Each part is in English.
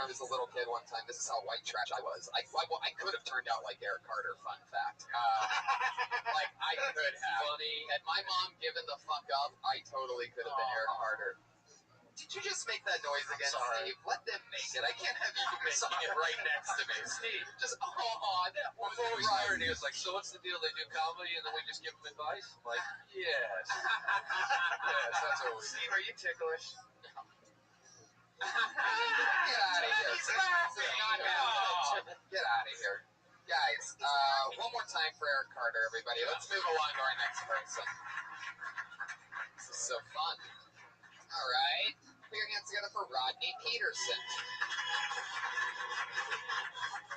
I was a little kid one time. This is how white trash I was. I could have turned out like Eric Carter, fun fact. Like, I could have. Funny. Had my mom given the fuck up, I totally could have been Eric Carter. Did you just make that noise again, Steve? Let them make it. I can't have you making it right next to me. Steve, just, that one. Before we started, he was like, so what's the deal? They do comedy and then we just give them advice? I'm like, yes. Yes, that's what we do. Steve, are you ticklish? No. Get out of here. He's laughing. Get out of here. Guys, one more time for Eric Carter, everybody. Let's move along to our next person. This is so fun. All right. Put your hands together for Rodney Peterson.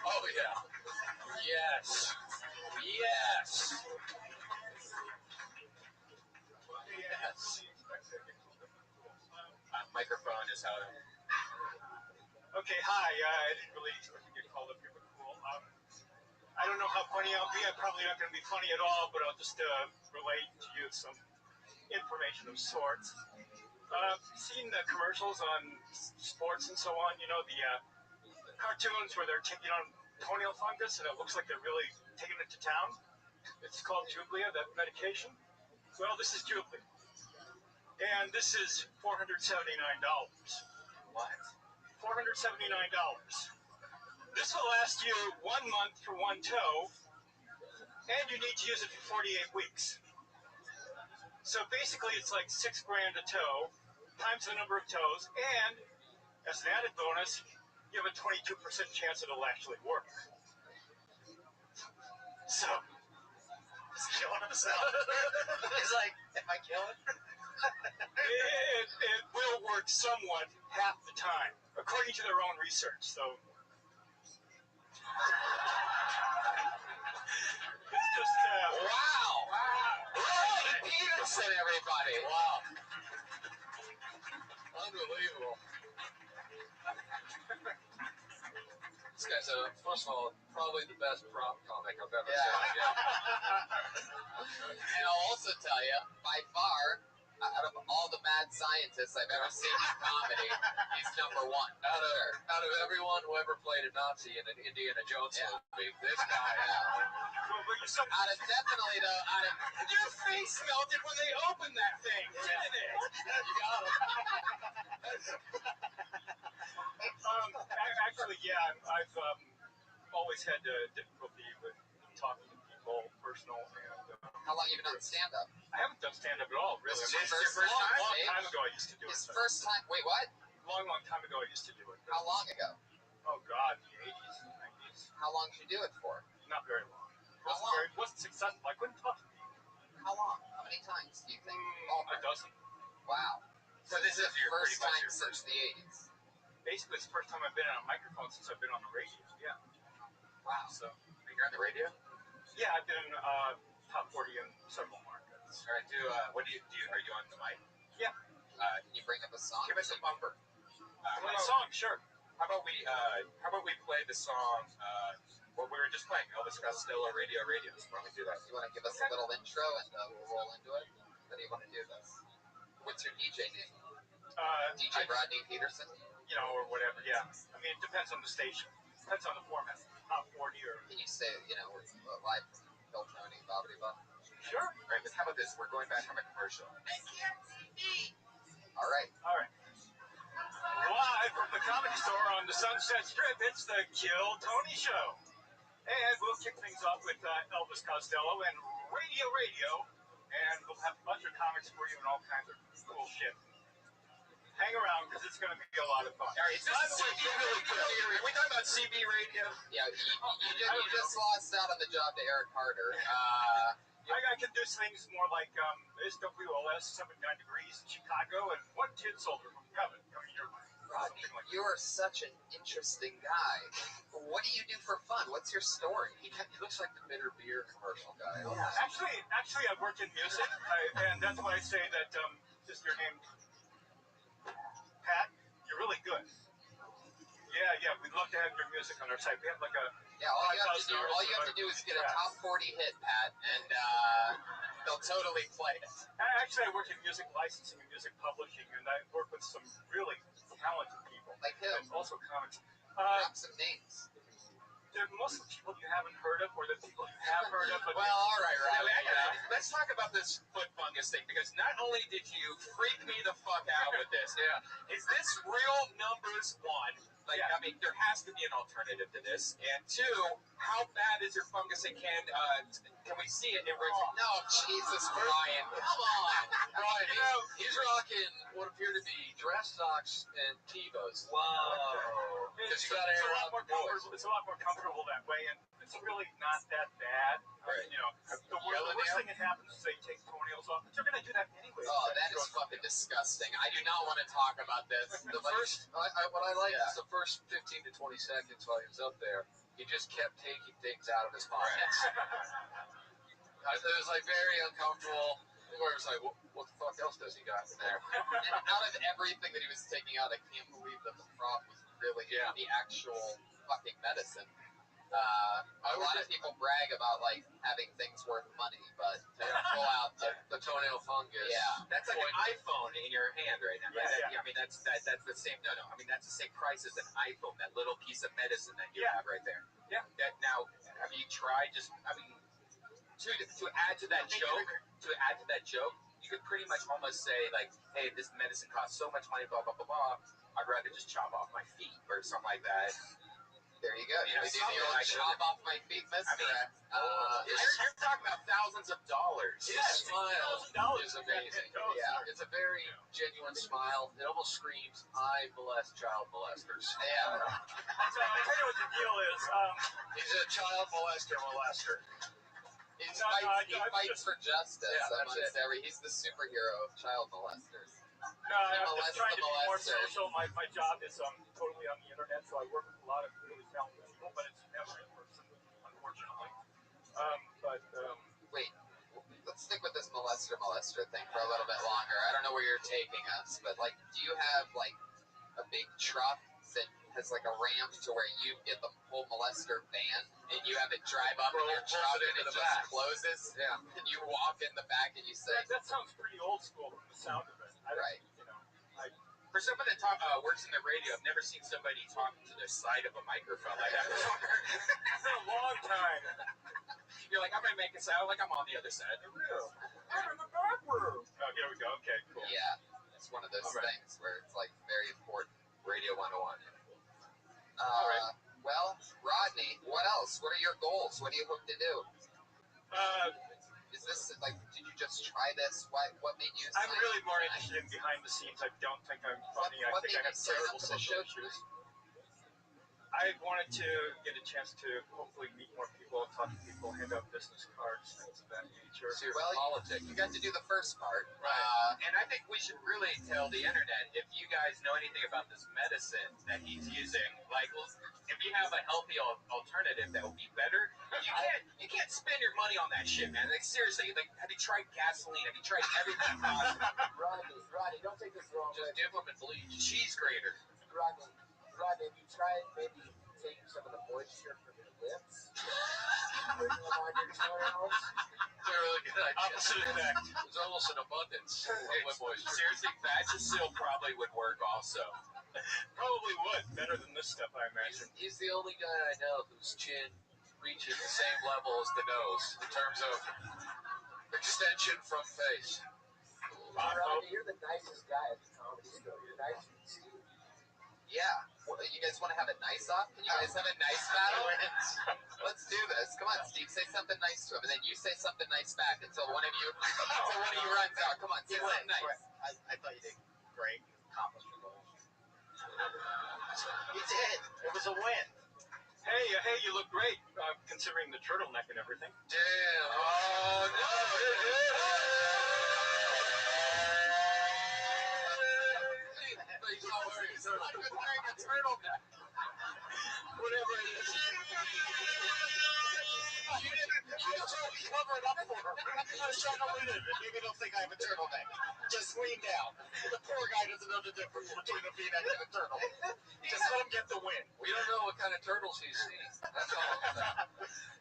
Oh, yeah. Yes. Yes. Yes. Microphone is out. Okay, hi. I didn't really expect to get called up here, but cool. I don't know how funny I'll be. I'm probably not going to be funny at all, but I'll just relate to you some information of sorts. Seen the commercials on sports and so on, you know, the cartoons where they're taking on toenail fungus and it looks like they're really taking it to town. It's called Jublia, that medication. Well, this is Jublia. And this is $479. What? $479. This will last you 1 month for one toe, and you need to use it for 48 weeks. So basically, it's like $6 grand a toe, times the number of toes, and as an added bonus, you have a 22% chance that it'll actually work. So, he's killing himself. He's like, am I killing? It will work somewhat half the time, according to their own research. So, it's just wow. Rodney Peterson, everybody. Wow. Unbelievable. This guy's first of all, probably the best prop comic I've ever seen. And I'll also tell you, by far, out of all the mad scientists I've ever seen in comedy, he's number one. Out of everyone who ever played a Nazi in an Indiana Jones movie, this guy. Definitely though, your face melted when they opened that thing, didn't it? You got him. Actually, yeah, I've always had difficulty with talking to people, personal, and... How long have you been on stand-up? I haven't done stand-up at all, really. This is your first time? Long time ago I used to do it. His first time? Wait, what? Long time ago I used to do it. How long ago? Oh, God, the 80s, 90s. How long did you do it for? Not very long. How long? Wasn't successful. I couldn't talk to people. How long? How many times do you think? A dozen. Wow. So this is your first time since the 80s? Basically, it's the first time I've been on a microphone since I've been on the radio, yeah. Wow. So, you're on the radio? Yeah, I've been top 40 in several markets. All right, are you on the mic? Yeah. Can you bring up a song? Give us a bumper. A song, sure. How about we play the song, what we were just playing, Elvis Costello, Radio. Why don't we do that? You want to give us a little intro and we'll roll into it? How do you want to do this? What's your DJ name? DJ Rodney Peterson? You know, or whatever, yeah. I mean, it depends on the station. Depends on the format. Top 40 or... Can you say, it's live from Bill Tony, Bobbity Bob? Sure. All right, but how about this? We're going back from a commercial. I can't see me. All right. Live from the Comedy Store on the Sunset Strip, it's the Kill Tony Show. And we'll kick things off with Elvis Costello and Radio. And we'll have a bunch of comics for you and all kinds of cool shit. Hang around, because it's going to be a lot of fun. All right, this is CB really good. Are we talking about CB radio? Yeah, you just lost out on the job to Eric Carter. I could do things more like SWOS, 79 Degrees in Chicago, and One Kid Soldier from coming your way. Rodney, you are such an interesting guy. What do you do for fun? What's your story? He looks like the bitter beer commercial guy. Yeah. Actually, I worked in music, and that's why I say that just your name, Pat, you're really good. Yeah, we'd love to have your music on our site. We have like a... Yeah, all you have to do is get a top 40 hit, Pat, and they'll totally play it. Actually, I work in music licensing and music publishing, and I work with some really talented people. Like who? And also comics. Drop some names. They're most of the people you haven't heard of, or the people you have heard of. But Well, all right, right. Let's talk about this foot fungus thing, because not only did you freak me the fuck out with this, is this real numbers one? Like, I mean, there has to be an alternative to this. And two, how bad is your fungus? And can we see it in real? No, Jesus, Brian. Come on. Brian, he's rocking what appear to be dress socks and Tevas. Wow. It's a lot more comfortable. It's a lot more comfortable that way, and it's really not that bad. Right. The worst thing that happens is they take toenails off, but they're gonna do that anyway. Oh, that is fucking disgusting. I do not want to talk about this. The first, what I like is the first 15 to 20 seconds while he was up there, he just kept taking things out of his pockets. It was like very uncomfortable. Where it was like, what the fuck else does he got in there? And out of everything that he was taking out, I can't believe that the prop was really the actual fucking medicine. A lot of people brag about like having things worth money, but to pull out the toenail fungus. Yeah. That's like an iPhone in your hand right now. Yeah. I mean, that's the same. No. I mean, that's the same price as an iPhone. That little piece of medicine that you have right there. Yeah. Now, have you tried to add to that joke? You could pretty much almost say like, hey, this medicine costs so much money, blah blah blah blah. I'd rather just chop off my feet or something like that. There you go. You do the old chop off my feet, mister. You're talking about thousands of dollars. His smile is amazing. Yeah. It's a very genuine smile. It almost screams, I molest child molesters. Yeah. So I'll tell you what the deal is. He's a child molester. He fights for justice. Yeah, that's it. He's the superhero of child molesters. No, I'm just trying to be more social. My job is totally on the internet, so I work with a lot of really talented people, but it's never in person, unfortunately. Wait, let's stick with this molester thing for a little bit longer. I don't know where you're taking us, but like, do you have like a big truck that has like a ramp to where you get the whole molester van and you have it drive up in your truck and it just closes? Yeah. And you walk in the back and you say, that sounds pretty old school from the sound of it. Right. For someone that works in the radio, I've never seen somebody talking to the side of a microphone like that before. It's been a long time. You're like, I'm going to make it sound like I'm on the other side of the room. I'm in the back room. Oh, here we go. Okay, cool. yeah, it's one of those things where it's like very important. Radio 101. Well, Rodney, what else? What are your goals? What do you hope to do? Is this like? Did you just try this? What made you? I'm really more interested in behind the scenes. I don't think I'm funny. I think I have terrible social issues. I wanted to get a chance to hopefully meet more people, talk to people, hand out business cards, things of that nature. Well, politics. You got to do the first part, and I think we should really tell the internet, if you guys know anything about this medicine that he's using, like, if you have a healthy alternative that would be better, you can't spend your money on that shit, man. Like, seriously, like, have you tried gasoline? Have you tried everything possible? Rodney, don't take this wrong. Just dip them in bleach. Cheese grater. Rodney, have you tried maybe taking some of the moisture from your lips, putting them on your toenails? It's a really good idea. Opposite effect. There's almost an abundance of lip moisture. Seriously, Vagisil probably would work also. Probably would. Better than this stuff, I imagine. He's the only guy I know whose chin reaches the same level as the nose in terms of extension from face. Rodney, you're the nicest guy at the comedy store. You're nicer than Steve. Yeah. Well, you guys want to have a nice off? Can you guys have a nice battle? Let's do this. Come on, Steve. Say something nice to him, and then you say something nice back until one of you runs out. Come on, say something nice. I thought you did great. You accomplished your goals. You did. It was a win. Hey, you look great, considering the turtleneck and everything. Damn. Oh, no. He's not even wearing a turtleneck. Whatever it is. You just totally cover it up for her. I was trying to win it. Maybe don't think I have a turtleneck. Just lean down. The poor guy doesn't know the difference between a V-neck and a turtle. Just let him get the win. We don't know what kind of turtles he's seen. That's all I'm saying.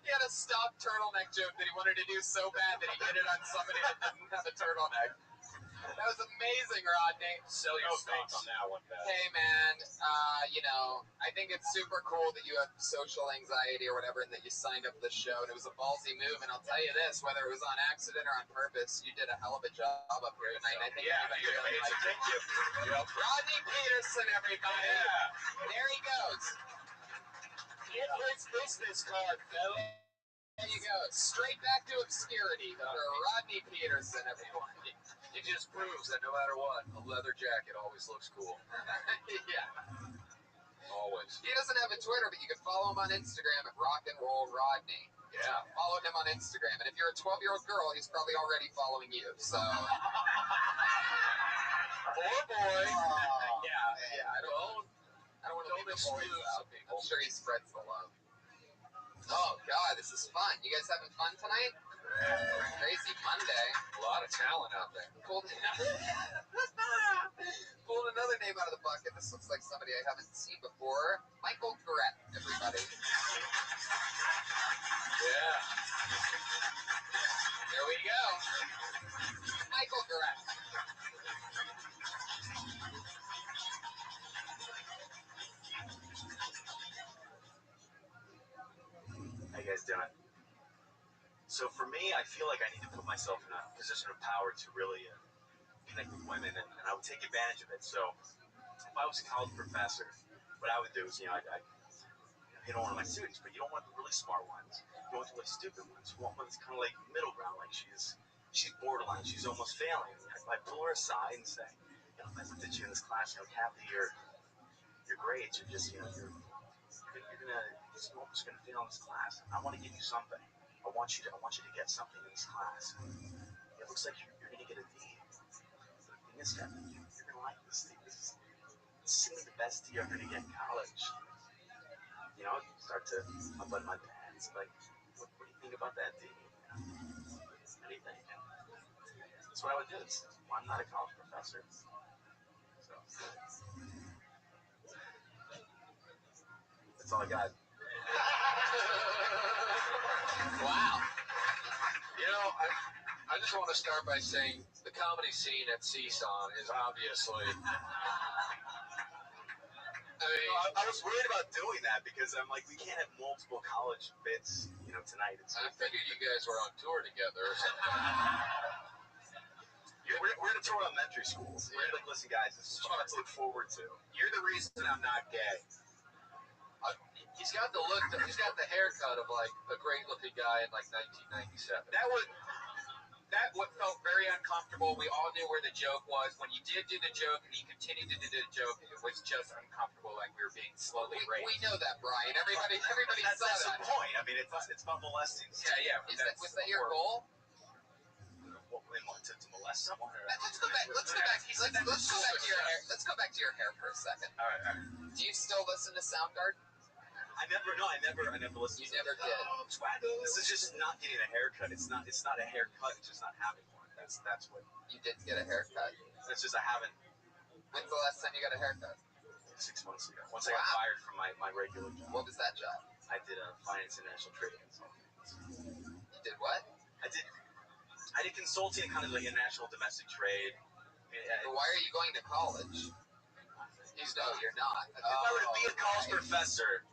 He had a stock turtleneck joke that he wanted to do so bad that he hit it on somebody that didn't have a turtleneck. That That was amazing, Rodney. Sell your stocks on that one, guys. Hey, man, I think it's super cool that you have social anxiety or whatever and that you signed up for the show. And it was a ballsy move. And I'll tell you this, whether it was on accident or on purpose, you did a hell of a job up here tonight. And I think everybody really liked it. Thank you. Yep. Rodney Peterson, everybody. Yeah. There he goes. Get his business card, fella. There you go. Straight back to obscurity for Rodney Peterson, everybody. It just proves that no matter what, a leather jacket always looks cool. Yeah. Always. He doesn't have a Twitter, but you can follow him on Instagram at Rock and Roll Rodney. Yeah. Follow him on Instagram. And if you're a 12-year-old girl, he's probably already following you. So. Poor boy. Yeah. I don't want to Don't leave the boys exclude out. some people. I'm sure he spreads the love. Oh, God, this is fun. You guys having fun tonight? Crazy Monday. A lot of talent out there. Pulled another name out of the bucket. This looks like somebody I haven't seen before. Michael Garrett, everybody. Yeah. Here we go. Michael Garrett. How you guys doing? So for me, I feel like I need to put myself in a position of power to really connect with women, and I would take advantage of it. So if I was a college professor, what I would do is, I'd hit on one of my students, but you don't want the really smart ones. You want the really stupid ones. You want one that's kind of like middle ground, like she's borderline, she's almost failing. I pull her aside and say, I looked at you in this class, Kathy, your grades are just, you're almost gonna fail in this class. I want to give you something. I want you to get something in this class. It looks like you're gonna get a D. The thing is, Kathy, you're gonna like this thing. This is the best D you're gonna get in college. Start to unbutton my pants. Like, what do you think about that D? Anything. That's what I would do. I'm not a college professor. So that's all I got. Wow. I just want to start by saying the comedy scene at CSUN is obviously. I was worried about doing that because I'm like, we can't have multiple college bits, tonight. I figured you guys were on tour together or something. We're going to tour elementary schools. We're like, listen, guys, this is fun to look forward to. You're the reason I'm not gay. He's got the look. He's got the haircut of like a great-looking guy in like 1997. That what felt very uncomfortable. We all knew where the joke was. When you did do the joke and you continued to do the joke, it was just uncomfortable, like we were being slowly raped. We know that, Brian. Everybody That's saw the that. point. I mean, it's about molesting. Yeah. Was that your goal? To molest someone? Let's go back. Let's go back to your hair for a second. All right. Do you still listen to Soundgarden? I never listened. You never did. This is just not getting a haircut. It's not a haircut. It's just not having one. That's what. You did get a haircut. It's just I haven't. When's the last time you got a haircut? 6 months ago. Once I got fired from my regular job. What was that job? I did a finance and international trading consulting. You did what? I did consulting, kind of like international domestic trade. But why are you going to college? You're not. If I were to be a college professor,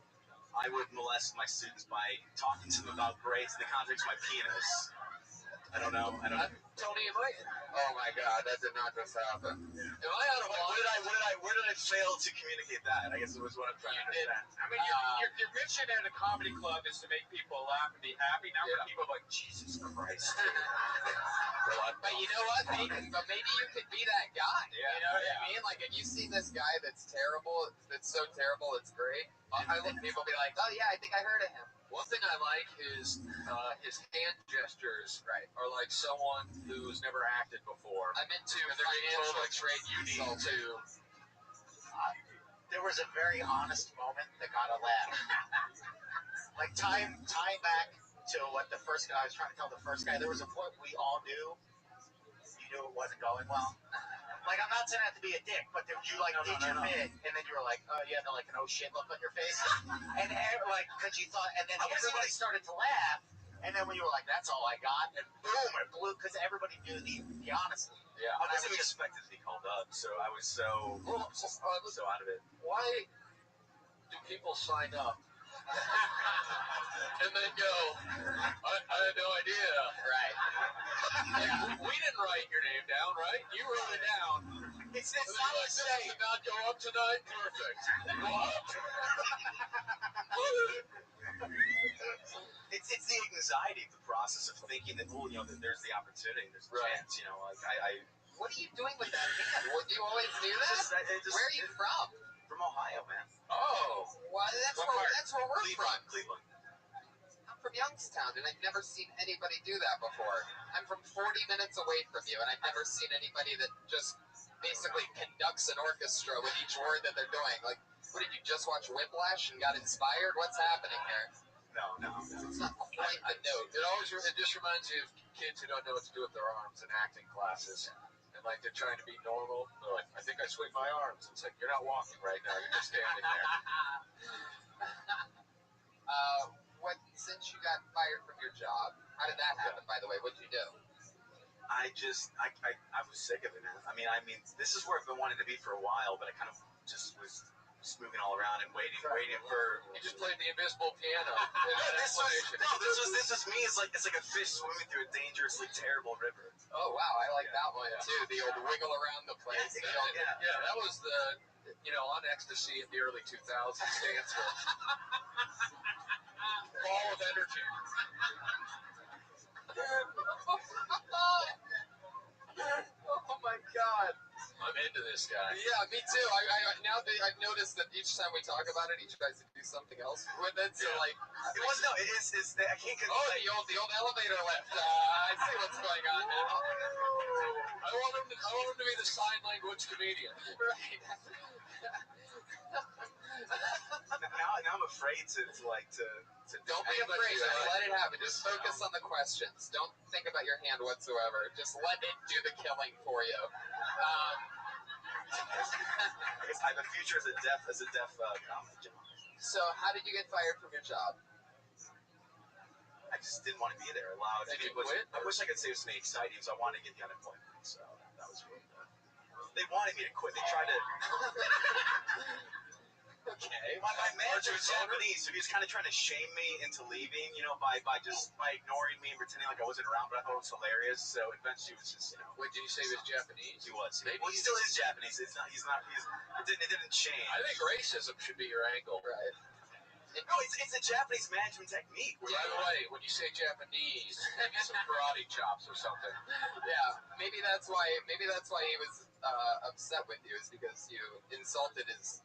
I would molest my students by talking to them about grades in the context of my penis. I don't know. Tony and Mike. Oh my God, that did not just happen. Am I out of line? Where did I fail to communicate that? I guess it was what I'm trying to understand. I mean, your mission at a comedy club is to make people laugh and be happy. Now for people like, Jesus Christ. But you know what? Maybe you could be that guy. Yeah. You know what I mean? Like, if you see this guy that's terrible, that's so terrible, it's great. I look, people be like, oh yeah, I think I heard of him. One thing I like is his hand gestures are like someone who's never acted before. I'm into And they're being told financial like, Trey, you need to. There was a very honest moment that got a laugh. Like tying back to what the first guy I was trying to tell the first guy, there was a point we all knew it wasn't going well. Like, I'm not saying that to be a dick, but did you did your bit, and then you were like, oh yeah, like an oh shit look on your face, and because you thought, and then everybody started to laugh, and then when you were like, that's all I got, and boom, it blew, because everybody knew the honesty. Yeah. I wasn't even expected to be called up, so I was so out of it. Why do people sign up and then go, I had no idea. Right. Like, we didn't write your name down, right? You wrote it down. It's And not then you're like like, saying, did not go up tonight? Perfect. What? It's the anxiety of the process of thinking that, well, that there's the opportunity, there's the Right. chance, like I What are you doing with that hand? What, do you always do that? just Where are you from? from Ohio, man. Oh. Well, that's What part? where we're from. Cleveland. I'm from Youngstown, and I've never seen anybody do that before. I'm from 40 minutes away from you, and I've never seen anybody that just basically conducts an orchestra with each word that they're doing. Like, what, did you just watch Whiplash and got inspired? What's happening here? No. It's not quite the note. It just reminds you of kids who don't know what to do with their arms in acting classes. And like they're trying to be normal. They're like, I think I swing my arms. It's like, you're not walking right now. You're just standing there. Since you got fired from your job, how did that happen, by the way? What'd you do? I was sick of it, man. I mean, this is where I've been wanting to be for a while, but I kind of just was moving all around and waiting for. You just played the invisible piano. This was me. It's like a fish swimming through a dangerously terrible river. Oh, wow, I like that one, too. The old wiggle around the place. Yeah, that was the, on ecstasy in the early 2000s dance with. Ball of energy. Oh, my God. I'm into this guy. Yeah, me too. Now that I've noticed that each time we talk about it, he tries to do something else with it. So like, It's I can't. the old elevator lift. I see what's going on now. I want him to be the sign language comedian. Right. Now I'm afraid to Don't be afraid. Just let it happen. Just focus on the questions. Don't think about your hand whatsoever. Just let it do the killing for you. I have a future as a deaf comic, John. So, how did you get fired from your job? I just didn't want to be there. Did you quit? I wish I could say it was something exciting, so I wanted to get the unemployment. So that was really good. They wanted me to quit. They tried to. Okay. My manager was Japanese, so he was kind of trying to shame me into leaving, by ignoring me and pretending like I wasn't around. But I thought it was hilarious. So eventually, it was just, Wait, did you say he was Japanese? He was. Maybe Well, he still is Japanese. It's not. He's not. It didn't change. I think racism should be your angle. Right. No, it's a Japanese management technique. By the way, when you say Japanese, maybe some karate chops or something. Yeah. Maybe that's why he was upset with you, is because you insulted his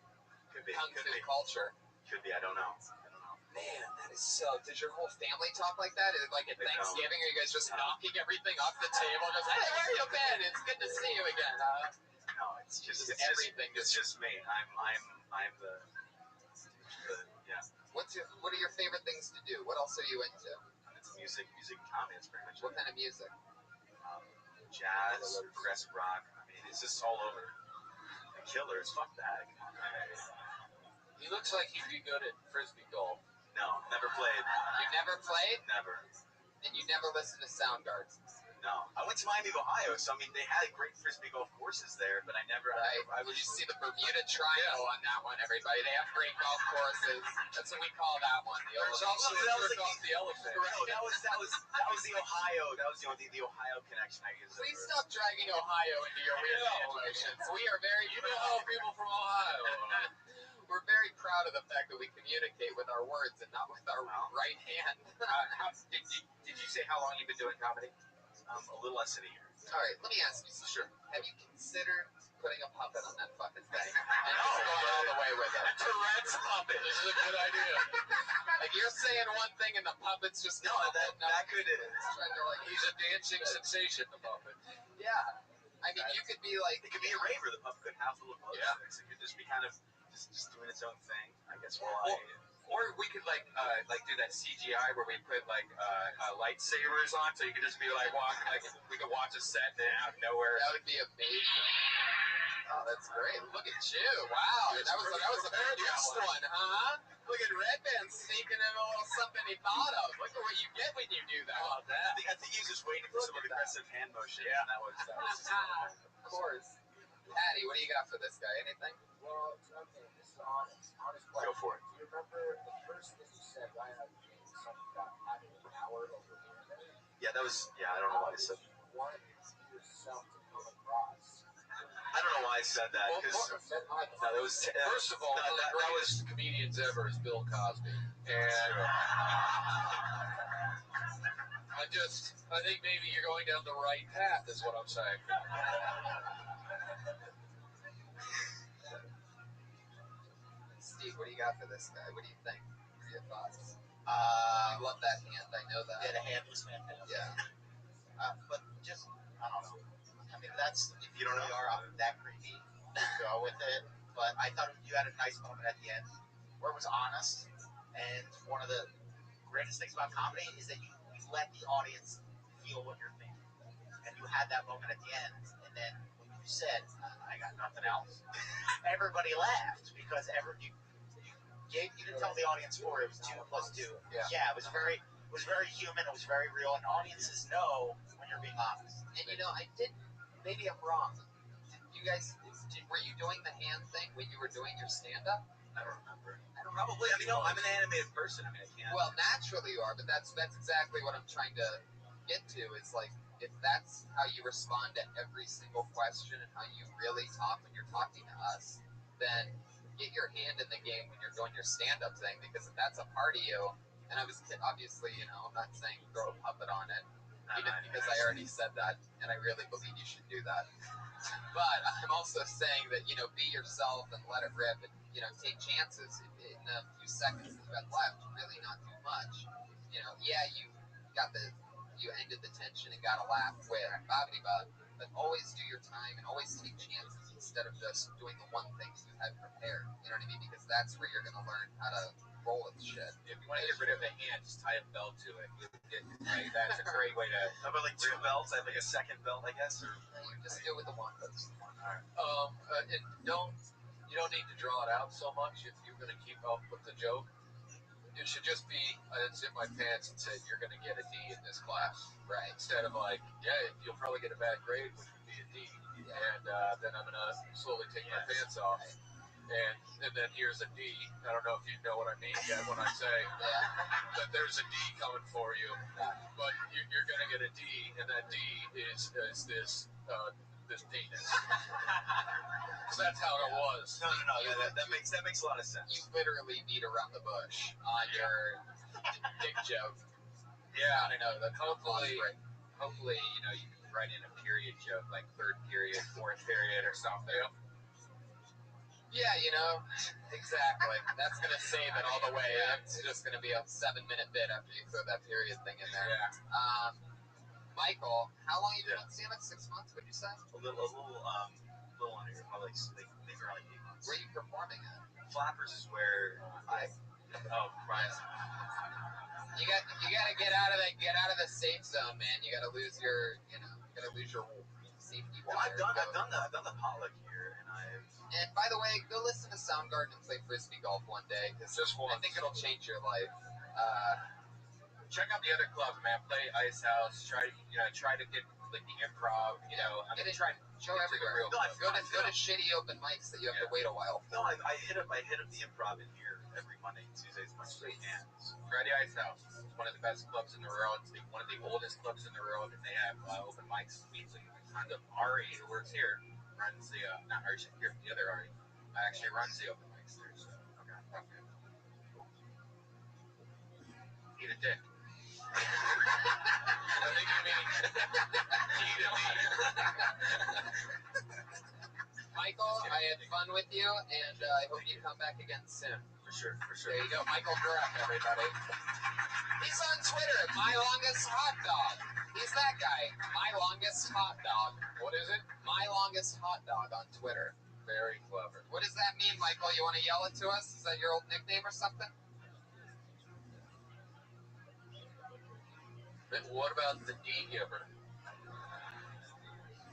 Could be. kung fu culture. Could be. I don't know. Man, that is so. Does your whole family talk like that? Is it like at Thanksgiving, are you guys just knocking everything off the table? Just, hey, where you been? It's good to see you again. No, it's just everything. It's just me. I'm the yeah. What are your favorite things to do? What else are you into? It's music and comedy. It's pretty much What kind of music? Jazz, progressive rock. I mean, it's just all over. The Killers. Fuck that. He looks like he'd be good at frisbee golf. No, never played. You never played? Never. And you never listened to Soundgarden? No. I went to Miami, Ohio, so I mean, they had great frisbee golf courses there, but I never. Right. I would see the Bermuda Triangle on that one, everybody. They have great golf courses. That's what we call that one. There's also the jerk off the elephant. No, that was the Ohio. That was the Ohio connection. I guess. Please stop dragging Ohio into your weird situations. We are very. You know how people from Ohio. We're very proud of the fact that we communicate with our words and not with our right hand. Did you say how long you've been doing comedy? A little less than a year. All right, let me ask you something. Sure. Have you considered putting a puppet on that fucking thing and just going all the way with it? Tourette's puppet. This is a good idea. Like, you're saying one thing and the puppet's just No, that could. trying to like. He's a dancing sensation, the puppet. Yeah. I mean, you could be like. It could be a raver. The puppet could have little glow sticks. It could just be kind of just doing its own thing. I guess. Or we could like do that CGI where we put lightsabers on, so you could just be like we could watch a set and out of nowhere. That would be amazing. Oh, that's great. Look at you. Wow. That was the first one, huh? Look at Red Band sneaking in a little something even thought of. Look at what you get when you do that. How about that? I think he was just waiting for some aggressive hand motion. Yeah. And that was Of course. Patty, what do you got for this guy? Anything? Well, okay, this is honest. Honest question. Go for it. Do you remember the first thing you said right out of the gate? Something about having power over the internet? Yeah, that was. Yeah, I don't know why I said. Want yourself to come across? I don't know why I said that. Well, Because no, that was. First of all, no, one of the that greatest comedians ever is Bill Cosby. And I think maybe you're going down the right path, is what I'm saying. Steve, what do you got for this guy? What do you think? What are your thoughts? I love that hand. I know that. Yeah, the hand was fantastic. Yeah. But just, I don't know. I mean, that's, if you don't really are that creepy, go with it. But I thought you had a nice moment at the end where it was honest. And one of the greatest things about comedy is that you let the audience feel what you're thinking. And you had that moment at the end. And then when you said, I got nothing else, everybody laughed because you didn't tell the audience 4, it was 2 plus 2. Yeah, it was very human, it was very real, and audiences know when you're being honest. And maybe I'm wrong. You guys, were you doing the hand thing when you were doing your stand-up? I don't remember. Probably. I mean, no, I'm an animated person. I mean, I can't. Well, naturally you are, but that's exactly what I'm trying to get to. Is like, if that's how you respond to every single question and how you really talk when you're talking to us, then get your hand in the game when you're doing your stand-up thing, because if that's a part of you, and I was obviously, I'm not saying throw a puppet on it, because I already said that, and I really believe you should do that. But I'm also saying that, be yourself and let it rip, and, take chances in the few seconds that you have left, really not too much. You ended the tension and got a laugh with Bobby Bob, but always do your time and always take chances instead of just doing the one thing that you had prepared. You know what I mean? Because that's where you're going to learn how to roll with shit. If you want to get rid of a hand, just tie a belt to it. That's a great way to. How about like 2 belts? I have like a second belt, I guess. Or You just do it with the one. That's the one. And you don't need to draw it out so much if you're going to keep up with the joke. It should just be, I unzipped my pants and said, you're going to get a D in this class. Right. Instead of like, you'll probably get a bad grade, which would be a D. And then I'm going to slowly take my pants off. And then here's a D. I don't know if you know what I mean yet when I say that there's a D coming for you. But you're going to get a D, and that D is this penis. So that's how it was. no. That makes a lot of sense. You literally beat around the bush on your dick joke. Yeah, I know. That's hopefully, you can write in a period joke, like 3rd period, 4th period, or something. Yeah, exactly. That's going to save it all the way. It's just going to be a 7-minute bit after you throw that period thing in there. Yeah. Michael, how long have you been on stand-up? 6 months, would you say? A little under, probably maybe around 8 months. Where are you performing at? Flappers is where Brian. You got to get out of the safe zone, man. You got to lose your, safety Well, wire. I've done the potluck here, And by the way, go listen to Soundgarden and play frisbee golf one day, because I think it'll change your life. Check out the other clubs, man. Play Ice House. Try to get like the improv. I'm gonna try to show everywhere. Go to shitty open mics that you have to wait a while. No, I hit up the improv in here every Monday and Tuesday as much as I can. Try the Ice House. It's one of the best clubs in the world. It's one of the oldest clubs in the world, and they have open mics weekly. Tons of Ari, who works here, runs the not Ari here, the other Ari, actually runs the open mics there. So okay. Eat a dick. I think you mean eat a meat. Michael, I had fun with you, and I hope you come back again soon. For sure. There you go, Michael Direct, everybody. He's on Twitter, My Longest Hot Dog. He's that guy, My Longest Hot Dog. What is it? My Longest Hot Dog on Twitter. Very clever. What does that mean, Michael? You want to yell it to us? Is that your old nickname or something? What about the D giver?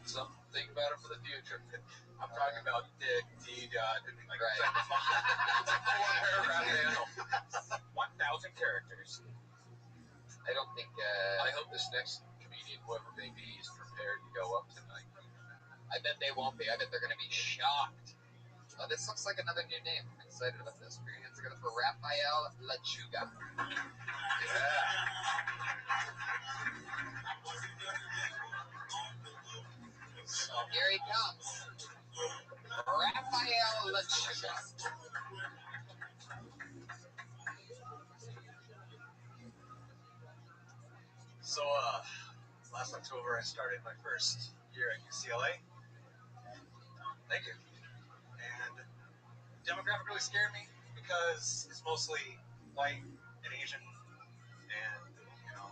Something to think about it for the future. I'm talking about Dick, D-Dot, Right. It's a 4-paragraph handle. 1,000 characters. think. I hope this next comedian, whoever may be, is prepared to go up tonight. I bet they won't be. I bet they're going to be shocked. Oh, this looks like another new name. I'm excited about this. We're going to go for Raphael Lechuga. Yeah. So here he comes. Raphael Lechuga. So, last October I started my first year at UCLA. Thank you. And demographic really scared me because it's mostly white and Asian and,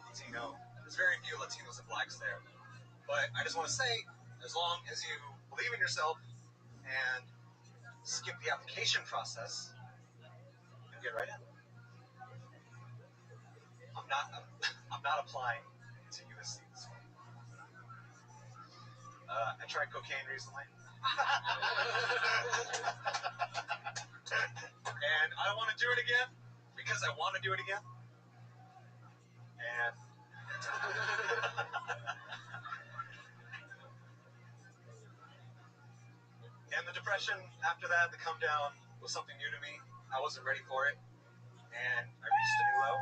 Latino. There's very few Latinos and blacks there. But I just want to say, as long as you believe in yourself and skip the application process and get right in. I'm not applying to USC this fall. I tried cocaine recently. And I want to do it again because I want to do it again. And the depression after that, the come down, was something new to me. I wasn't ready for it. And I reached a new low.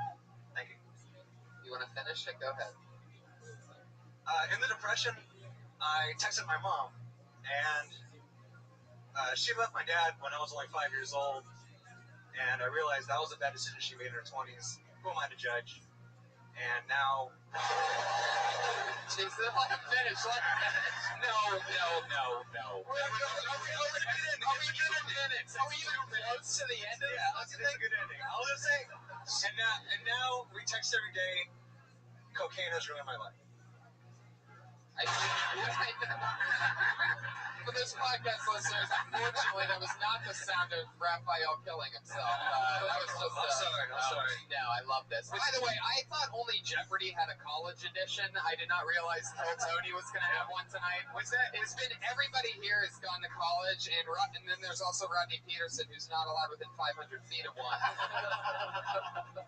Thank you. You want to finish it? Go ahead. In the depression, I texted my mom. And she left my dad when I was only 5 years old. And I realized that was a bad decision she made in her 20s. Who am I to judge? And now... Jesus, let him finish. Let him finish. No. Are we even close to the end of this? Yeah, it's a good ending. I'll just say, and now we text every day. Cocaine has ruined my life. For this podcast listeners, unfortunately, that was not the sound of Raphael killing himself. That was just I'm sorry. No, I love this. By the way, I thought only Jeopardy had a college edition. I did not realize Kill Tony was going to have one tonight. What's that? It's been everybody here has gone to college, and then there's also Rodney Peterson, who's not allowed within 500 feet of one.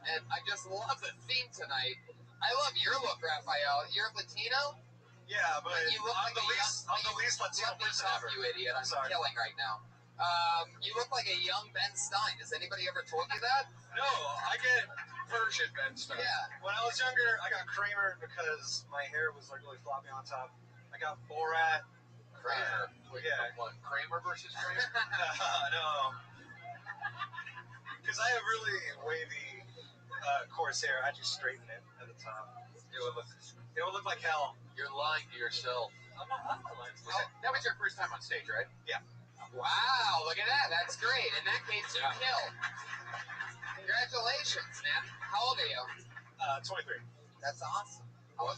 And I just love the theme tonight. I love your look, Raphael. You're Latino? Yeah, but you look I'm the least Latino person ever. You idiot! I'm sorry. killing right now. You look like a young Ben Stein. Has anybody ever told you that? No, I get Persian Ben Stein. Yeah. When I was younger, I got Kramer because my hair was like really floppy on top. I got Borat. Kramer. Yeah. What, Kramer versus Kramer? No. Because I have really wavy, coarse hair. I just straighten it at the top. It would look like hell. You're lying to yourself. I'm not lying. That was your first time on stage, right? Yeah. Wow, look at that. That's great. In that case, you killed. Congratulations, man. How old are you? 23. That's awesome. One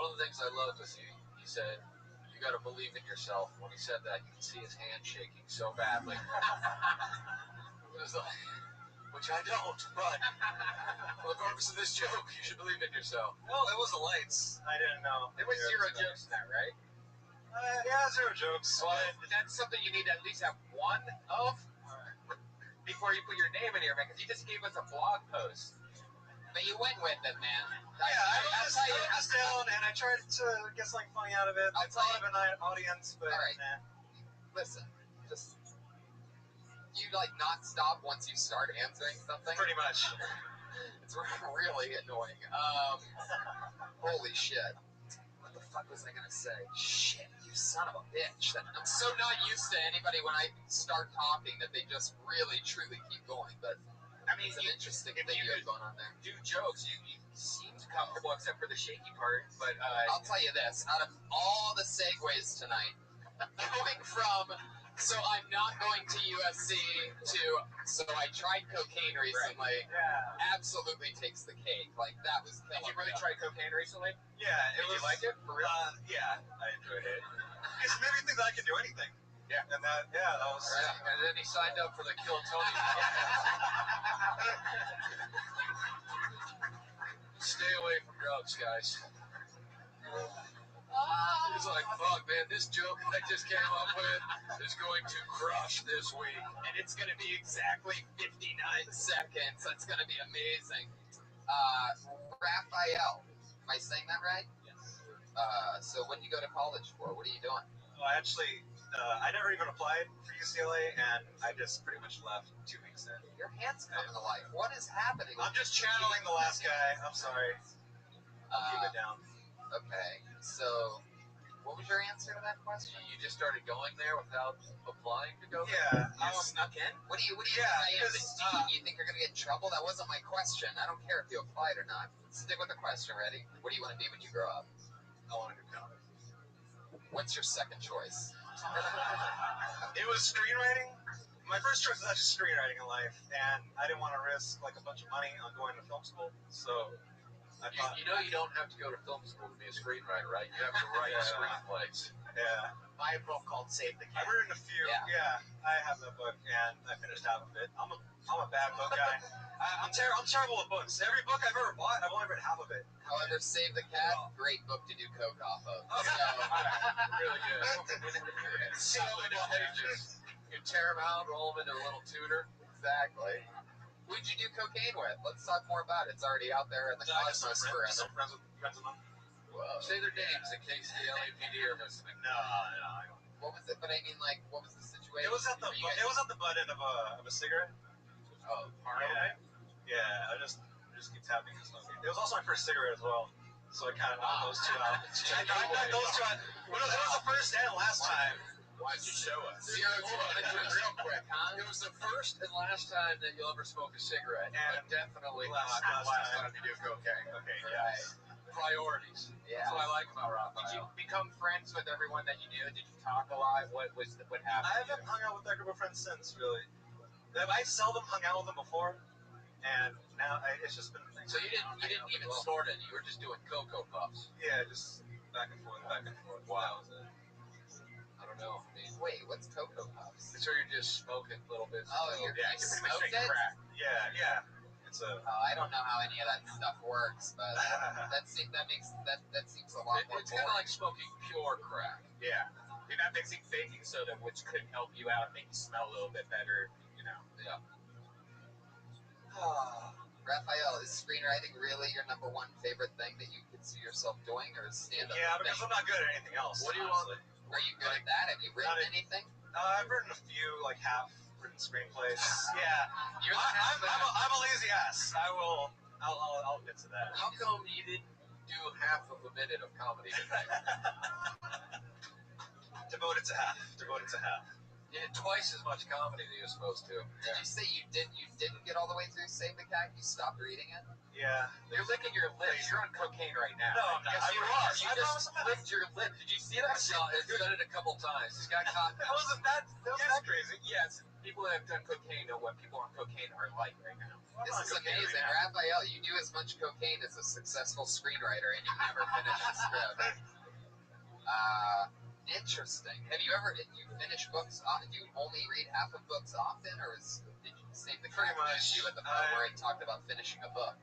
of the things I loved was he said, you got to believe in yourself. When he said that, you could see his hand shaking so badly. It was like, which I don't, but for the purpose of this joke, you should believe in yourself. Well, it was the lights. I didn't know. There was zero jokes in that, right? Yeah, zero jokes. But that's something you need to at least have one of before you put your name in here, man, because you just gave us a blog post. But you went with it, man. I wrote this down, and I tried to get something funny out of it. I thought of an audience, but all right. Nah. Listen, just you not stop once you start answering something. Pretty much. It's really annoying. Holy shit. What the fuck was I gonna say? Shit, you son of a bitch. I'm so not used to anybody when I start talking that they just really, truly keep going. But I mean, it's an interesting thing you have going on there. Do jokes. You seemed comfortable except for the shaky part. But I'll tell you this. Out of all the segues tonight, going from so I'm not going to USC to so I tried cocaine recently, Right. Yeah. absolutely takes the cake. Like, that was did you really try cocaine recently? Yeah, Did you like it? For real? Yeah, I enjoyed it. Because it made me think that I could do anything. Yeah. And that was... Right. And then he signed up for the Kill Tony Stay away from drugs, guys. He's like, fuck, man, this joke I just came up with is going to crush this week. And it's going to be exactly 59 seconds. That's going to be amazing. Raphael. Am I saying that right? Yes. So what did you go to college for? What are you doing? Well, actually, I never even applied for UCLA, and I just pretty much left 2 weeks in. Your hand's coming to life. What is happening? I'm just channeling the last guy. I'm sorry. I'll keep it down. Okay. So, what was your answer to that question? You just started going there without applying to go? Yeah. You snuck in? What do you you think you're gonna get in trouble? That wasn't my question. I don't care if you applied or not. Stick with the question. Ready? What do you want to be when you grow up? I want to do comedy. What's your second choice? It was screenwriting. My first choice was actually screenwriting in life, and I didn't want to risk like a bunch of money on going to film school. So I thought, You know you don't have to go to film school to be a screenwriter, right? You have to write screenplays. yeah, I have a book called Save the I've Cat. written a few. Yeah, I have that book, and I finished half of it. I'm a bad book guy. I'm terrible with books. Every book I've ever bought, I've only read half of it. However, Save the Cat, great book to do coke off of. Really good. So many pages. You tear them out, roll them into a little tutor. Exactly. Who'd you do cocaine with? Let's talk more about it. It's already out there in the cosmos forever. Some friends of mine. Whoa. Say their names in case the LAPD are listening. No, I don't. What was it? But I mean, like, what was the situation? It was at the butt end of a cigarette. Oh, Yeah, I just keep tapping and smoking. It was also my first cigarette as well, so I kind of knocked those two out. I knocked those two out. Well, it was the first and last time. Why'd you show us? Real quick, huh? It was the first and last time that you'll ever smoke a cigarette, And but definitely last not the last time. time you do cocaine. Okay, Right. Priorities. Yeah. That's what I like about Did you Rothschild. become friends with everyone that you knew? Did you talk a lot? What happened? I haven't hung out with that group of friends since, really. I seldom hung out with them before, and now it's just been. So you didn't even snort it. You were just doing Cocoa Puffs. Yeah, just back and forth, back and forth. Wow. That was it. I don't know. I mean, Wait, what's Cocoa Puffs? it's where you're just smoking little bits. Oh, you're Yeah, you're pretty much smoked saying it? crack. Yeah. It's a. I don't know how any of that stuff works, but that seems a lot more It's kind of boring. like smoking pure crack. Yeah. You're not mixing baking soda, which could help you out, make you smell a little bit better. You know. Yeah. Raphael, is screenwriting really your number one favorite thing that you could see yourself doing, or is stand-up? Yeah, because I'm not good at anything else. What do you honestly. Are you good at that? Have you written anything? I've written a few, like half-written screenplays. Yeah, You're the I'm a lazy ass. I'll admit to that. How come you didn't do half of a minute of comedy tonight? Devoted to half. You did twice as much comedy that you're supposed to. Did you say you didn't get all the way through Save the Cat? You stopped reading it? Yeah. You're licking your lips. You're on cocaine right now. No, I'm not. Yes, you I are. was. You I just was. licked your lip. Did you see that? I saw it. Done it a couple times. He's got caught. That wasn't that. That was that crazy. Yes. People that have done cocaine know what people on cocaine are like right now. This is amazing. Raphael, you do as much cocaine as a successful screenwriter, and you never finish a script. Interesting. Have you finished books? Do you only read half of books often, or did you Save the Cat? Pretty much. You at the point where he talked about finishing a book.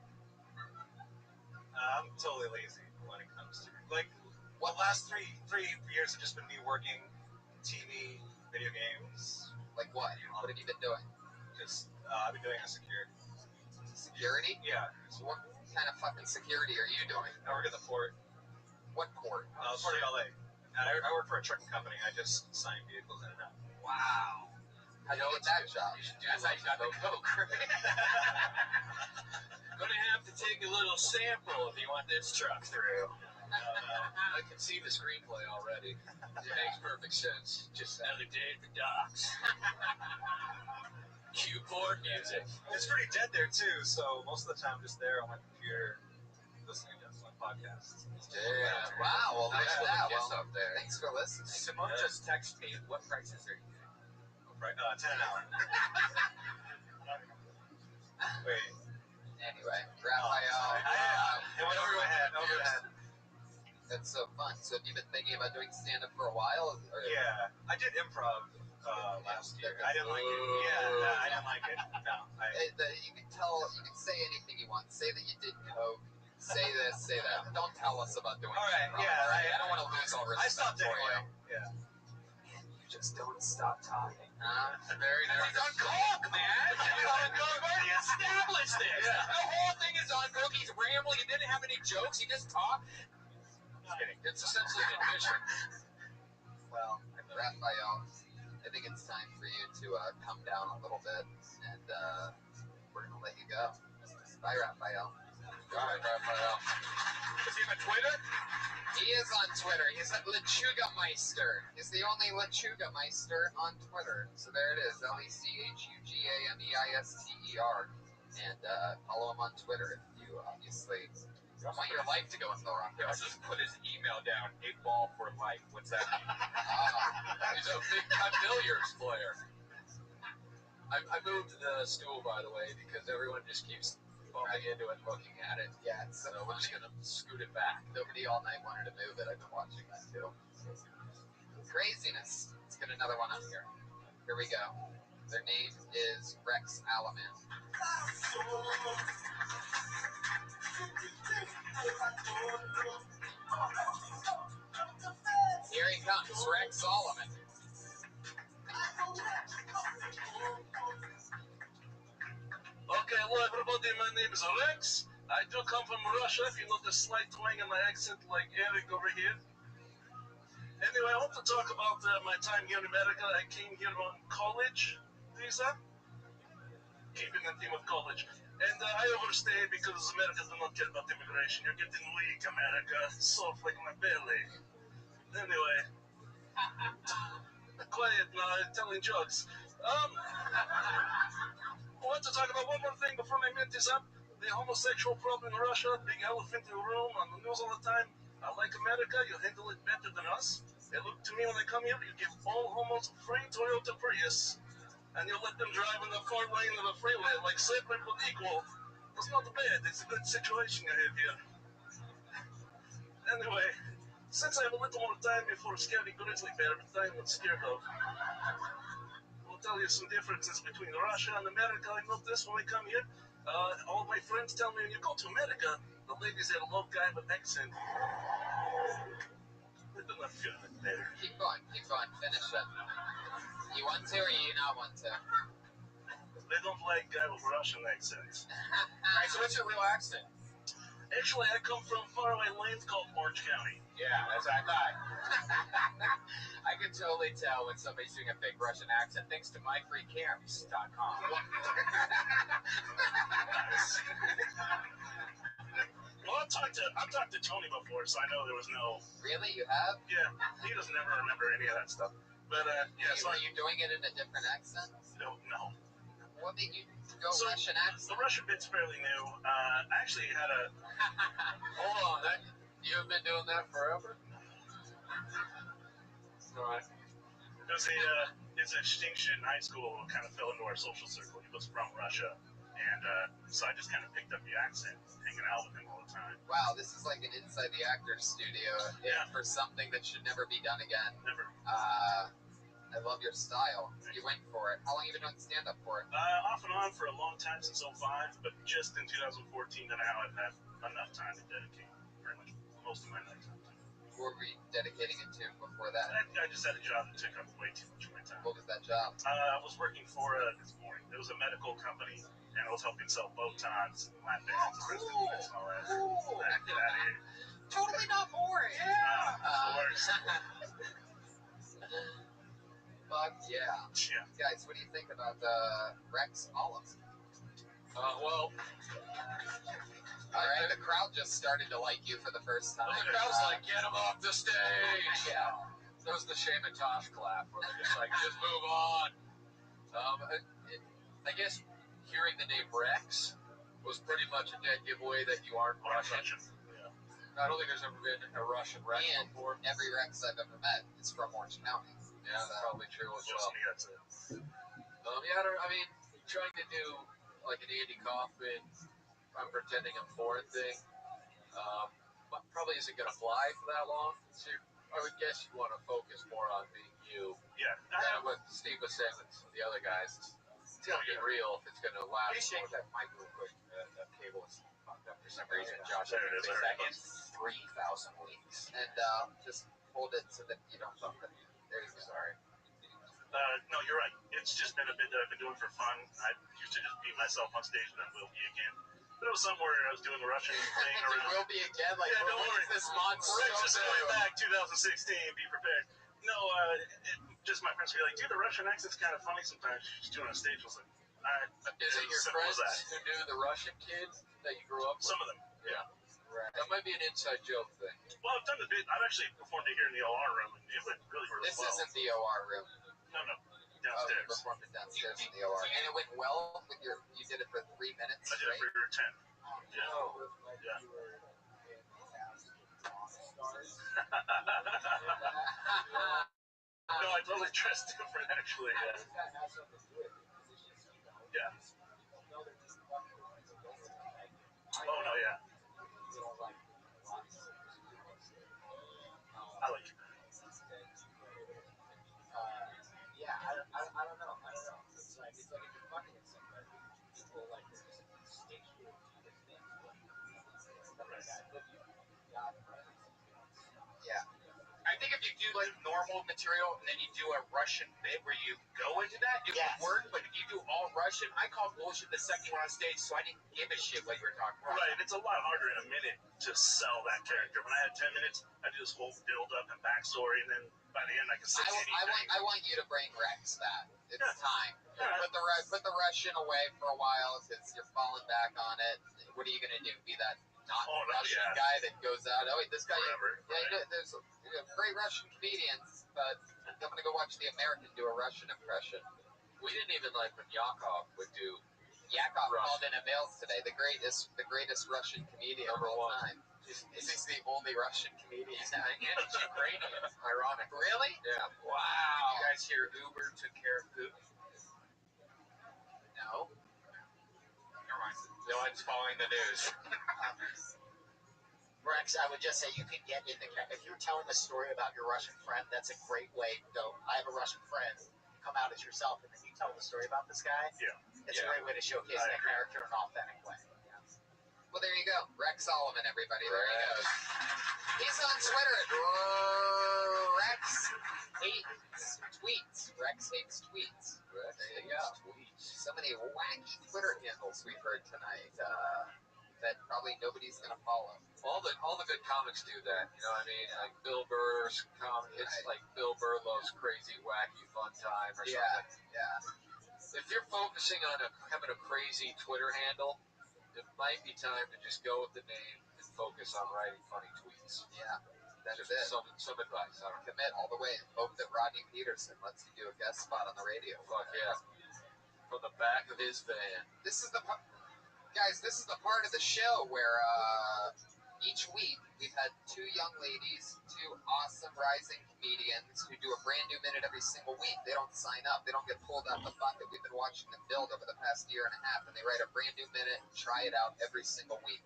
I'm totally lazy when it comes to like. Well, the last three years have just been me working, TV, video games. Like what? What have you been doing? Just I've been doing security. Security? Yeah. So what kind of fucking security are you doing? I work at the port. What port? Port of LA. And I work for a trucking company. I just sign vehicles in and out. Wow. How do you get that job? You should do That's how you got the coke, right? Gonna have to take a little sample if you want this truck through. I can see the screenplay already. It makes perfect sense. Just another day at the docks. Cue port music. It's pretty dead there too, so most of the time I'm just there on my computer listening to my podcasts. Yeah. Wow. Well, look at that. Kiss Well, up there. thanks for listening. Simone just texted me. What prices are you getting? Right, 10 an hour. Wait. Anyway, Raphael. It went over my head. Over the head. That's so fun. So have you been thinking about doing stand-up for a while? Or Yeah, I did improv last year. I didn't like it. Yeah, I didn't like it. No, You can say anything you want. Say that you did coke. Say this, say that. Don't tell us about doing All right, improv, yeah, all right? I don't want to lose all I respect stopped for anyway. you. Yeah. just don't stop talking. Very nice. He's on coke, man. He's on coke. We've already established this. Yeah. The whole thing is on coke. He's rambling. He didn't have any jokes. He just talked. It's essentially an admission. Well, Raphael, I think it's time for you to come down a little bit, and we're going to let you go. Bye, Raphael. Bye, Raphael. Is he on Twitter? He is on Twitter. He's at Lechuga Meister. He's the only Lechuga Meister on Twitter. So there it is, LeChugameister. And follow him on Twitter if you obviously want your life to go in the wrong I'll direction. just put his email down. 8ball for life. What's that mean? He's a big time billiards player. I moved the stool, by the way, because everyone just keeps bumping into it and looking at it. Yeah, it's So we're just going to scoot it back. nobody all night wanted to move it. I've been watching that too. Craziness. Let's get another one up here. Here we go. Their name is Rex Alaman. Here he comes, Rex Solomon. Okay, hello everybody, my name is Rex. I do come from Russia, if you notice slight twang in my accent like Eric over here. Anyway, I want to talk about my time here in America. I came here on college visa, keeping the theme of college. And I overstayed because America does not care about immigration. You're getting weak, America. Soft like my belly. Anyway, quiet now, I'm telling jokes. I want to talk about one more thing before my mint is up. The homosexual problem in Russia, big elephant in the room, on the news all the time. Unlike America, you handle it better than us. They look to me when I come here, you give all homos free Toyota Prius, and you let them drive in the 4 lane of the freeway like separate but equal. It's not bad. It's a good situation you have here. Anyway, since I have a little more time before scary grizzly bear that I'm not scared of, I'll tell you some differences between Russia and America. I noticed when I come here, all my friends tell me when you go to America, the ladies have a low guy with accent. They do not feel it there. Keep going, finish it. You want to or you not want to? They don't like guy with Russian accents. Alright, so what's your real accent? Actually, I come from faraway land called Orange County. Yeah, that's what I thought. I can totally tell when somebody's doing a fake Russian accent thanks to myfreecamps.com. Nice. Well, I've talked to Tony before, so I know there was no. Really, you have? Yeah, he doesn't ever remember any of that stuff. But yeah, so Are you doing it in a different accent? no. What made you go So, Russian The accent? Russian bit's fairly new. I actually had a. Hold on. You've been doing that forever? All right. There's his extinction in high school kind of fell into our social circle. He was from Russia, and so I just kind of picked up the accent, hanging out with him all the time. Wow, this is like an inside the actor's studio Yeah. for something that should never be done again. Never. I love your style. You went for it. How long have you been doing stand-up for? Off and on for a long time since 05, but just in 2014 that now I've had enough time to dedicate pretty much most of my night time. What were you dedicating it to before that? I just had a job that took up way too much of my time. What was that job? I was working for this morning. It was a medical company, and I was helping sell Botox and lap bands and breast implants and all that. Cool. Get out of here. Totally not boring. The worst. Fuck yeah. Yeah. Guys, what do you think about Rex Olive? Well, All right, the crowd just started to like you for the first time. the crowd's like, get him off the stage. Yeah. That was the Shane and Tosh clap, where they're just like, just move on. I guess hearing the name Rex was pretty much a dead giveaway that you aren't Russian. Yeah. I don't think there's ever been a Russian Rex And before. every Rex I've ever met is from Orange County. Yeah, that's probably true as Just well. me, that's it. Yeah, I mean, trying to do like an Andy Kaufman, I'm pretending I'm foreign thing, probably isn't going to fly for that long. So I would guess you want to focus more on being you. Yeah. Kind of what Steve was saying with the other guys. It's going to be real if it's going to last. Shake that mic real quick. The cable is fucked up for some reason. Josh, There it is, there it is. 3,000 weeks. And just hold it so that you don't bump it. There you go. Sorry. No, you're right. It's just been a bit that I've been doing for fun. I used to just beat myself on stage and then will be again. But it was somewhere I was doing the Russian thing It around. will be again. Like, Yeah, don't when worry. is this monster? Rex is coming back 2016. Be prepared. No, just my friends be like, dude, the Russian accent's kind of funny sometimes. She's doing it on stage. I was like, Is it your simple as friends that. who knew the Russian kids that you grew up with? Some of them. Yeah. Right. That might be an inside joke thing. Well, I've done the bit. I've actually performed it here in the OR room, and it went really, really This well. isn't the OR room. No, Oh, you downstairs. performed it downstairs in the OR. And it went well with your, you did it for 3 minutes I did it straight? for 10. Yeah. Oh. Yeah. No, I totally dressed different, actually. Yeah. Yeah. Oh, no, yeah. I like it. Yeah, I don't know. It's like if you're fucking with somebody, people like to just stick you with things. Yeah. I think if you do like normal material and then you do a Russian bit where you go into that, it would work. But if you do all Russian, I call bullshit the second you were on stage, so I didn't give a shit what you were talking about. Right, and it's a lot harder in a minute to sell that character. When I had 10 minutes, I do this whole build-up and backstory, and then by the end, I can say anything. I want you to bring Rex that. It's time. Yeah. Put the Russian away for a while because you're falling back on it. What are you going to do? Be that Russian guy that goes out? Oh, wait, this guy. Forever, yeah, there's great Russian comedians, but I'm going to go watch the American do a Russian impression. We didn't even like when Yakov would do. Yakov called in a mail today. The greatest Russian comedian of all time. Is the only Russian comedian? And it's Ukrainian, ironic. Really? Yeah. Wow. You guys hear Uber took care of Putin? No. Never mind. No one's following the news. Rex, I would just say you can get in the if you're telling a story about your Russian friend, that's a great way to go. I have a Russian friend. Come out as yourself, and then you tell the story about this guy. Yeah. It's a great way to showcase that character in an authentic way. Well, there you go. Rex Solomon, everybody. There he goes. He's on Twitter at Rex Hates Tweets. Rex Hates Tweets. There you go. So many wacky Twitter handles we've heard tonight that probably nobody's going to follow. All the good comics do that, you know what I mean? Like Bill Burr's it's like Bill Burr loves crazy, wacky, fun time or something. Yeah. If you're focusing on having a crazy Twitter handle, it might be time to just go with the name and focus on writing funny tweets. Yeah. That's just it. Some advice. I don't know. Commit all the way and hope that Rodney Peterson lets you do a guest spot on the radio. Fuck yeah. From the back of his van. This is the part of the show where each week we've had two young ladies, two awesome rising comedians who do a brand new minute every single week. They don't sign up. They don't get pulled out the bucket. We've been watching them build over the past year and a half, and they write a brand new minute and try it out every single week.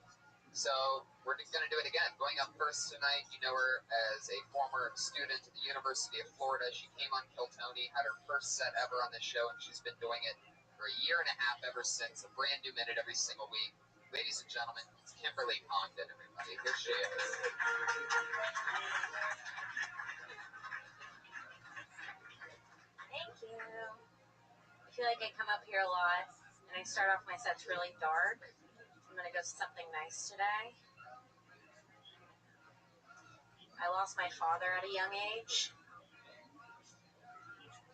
So we're going to do it again. Going up first tonight, you know her as a former student at the University of Florida. She came on Kill Tony, had her first set ever on the show, and she's been doing it for a year and a half ever since. A brand new minute every single week. Ladies and gentlemen, it's Kimberly Condon, everybody. Here she is. Thank you. I feel like I come up here a lot, and I start off my sets really dark. I'm going to go something nice today. I lost my father at a young age.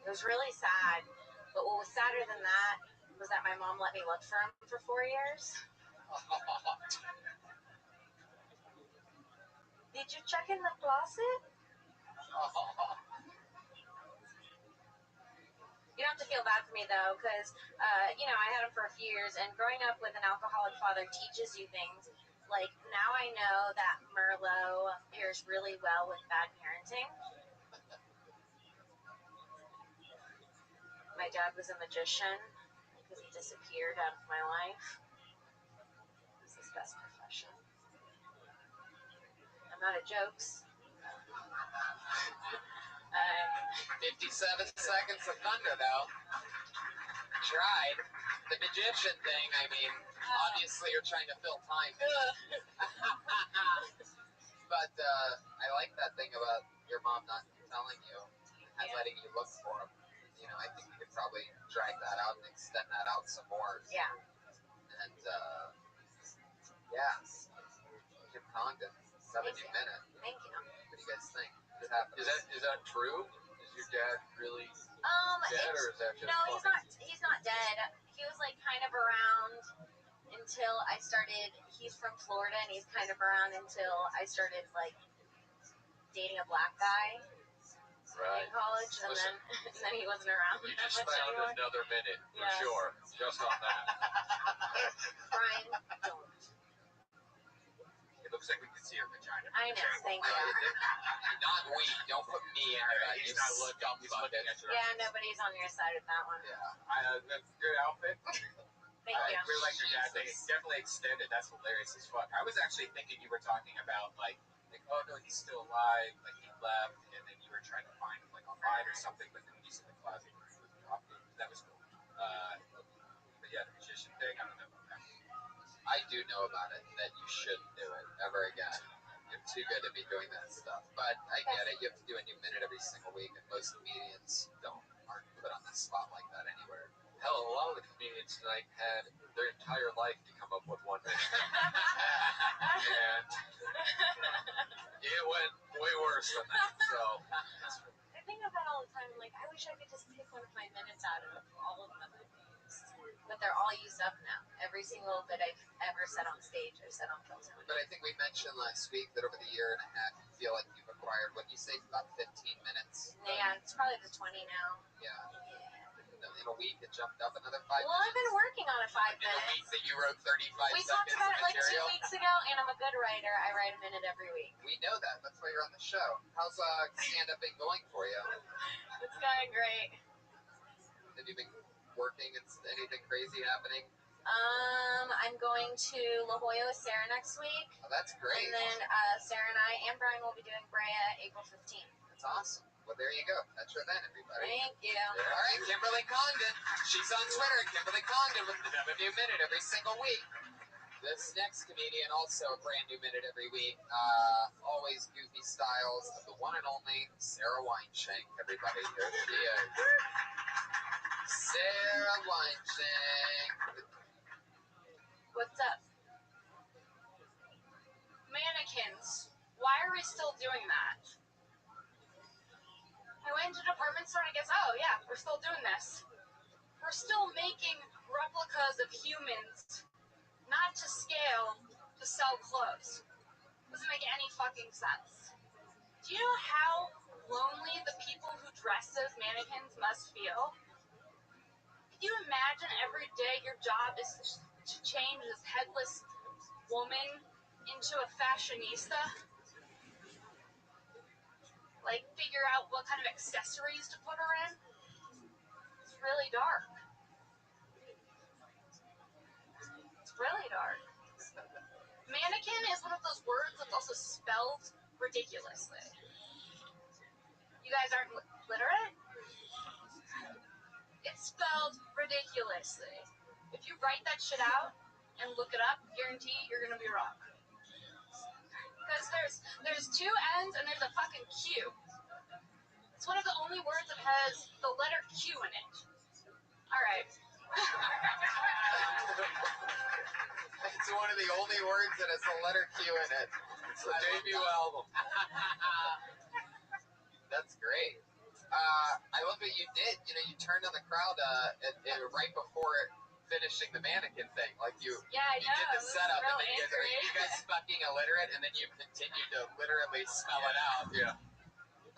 It was really sad, but what was sadder than that was that my mom let me look for him for 4 years. Did you check in the closet? You don't have to feel bad for me, though, because, I had him for a few years, and growing up with an alcoholic father teaches you things. Like, now I know that Merlot pairs really well with bad parenting. My dad was a magician because he disappeared out of my life. It was his best profession. I'm not at jokes. 57 seconds of thunder, though. Tried. The magician thing, I mean, obviously you're trying to fill time. But I like that thing about your mom not telling you and letting you look for him. I think we could probably drag that out and extend that out some more. Yeah. And yeah, Kim Congdon, 70 minute. Thank you. What do you guys think? Is that true? Is your dad really dead, or is that just? No, he's not dead. He was like kind of around until I started. He's from Florida, and he's kind of around until I started like dating a black guy in college, and Listen, then he wasn't around You that just much found anymore. another minute for Yes. sure, just on that. Brian, don't. It looks like we can see her vagina. I know. Thank you. Not we. Don't put me in there. He's You not scum looking. He's looking bucket. at your. Yeah, nobody's on your side of that one. Yeah. That's a good outfit. Thank I you. really like your dad thing. It's definitely extended. That's hilarious as fuck. I was actually thinking you were talking about like, oh no, he's still alive. Like he left, and then you were trying to find him like online or something. But then when you said the closet, that was cool. But yeah, the magician thing, I don't know about that. I do know about it, that you shouldn't do it ever again. You're too good to be doing that stuff. But I get it. You have to do a new minute every single week, and most comedians aren't put on the spot like that anywhere. Hell, a lot of the comedians tonight had their entire life to come up with 1 minute, and it went way worse than that. So I think of that all the time. Like, I wish I could just pick one of my minutes out of all of them I've used. But they're all used up now. Every single bit I've ever said on stage, I've said on film. But I think we mentioned last week that over the year and a half, you feel like you've acquired, what you say, about 15 minutes. Yeah, it's probably the 20 now. Yeah. In a week, it jumped up another 5 Well, I've been working on it 5 In a minutes. week that you wrote 35 We seconds talked about of it like 2 material. weeks ago, and I'm a good writer. I write a minute every week. We know that. That's why you're on the show. How's stand-up been going for you? It's going great. Have you been working? Is anything crazy happening? I'm going to La Jolla with Sarah next week. Oh, that's great. And then Sarah and I and Brian will be doing Brea April 15th. That's awesome. Well, there you go. That's your event, everybody. Thank you. All right, Kimberly Congdon. She's on Twitter at Kimberly Congdon with a new minute every single week. This next comedian, also a brand new minute every week. Always goofy styles of the one and only Sarah Weinshank, everybody. Here she is. Sarah Weinshank. What's up? Mannequins. Why are we still doing that? I went to the department store and I guess, oh yeah, we're still doing this. We're still making replicas of humans, not to scale, to sell clothes. Doesn't make any fucking sense. Do you know how lonely the people who dress as mannequins must feel? Can you imagine every day your job is to change this headless woman into a fashionista? Like, figure out what kind of accessories to put her in? It's really dark. It's really dark. Mannequin is one of those words that's also spelled ridiculously. You guys aren't literate? It's spelled ridiculously. If you write that shit out and look it up, guarantee you're gonna be wrong. Because there's 2 N's and there's a fucking Q. It's one of the only words that has the letter Q in it. Alright. It's one of the only words that has the letter Q in it. it's the debut album. That's great. I love what you did. You turned on the crowd right before finishing the mannequin thing. Like you Yeah, I did know. the setup, and then you angry. guys fucking illiterate, and then you continued to literally spell it out. Yeah.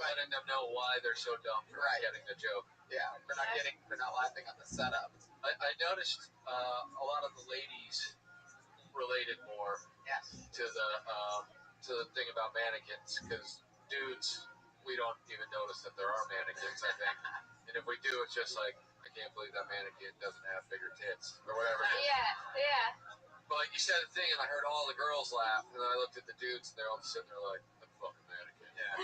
Letting them know why they're so dumb for not getting the joke. Yeah, for not laughing on the setup. I noticed a lot of the ladies related more to the thing about mannequins, because dudes, we don't even notice that there are mannequins, I think. And if we do, it's just like, I can't believe that mannequin doesn't have bigger tits, or whatever it is. Yeah. But you said a thing, and I heard all the girls laugh, and then I looked at the dudes, and they're all sitting there like, that fucking mannequin. Yeah.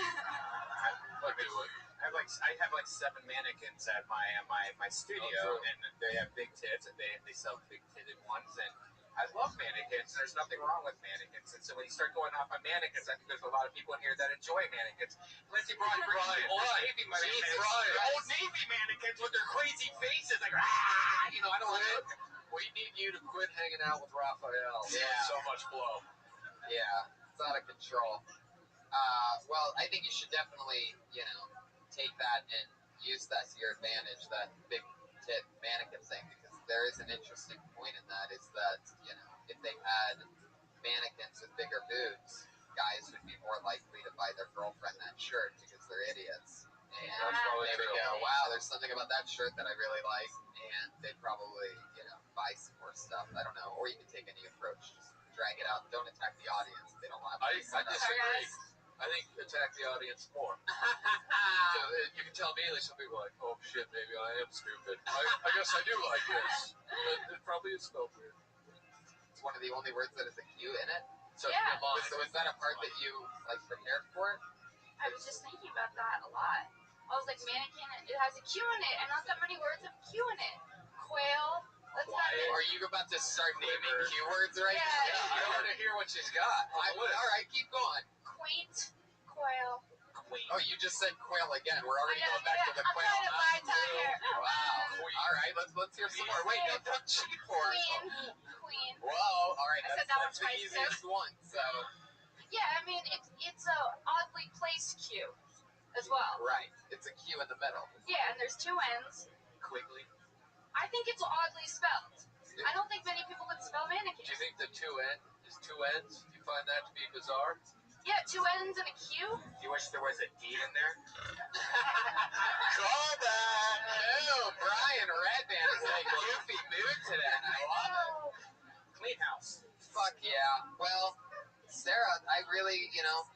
I'll do it. I have like 7 mannequins at my studio, Oh, true. and they have big tits, and they sell big titted ones, and I love mannequins. There's nothing wrong with mannequins. And so when you start going off on mannequins, I think there's a lot of people in here that enjoy mannequins. Lindsay brought Navy mannequins. Old Navy mannequins with their crazy faces. Like, you know, I don't want to. We need you to quit hanging out with Raphael. Yeah. So much blow. Yeah, it's out of control. Well, I think you should definitely, take that and use that to your advantage, that big tit mannequin thing, because there is an interesting point in that, is that, if they had mannequins with bigger boobs, guys would be more likely to buy their girlfriend that shirt because they're idiots. And they would go, wow, there's something about that shirt that I really like, and they'd probably, buy some more stuff. I don't know. Or you can take any approach. Just drag it out. Don't attack the audience. They don't have to. I disagree. I think attack the audience more. So, you can tell immediately some people are like, oh shit, maybe I am stupid. I guess I do like this. But it probably is spelled weird. It's one of the only words that has a Q in it. So Yeah. Was that a part that you prepared for? I was just thinking about that a lot. I was like, mannequin, it has a Q in it, and not that many words have Q in it. Quail. Are you about to start naming keywords right now? Yeah. I want to hear what she's got. All right, keep going. Quaint. Quail. Oh, you just said quail again. We're already going back to the I'm quail. trying to buy time here. Wow. All right, let's hear some more. Wait, no, don't cheat for us. Queen. Whoa. All right, I said that's that the one twice, easiest one. So. Yeah, I mean it's a oddly placed Q as well. Right. It's a Q in the middle. Yeah, and there's two N's. Quickly. I think it's oddly spelled. I don't think many people would spell mannequin. Do you think the two ends? Do you find that to be bizarre? Yeah, two N's and a Q. Do you wish there was a D in there? Call that. Oh, Brian Redband is in a goofy mood today. I love it. Clean house. Fuck yeah. Well, Sarah, I really,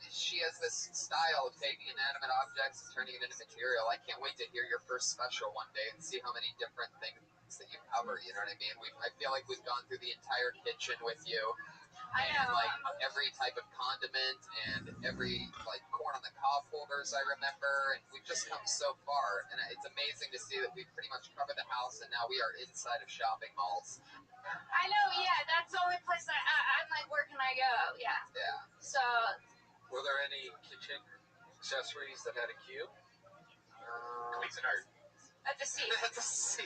she has this style of taking inanimate objects and turning it into material. I can't wait to hear your first special one day and see how many different things that you cover. You know what I mean? I feel like we've gone through the entire kitchen with you. I know. And every type of condiment and every corn on the cob holders I remember, and we've just come so far, and it's amazing to see that we've pretty much covered the house, and now we are inside of shopping malls. I know, yeah, that's the only place I'm like, where can I go? Yeah. Yeah. So. Were there any kitchen accessories that had a Q? Cuisinart. At the sea. That's a C.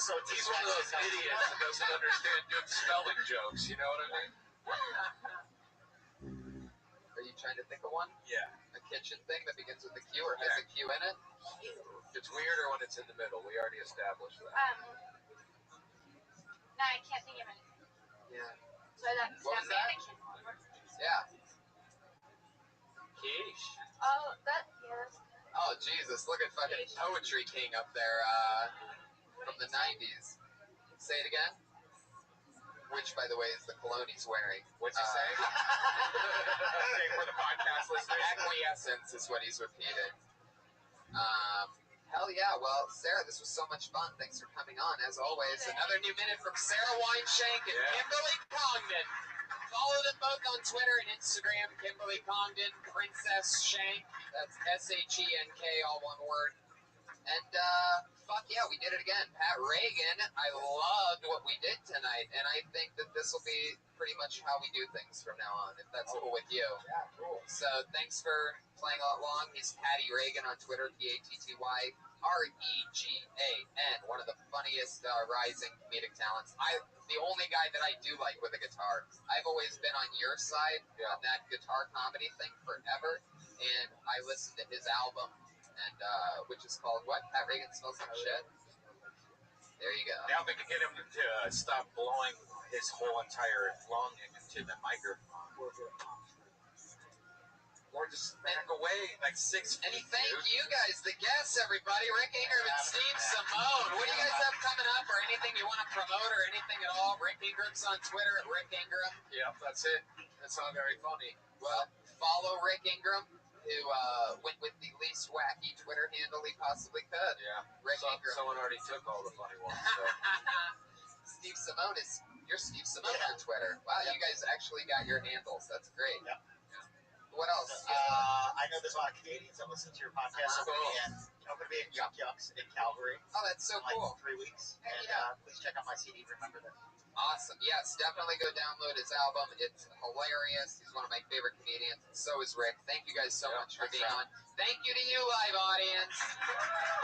So He's one of those idiots that doesn't understand good spelling jokes, you know what I mean? Are you trying to think of one? Yeah. A kitchen thing that begins with a Q or has a Q in it? It's weirder when it's in the middle. We already established that. No, I can't think of anything. Yeah. So that's What was that? mannequin. Yeah. Quiche. Oh, yes. Oh, Jesus. Look at fucking Poetry King up there from the 90s. Say it again. Which, by the way, is the cologne he's wearing. What'd you say? Say for the podcast listeners. Acquiescence is what he's repeating. Hell yeah. Well, Sarah, this was so much fun. Thanks for coming on. As always, another new minute from Sarah Weinshank and Kimberly Congdon. Follow them both on Twitter and Instagram. Kimberly Congdon, Princess Shank. That's SHENK, all one word. And fuck yeah, we did it again. Pat Reagan, I loved what we did tonight, and I think that this will be pretty much how we do things from now on, if that's cool with you. Yeah, cool. So thanks for playing along. He's Patty Reagan on Twitter, PattyRegan, one of the funniest rising comedic talents. The only guy that I do like with a guitar. I've always been on your side on that guitar comedy thing forever, and I listened to his album, and which is called what? Pat Reagan Smells Like Shit. There you go. Now we can get him to stop blowing his whole entire lung into the microphone. Or just back away like 6 feet. And thank you guys, the guests, everybody. Rick Ingram and Steve Simone. What do you guys have coming up, or anything you want to promote, or anything at all? Rick Ingram's on Twitter at Rick Ingram. Yep, that's it. That's not very funny. Well, follow Rick Ingram, who went with the least wacky Twitter handle he possibly could. Yeah. Rick Ingram. Someone already took all the funny ones. So. Steve Simone you're Steve Simone on Twitter. Wow, you guys actually got your handles. That's great. Yep. What else? I know there's a lot of Canadians that listen to your podcast. Cool. And I'm going to be at Yuck Yucks in Calgary Oh, that's so in like cool. 3 weeks. And Yeah. please check out my CD, Remember This. Awesome. Yes, definitely go download his album. It's hilarious. He's one of my favorite comedians. So is Rick. Thank you guys so much for being on. Thank you to you, live audience.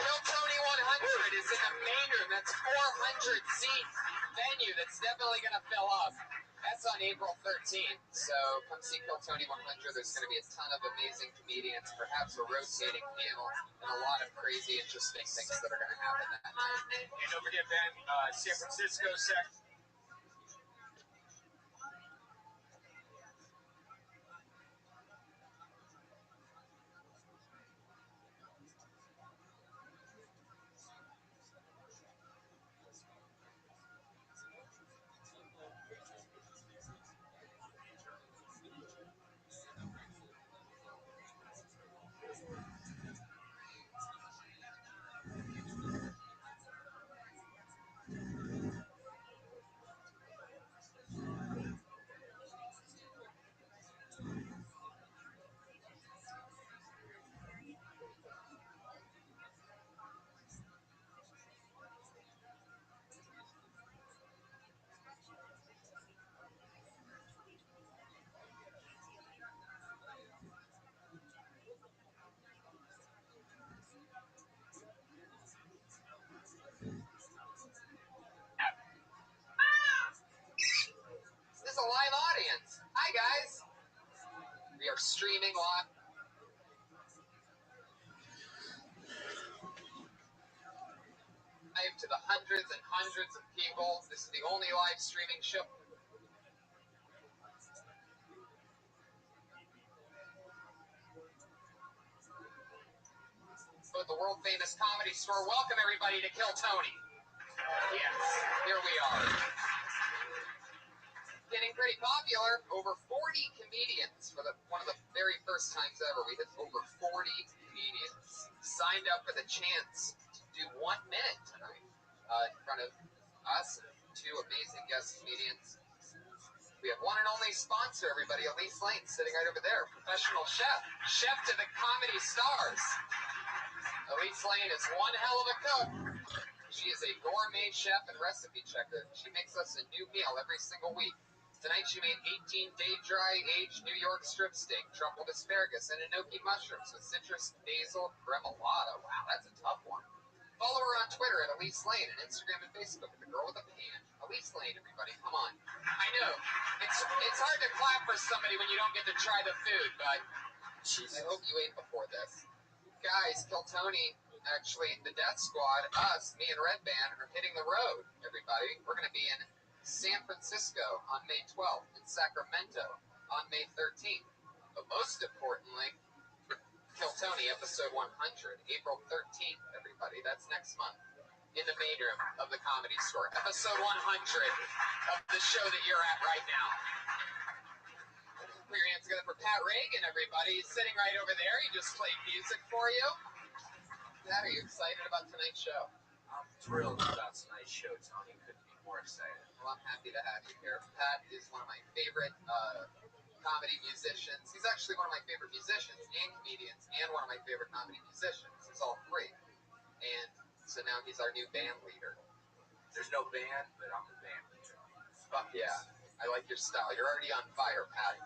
Kill Tony 100 is in the main room. That's 400 seat venue that's definitely going to fill up. That's on April 13th. So come see Kill Tony 100. There's going to be a ton of amazing comedians, perhaps a rotating panel, and a lot of crazy, interesting things that are going to happen that night. And don't forget, Ben, San Francisco section. This is a live audience. Hi, guys. We are streaming live. To the hundreds and hundreds of people. This is the only live streaming show. At the world famous Comedy Store. Welcome everybody to Kill Tony. Yes, here we are. Getting pretty popular. Over 40 comedians for one of the very first times ever. We hit over 40 comedians signed up for the chance to do 1 minute tonight in front of us and 2 amazing guest comedians. We have one and only sponsor, everybody, Elise Lane, sitting right over there. Professional chef to the comedy stars. Elise Lane is one hell of a cook. She is a gourmet chef and recipe checker. She makes us a new meal every single week. Tonight she made 18-day dry-aged New York strip steak, truffled asparagus, and enoki mushrooms with citrus, basil, remoulade. Wow, that's a tough one. Follow her on Twitter at Elise Lane and Instagram and Facebook at the girl with the pan. Elise Lane, everybody, come on. I know it's hard to clap for somebody when you don't get to try the food, but I hope you ate before this. Guys, Kill Tony, actually, the Death Squad, us, me and Red Band, are hitting the road, everybody. We're going to be in San Francisco on May 12th, in Sacramento on May 13th. But most importantly, Kill Tony, episode 100, April 13th, everybody. That's next month. In the main room of the Comedy Store. Episode 100 of the show that you're at right now. Put your hands together for Pat Reagan, everybody. He's sitting right over there. He just played music for you. Pat, are you excited about tonight's show? I'm thrilled about tonight's show, Tony. Couldn't be more excited. Well, I'm happy to have you here. Pat is one of my favorite comedy musicians. He's actually one of my favorite musicians and comedians and one of my favorite comedy musicians. He's all 3. And so now he's our new band leader. There's no band, but I'm the band leader. Fuck yeah. I like your style. You're already on fire, Pat.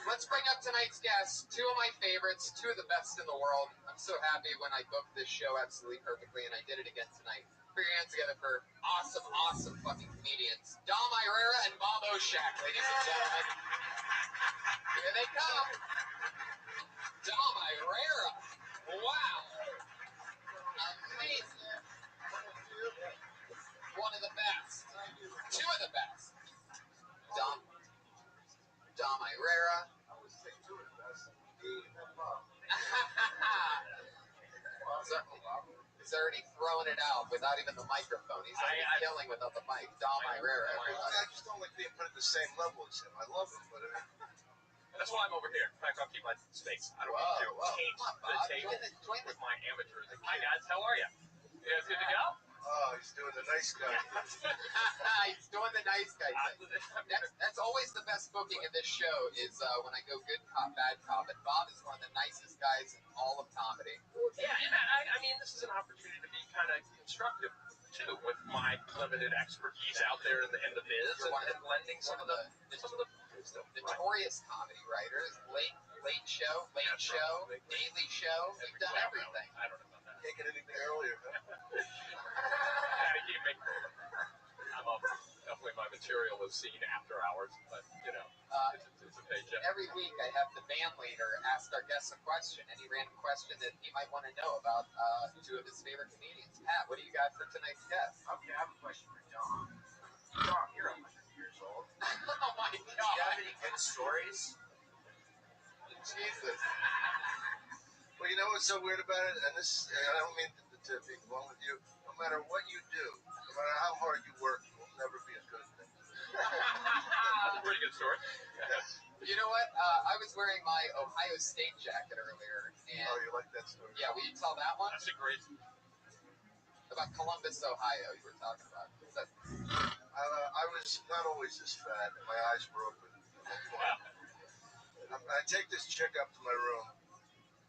Let's bring up tonight's guests. 2 of my favorites, 2 of the best in the world. I'm so happy when I booked this show absolutely perfectly, and I did it again tonight. Put your hands together for awesome fucking comedians. Dom Irera and Bob Oshak, ladies and gentlemen. Here they come. Dom Irera. Wow. Amazing. One of the best. 2 of the best. Dom Irera. He's already throwing it out without even the microphone. He's already yelling without the mic. Dom Irera, everybody. I just don't like being put at the same level as him. I love him, but That's why I'm over here. In fact, I'll keep my space. I don't want to taint the table with my amateurism. Hi, guys. How are you? You guys good to go? oh, he's doing the nice guy. He's doing the nice guy thing. That's always the best booking of this show is when I go good cop, bad cop. And Bob is one of the nicest guys in all of comedy. Yeah, and I mean, this is an opportunity to be kind of constructive too, with my limited expertise out there in the biz and lending some of the wisdom. Notorious comedy writers, late show, daily show. You've done everything. I don't know about that. Can't get anything earlier, huh? Gotta keep me. I'm up. Definitely my material is seen after hours, but you know, it's a paycheck. Every week I have the band leader ask our guests a question, any random question that he might want to know about two of his favorite comedians. Pat, what do you got for tonight's guest? Okay, I have a question for Dom. Dom, you're 100 years old. Oh my Do you God. have any good stories? Jesus. Well, you know what's so weird about it? And I don't mean to be wrong with you. No matter what you do, no matter how hard you work, you will never be as good as me. That's a pretty good story. You know what? I was wearing my Ohio State jacket earlier, and Oh, you like that story? yeah, will you tell that one? That's a great. About Columbus, Ohio, you were talking about. I was not always this fat, and my eyes were open. I take this chick up to my room,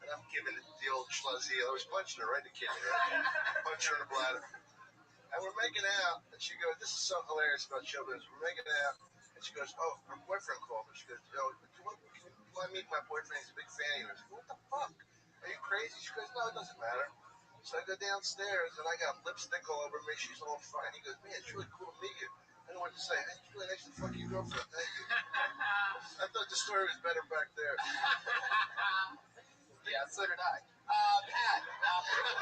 and I'm giving it the old schluzzy. I was punching her right in the kidney, right? Punching her in the bladder. And we're making out, and she goes, this is so hilarious about children. We're making out, and she goes, oh, her boyfriend called me. She goes, oh, do you want to meet my boyfriend? He's a big fan of yours. What the fuck? Are you crazy? She goes, no, it doesn't matter. So I go downstairs, and I got lipstick all over me. She's all fine. He goes, man, it's really cool to meet you. I don't know what to say. Hey, it's really nice to fuck your girlfriend. Thank you. I thought the story was better back there. Yeah, so did I. Pat.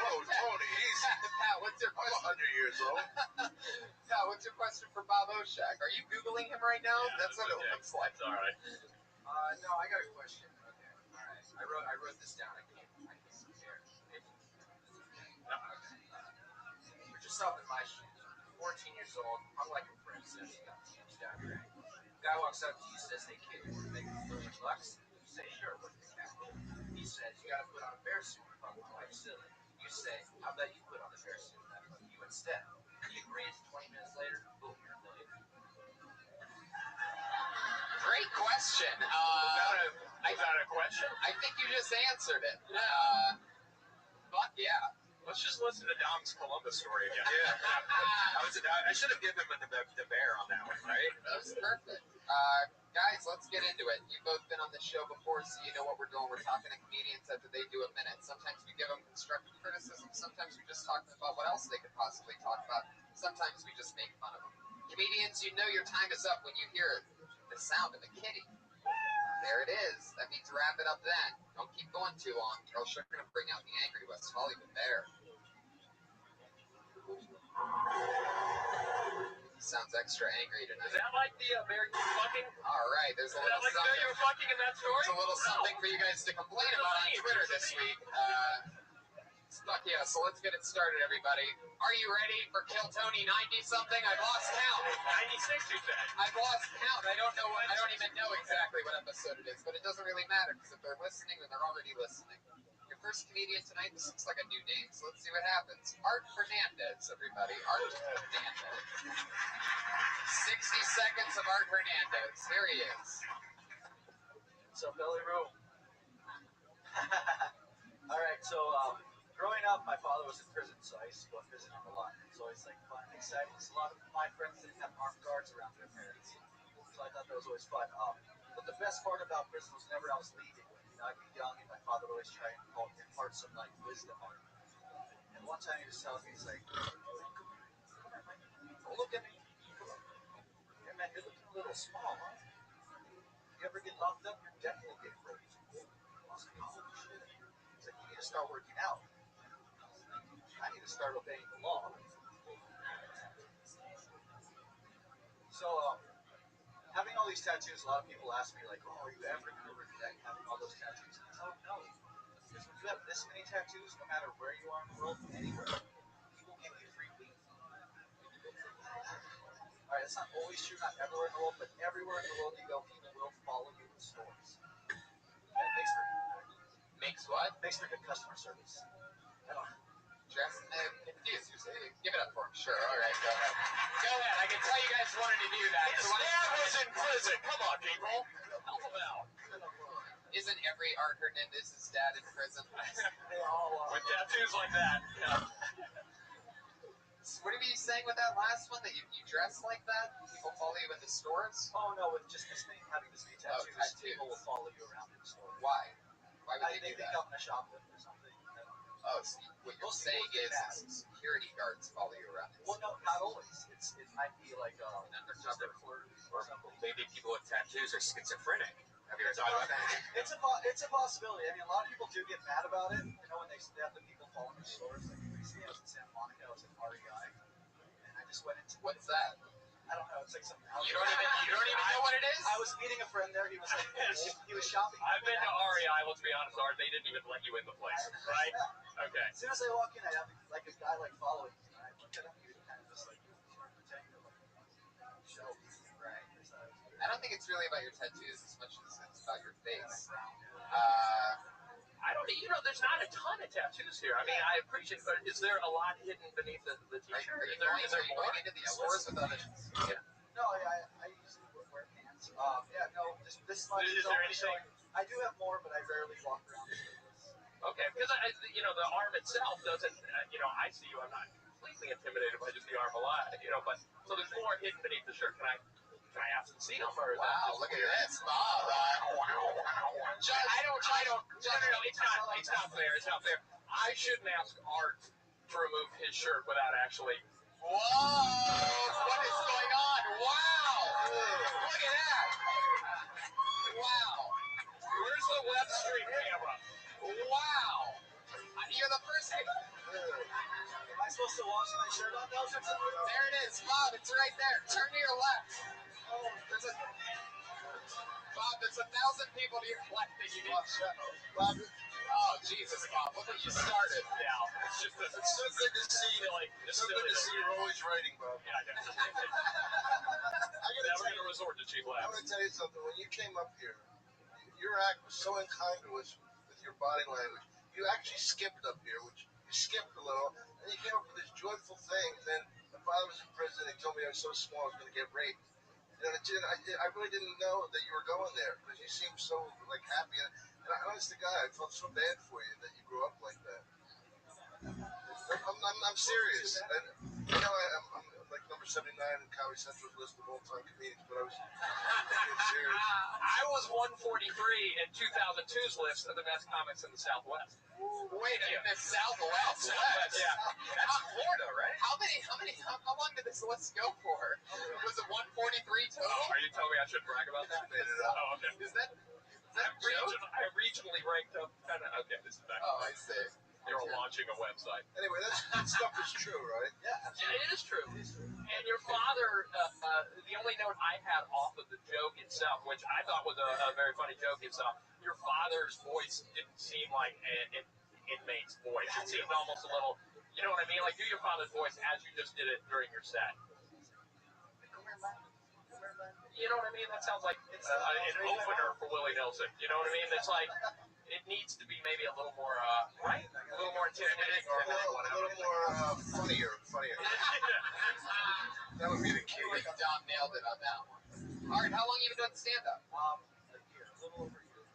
Oh, Tony, easy. Pat, what's your I'm question? 100 years old. Pat, what's your question for Bob Oshak? Are you Googling him right now? That's what it looks like. It's all right. No, I got a question. Okay, all right. I wrote this down. I can't compare. We're just up in my shoes. 14 years old. I'm like a friend says he got teams down here. Guy walks up to you, says, "Hey kid, you want to make $1 million?" You say, "Sure, what's the catch?" He says, "You got to put on a bear suit." Fuck my wife silly. You say, "How about you put on a bear suit and I fuck you instead?" He agrees. 20 minutes later, boom, you're $1 million. Great question. Is that a question? I think you just answered it. Fuck yeah. Let's just listen to Dom's Columbus story again. Yeah. I should have given him the bear on that one, right? That was perfect. Guys, let's get into it. You've both been on this show before, so you know what we're doing. We're talking to comedians after they do a minute. Sometimes we give them constructive criticism. Sometimes we just talk about what else they could possibly talk about. Sometimes we just make fun of them. Comedians, you know your time is up when you hear the sound of a kitty. There it is. That means wrap it up then. Don't keep going too long, or else you're going to bring out the angry West Hollywood bear. Sounds extra angry tonight. Is that like the bear you were fucking? All right, there's a Is that little like the bear you something. were fucking in that story? There's a little something for you guys to complain about on Twitter this week. Fuck yeah, so let's get it started, everybody. Are you ready for Kill Tony 90-something? I've lost count. 96, you said. I've lost count. I don't even know exactly what episode it is, but it doesn't really matter, because if they're listening, then they're already listening. Your first comedian tonight, this looks like a new name, so let's see what happens. Art Hernandez, everybody. Art Hernandez. 60 seconds of Art Hernandez. Here he is. So, Billy Roo. All right, so growing up, my father was in prison, so I used to go and visit him a lot. It's always like fun and exciting. So a lot of my friends didn't have armed guards around their parents, so I thought that was always fun. But the best part about prison was whenever I was leaving. You know, I'd be young, and my father would always try and impart some like wisdom on me. And one time he was telling me, he's like, "Come here, man. Don't look at me. Come on. Hey, man, you're looking a little small, huh? You ever get locked up, you're definitely getting raped." I was like, "Holy shit." He's like, "You need to start working out. I need to start obeying the law." So, having all these tattoos, a lot of people ask me, like, "Oh, are you ever going to regret having all those tattoos?" And I tell them, no. Because when you have this many tattoos, no matter where you are in the world, anywhere, people give you free weed. All right, that's not always true, not everywhere in the world, but everywhere in the world you go, people will follow you in stores. And it Makes what? makes for good customer service. I don't know. Just confused. Give it up for him. Sure. All right. Go ahead. Go ahead. I can tell you guys wanted to do that. His dad was in prison. Come on, people. Help him out. Isn't every Art Hernandez's dad in prison? They all With tattoos like that. Yeah. What are you saying with that last one? That you dress like that? People follow you in the stores? Oh no, with just this name, having this many tattoos, tattoos. people will follow you around in the store. Why? Why would They they do think that? I'm gonna shop with or something. Oh, so what you're Most saying people is think security guards follow you around. Well, no, not always. It might be like An just undercover. a flirt Or or something. maybe people with tattoos are schizophrenic. Have you ever thought about that? It's a possibility. I mean, a lot of people do get mad about it. You know, when they have the people following the stores. Like recently, I was in Santa Monica. I was at REI, and I just went into What's that? I don't know. It's like some. You don't even know what it is? I was meeting a friend there. He was like, he was shopping. I've been to REI. Let's be honest, Art. They didn't even let you in the place, right? Okay. As soon as I walk in, I have like a guy like following me. And I look at him. He was kind of just like pretending to like show me. Right. I don't think it's really about your tattoos as much as it's about your face. I don't, there's not a ton of tattoos here. I mean, I appreciate it, but is there a lot hidden beneath the t-shirt? Are you going into these stores without a... No, I usually wear pants. Yeah, no, this much Is there anything? I do have more, but I rarely walk around the stores. Okay, because the arm itself doesn't. I see you. I'm not completely intimidated by just the arm a lot. But so there's more hidden beneath the shirt. Can I ask to see them? Or wow, look at this, Bob. Judge, I don't. No, it's not fair. It's not fair. I shouldn't ask Art to remove his shirt without actually. Whoa! What is going on? Wow! Look at that! Wow! Where's the web stream camera? Wow! You're the person. Am I supposed to wash my shirt on those or something? There it is, Bob. It's right there. Turn to your left. Bob, there's 1,000 people to your left that you need to show. Bob, oh, Jesus, Bob, look what you started. Yeah, it's just It's so good to see you. It's so good to see you're always writing, Bob. Yeah, I Never going to resort to cheap I'm laughs. going to tell you something. When you came up here, your act was so in kind to us with your body language. You actually skipped up here, which you skipped a little, and you came up with this joyful thing. Then my father was in prison. He told me I was so small I was going to get raped. And I really didn't know that you were going there because you seemed so happy. And honest to God, I felt so bad for you that you grew up like that. I'm serious. I'm like number 79 in Comedy Central's list of all-time comedians, but I was serious. I was 143 in 2002's list of the best comics in the Southwest. Wait, in the Southwest? Yeah. That's Florida, right? How long did this list go for? Was it 143 total? Are you telling me I shouldn't brag about that? Made it up. Oh, okay. Is that I regionally ranked up kind of. Okay, this is back. Oh, I see. You're launching a website. Anyway, that stuff is true, right? Yeah, it is true. And your father, the only note I had off of the joke itself, which I thought was a very funny joke, is your father's voice didn't seem like an inmate's voice. It seemed almost a little, you know what I mean? Like, do your father's voice as you just did it during your set. You know what I mean? That sounds like an opener for Willie Nelson. You know what I mean? It's like, it needs to be maybe a little more, right? A little more intimidating. Or A little more funnier. That would be the key. I think Dom nailed it on that one. All right, how long have you been doing stand-up? A year, a little over a year.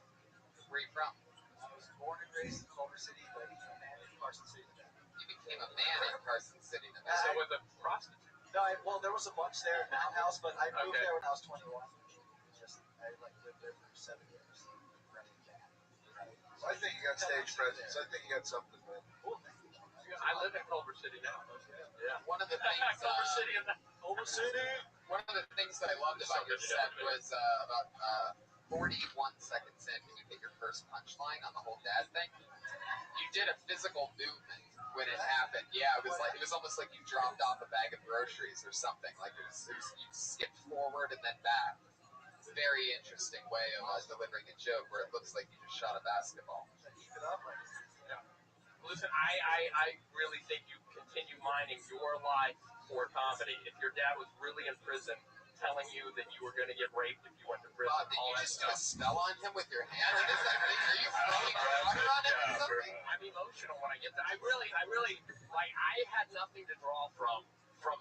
Where are you from? I was born and raised in Culver City, but became a man in Carson City, Nevada. You became a man in Carson City, So Nevada. with a prostitute. No, well, there was a bunch there in Mountain House, but I moved there when I was 21. I lived there for 7 years. Running a band. I think you got stage presence. I think you got something, man. Cool, thank you. I live in Culver City now. Yeah. One of the things, Culver City and Culver City. one of the things that I loved about your set was about 41 seconds in when you hit your first punchline on the whole dad thing. You did a physical movement when it happened. Yeah, it was almost like you dropped off a bag of groceries or something. Like it was you skipped forward and then back. It's a very interesting way of delivering a joke where it looks like you just shot a basketball. Keep it up. Listen, I really think you continue mining your life for comedy. If your dad was really in prison telling you that you were going to get raped if you went to prison, Bob, did all you that just do a stuff. spell on him with your hand? What is that? Are you throwing water on him or something? I'm emotional when I get that. I really, like, I had nothing to draw from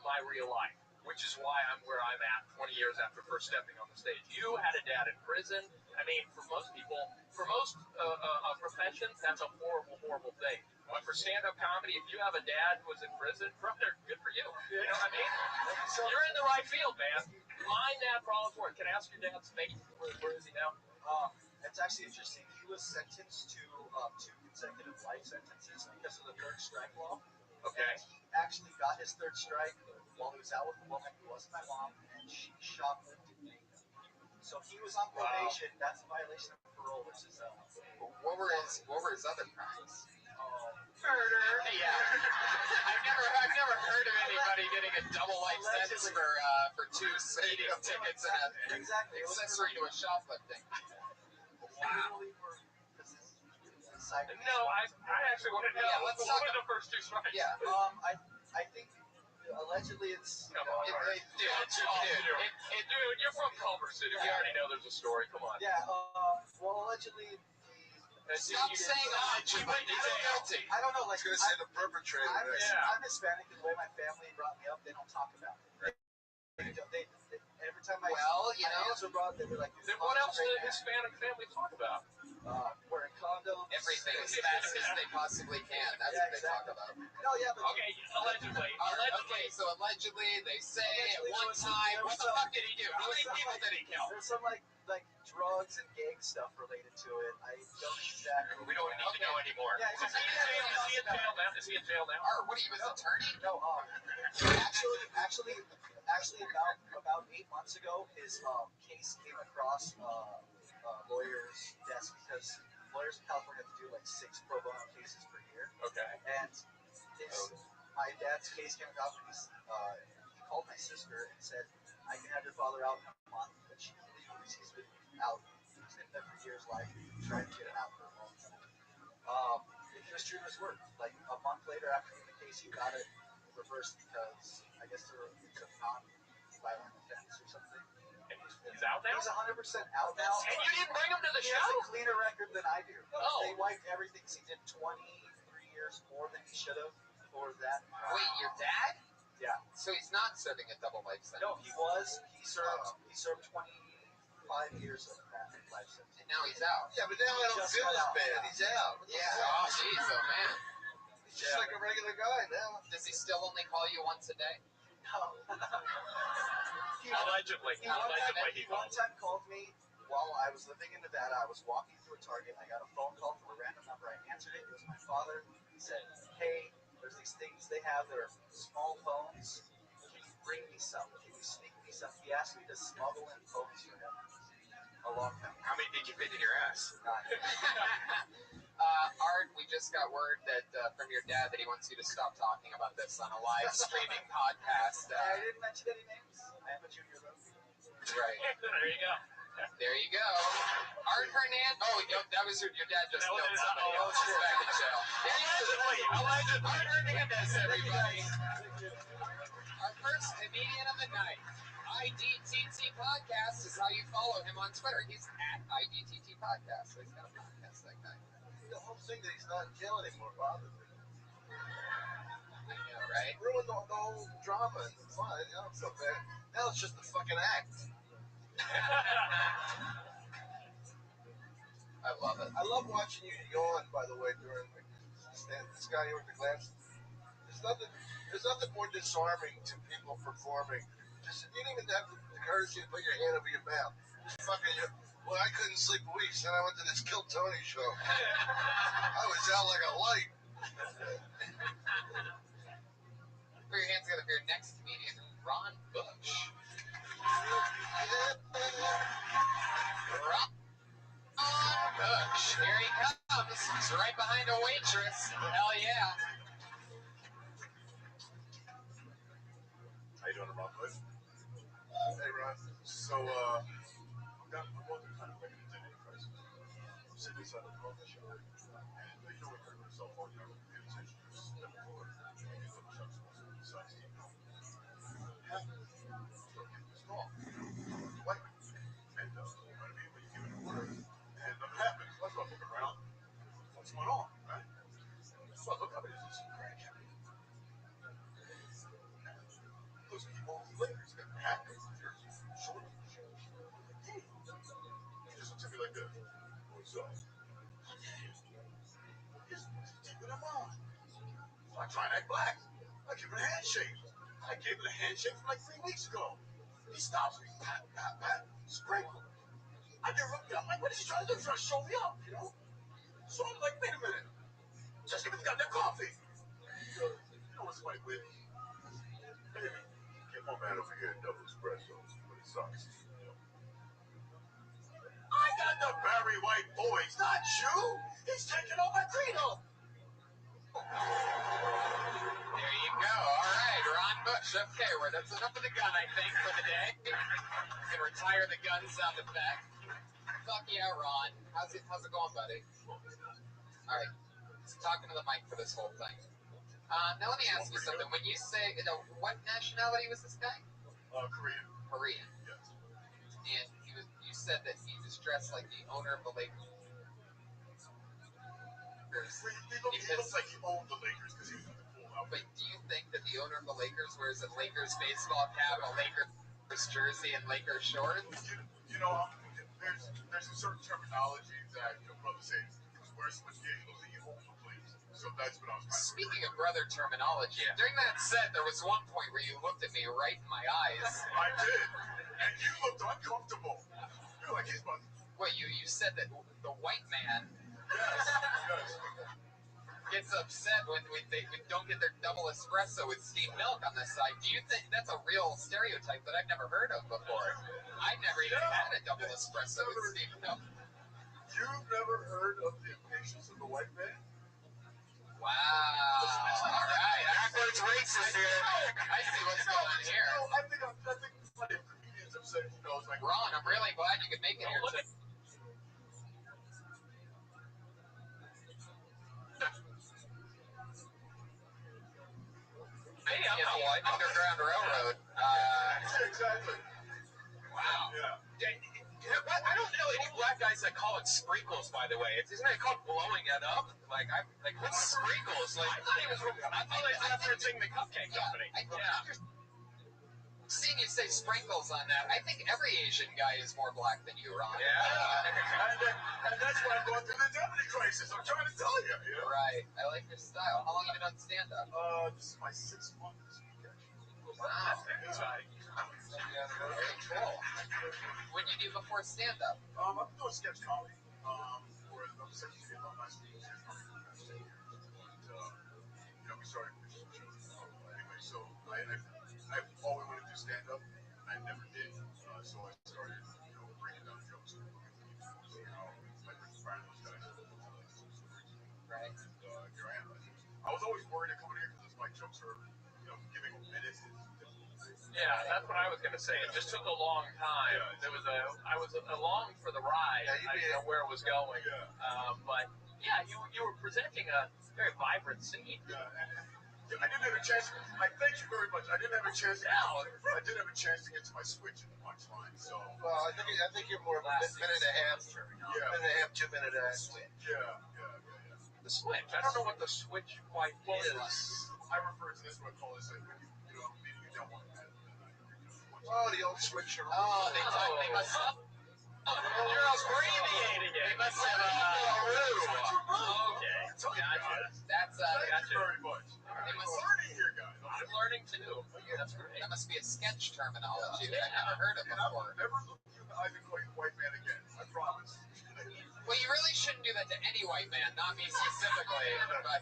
my real life. which is why I'm where I'm at 20 years after first stepping on the stage. You had a dad in prison. I mean, for most people, for most professions, that's a horrible, horrible thing. But for stand-up comedy, if you have a dad who was in prison, brother, good for you. You know what I mean? So you're in the right field, man. Mind that for all it's worth. Can I ask your dad's fate? Where is he now? It's actually interesting. He was sentenced to 2 consecutive life sentences because of the third strike law. Okay. And he actually got his third strike while he was out with a woman who wasn't my mom, and she shoplifted me. So he was on probation. Wow. That's a violation of parole versus What were his other crimes? Murder. Yeah. I've never heard of anybody getting a double life sentence for 2 speeding tickets and an accessory to a shoplifting. Wow. No, I actually want to know. Yeah, let's talk about the first 2 strikes. Yeah. I think allegedly it's. Come on, dude, you're from Culver City. We already know there's a story. Come on. Yeah. Well, allegedly. Stop saying allegedly. You're guilty. I don't know. Like, I was going to say the perpetrator. I'm Hispanic. The way my family brought me up, they don't talk about it. They every time my hands were brought, they were like. Then what else did Hispanic family talk about? Wearing condoms. Everything as fast as they possibly can. That's what they talk about. No, yeah, but okay, allegedly. Okay, so allegedly they say at one time, what the fuck did he do? How many people did he kill? There's some like drugs and gang stuff related to it. I don't exactly. We don't need to know anymore. Yeah, Is he in jail now? Is he in jail now? What are you, his attorney? No, actually, about 8 months ago, his case came across lawyer's desk because lawyers in California have to do like 6 pro bono cases per year. Okay. And my dad's case came out, and he called my sister and said, "I can have your father out in a month," but he's been out. He's been there for years, like trying to get him out for a long time. He was true to his word. Like a month later, after the case, he got it reversed because I guess it's a non-violent offense or something. He's out now? He's 100% out now. And you didn't bring him to the show? He has a cleaner record than I do. Oh. They wiped everything. He did 23 years more than he should have for that. Wait, your dad? Yeah. So he's not serving a double life sentence? No, he was. He served 25 years of that life sentence. And now he's out. Yeah, but now I don't feel as bad. He's out. Yeah. Oh, jeez, oh man. He's just like a regular guy now. Does he still only call you once a day? No. Allegedly. He one time called me while I was living in Nevada. I was walking through a Target. I got a phone call from a random number. I answered it. It was my father. He said, "Hey, there's these things they have. They're small phones. Can you bring me some? Can you sneak me some?" He asked me to smuggle in phones for him. A long time. How many did you fit in your ass? Art, we just got word that from your dad that he wants you to stop talking about this on a live streaming podcast. I didn't mention any names. I am a junior though. Right. There you go. There you go. Art Hernandez. Oh, that was your dad just killed somebody. Oh, She's shit. back in jail. Allegedly. Art Hernandez, everybody. Our first comedian of the night. IDTT Podcast is how you follow him on Twitter. He's at IDTT Podcast. So he's got a podcast, that guy. The whole thing that he's not in jail anymore bothers me. I know, right? It ruined the whole drama and the fun. I don't feel bad. Now it's just a fucking act. I love it. I love watching you yawn, by the way, during this guy here with the glasses. There's nothing more disarming to people performing. You didn't even have the courage to put your hand over your mouth. Just fucking, well, I couldn't sleep weeks, then I went to this Kill Tony show. I was out like a light. Put your hands together for your next comedian, Ron Bush. Ron Bush. Here he comes. He's right behind a waitress. Hell yeah. How you doing, Ron Bush? Hey, Ron. So, I'm walking kind of like an identity crisis. I'm sitting inside the coffee shop, and you know when you're on your cell phone, you don't pay attention, you just step forward, and you look at Chuck's besides you know. Yeah. So I get this call. What? And, you know what I mean? When you give it an order, and nothing happens. So I start looking around. What's going on, right? So I look up, and there's this crack. Looks like he owns liquor. So, he's taking him on. So I try and act black. I give it a handshake. I gave it a handshake from like 3 weeks ago. He stops me. Pat, pat, pat. Sprinkle. I get looked up. I'm like, what is he trying to do? He's trying to show me up, you know? So I'm like, wait a minute. Just give me the goddamn coffee. You know what's funny with? Baby, get my man over here, double espresso, but it sucks. I got the Barry White boys, not you. He's taking all my credo. There you go. All right, Ron Bush. Okay, well, that's enough of the gun, I think, for the day. You can retire the gun sound effect. Fuck yeah, Ron. How's it going, buddy? All right. Just talking to the mic for this whole thing. Now let me ask you something. When you say, what nationality was this guy? Korean. Korean. Yes. And you said that he was dressed like the owner of the Lakers. He looks like he owned the Lakers because he was in the full outfit. But do you think that the owner of the Lakers wears a Lakers baseball cap, a Lakers jersey, and Lakers shorts? You know, there's a certain terminology that your brother says he was wearing some gear. He looks like he owns the place. So that's what I was trying to Speaking of brother terminology, during that set, there was one point where you looked at me right in my eyes. I did. And you looked uncomfortable. You're like, he's about to... Wait, you said that the white man gets upset when they don't get their double espresso with steamed milk on the side. Do you think that's a real stereotype that I've never heard of before? I've never even had a double espresso with steamed milk. You've never heard of the impatience of the white man? Wow. All right. Backwards racist here. I see what's going on here. I think plenty of comedians have said, it's like... Ron, I'm really glad you could make it here today. Hey, I'm Hawaii Underground Railroad. Exactly. Wow. Yeah. I don't know any black guys that call it sprinkles, by the way. Isn't it called blowing it up? Like what's sprinkles? Like, I thought he was referencing the cupcake company. Seeing you say sprinkles on that, I think every Asian guy is more black than you, Ron. And that's why I'm going through the identity crisis. I'm trying to tell you. Right. I like your style. How long have you been on stand-up? This is my 6th month this week, actually. Wow. Very cool. What did you do before stand-up? I've been doing sketch comedy for the Second City Alumni School. We started some shows. Anyway, so I always wanted to do stand-up, and I never did. So I started, breaking down jokes and looking for people. So, like Rick Fire those guys. Right. And here I am. I was always worried to come in here because my jokes are, giving a minute. Yeah, that's what I was going to say. It just took a long time. I was along for the ride. I didn't know where it was going. But yeah, you were presenting a very vibrant scene. I didn't have a chance. I thank you very much. I didn't have a chance. I did have a chance to get to my switch in the punchline. So. Well, I think you're more of a minute and a half. Minute and a half, 2 minute switch. Yeah. The switch. I don't know what the switch quite is. I refer to this what I call this. Meaning you don't want to. Oh, the old switch. They must have. You're abbreviating it. They must have Okay. Gotcha. That's Thank you very much. I'm learning here, guys. I'm learning too. That's great. That must be a sketch terminology that I've never heard of before. I'll never look you in the eyes and call you white man again. I promise. Well, you really shouldn't do that to any white man, not me specifically. But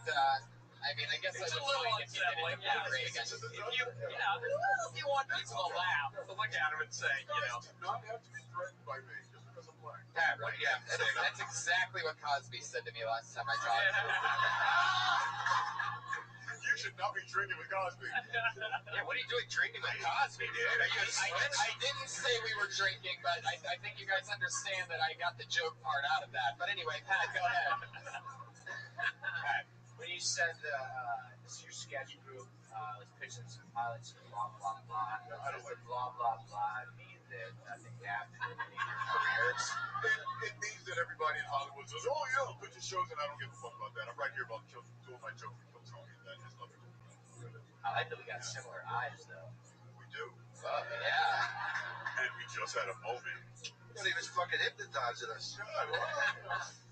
I mean, I guess It's I a would little mind if you did unsettling. it in Korea. If you want people to laugh, to look at him and say, You guys do not have to be threatened by me just because I'm black. Pat, that's exactly what Cosby said to me last time I talked to him. You should not be drinking with Cosby. Yeah, what are you doing drinking with Cosby, dude? I didn't say we were drinking, but I think you guys understand that I got the joke part out of that. But anyway, Pat, go ahead. Pat, when you said this is your sketch group, was pitching some pilots and blah, blah, blah. I don't like blah, blah, blah. Mean that the gap in your careers. It means that everybody in Hollywood says, oh, yeah, I'll pitch shows, and I don't give a fuck about that. I'm right here about doing my joke for Kill Tony, and that has nothing to do with it. I like that we got similar eyes, though. We do. Yeah. And we just had a moment. He was fucking fucking hypnotizing us. Yeah, well,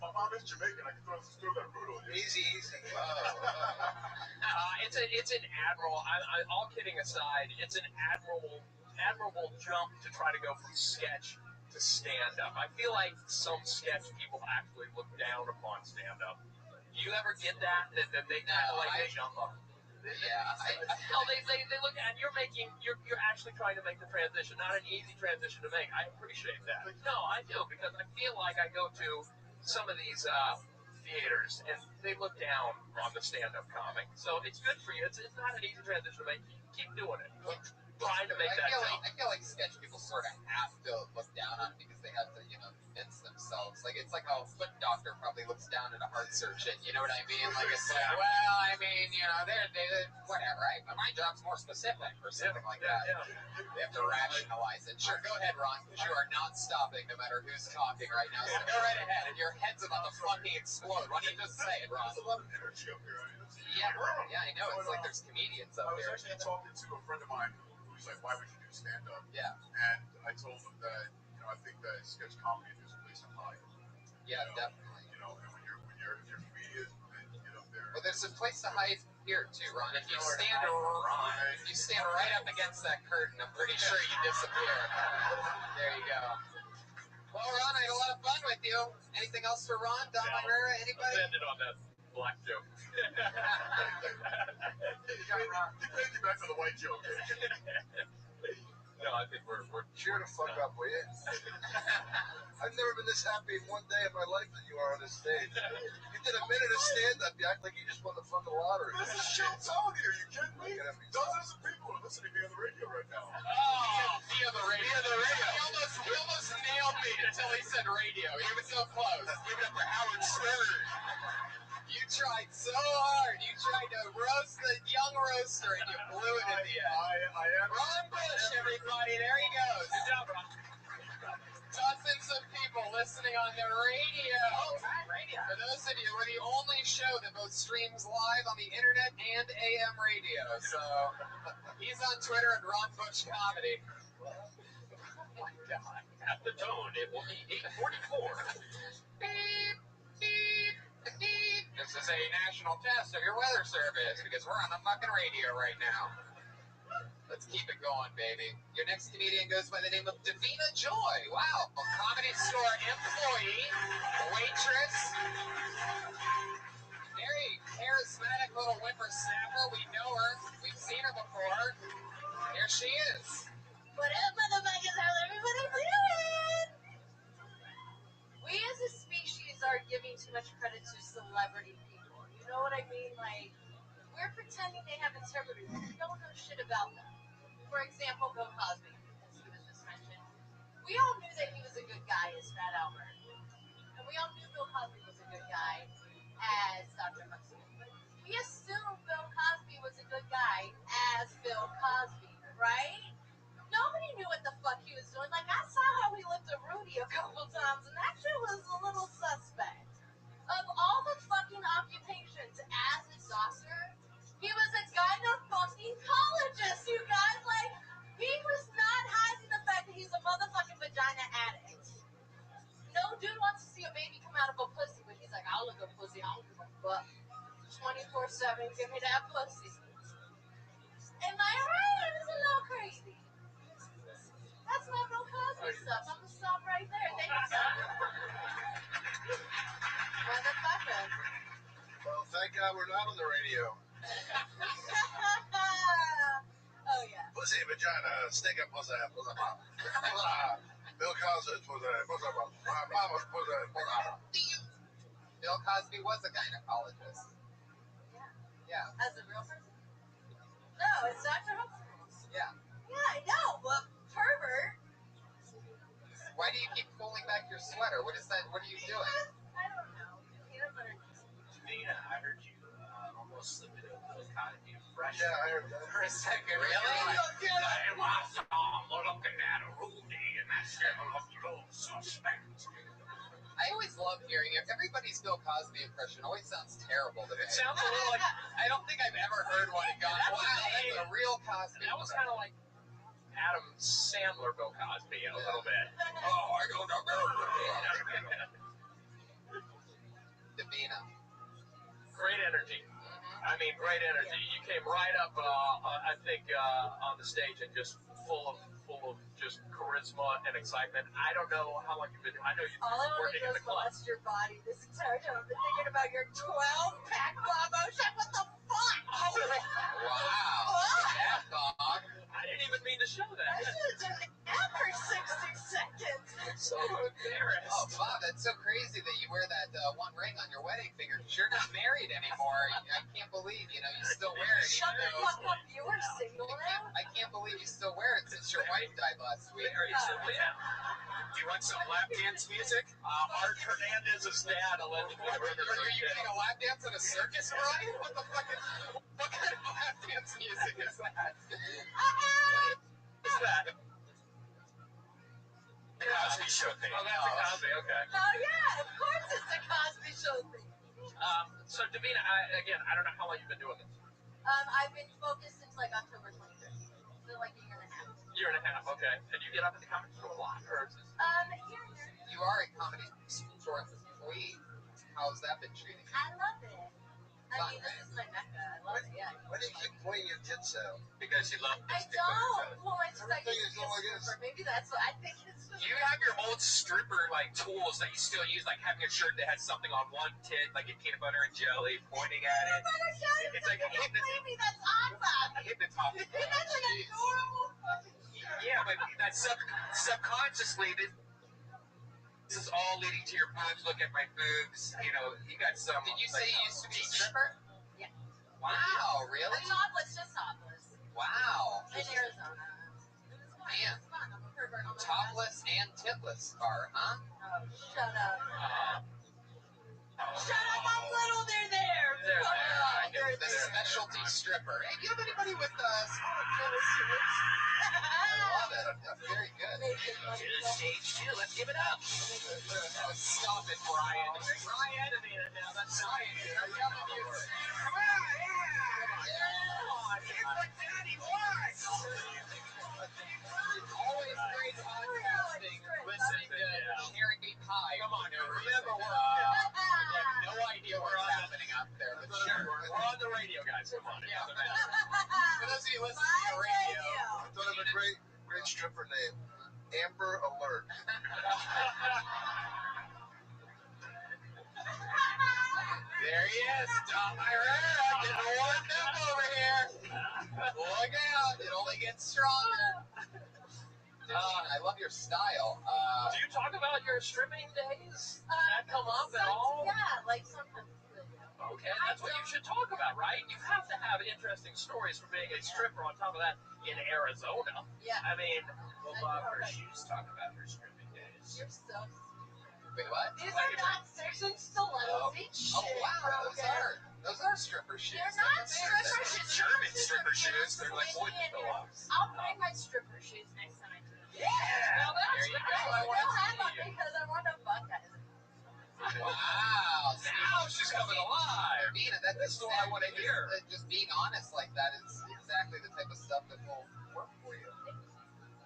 my mom is Jamaican. I can still got brutal. Easy. It's an admirable. All kidding aside, it's an admirable jump to try to go from sketch to stand up. I feel like some sketch people actually look down upon stand up. Do you ever get that they kind of like they jump up? Yeah. They look at you're actually trying to make the transition, not an easy transition to make. I appreciate that. No, I do, because I feel like I go to some of these theaters and they look down on the stand-up comic. So it's good for you. It's not an easy transition to make. Keep doing it. Keep trying to make that jump. I feel like sketch people sort of have to look down on it because they have to, convince themselves. Like, it's like how a foot doctor probably looks down at a heart surgeon. You know what I mean? Like, it's like, well, I mean, they're whatever. My job's more specific or something like that. Yeah. They have to rationalize it. Sure, go ahead, Ron, because you are not stopping no matter who's talking right now. So go right ahead, and your head's about to fucking explode. Why don't you just say it, Ron? There's a lot of energy up here. Yeah, I know. It's like there's comedians up I was here. actually talking to a friend of mine who's like, why would you do stand-up? Yeah. And I told him that, I think that sketch comedy is a place to hide. Yeah, definitely. And if you're a comedian, then you get up there. Well, there's a place to hide here too, Ron. If you stand right up against that curtain, I'm pretty sure you disappear. There you go. Well, Ron, I had a lot of fun with you. Anything else for Ron, Don Herrera, anybody? Let's end it on that black joke. He paid you back for the white joke. No, I think we're Cheer the fuck up, will you? I've never been this happy in one day of my life than you are on this stage. You did a minute of stand-up. You act like you just won the fucking lottery. This is shit telling you. Are you kidding me? Dozens of people are listening to me on the radio right now. Oh, via the radio. He almost nailed me until he said radio. He was so close. Give it up for Howard Stern. You tried so hard. You tried to roast the young roaster, and you blew it in the end. I am. Ron Bush, everybody. There he goes. Good job, Ron. Dozens of people listening on the radio. For those of you, we're the only show that both streams live on the internet and AM radio. So he's on Twitter at Ron Bush Comedy. Oh my God. At the tone, it will be 8:44. Beep, beep, beep. This is a national test of your weather service because we're on the fucking radio right now. Let's keep it going, baby. Your next comedian goes by the name of Davina Joy. Wow. A Comedy Store employee, waitress, very charismatic little whippersnapper. We know her. We've seen her before. Here she is. What up, motherfuckers? How's everybody doing? We as a species are giving too much credit to celebrity people. You know what I mean? Like, we're pretending they have integrity. We don't know shit about them. For example, Bill Cosby, as he was just mentioned. We all knew that he was a good guy as Fat Albert. And we all knew Bill Cosby was a good guy as Dr. Huxtable. We assumed Bill Cosby was a good guy as Bill Cosby, right? Nobody knew what the fuck he was doing. Like, I saw how he looked at Rudy a couple times, and that shit was a little suspect. Of all the fucking occupations as a doctor, he was a gynecologist, you guys. Like, he was not hiding the fact that he's a motherfucking vagina addict. No dude wants to see a baby come out of a pussy, but he's like, I'll look at pussy, I don't give a fuck. 24/7, give me that pussy. Am I right? It's a little crazy. That's my Bill Cosby stuff. I'm gonna stop right there. Thank you, sir. Motherfucker. Well, thank God we're not on the radio. Oh, yeah. Pussy, vagina, stick up, pussy, pussy, Bill Cosby, pussy, my mama's pussy. Bill Cosby was a gynecologist. Yeah. As a real person? No, it's Dr. Huxtable. Yeah. Yeah, I know, but pervert. Why do you keep pulling back your sweater? What is that? What are you doing? I don't know. Peanut butter. Davina, I heard you almost slip into Bill Cosby fresh. Yeah, I heard that. For a second, really? I was looking at Rudy, and that shit looked a little suspect. I always love hearing it. Everybody's Bill Cosby impression always sounds terrible to me. It sounds a little like I don't think I've ever heard one and gone, wow, that's a real Cosby. that was kind of like Adam Sandler Bill Cosby a little bit. Oh, I go to America. Great energy. You came right up, I think, on the stage and just full of just charisma and excitement. I don't know how long you've been. I know you've All been I want to working do in is the club. molest your body this entire time. I've been thinking about your 12-pack Bobo shot. What the fuck? Oh, Wow. What? That dog. I didn't even mean to show I that. should have done that for 60 seconds. I'm so embarrassed. Oh, Bob, that's so crazy that you wear that one ring on your wedding finger. You're not married anymore. I can't believe, you still wear it. Shut the Even though fuck up. You were single now? I can't believe you still wear it since your wife died last week. Very simple, yeah. Do you want some lap dance music? Art Hernandez's dad allegedly murdered her. Are you getting a lap dance at a circus, Brian? What the fuck? What kind of lap dance music is that? What's that? The Cosby Show thing. Oh, that's a Cosby, okay. Oh, yeah. Of course it's a Cosby Show thing. So, Davina, I don't know how long you've been doing this. I've been focused since like October 23rd. So like a year and a half. Year and a half, okay. And you get up at the comedy store a lot, or is this? Here. You are a comedy store employee. How's that been treating you? I love it. I mean, this is my mecca. I love it, yeah. Why do you keep pointing your tits out? Because you love I don't. Well, it's just like it's stripper. Maybe that's what I think it's just. You have your old stripper tools that you still use, like having a shirt that has something on one tit, like a peanut butter and jelly, pointing at it. It's like Maybe that's awesome. hypnotizing. That's like adorable fucking shit. Yeah, but that subconsciously, this is all leading to your boobs. Look at my boobs. You got some. Did you say you used to be a stripper? Yeah. Wow, really? Topless, just topless. Wow. In Arizona. It was fun. Man. It was fun. I'm a pervert on my Topless and titless are, huh? Oh, shut up. Shut up, I'm little, they're there. The specialty stripper. Hey, do you have anybody with smaller penis? I love it. That's very good. Stage 2, let's give it up. Stop it, Brian. Brian, now that's Brian. Come on, Here's what Daddy wants. always great podcasting, listening to Cherry Pie. Come on, remember we're no idea what's happening up there, but sure. We're on the radio, guys. Come on. Yeah. For those of you listening to the radio, I thought of a great stripper name, Amber Alert. there he is, Tom Irera, getting warmed up over here. Look out, it only gets stronger. I love your style. Do you talk about your stripping days? Does that come up at all? Yeah, like sometimes. Okay, that's what you should talk about, right? You have to have interesting stories for being a stripper on top of that in Arizona. Yeah. I mean, Well, Bob, her shoes talk about her stripping days. You're so. Wait, what? These are not 6-inch stilettos. Eat shit. Oh, wow, those are stripper shoes. They're not stripper shoes. German stripper shoes. They're like wood pillows. I'll bring my stripper shoes next time I do it. Yeah! Now that's There you the go. girl I I want will to have them see. because I want to fuck guys. Wow. Now she's coming alive. Davina, that's what I wanna hear. Just being honest like that is exactly the type of stuff that will work for you.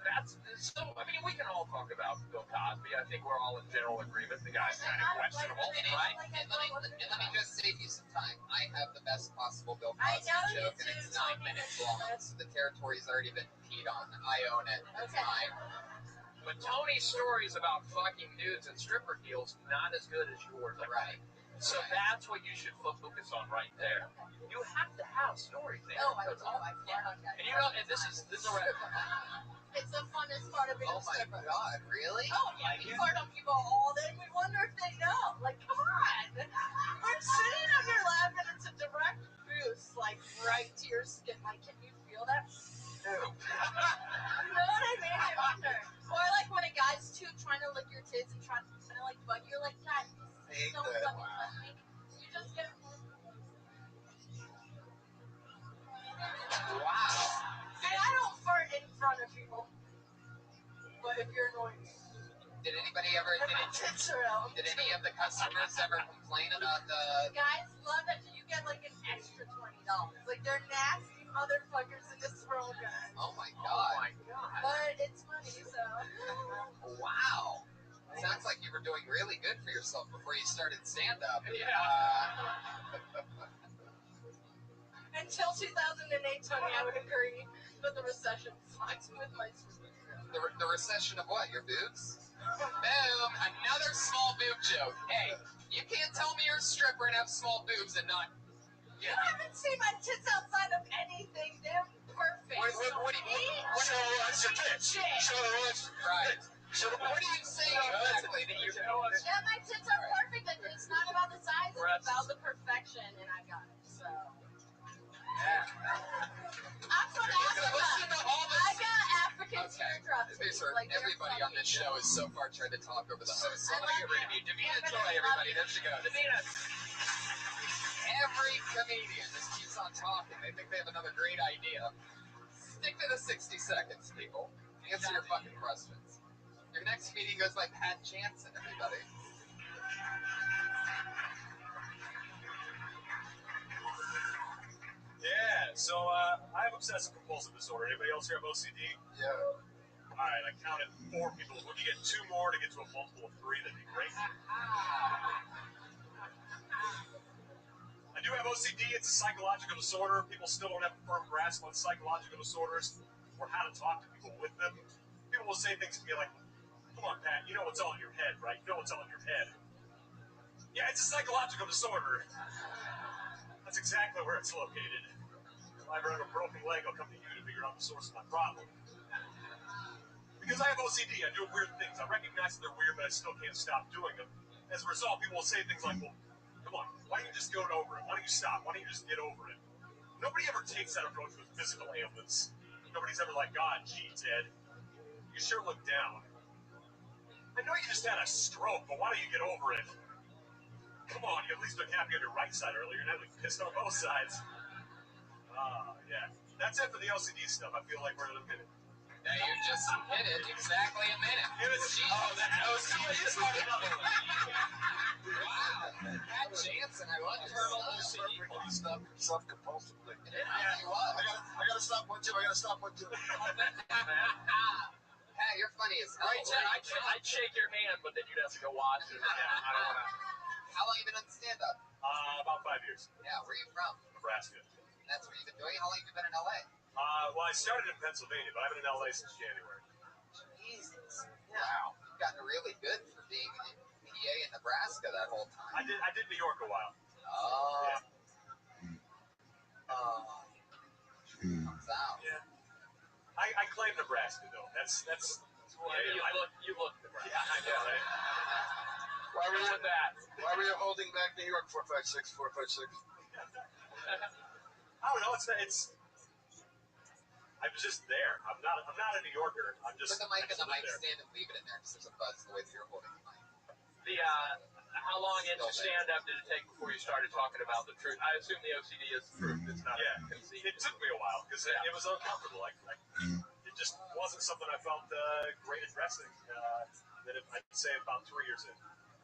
I mean, we can all talk about Bill Cosby. I think we're all in general agreement. The guy's kind of questionable, right? And let me just save you some time. I have the best possible Bill I Cosby know you joke, do. and it's 9 minutes long. So the territory's already been peed on. I own it. It's Okay. mine. But Tony's stories about fucking dudes and stripper heels not as good as yours. Right. So that's what you should focus on right there. You have to have stories, man. Oh, I do. I fart on guys. And you know, and this is a It's the funnest part of being Oh a my stripper. God, really? Oh yeah, you fart on people all day. We wonder if they know. Like, come on. We're sitting on your lap and it's a direct boost, like right to your skin. Like, can you feel that? no. You know what I mean? I wonder. Or like when a guy's too trying to lick your tits and trying to like fuck you, like, God, I hate don't that. fucking touch me. You just get. Wow. And I don't fart in front of people. But if you're annoying me, Did anybody ever, and my tits are out. did any of the customers ever complain about the, Guys love it. You get like an extra $20. Like, they're nasty motherfuckers in this world, guys. oh my Oh God. my God. But it's money, so. Wow. Sounds like you were doing really good for yourself before you started stand-up. Yeah. Until 2008, Tony, I would agree. But the recession fucked with my The recession of what? Your boobs? Boom! Another small boob joke. Hey, you can't tell me you're a stripper and have small boobs and not. You haven't seen my tits outside of anything. They're perfect. What do you? Show us your tits. Show us. Right. So what are you saying exactly? That you know us? Yeah, my tits are perfect. And it's not about the size. It's about the perfection, and I got it. So. I'm from Africa. Listen to all this. I got African teardrops. Like everybody on this show has so far tried to talk over the host. So I'm gonna get rid of you. Davina, Joy, everybody. There she goes. Davina. Every comedian just keeps on talking. They think they have another great idea. Stick to the 60 seconds, people. Answer your fucking questions. Your next meeting goes by Pat Jansen, everybody. Yeah, so I have obsessive compulsive disorder. Anybody else here have OCD? Yeah. All right, I counted 4 people. When you get 2 more to get to a multiple of 3, that'd be great. I do have OCD. It's a psychological disorder. People still don't have a firm grasp on psychological disorders or how to talk to people with them. People will say things to me like, come on, Pat, you know what's all in your head, right? You know what's all in your head. Yeah, it's a psychological disorder. That's exactly where it's located. If I ever have a broken leg, I'll come to you to figure out the source of my problem. Because I have OCD, I do weird things. I recognize that they're weird, but I still can't stop doing them. As a result, people will say things like, well, come on, why don't you just get over it? Why don't you stop? Why don't you just get over it? Nobody ever takes that approach with physical ailments. Nobody's ever like, God, gee, Ted, you sure look down. I know you just had a stroke, but why don't you get over it? Come on, you at least look happy on your right side earlier, and I look pissed on both sides. Yeah. That's it for the OCD stuff. I feel like we're in a minute. Now you just hit it exactly a minute. That OCD is fucking up. Wow. Pat Jansen, I love Internal OCD. perfectly stop yourself compulsively. It really was. I gotta stop one too. Pat, you're funny as hell. I'd shake your hand, but then you'd have to go watch it. Yeah, I don't want to. How long have you been on stand-up? About 5 years. Yeah, where are you from? Nebraska. That's where you've been doing. How long have you been in LA? Well, I started in Pennsylvania, but I've been in LA since January. Jesus. Yeah. Wow. You've gotten really good for being in PA and Nebraska that whole time. I did New York a while. Oh. Yeah. Comes out. Yeah. I claim Nebraska though. That's You look Nebraska. Yeah, I know, right? Why were you holding back New York 456? I don't know. I'm just there. I'm not a New Yorker. I'm just. Put the mic in the mic there. stand and leave it in there because there's a buzz the way that you're holding the mic. How long into stand-up did it take before you started talking about the truth? I assume the OCD is the truth. It's not a conceit. It took me a while because it was uncomfortable. It just wasn't something I felt great addressing. That I'd say about 3 years in.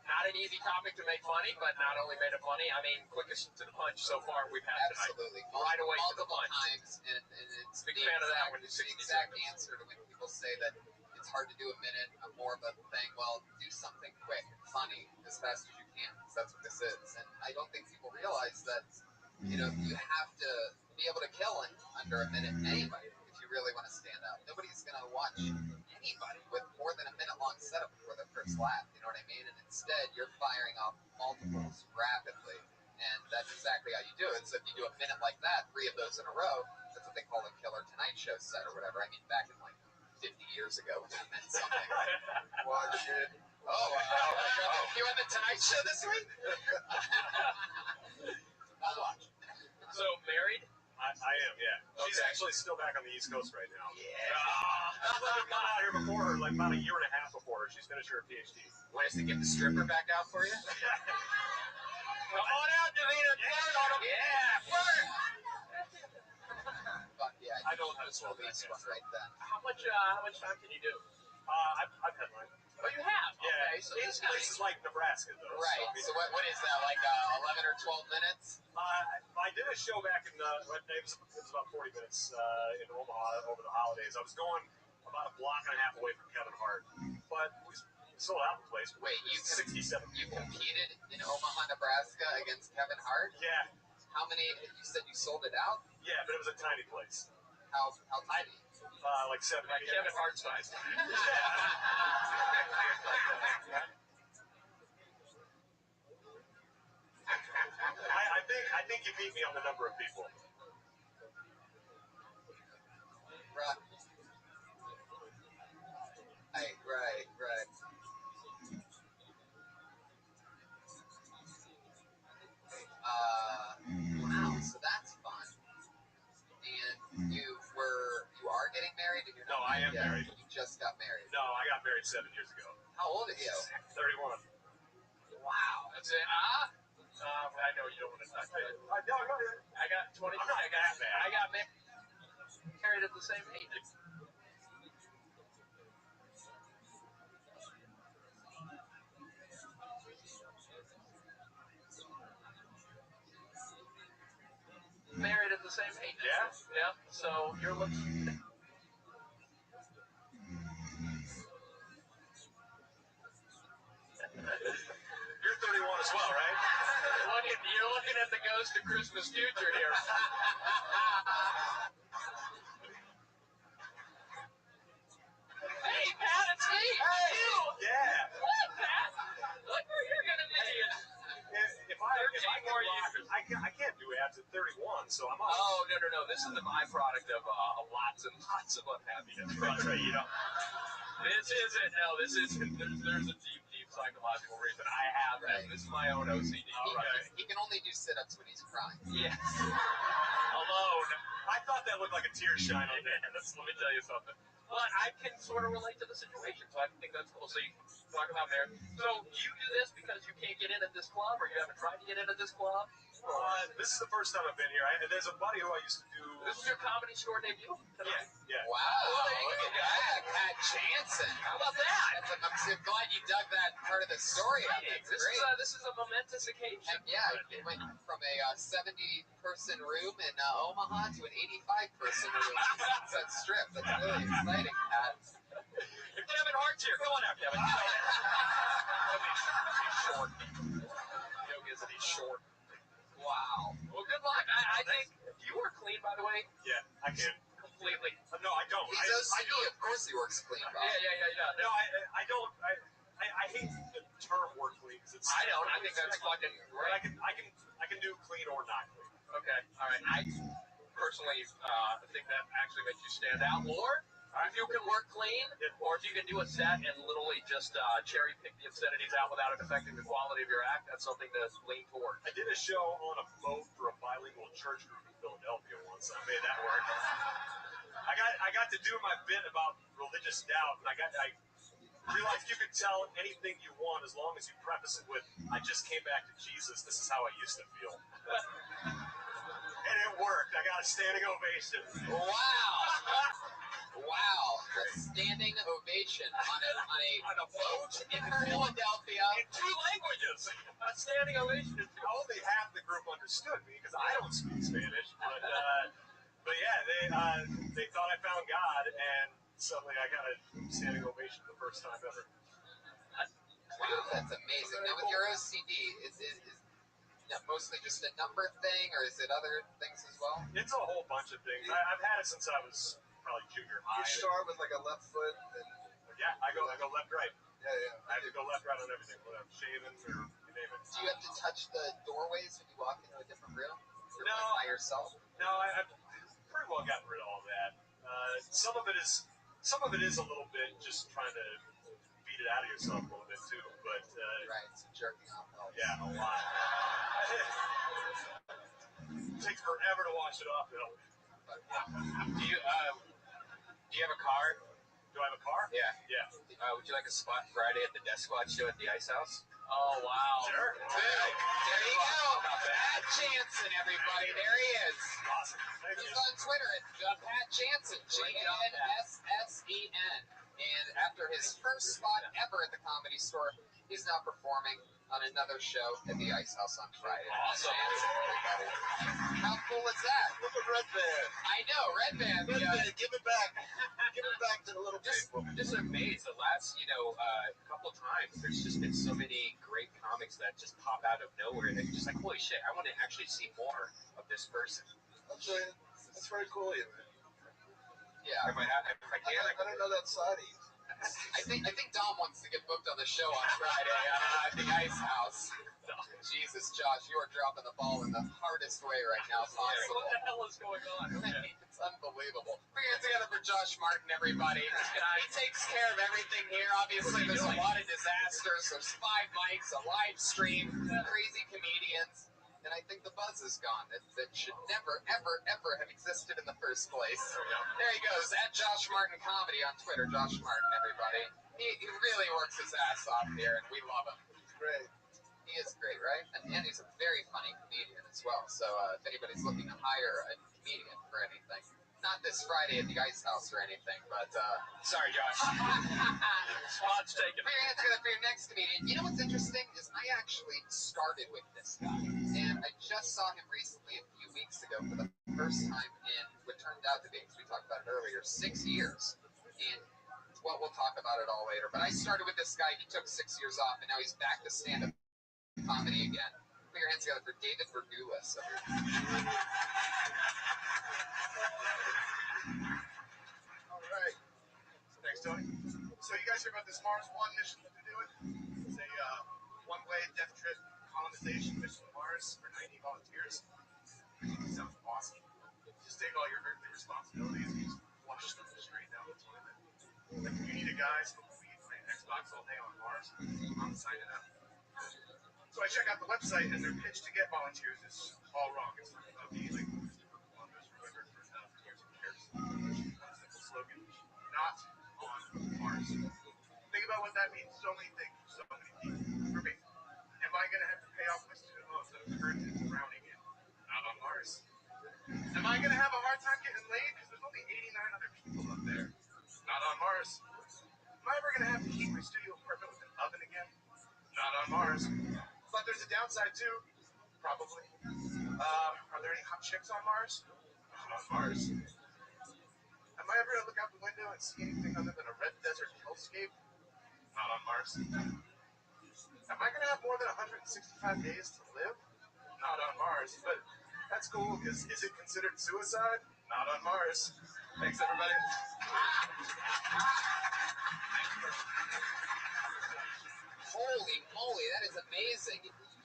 Not an easy topic to make funny, but not only made it funny, I mean, quickest to the punch so far we've had tonight. Absolutely. Right away to the Multiple punch. times, and it's Big fan of that one. It's the exact answer to when people say that it's hard to do a minute, more of a thing. Well, do something quick, funny, as fast as you can, because that's what this is. And I don't think people realize that, you have to be able to kill in under a minute anyway if you really want to stand out. Nobody's going to watch anybody with more than a minute-long setup before their first laugh, you know what I mean? And instead, you're firing off multiples rapidly, and that's exactly how you do it. So if you do a minute like that, 3 of those in a row, that's what they call a killer Tonight Show set or whatever. I mean, back in 50 years ago when that meant something. Watch it. You on the Tonight Show this week? I'll watch. So, married? I am, yeah. She's Okay. actually still back on the East Coast right now. Yeah. I've been out here before her, like about a year and a half before her. She's finished her PhD. Want us to get the stripper back out for you? Come on out, Davina. Yeah, flirt! Fuck yeah. I know how to swell that. This one right then. How much time can you do? I've headlined. Oh, you have? Yeah. Okay, so It's places like Nebraska, though. Right. So what is that, like 11 or 12 minutes? I did a show back in it was about 40 minutes in Omaha over the holidays. I was going about a block and a half away from Kevin Hart, but we sold out the place. Wait, you 67 You people. competed in Omaha, Nebraska against Kevin Hart? Yeah. How many? You said you sold it out? Yeah, but it was a tiny place. How tiny? Like 7. Like Kevin Hart's size. I think you beat me on the number of people. Right. Right. Wow, so that's fun. And you are getting married? And you're No, I am married. You just got married. No, I got married 7 years ago. How old are you? 31. Wow. That's it. I know you don't want to touch it. No, go ahead. I got 20. I'm not that bad. I got married at the same age. Married at the same age. Yeah? Yeah. So you're looking. You're 31 as well, right? You're looking at the ghost of Christmas future here. Hey, Pat, it's me. Hey! You. Yeah. What, Pat? Look where you're gonna be. If I can more rock, years. I can't do abs at 31, so I'm on. Oh, no. This is the byproduct of lots and lots of unhappiness. Right, you know. This isn't. There's a deep psychological reason. I have that. This is my own OCD. He can only do sit-ups when he's crying. Yes. Alone. I thought that looked like a tear shine on that. Let me tell you something. But I can sort of relate to the situation, so I think that's cool. So you talk about marriage. So you do this because you can't get in at this club, or you haven't tried to get in at this club? This is the first time I've been here. There's a buddy who I used to do. This is your Comedy Store debut? Yeah. Wow. Look at that. Pat Jansen. How about that? I'm so glad you dug that part of the story out. That's great. This is a momentous occasion. And it went from a 70-person room in Omaha to an 85-person room. That strip. That's really exciting, Pat. If Kevin Hart's here, come on out, Kevin. He's short. Joke is that he's short. Wow. Well, good luck. I think you work clean, by the way. Yeah, I can. Completely. No, I don't. He's OCD. Of course he works clean, Bob. Yeah. No, I don't. I hate the term work clean because it's. I don't. I think that's fucking great. I can do clean or not clean. Okay. All right. I personally think that actually makes you stand out more. If you can work clean, or if you can do a set and literally just cherry pick the obscenities out without it affecting the quality of your act, that's something to lean toward. I did a show on a boat for a bilingual church group in Philadelphia once, and I made that work. I got to do my bit about religious doubt, and I realized you could tell anything you want as long as you preface it with, I just came back to Jesus, this is how I used to feel. And it worked. I got a standing ovation. Wow, a standing ovation on a boat in Philadelphia. In 2 languages. A standing ovation. Only half the group understood me because I don't speak Spanish. But yeah, they thought I found God, and suddenly I got a standing ovation the first time ever. Wow, that's amazing. Now with your OCD, is that mostly just a number thing, or is it other things as well? It's a whole bunch of things. I've had it since I was probably junior high. You start with like a left foot, and yeah, I go left right. Yeah. I have to go left right on everything, whether I'm shaving or you name it. Do you have to touch the doorways when you walk into a different room? Or No, by yourself. No, I've pretty well gotten rid of all that. Some of it is a little bit just trying to beat it out of yourself a little bit too, but right, so jerking off helps. Yeah, a lot. It takes forever to wash it off though. Do you have a car? Do I have a car? Yeah. Would you like a spot Friday at the Death Squad show at the Ice House? Oh, wow. Sure. There you go. Pat Jansen, everybody. There he is. Awesome. Thank He's you. on Twitter at Pat Jansen. Janssen. And after his first spot ever at the Comedy Store, he's now performing on another show at the Ice House on Friday. Awesome. Everybody. How cool is that? Look at Red Band. I know, Red Band. Red Band, give it back. Give it back to the little people. Just amazed the last, couple times. There's just been so many great comics that just pop out of nowhere that you're just like, holy shit, I want to actually see more of this person. That's very cool of you, man. Yeah. If I can, I don't know that side of you. I think Dom wants to get booked on the show on Friday at the Ice House. Jesus, Josh, you are dropping the ball in the hardest way right now possible. What the hell is going on? It's unbelievable. Put your hands together for Josh Martin, everybody. He takes care of everything here. Obviously, there's a lot of disasters. There's 5 mics, a live stream, crazy comedians. And I think the buzz is gone. That should never, ever, ever have existed in the first place. There he goes, at Josh Martin Comedy on Twitter. Josh Martin, everybody. He really works his ass off here, and we love him. He's great. He is great, right? And he's a very funny comedian as well. So if anybody's looking to hire a comedian for anything, not this Friday at the Ice House or anything, but Sorry, Josh. Spot's taken. Put your hands together for your next comedian. You know what's interesting is I actually started with this guy, and I just saw him recently a few weeks ago for the first time in what turned out to be, as we talked about it earlier, 6 years. And well, we'll talk about it all later. But I started with this guy. He took 6 years off, and now he's back to stand-up comedy again. Put your hands together for David Verdulis. All right. Thanks, Tony. So you guys hear about this Mars One mission that they're doing? It's a one-way death trip colonization mission to Mars for 90 volunteers. Sounds awesome. Just take all your earthly responsibilities and just flush them straight down the toilet. Like if you need a guy smoking weed playing Xbox all day on Mars, I'm signing up. So I check out the website, and their pitch to get volunteers is all wrong. It's talking about being like Columbus remembered for 1,000 years of years. Simple slogan: not on Mars. Think about what that means. So many things for so many people. For me, am I going to have to pay off my student loans that I'm currently drowning in? Not on Mars. Am I going to have a hard time getting laid because there's only 89 other people up there? Not on Mars. Am I ever going to have to heat my studio apartment with an oven again? Not on Mars. But there's a downside too, probably. Are there any hot chicks on Mars? Not on Mars. Am I ever gonna look out the window and see anything other than a red desert hellscape? Not on Mars. Am I gonna have more than 165 days to live? Not on Mars. But that's cool, because is it considered suicide? Not on Mars. Thanks, everybody. Holy moly, that is amazing.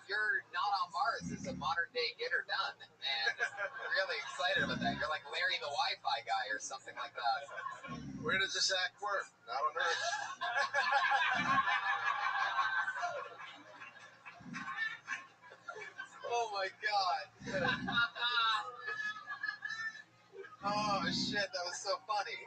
You're not on Mars is a modern day get her done. And I'm really excited about that. You're like Larry the Wi-Fi guy or something like that. Where does this act work? Not on Earth. Oh my god. Oh shit, that was so funny.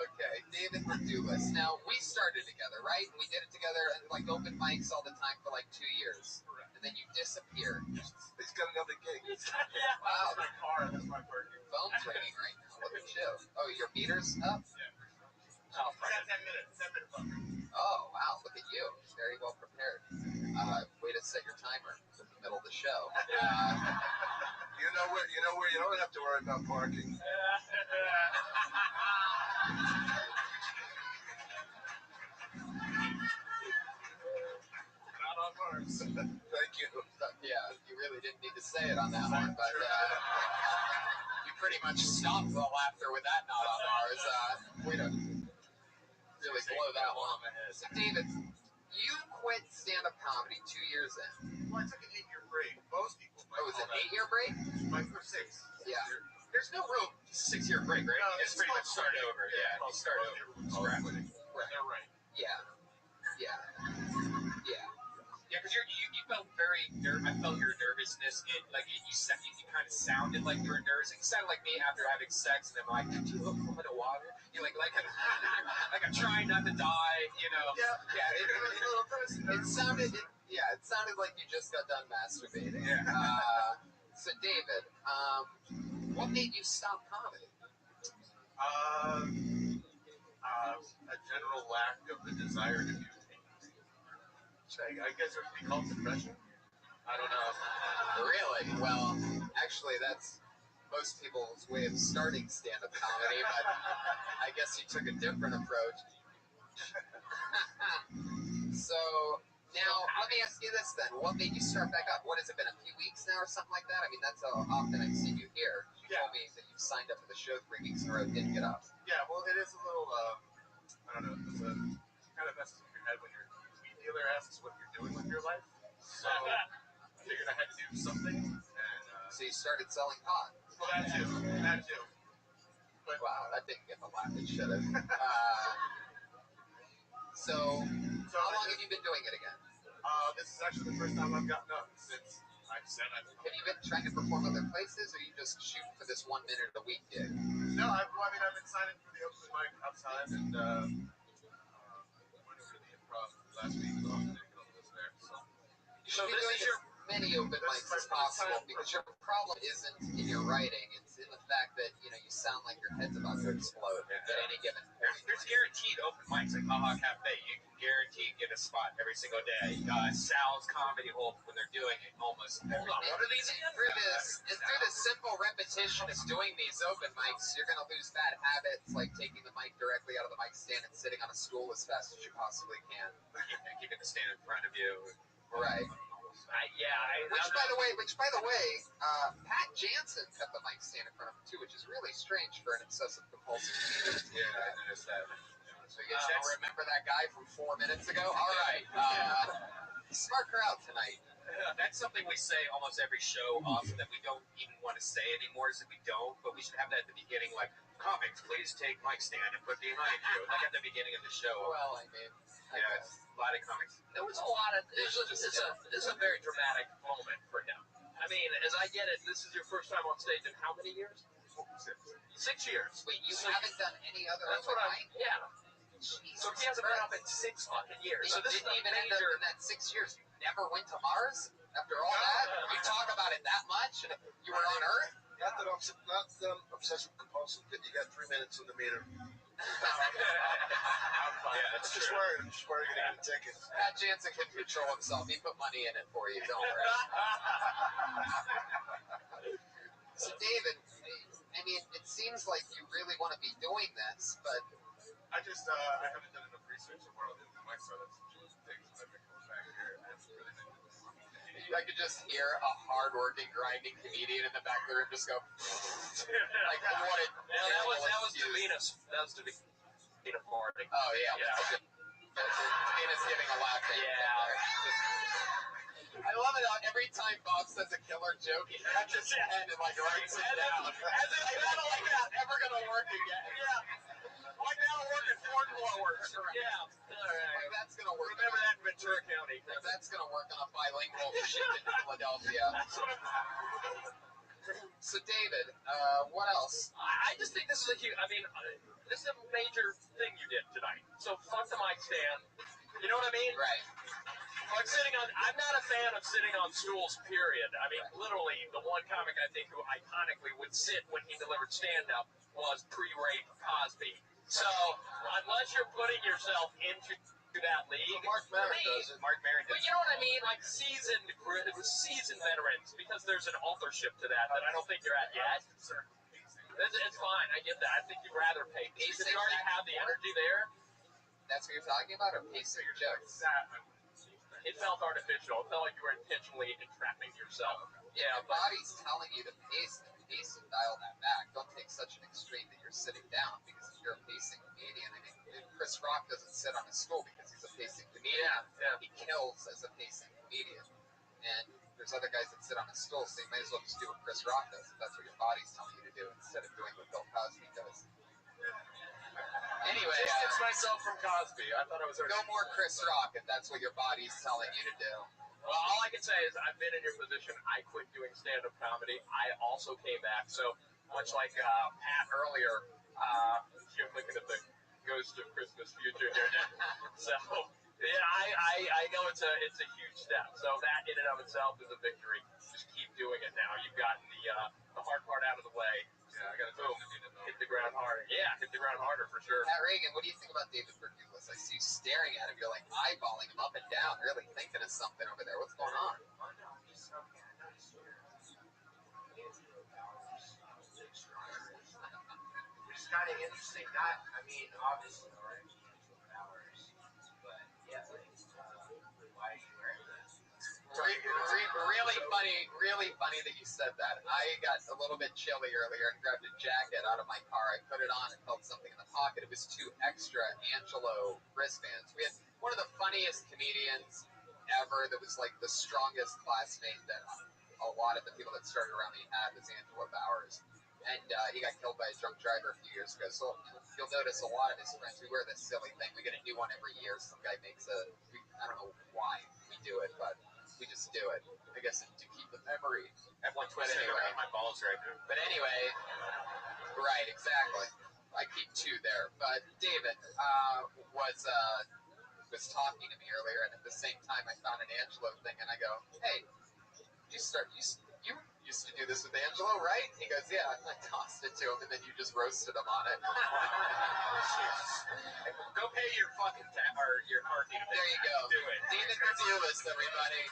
Okay, David Verdulis. Now, we started together, right? We did it together at like open mics all the time for like 2 years. And then you disappeared. He's got another gig. Wow. That's my car. That's my parking. Phone's ringing right now. Look at you. Oh, your meter's up? Yeah. Oh, 10 minutes. 10 minutes left. Oh, wow. Look at you. Very well prepared. Way to set your timer in the middle of the show. You know where you don't have to worry about parking. Not on Mars. Thank you. Yeah, you really didn't need to say it on that one, but you pretty much stopped the laughter with that not on Mars. Way to really blow that one. So, David, you quit stand-up comedy 2 years in. Well, I took an 8-year break. Most people might Oh, was it call an 8-year break? that. Or 6. Yeah. There's no real 6-year break, right? No, It's pretty much start over. Yeah, you start over. Correct. Right. They're right. Yeah. Yeah. Yeah. Yeah, because you felt very nervous. I felt your nervousness. You kind of sounded like you were nervous. You sounded like me after having sex, and then like, do you look for a little water? You're like I'm trying not to die. Yeah. It sounded like you just got done masturbating. Yeah. So David, what made you stop comedy? A general lack of the desire to do things. I guess it would be called depression. I don't know. Really? Well, actually, that's most people's way of starting stand-up comedy, but I guess you took a different approach. So, now, let me ask you this then. What made you start back up? What has it been, a few weeks now or something like that? I mean, that's how often I've seen you here. You told me that you've signed up for the show 3 weeks in a row and didn't get up. Yeah, well, it is a little, I don't know, it kind of messes with your head when your weed dealer asks what you're doing with your life. So, I figured I had to do something, and, So you started selling pot. well, that too. But wow, that didn't get the laugh it should have. So how long have you been doing it again? This is actually the first time I've gotten up since I've said I've been. Have you been trying to perform other places, or you just shoot for this 1 minute a week gig? No, I've been signing for the open mic outside, and went over to the improv last week, but also didn't go to this there. So you should be doing as many open mics as possible, because your problem isn't in your writing, it's in the fact that, you sound like your head's about to explode at any given point. There's guaranteed open mics like Haha Cafe. You can guaranteed get a spot every single day. Sal's Comedy Hole, when they're doing it, almost every day. What are these again? Through this simple repetition of doing these open mics, you're going to lose bad habits like taking the mic directly out of the mic stand and sitting on a stool as fast as you possibly can. Keeping the stand in front of you. Right. Which by the way, Pat Jansen kept the mic stand in front of him too, which is really strange for an obsessive compulsive comedian. Yeah, I noticed that. So you guys don't remember that guy from 4 minutes ago? All right. Smart crowd tonight. That's something we say almost every show, often that we don't even want to say anymore, is that we don't, but we should have that at the beginning, like, comics, please take mic stand and put behind you, like at the beginning of the show. Well, I mean, it's a lot of comics. There was a lot of, it's a very dramatic moment for him. I mean, as I get it, this is your first time on stage in how many years? 6 years. Wait, you haven't done any other That's what mic? yeah. Jesus so he hasn't been up in 6 fucking years. So this didn't even end up in that 6 years. You never went to Mars after all that? You talk about it that much? You were on Earth? Not that I'm obsessive compulsive. You got 3 minutes on the meter. That's Just worried. I'm just worried you're gonna get a ticket. Pat Jansen can control himself. He put money in it for you. Don't worry. So, David, I mean, it seems like you really want to be doing this, but I haven't done enough research on what I'll do with my startups and things that I've been coming back here. It's really been I could just hear a hard-working, grinding comedian in the back of the room just go, like, what a that was Davina's. That was Davina's party. Oh, yeah. Davina's giving a laugh. I love it. Every time Bob says a killer joke, he cuts his head and, like, writes it down. As if that's ever going to work again. Yeah. Like that'll work at Ford blowers. Yeah. All right. Like, that's going to work. Remember that in Ventura County. Like, that's going to work on a bilingual ship in Philadelphia. So, David, what else? I just think this is this is a major thing you did tonight. So fuck the mic stand. You know what I mean? Right. I'm not a fan of sitting on stools, period. I mean, literally, the one comic I think who iconically would sit when he delivered stand-up was pre-rape Cosby. So, unless you're putting yourself into that league, Mark Maron does it. Mark Maron does but you know what I mean? Like seasoned veterans, because there's an authorship to that I don't think you're at yet. It's fine, I get that. I think you'd rather pay because you already have the energy there. That's what you're talking about, or pacing your jokes? It felt artificial. It felt like you were intentionally entrapping yourself. Yeah, your body's telling you to pace and dial that back. Don't take such an extreme that you're sitting down, because if you're a pacing comedian, I mean, Chris Rock doesn't sit on a stool because he's a pacing comedian. Yeah. He kills as a pacing comedian. And there's other guys that sit on a stool, so you might as well just do what Chris Rock does, if that's what your body's telling you to do, instead of doing what Bill Cosby does. Anyway, distance myself from Cosby. I thought I was already... No more Chris Rock if that's what your body's telling you to do. Well, all I can say is I've been in your position. I quit doing stand-up comedy. I also came back. So much like Pat earlier, you're looking at the ghost of Christmas future here. So yeah, I know it's a huge step. So that in and of itself is a victory. Just keep doing it now. You've gotten the hard part out of the way. I got to hit the ground hard. Yeah, hit the ground harder for sure. Pat Reagan, what do you think about David Bergulis? I see you staring at him. You're like eyeballing him up and down, really thinking of something over there. What's going on? Oh no, he's okay. I noticed your Andrew Bowers, which is kind of interesting. Not, I mean, obviously, already Andrew Bowers, but yeah, like, why are you wearing that? Really funny that you said that. I got a little bit chilly earlier and grabbed a jacket out of my car. I put it on and felt something in the pocket. It was 2 extra Angelo wristbands. We had one of the funniest comedians ever that was like the strongest classmate that a lot of the people that started around me had was Angelo Bowers. And he got killed by a drunk driver a few years ago. So you'll notice a lot of his friends, we wear this silly thing. We get a new one every year. Some guy makes I don't know why we do it, but we just do it. I guess to keep the memory. At 120 around my balls right now. But anyway, right, exactly. I keep 2 there. But David was talking to me earlier, and at the same time, I found an Angelo thing, and I go, "Hey, you used to do this with Angelo, right?" He goes, "Yeah." And I tossed it to him, and then you just roasted him on it. Go pay your fucking or your parking. There you go. Do it. David Bergulis, everybody.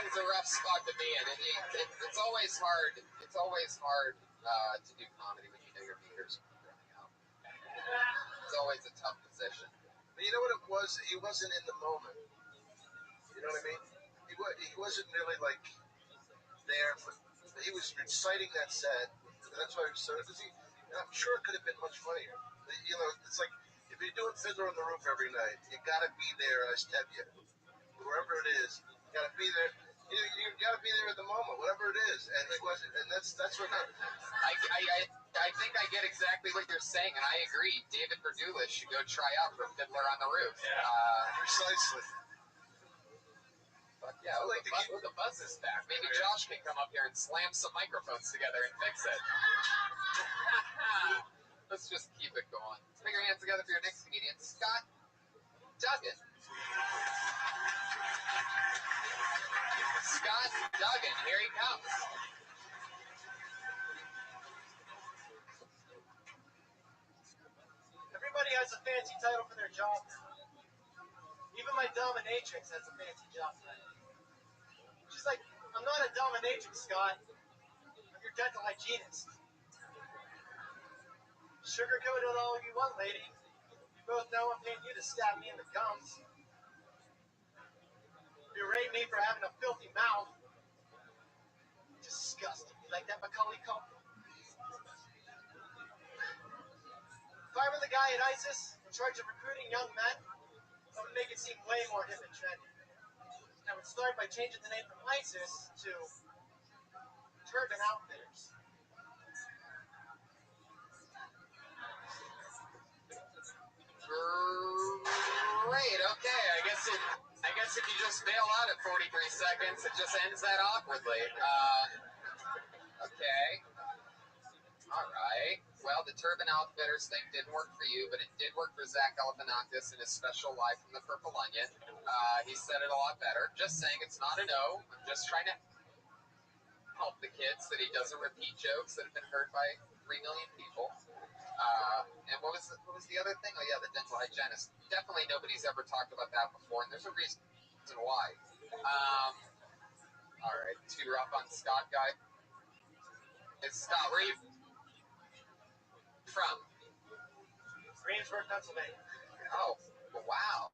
It's a rough spot to be in, and it's always hard. It's always hard to do comedy when you know your meters are running out. It's always a tough position. But you know what it was? He wasn't in the moment. You know what I mean? He wasn't really like there. He was reciting that set. That's why he was so. I'm sure it could have been much funnier. You know, it's like if you're doing Fiddler on the Roof every night, you got to be there. I step you, wherever it is, you got to be there. You got to be there at the moment, whatever it is. And he wasn't. And that's what. I think I get exactly what you're saying, and I agree. David Bergulis should go try out for Fiddler on the Roof. Precisely. But yeah, the buzz is back. Maybe Josh can come up here and slam some microphones together and fix it. Let's just keep it going. Let's put your hands together for your next comedian, Scott Duggan. Scott Duggan, here he comes. Everybody has a fancy title for their job. Even my dominatrix has a fancy job title. She's like, "I'm not a dominatrix, Scott. I'm your dental hygienist." Sugarcoat it all you want, lady. You both know I'm paying you to stab me in the gums. Berate me for having a filthy mouth. Disgusting. You like that, Macaulay Culkin? If I were the guy at ISIS in charge of recruiting young men, I would make it seem way more hip and trendy. I would start by changing the name from ISIS to Turban Outfitters. Great. Okay. I guess if you just bail out at 43 seconds, it just ends that awkwardly. Okay. All right. Well, the Turban Outfitters thing didn't work for you, but it did work for Zach Galifianakis in his special Live from the Purple Onion. He said it a lot better. Just saying it's not a no. I'm just trying to help the kids that he doesn't repeat jokes that have been heard by 3 million people. And what was the other thing? Oh, yeah, the dental hygienist. Definitely nobody's ever talked about that before, and there's a reason why. All right, too rough on Scott guy. Scott, where are you from? Greensburg, Pennsylvania. Oh, wow.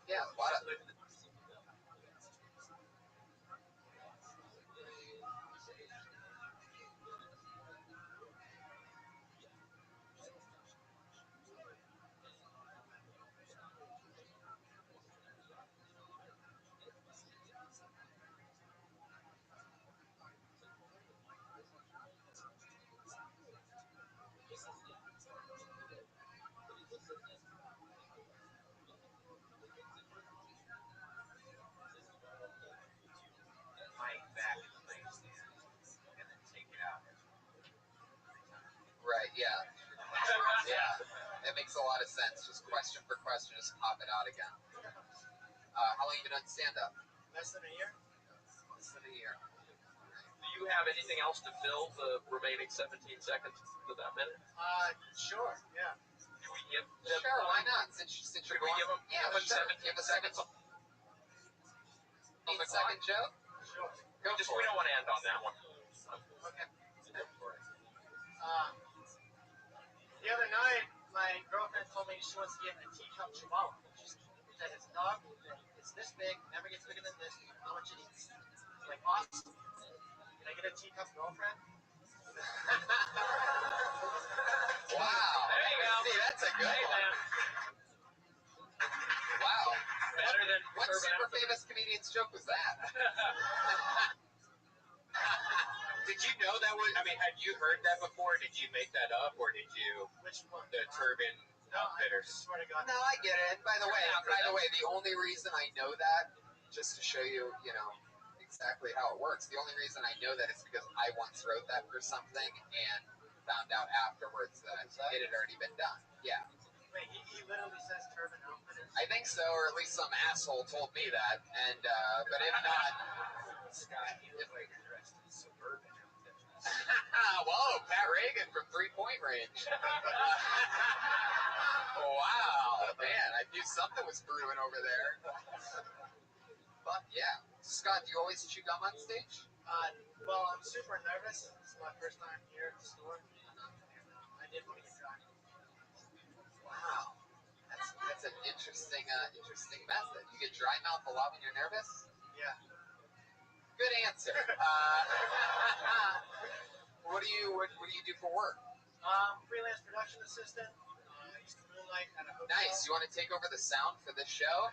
Yeah, a lot of... Right, yeah. Yeah, that makes a lot of sense. Just question for question, just pop it out again. How long have you been on stand-up? Less than a year. months of the year. Do you have anything else to fill the remaining 17 seconds to that minute? Sure, yeah. Do we give them Sure, why time? not? Since Should you're we going, give them, yeah, sure. 17 Give a seconds? 15-second joke. Sure. Go Just for we it. don't want to end on that one. Okay. Go for it. The other night, my girlfriend told me she wants to get a teacup chihuahua. That it's a dog, it's this big, never gets bigger than this, how much it eats. I'm like, awesome. Can I get a teacup girlfriend? Wow. There you go. See, that's a good one. Wow. Better than What Urban super Outfitters. famous comedian's joke was that? Did you know that was? I mean, had you heard that before? Did you make that up, or did you? Which one? The Turban No, I Outfitters. swear to God. No, I get it. By the way, the only reason I know that, just to show you, exactly how it works, the only reason I know that is because I once wrote that for something and found out afterwards that it had already been done. Yeah. Wait, he literally says Turban Outfitters? I think so, or at least some asshole told me that, and, but if not... Scott, you look like you're dressed in suburban outfits. Whoa, Pat Reagan from three-point range. Wow, man, I knew something was brewing over there. Fuck yeah. Scott, do you always chew gum on stage? Well, I'm super nervous. This is my first time here at the store. I did want to get dry. Wow. That's an interesting method. You get dry mouth a lot when you're nervous? Yeah. Good answer. What do you do for work? Freelance production assistant. I used to moonlight at a hotel. Nice. You want to take over the sound for this show?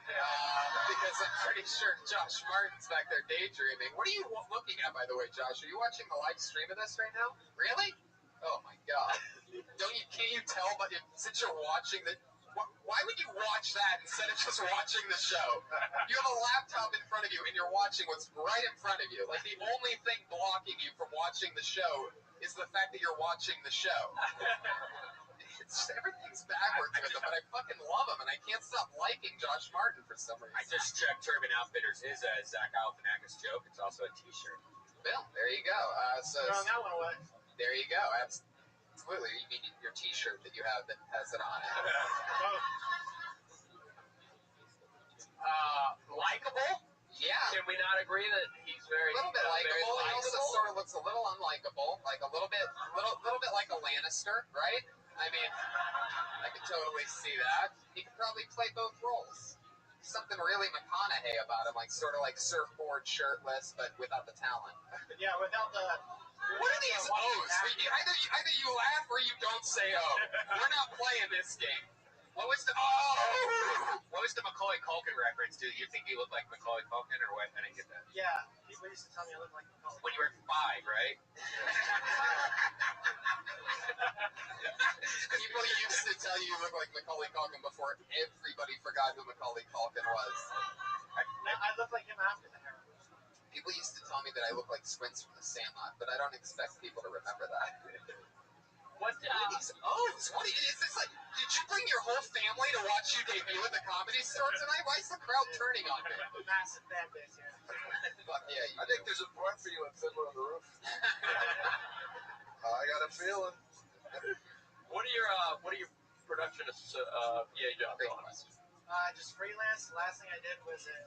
Because I'm pretty sure Josh Martin's back there daydreaming. What are you looking at, by the way, Josh? Are you watching the live stream of this right now? Really? Oh my God! Can't you tell? But since you're watching why would you watch that instead of just watching the show? You have a laptop in front of you and you're watching what's right in front of you. Like the only thing blocking you from watching the show is the fact that you're watching the show. Everything's backwards with him, but I fucking love him, and I can't stop liking Josh Martin for some reason. I just checked. Turban Outfitters is a Zach Galifianakis joke. It's also a T-shirt. Bill, there you go. Throwing that one away. There you go. Absolutely. You mean your T-shirt that you have that has it on it? Likable? Yeah. Can we not agree that he's A little bit likable. He also sort of looks a little unlikable, like a little bit like a Lannister, right? I mean, I could totally see that. He could probably play both roles. Something really McConaughey about him, like sort of like surfboard shirtless, but without the talent. Yeah, without the... What are these O's? Either you laugh or you don't say O. We're not playing this game. What was the Macaulay Culkin reference? Do you think he looked like Macaulay Culkin or what? I didn't get that. Yeah, people used to tell me I looked like Macaulay. When you were 5, right? People used to tell you look like Macaulay Culkin before everybody forgot who Macaulay Culkin was. I look like him after the hair. People used to tell me that I look like Squints from The Sandlot, but I don't expect people to remember that. What are these O's? What is this like? Did you bring your whole family to watch you debut at the Comedy Store tonight? Why is the crowd turning on me? Massive fan base here. Fuck yeah, I think there's a part for you in Fiddler on the Roof. I got a feeling. What are your production jobs? Great question. Just freelance. The last thing I did was an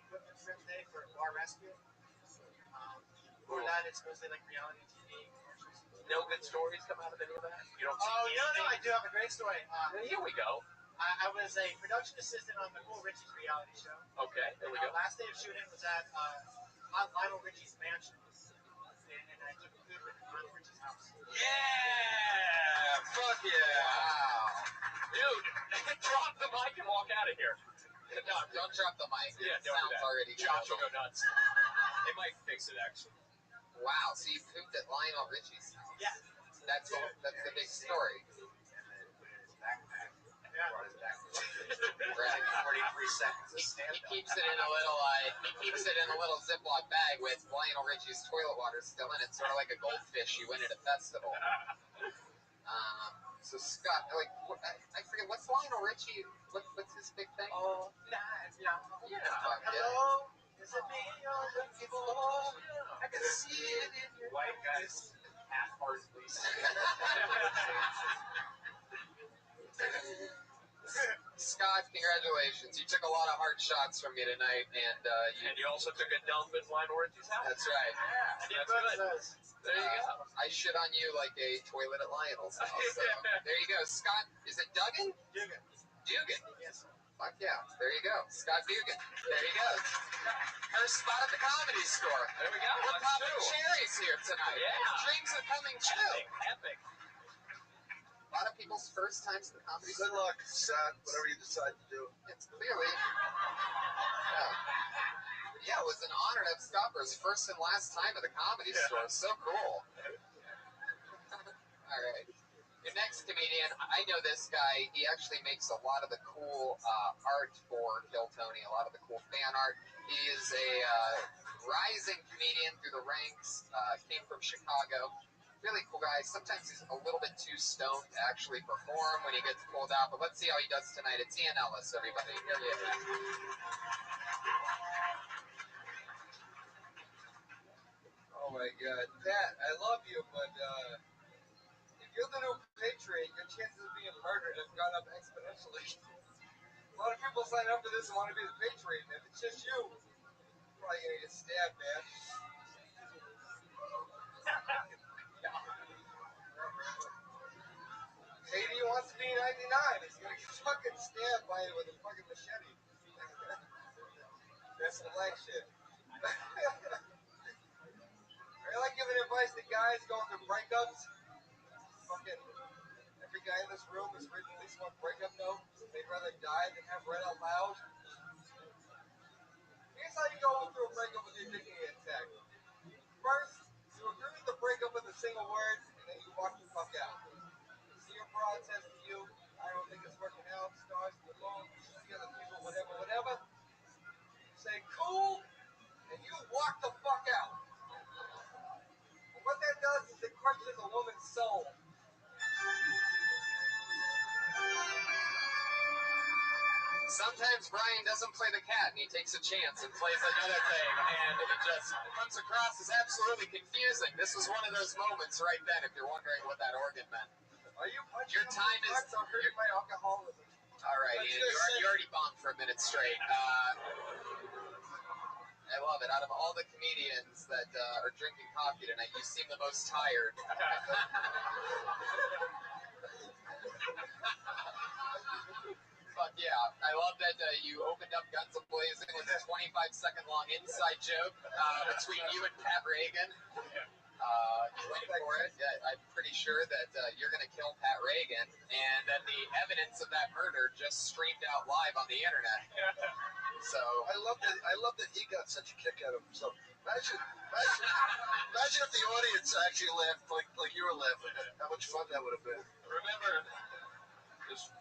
equipment trim day for Bar Rescue. For that, it's mostly like reality TV commercials. No good stories come out of any of that? You don't see No, I do have a great story. Here we go. I was a production assistant on Nicole Richie's reality show. Okay, there we go. Last day of shooting was at Lionel Richie's mansion. And I took a poop at Lionel Richie's house. Yeah! Fuck yeah! Wow. Dude, drop the mic and walk out of here. No, don't drop the mic. Yeah, It don't do sounds that. already Josh good. will go nuts. It might fix it, actually. Wow, so you pooped at Lionel Richie's house? Yeah. That's the big story. Right. 43 seconds of He stand-up. keeps it in a little Ziploc bag with Lionel Richie's toilet water still in it, sort of like a goldfish you win at a festival. So Scott, I forget, what's Lionel Richie? What's his big thing? Oh, nice. Yeah. Hello. Is it me you're looking for? I can see it in your White guys half-heartedly Scott, congratulations. You took a lot of hard shots from me tonight, and And you also took a dump in Wine Orangey's house. that's right. Yeah, that's good. There you go. I shit on you like a toilet at Lionel's house. So there you go. Scott, is it Duggan? Dugan. Dugan. Yes, sir. Fuck yeah. There you go. Scott Dugan. There you go. First spot at the Comedy Store. There we go. We're That's popping true. cherries here tonight. Yeah. Dreams are coming true. Epic. A lot of people's first times at the Comedy Good Store. luck, Sat, whatever you decide to do. It's clearly. Yeah, it was an honor to have Scott for his first and last time at the Comedy Store. So cool. All right. Your next comedian, I know this guy. He actually makes a lot of the cool art for Kill Tony, a lot of the cool fan art. He is a rising comedian through the ranks, came from Chicago. Really cool guy. Sometimes he's a little bit too stoned to actually perform when he gets pulled out, but let's see how he does tonight. It's Ian Ellis, everybody. Here he is. Oh my God, Pat, I love you, but if you're the new patriot, your chances of being murdered have gone up exponentially. A lot of people sign up for this and want to be the patriot, and if it's just you, you're probably gonna get stabbed, man. Haiti wants to be 99. He's gonna get fucking stabbed by it with a fucking machete. That's some black shit. I like giving advice to guys going through breakups. Fucking every guy in this room has written at least one breakup note. They'd rather die than have read out loud. Here's how you go through a breakup with your dignity intact. First, you agree with the breakup with a single word, and then you walk the fuck out. See your broad says to you, I don't think it's working out, stars in the moon, see other people, whatever, whatever. You say, cool, and you walk the fuck out. And what that does is it crushes a woman's soul. Sometimes Brian doesn't play the cat and he takes a chance and plays another thing, and it just comes across as absolutely confusing. This was one of those moments right then, if you're wondering what that organ meant. Are you punching Your time is. I'm hurting my alcoholism. All right, Ian, you already bombed for a minute straight. I love it. Out of all the comedians that are drinking coffee tonight, you seem the most tired. Fuck yeah. I love that you opened up Guns A-Blazing with a 25-second long inside joke between you and Pat Reagan. You went for it. I'm pretty sure that you're going to kill Pat Reagan, and that the evidence of that murder just streamed out live on the internet. So I love that he got such a kick out of himself. Imagine if the audience actually laughed like you were laughing. How much fun that would have been.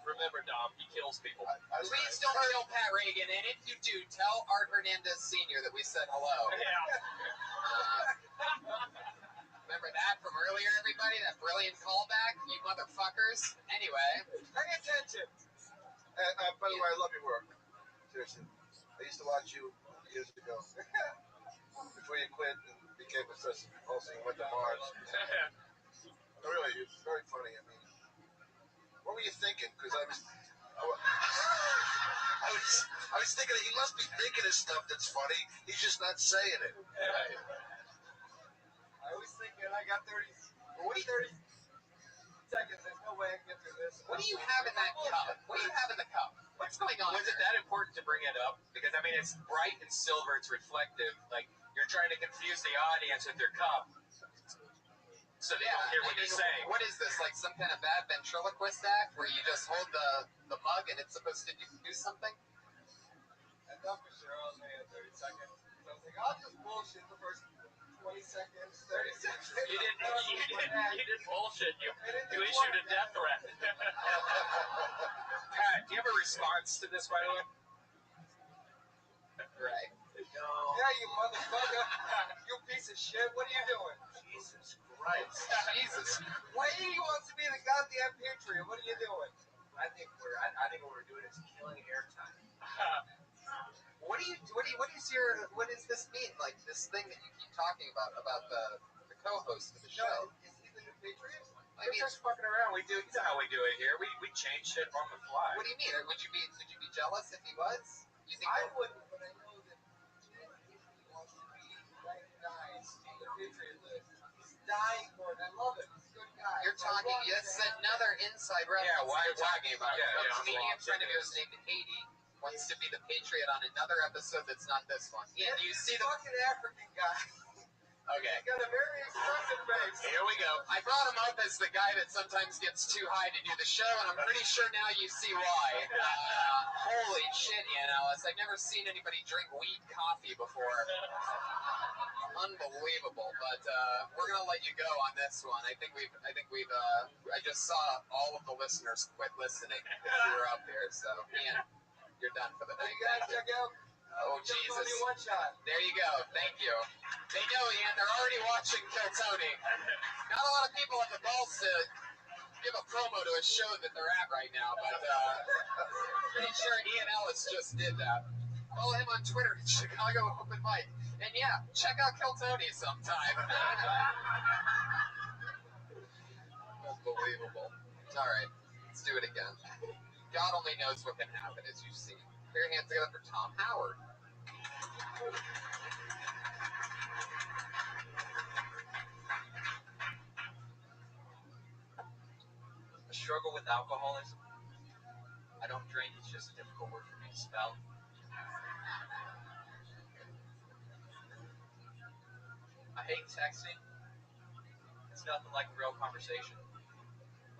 Remember, Dom, he kills people. please don't kill Pat Reagan, and if you do, tell Art Hernandez Sr. that we said hello. Remember that from earlier, everybody? That brilliant callback? You motherfuckers. Anyway. Pay attention. By the way, I love your work. Seriously. I used to watch you years ago. Before you quit and became obsessive compulsive and went to Mars. Really, it's very funny. I mean, what were you thinking? Because I was thinking that he must be thinking of stuff that's funny. He's just not saying it. I was thinking I got 30 seconds. There's no way I can get through this. What do you have in that cup? What do you have in the cup? What's going on? Was it that important to bring it up? Because, I mean, it's bright and silver. It's reflective. Like, you're trying to confuse the audience with your cup so they don't hear what you're saying. What is this? Like some kind of bad ventriloquist act where you just hold the mug and it's supposed to do something? I thought for sure I was made in 30 seconds. So I was like, I'll just bullshit the first 20 seconds, 30 seconds. You didn't bullshit. You issued a death threat. Pat, do you have a response to this, by the way? Right. No. Yeah, you motherfucker. You piece of shit. What are you doing? Jesus Christ. Jesus. Why do you want to be the goddamn patriot? What are you doing? I think what we're doing is killing airtime. What does this mean? Like this thing that you keep talking about the co-host of the show. Is he the new Patriot? We're just fucking around. We do. You know how we do it here. We change shit on the fly. What do you mean? Would you be jealous if he was? You think I wouldn't, but I know that he wants to be recognized on the Patriot list. He's dying for it. I love it. He's a good guy. you're talking? Yes, another inside reference. Yeah, why you're talking about? yeah, A yeah, comedian I'm friend of yours named Haiti wants to be the Patriot on another episode that's not this one. And you see the fucking African guy. okay. He's got a very expressive face. Here we go. I brought him up as the guy that sometimes gets too high to do the show, and I'm pretty sure now you see why. Holy shit, Ian Ellis. I've never seen anybody drink weed coffee before. Unbelievable. But we're gonna let you go on this one. I just saw all of the listeners quit listening if you were up here, so Ian, you're done for the night. You guys check out. Oh, Jesus. Tony One Shot. There you go. Thank you. They know, Ian. They're already watching Kill Tony. Not a lot of people have the balls to give a promo to a show that they're at right now, but pretty sure Ian Ellis just did that. Follow him on Twitter at Chicago Open Mic. And yeah, check out Kill Tony sometime. Unbelievable. All right, let's do it again. God only knows what can happen, as you've seen. Put your hands together for Tom Howard. I struggle with alcoholism. I don't drink, it's just a difficult word for me to spell. I hate texting. It's nothing like a real conversation.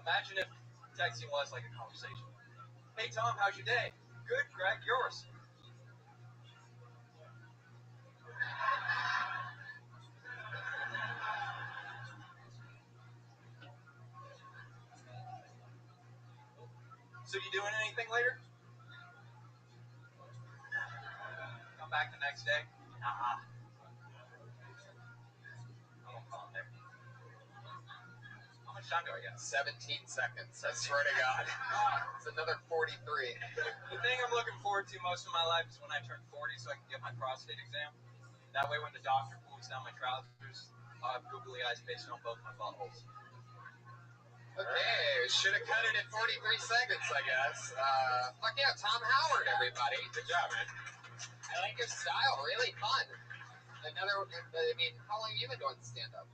Imagine if texting was like a conversation. Hey Tom, how's your day? Good, Greg, yours. So you doing anything later? Come back the next day? Nah. I won't call him there. How much time do I got? 17 seconds. I swear to God. It's another 43. The thing I'm looking forward to most of my life is when I turn 40 so I can get my prostate exam. That way when the doctor pulls down my trousers, I'll have googly eyes based on both my buttholes. Okay, should have cut it at 43 seconds, I guess. Fuck yeah, Tom Howard, everybody. Good job, man. I like your style. Really fun. How long have you been doing stand-up?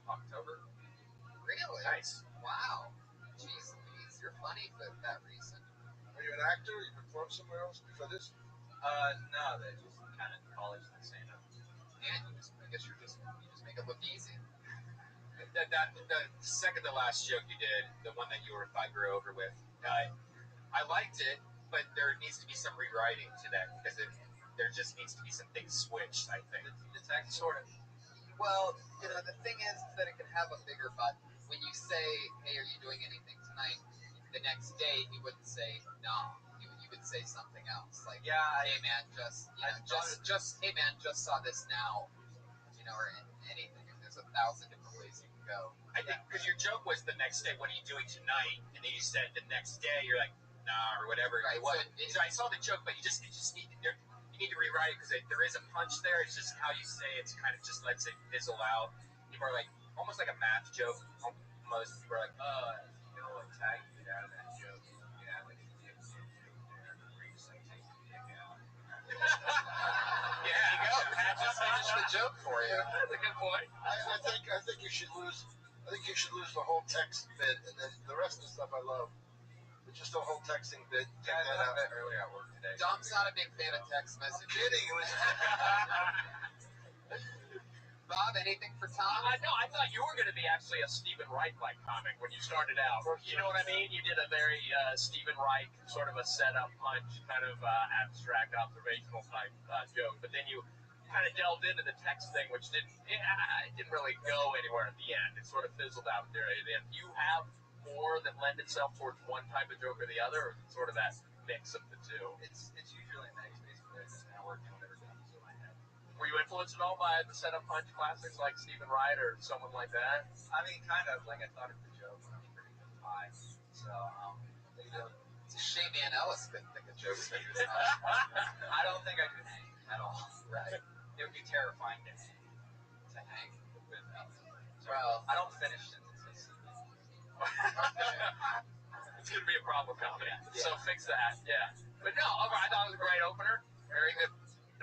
October. Really? Nice. Wow. Jeez Louise, you're funny for that reason. Are you an actor? You performed somewhere else before this? No, they just kind of college and stand-up. And I guess you just make it look easy. The second to last joke you did, the one that you thought you were over with, I liked it, but there needs to be some rewriting to that because there just needs to be some things switched, I think. The text sort of. Well, the thing is that it can have a bigger button. When you say, hey, are you doing anything tonight? The next day, he wouldn't say, no. He would say something else. Like, Yeah, hey, man, hey, man, just saw this now. Or anything. And there's 1,000 different ways you can go. I think because your joke was the next day, what are you doing tonight? And then you said the next day, you're like, nah, or whatever. Right, it wasn't. So I saw the joke, but you need to rewrite it because there is a punch there. It's just how you say it's kind of just lets it fizzle out. People are like, almost like a math joke. Most people are like, you know what, tag you out of that joke. Yeah, like a dick joke there. Where you just like take the dick out. Yeah, there you go. Pat just finished the joke for you. That's a good point. I think you should lose. I think you should lose the whole text bit, and then the rest of the stuff I love. But just the whole texting bit. Yeah, I learned that earlier at work today. Dom's not a big fan of text messages. Kidding. It was. Bob, anything for Tom? No, I thought you were going to be actually a Stephen Reich-like comic when you started out. You know what I mean? You did a very Stephen Reich, sort of a setup punch, kind of abstract, observational type joke. But then you kind of delved into the text thing, which didn't really go anywhere at the end. It sort of fizzled out there at the end. Do you have more that lend itself towards one type of joke or the other, or is it sort of that mix of the two? It's usually a mix, basically. I just kind of work on whatever comes to my head. Were you influenced at all by the setup punch classics like Stephen Wright or someone like that? I mean, kind of. Like, I thought of the joke when I was pretty high. So, It's a shame me and Ellis couldn't think of jokes that he was not. I don't think I could hang at all. Right. It would be terrifying to hang with Ellis. Well, I don't finish sentences. It's going to be a problem with comedy. So fix that. Yeah. But no, I thought it was a great opener. Very good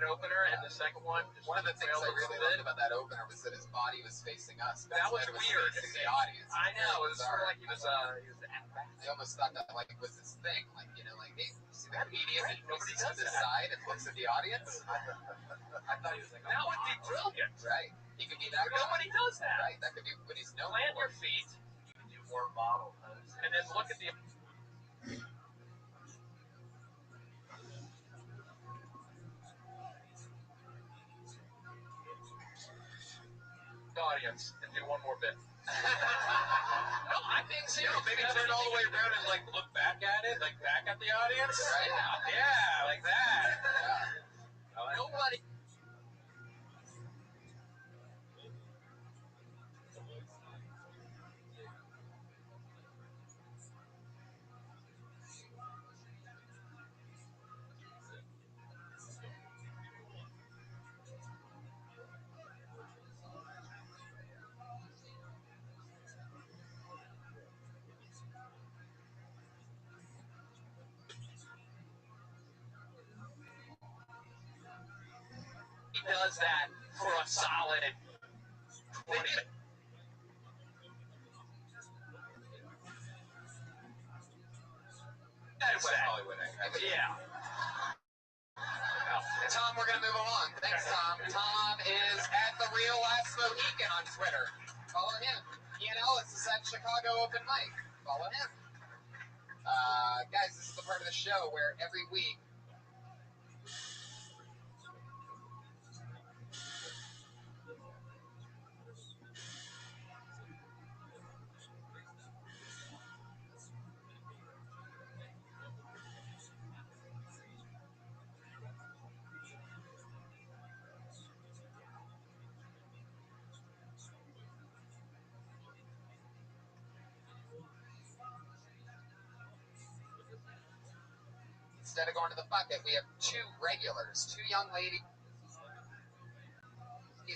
opener. And the second one. One of the things I really loved about that opener was that his body was facing us. That was weird. Facing the audience. I know. It was sort of like he was at back. I almost thought that like was his thing. Like, you know, like, hey, you see that comedian that Nobody faces to does the that. side and looks at the audience? I thought he was like, That would be brilliant. Right. He could be that guy. Nobody does that. Right. That could be what he's known Plant for. your feet you can do more model poses. and then look at the audience and do one more bit. No, I think so. Maybe turn all the way around and like look back at it, like back at the audience. Right. Yeah, like that. Yeah. Nobody. He does that for a solid 20 minutes. Hollywood. Yeah. Tom, we're going to move along. Thanks, Tom. Tom is at The Real Last Mohican on Twitter. Follow him. Ian Ellis is at Chicago Open Mic. Follow him. Guys, this is the part of the show where every week instead of going to the bucket, we have two regulars, two young ladies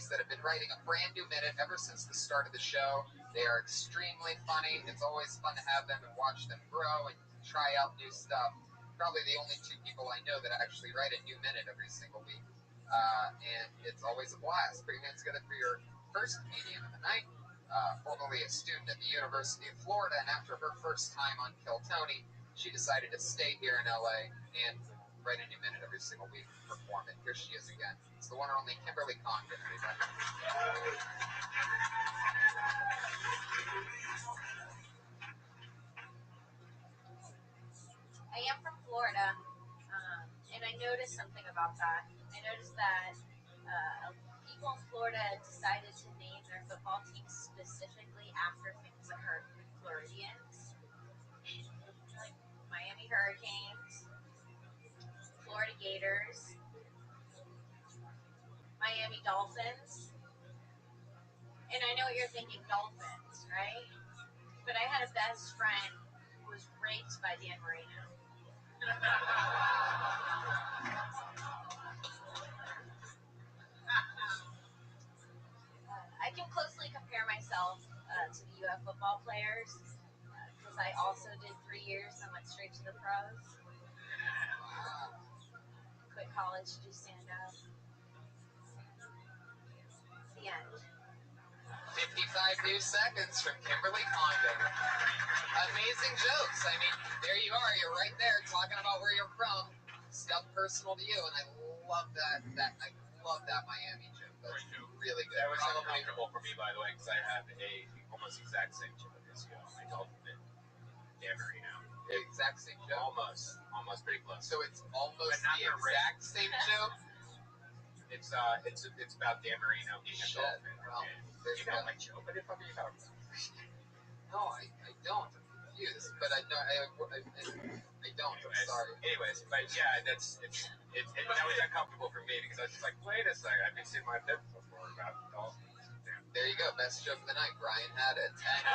that have been writing a brand new minute ever since the start of the show. They are extremely funny. It's always fun to have them and watch them grow and try out new stuff. Probably the only two people I know that actually write a new minute every single week. And it's always a blast. Putting it together for your first comedian of the night, formerly a student at the University of Florida, and after her first time on Kill Tony, she decided to stay here in LA and write a new minute every single week and perform it. Here she is again. It's the one and only Kimberly Condon, everybody. I am from Florida, and I noticed something about that. I noticed that people in Florida decided to name their football teams specifically after things that are Floridians, like Miami Hurricanes, Florida Gators, Miami Dolphins. And I know what you're thinking, Dolphins, right? But I had a best friend who was raped by Dan Marino. I can closely compare myself to the UF football players because I also did 3 years and went straight to the pros. Quit college to do stand-up. The end. 55 new seconds from Kimberly Condon. Amazing jokes. I mean, there you are. You're right there talking about where you're from. Stuff personal to you, and I love that. I love that Miami joke. That's really good. That was Probably uncomfortable for me, by the way, because I had a almost exact same joke as you. I told it Dan Marino. the exact same joke. Almost pretty close. So it's almost But not the the exact same joke. It's about Dan Marino being a Shit. dolphin. Well, And you know my joke, but if I'm being talking about No, I don't. I'm confused, but I don't. I'm sorry. Anyways, but yeah, that was uncomfortable for me because I was just like, wait a second, I've been seeing my bit before about dolphins. There you go. Best joke of the night. Brian had it. And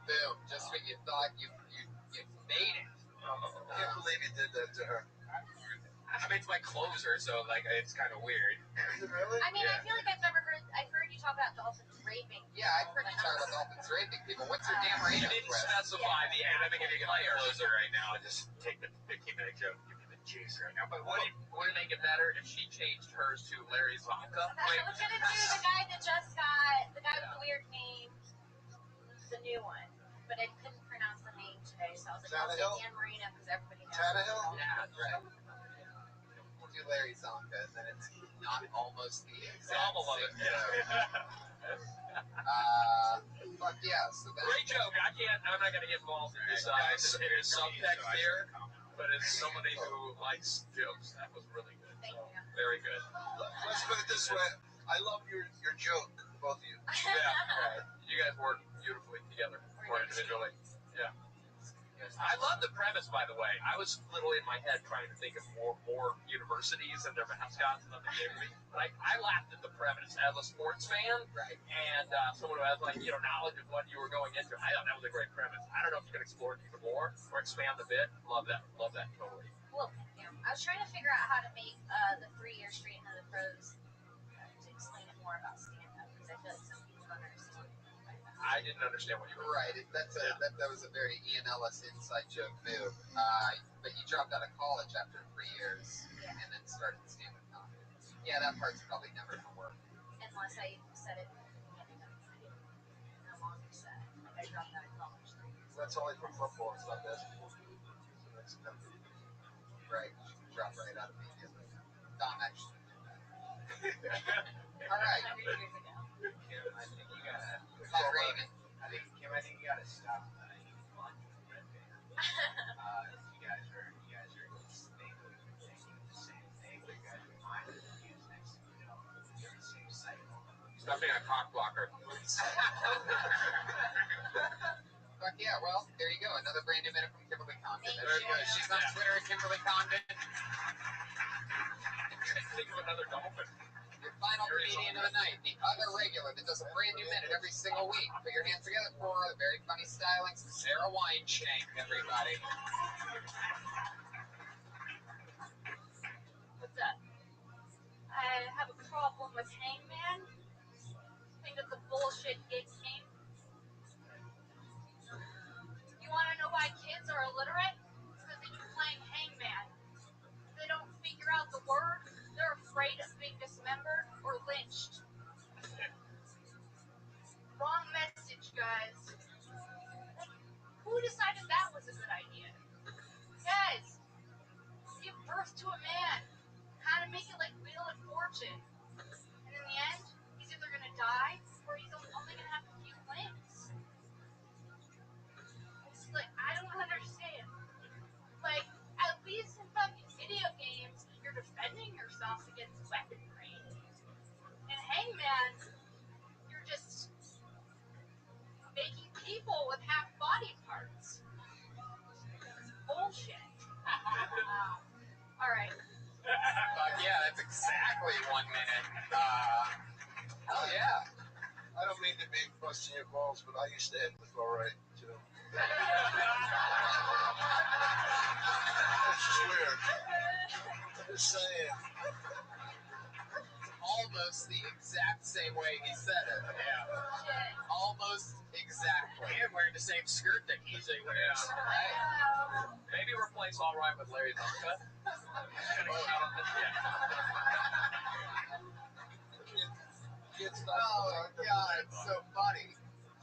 boom. Just when you thought you made it. believe you did that to her. I mean, it's my closer, so like it's kind of weird. Is it really? I mean, I feel like I've heard you talk about dolphins raping. Yeah, I've heard you talk about dolphins raping people. What's your damn You radar didn't twist? specify the end. I think if you get my closer right now, I'll just take the 15-minute joke and give you the juice right now. But would it make it better if she changed hers to Larry Zonka? I was gonna do the guy that just got the guy with the weird name, the new one, but I couldn't pronounce the name today, so I was like, I'll say Dan Marino because everybody knows. Tannehill? Yeah, that's right. We'll do Larry Zonka, and then it's not almost the exact same fuck yeah, so that's Great joke. I'm not going to get involved in this subtext here, but as somebody who likes jokes, that was really good. Thank you. Very good. Let's put it this way. I love your joke, both of you. Yeah. You guys work beautifully together or individually. Yeah. I love the premise, by the way. I was literally in my head trying to think of more universities and their mascots and they gave me. But I laughed at the premise as a sports fan, right. And someone who has knowledge of what you were going into. I thought that was a great premise. I don't know if you can explore it even more or expand a bit. Love that totally. Well, thank you. I was trying to figure out how to make the 3-year street into the pros to explain it more about stand-up because I feel like some people don't understand. I didn't understand what you were right. That was a very Ian Ellis inside joke move. But you dropped out of college after 3 years and then started stand-up comedy. Yeah, that part's probably never gonna work. Unless I said it no longer said. Like I dropped out of college 3 years. That's only for football. It's not basketball. So that's right. Drop right out immediately. Dom actually did that. All right. 100 years ago. Kim, I think you gotta. Kim, I think you gotta stop eating lunch with Red Band. You guys are basically thinking the same thing. You guys are minding the news next thing you know, you're in the same cycle. Stop being a cock blocker. Fuck yeah, well, there you go. Another brand new minute from Kimberly Condon. Very good. She's on Twitter at Kimberly Condon. Think of another dolphin. Your final comedian of the night, the other regular that does a brand new minute every single week. Put your hands together for the very funny stylings, Sarah Weinshank, everybody. What's up? I have a problem with Hangman. I think it's a bullshit gig game. You want to know why kids are illiterate? It's because they keep playing Hangman. If they don't figure out the word, they're afraid of being dismembered or lynched. Wrong message, guys. Like, who decided that was a good idea? Guys, give birth to a man. Kind of make it like Wheel of Fortune. And in the end, he's either going to die or he's only going to have a few limbs. It's like, I don't understand. Like, at least in fucking video games, you're defending yourself against weaponry. In Hangman, you're just making people with half body parts. Bullshit. Alright. Fuck yeah, that's exactly 1 minute. Hell yeah. I don't mean to be busting your balls, but I used to hit the right too. It's just weird. I'm just saying. Almost the exact same way he said it. Yeah. Almost exactly. And wearing the same skirt that he's wearing. Right. Maybe replace All Right with Larry Zonka. Oh god, it's so funny.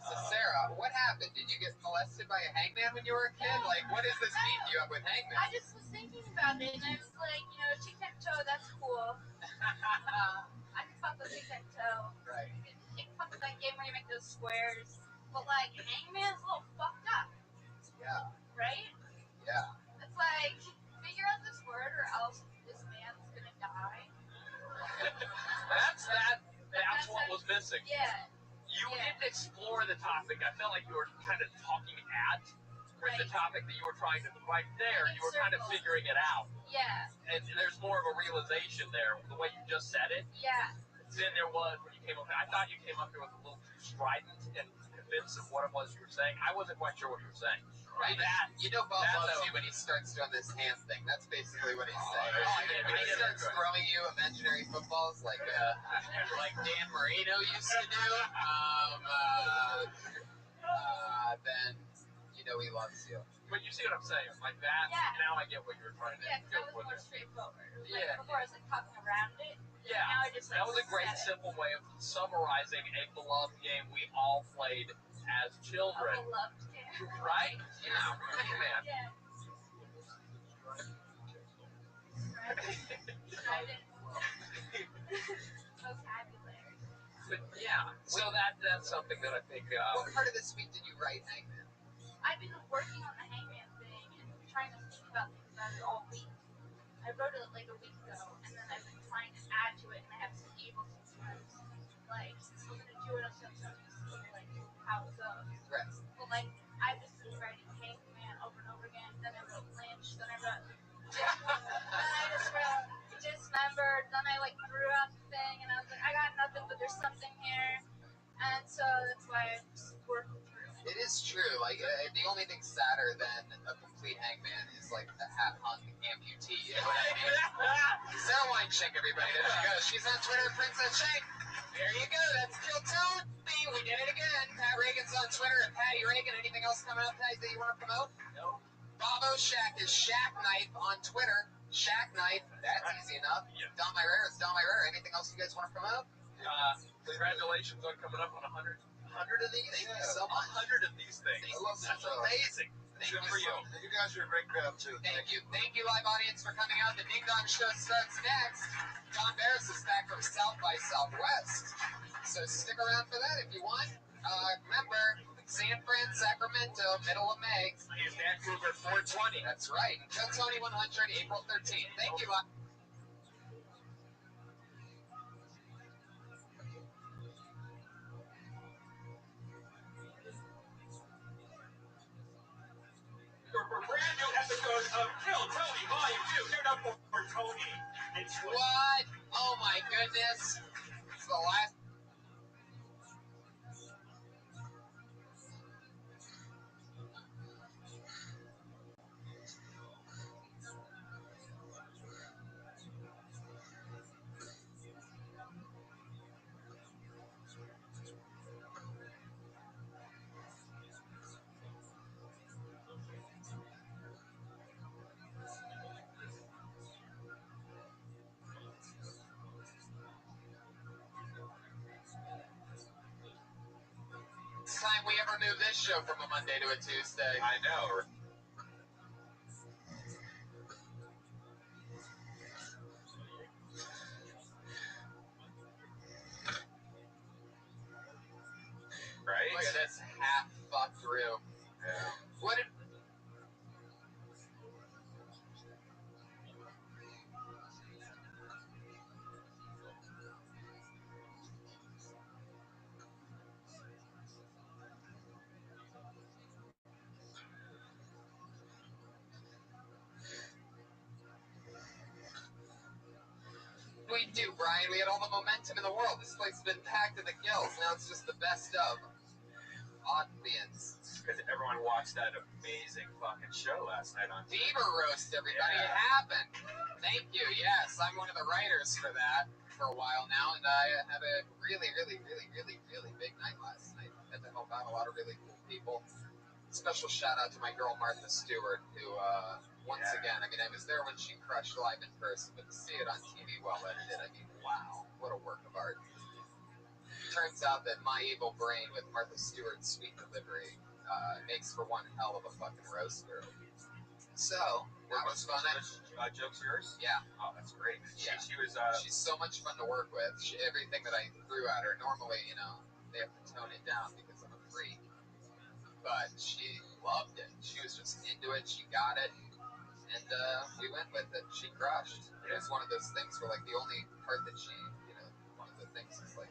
So Sarah, what happened? Did you get molested by a hangman when you were a kid? Like, what is this beef you have with hangman? I just was thinking about it and I was like, tic-tac-toe, that's cool. I can fuck with tic-tac-toe. Right. You can fuck with that game where you make those squares. But like, Hangman's a little fucked up. Yeah. Right? Yeah. It's like, figure out this word or else this man's gonna die. That's what was missing. Yeah. You didn't explore the topic. I felt like you were kind of talking at the topic that you were trying to, right there, you were kind of figuring it out. Yeah. And there's more of a realization there, the way you just said it. Yeah. Then there was, when you came up, I thought you came up here with a little too strident and bits of what it was you were saying. I wasn't quite sure what you were saying. Right. That, You know Bob that, loves though. you when he starts doing this hand thing. That's basically what he's saying. I When he get starts it. throwing you imaginary footballs like Dan Marino used to do, then you know he loves you. But you see what I'm saying? Like that. Yeah. Now I get what you were trying to Yeah, go because that was with more it. straightforward. It was Yeah. like, before I was like talking around it. Yeah, Now I just, like, that was a great, said it. simple way of summarizing a beloved game we all played as children. A beloved game. Right? Yeah, man. Yeah. Trident. Vocabulary. But yeah, so that's something that I think. What part of this week did you write, Hangman? I've been working on the Hangman thing and trying to think about things about it all week. I wrote it like a week ago, and then I've been trying to add to it, and I haven't been able to because, like, I'm gonna do it. I'm gonna see like how it goes. Right. But like, I've just been writing Hangman over and over again. Then I wrote Lynch. Then I wrote. Then I just wrote Dismembered. Then I like threw out the thing, and I was like, I got nothing, but there's something here, and so that's why I'm just working through it. It is true. Like the only thing sadder than a complete Hangman is like the half-hung amputee. You know what I mean? Sarah Weinschenk, everybody. There she goes. She's on Twitter, Princess Shank. There you go. That's Kill Tony. We did it again. Pat Reagan's on Twitter at Patty Reagan. Anything else coming up that you want to promote? No. Bobo Shack is Shack Knife on Twitter. Shack Knife. That's easy enough. Yeah. Don Myrer is Don Myrer. Anything else you guys want to promote? Congratulations on coming up on 100 of these. Thank you so much. 100 of these things. I love That's that. amazing. Thank Good you for you. And you guys are a great crowd too. Thank you. Thank you, live audience, for coming out. The Ding Dong Show starts next. Don Barris is back from South by Southwest. So stick around for that if you want. Remember, San Fran, Sacramento, middle of May. In Vancouver, 420. That's right. Kill Tony 100, April 13th. Thank you, live. For brand new episodes of Kill Tony Volume 2. Turn up for Tony. It's What? Oh my goodness. It's the last. Time we ever moved this show from a Monday to a Tuesday. I know. Right? Look at this half-fucked room. Yeah. What did... we do, Brian? We had all the momentum in the world. This place has been packed to the gills. Now it's just the best of. Audience. Because everyone watched that amazing fucking show last night on TV. Beaver roast, everybody. Yeah. It happened. Thank you. Yes, I'm one of the writers for that for a while now, and I had a really big night last night. Had to help out a lot of really cool people. Special shout out to my girl Martha Stewart, who once again, I mean, I was there when she crushed live in person, but to see it on TV well edited, I mean, wow, what a work of art. Turns out that my evil brain with Martha Stewart's sweet delivery makes for one hell of a fucking roaster. So, that was fun. Jokes yours? Yeah. Oh, that's great. Yeah. She was, She's so much fun to work with. Everything that I threw at her, normally, you know, they have to tone it down because I'm a freak. But she loved it. She was just into it. She got it. And we went with it. She crushed. It was one of those things where, like, the only part that she, you know, one of the things is, like,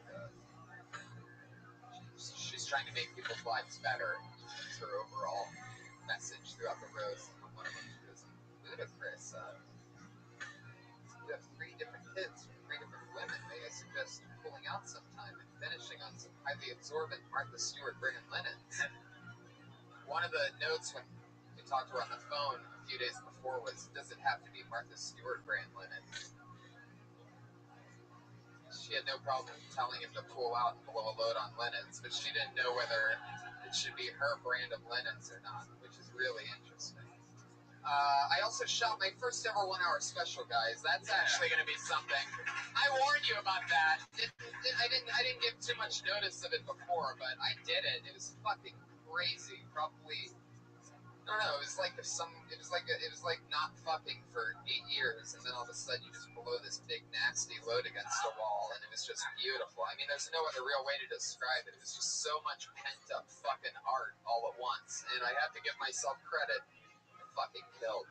she's trying to make people's lives better. That's her overall message throughout the roast. And one of them, she was ludicrous. You have 3 different kids from 3 different women. May I suggest pulling out sometime and finishing on some highly absorbent Martha Stewart brand linens. One of the notes when we talked to her on the phone a few days before was, does it have to be Martha Stewart brand linens? She had no problem telling him to pull out and blow a load on linens, but she didn't know whether it should be her brand of linens or not, which is really interesting. I also shot my first ever 1 hour special, guys. That's actually going to be something. I warned you about that. I didn't give too much notice of it before, but I did it. It was fucking crazy. Probably, I don't know. It was like not fucking for 8 years, and then all of a sudden you just blow this big nasty load against the wall, and it was just beautiful. I mean, there's no other real way to describe it. It was just so much pent up fucking art all at once, and I have to give myself credit. Fucking killed.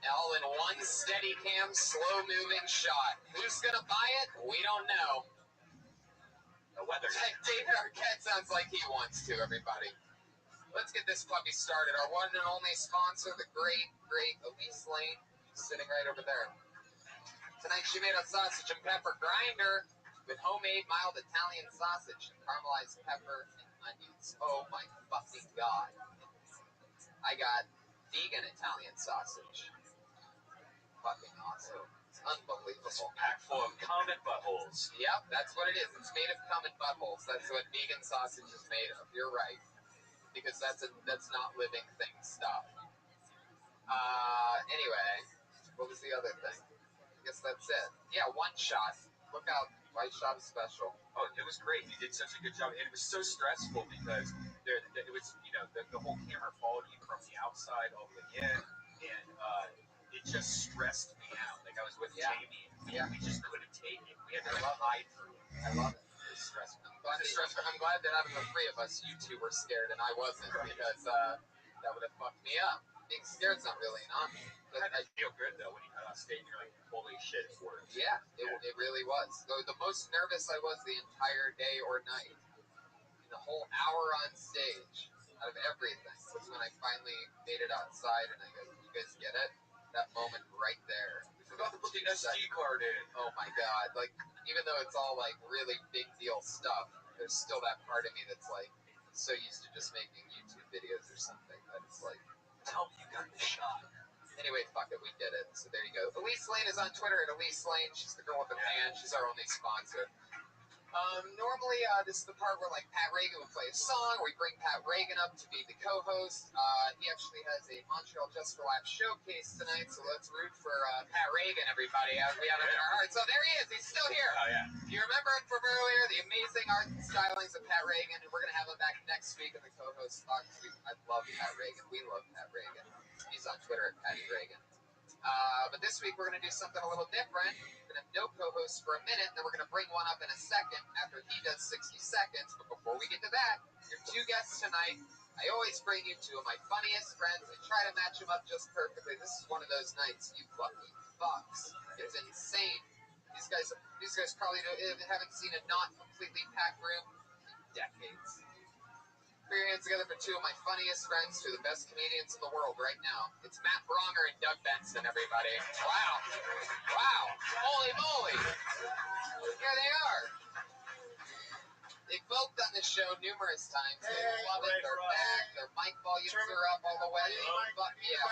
All in one steady cam, slow moving shot. Who's gonna buy it? We don't know. The weather. David Arquette sounds like he wants to, everybody. Let's get this puppy started. Our one and only sponsor, the great Elise Lane, sitting right over there. Tonight she made a sausage and pepper grinder with homemade mild Italian sausage, caramelized pepper, and onions. Oh my fucking God. I got vegan Italian sausage. Fucking awesome. It's unbelievable. It's packed full of common buttholes. Yep, that's what it is. It's made of common buttholes. That's what vegan sausage is made of. You're right. Because that's not living thing stuff. Anyway, what was the other thing? I guess that's it. Yeah, one shot. Look out. White shot is special. Oh, it was great. You did such a good job. And it was so stressful because it was, the whole camera followed you from the outside all the way in. And it just stressed me out. Like I was with Jamie. And we just couldn't take it. We had to hide through it. I love it. It was stressful. I'm glad that out of the three of us, you two were scared and I wasn't. Because that would have fucked me up. Being scared's not really an option. I feel good though when you got on stage and you're like, holy shit, it worked. Yeah, it really was. The most nervous I was the entire day or night, in the whole hour on stage, out of everything, was when I finally made it outside and I go, you guys get it? That moment right there. We forgot to put the SD card in. Oh my God. Like, even though it's all like really big deal stuff, there's still that part of me that's like so used to just making YouTube videos or something that it's like, tell me you got the shot. Anyway, fuck it, we did it. So there you go. Elise Lane is on Twitter at Elise Lane. She's the girl with the pan. She's our only sponsor. Normally, this is the part where like Pat Reagan would play a song. We bring Pat Reagan up to be the co-host. He actually has a Montreal Just for Laughs showcase tonight, so let's root for Pat Reagan, everybody. We have him in our hearts. So there he is. He's still here. Oh yeah. Do you remember him from earlier? The amazing art and stylings of Pat Reagan. And we're gonna have him back next week in the co-host spot. I love Pat Reagan. We love Pat Reagan. He's on Twitter at Patty Reagan. But this week we're going to do something a little different. We're going to have no co-hosts for a minute, then we're going to bring one up in a second after he does 60 seconds. But before we get to that, your two guests tonight, I always bring you two of my funniest friends. I try to match them up just perfectly. This is one of those nights, you lucky fucks. It's insane. These guys probably haven't seen a not completely packed room in decades. Put your hands together for two of my funniest friends, two of the best comedians in the world right now. It's Matt Bronger and Doug Benson, everybody. Wow. Holy moly. Here they are. They've both done this show numerous times. They love it. They're back. Their mic volumes are up all the way. Fuck yeah.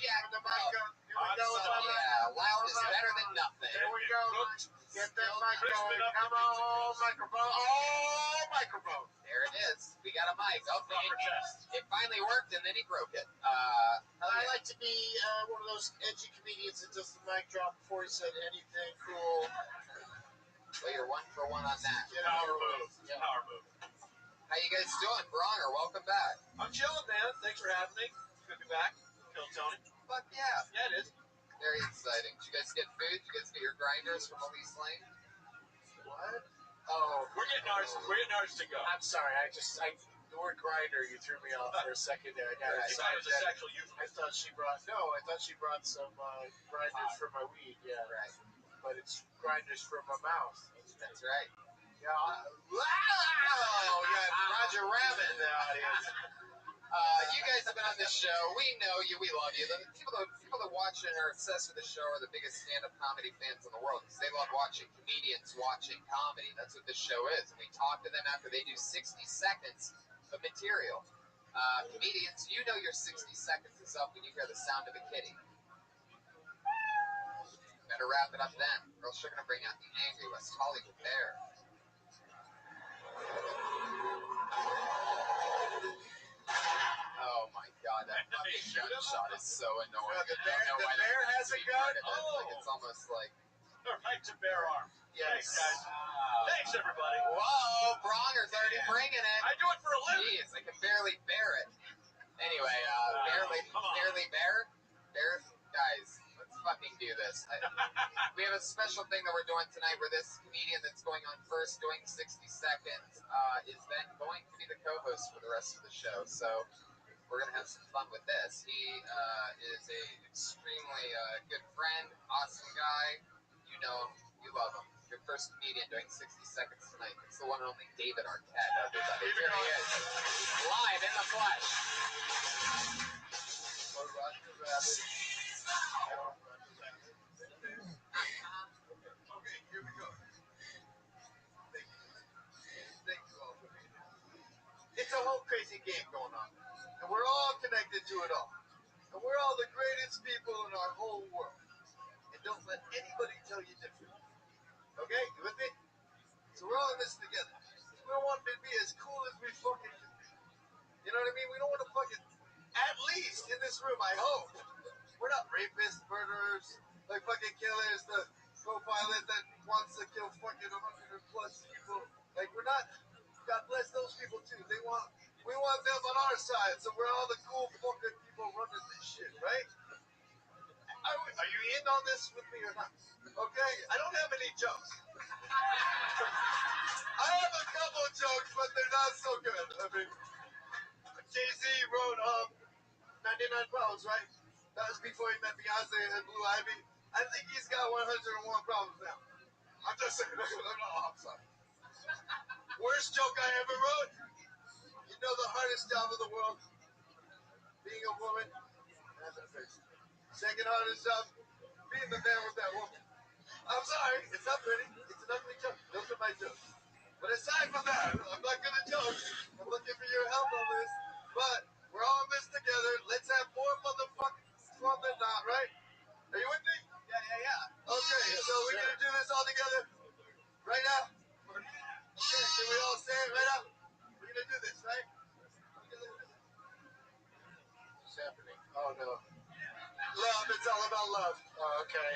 Jacked up. Yeah, loud is better than nothing. Here we go. Get that microphone. Come on, microphone. Oh, microphone. There it is. We got a mic. Oh, it finally worked, and then he broke it. I like to be one of those edgy comedians that does the mic drop before he said anything cool. Well, you're 1 for 1 on that. Power move. Yeah. Power move. How you guys doing? Bronger, welcome back. I'm chilling, man. Thanks for having me. Good to be back. Kill Tony. Fuck yeah. Yeah, it is. Very exciting. Did you guys get food? Did you guys get your grinders from Elise Lane? What? Oh. We're getting ours to go. I'm sorry. The word grinder, you threw me off for a second there. It was a sexual euphemism. I thought she brought some grinders for my weed. Yeah. Right. But it's grinders for my mouth. That's right. Yeah. Wow! You got Roger Rabbit in the audience. You guys have been on this show. We know you. We love you. The people that watch and are obsessed with the show are the biggest stand-up comedy fans in the world because they love watching comedians watching comedy. That's what this show is. And we talk to them after they do 60 seconds of material. Comedians, you know your 60 seconds is up when you hear the sound of a kitty. Better wrap it up then, or else you're going to bring out the angry West Hollywood bear. Oh my God, that fucking gunshot is so annoying. The bear has a gun? Like, it's almost like... Right to bear arm. Yes. Thanks, guys. Thanks, everybody. Whoa, Bronger's already bringing it. I do it for a living. Jeez, I can barely bear it. Anyway, barely bear? Guys, let's fucking do this. We have a special thing that we're doing tonight where this comedian that's going on first, doing 60 seconds, is then going to be the co-host for the rest of the show. So we're going to have some fun with this. He is a extremely good friend, awesome guy. You know him, you love him. Your first comedian doing 60 seconds tonight. It's the one and only David Arquette, everybody. Here he is, live in the flesh. Okay, here we go. Thank you. Thank you all for being here. It's a whole crazy game going on, and we're all connected to it all. And we're all the greatest people in our whole world. And don't let anybody tell you different. Okay? You with me? So we're all in this together. We don't want to be as cool as we fucking can be. You know what I mean? We don't want to fucking, at least in this room, I hope, we're not rapists, murderers, like fucking killers, the co-pilot that wants to kill fucking 100 plus people. Like, we're not, God bless those people too. We want them on our side, so we're all the cool fucking people running this shit, right? Are you in on this with me or not? Okay? I don't have any jokes. I have a couple jokes, but they're not so good. I mean, Jay-Z wrote 99 Problems, right? That was before he met Beyonce and Blue Ivy. I think he's got 101 problems now. I'm just saying. I'm sorry. Worst joke I ever wrote? You know the hardest job in the world? Being a woman? That's a face. Second hardest job? Being the man with that woman. I'm sorry. It's not pretty. It's an ugly joke. Those are my jokes. But aside from that, I'm not good at jokes. I'm looking for your help on this. But we're all in this together. Let's have more motherfucking fun than not, right? Are you with me? Yeah. Okay, so we're going to do this all together right now. Okay, can we all say it right now? We're going to do this, right? What's happening? Oh, no. Love, it's all about love. Oh, okay.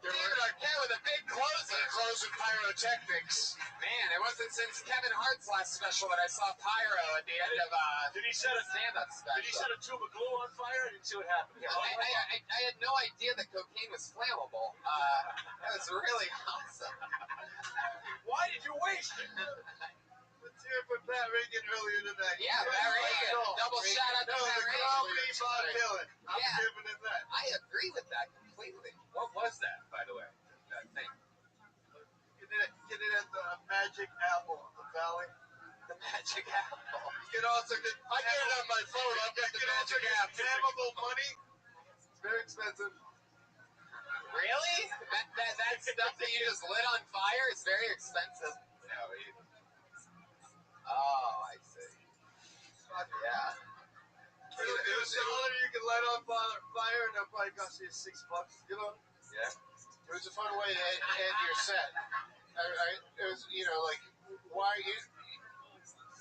David Arquette with a big closer. Close with pyrotechnics. Man, it wasn't since Kevin Hart's last special that I saw pyro at the end of Did he set a stand-up special. Did he set a tube of glue on fire? I didn't see what happened. I had no idea that cocaine was flammable. That was really awesome. Why did you waste it? Let's hear it for Pat Reagan earlier tonight. Yeah, Pat Reagan. Double shout out to Pat Reagan. Comedy Bob Dylan. I'm giving it that. I agree with that completely. What was that, by the way? That thing. Get it at the Magic Apple in the Valley. The Magic Apple. You can also get. I get it on my phone. I've got the Magic Apple. Flammable money. It's very expensive. Really? That stuff that you just lit on fire is very expensive. No, Oh, I see. Yeah. It was $1 you can light on fire, and it'll probably cost you $6. You know? Yeah. It was a fun way to end your set. It was, you know, like, why you?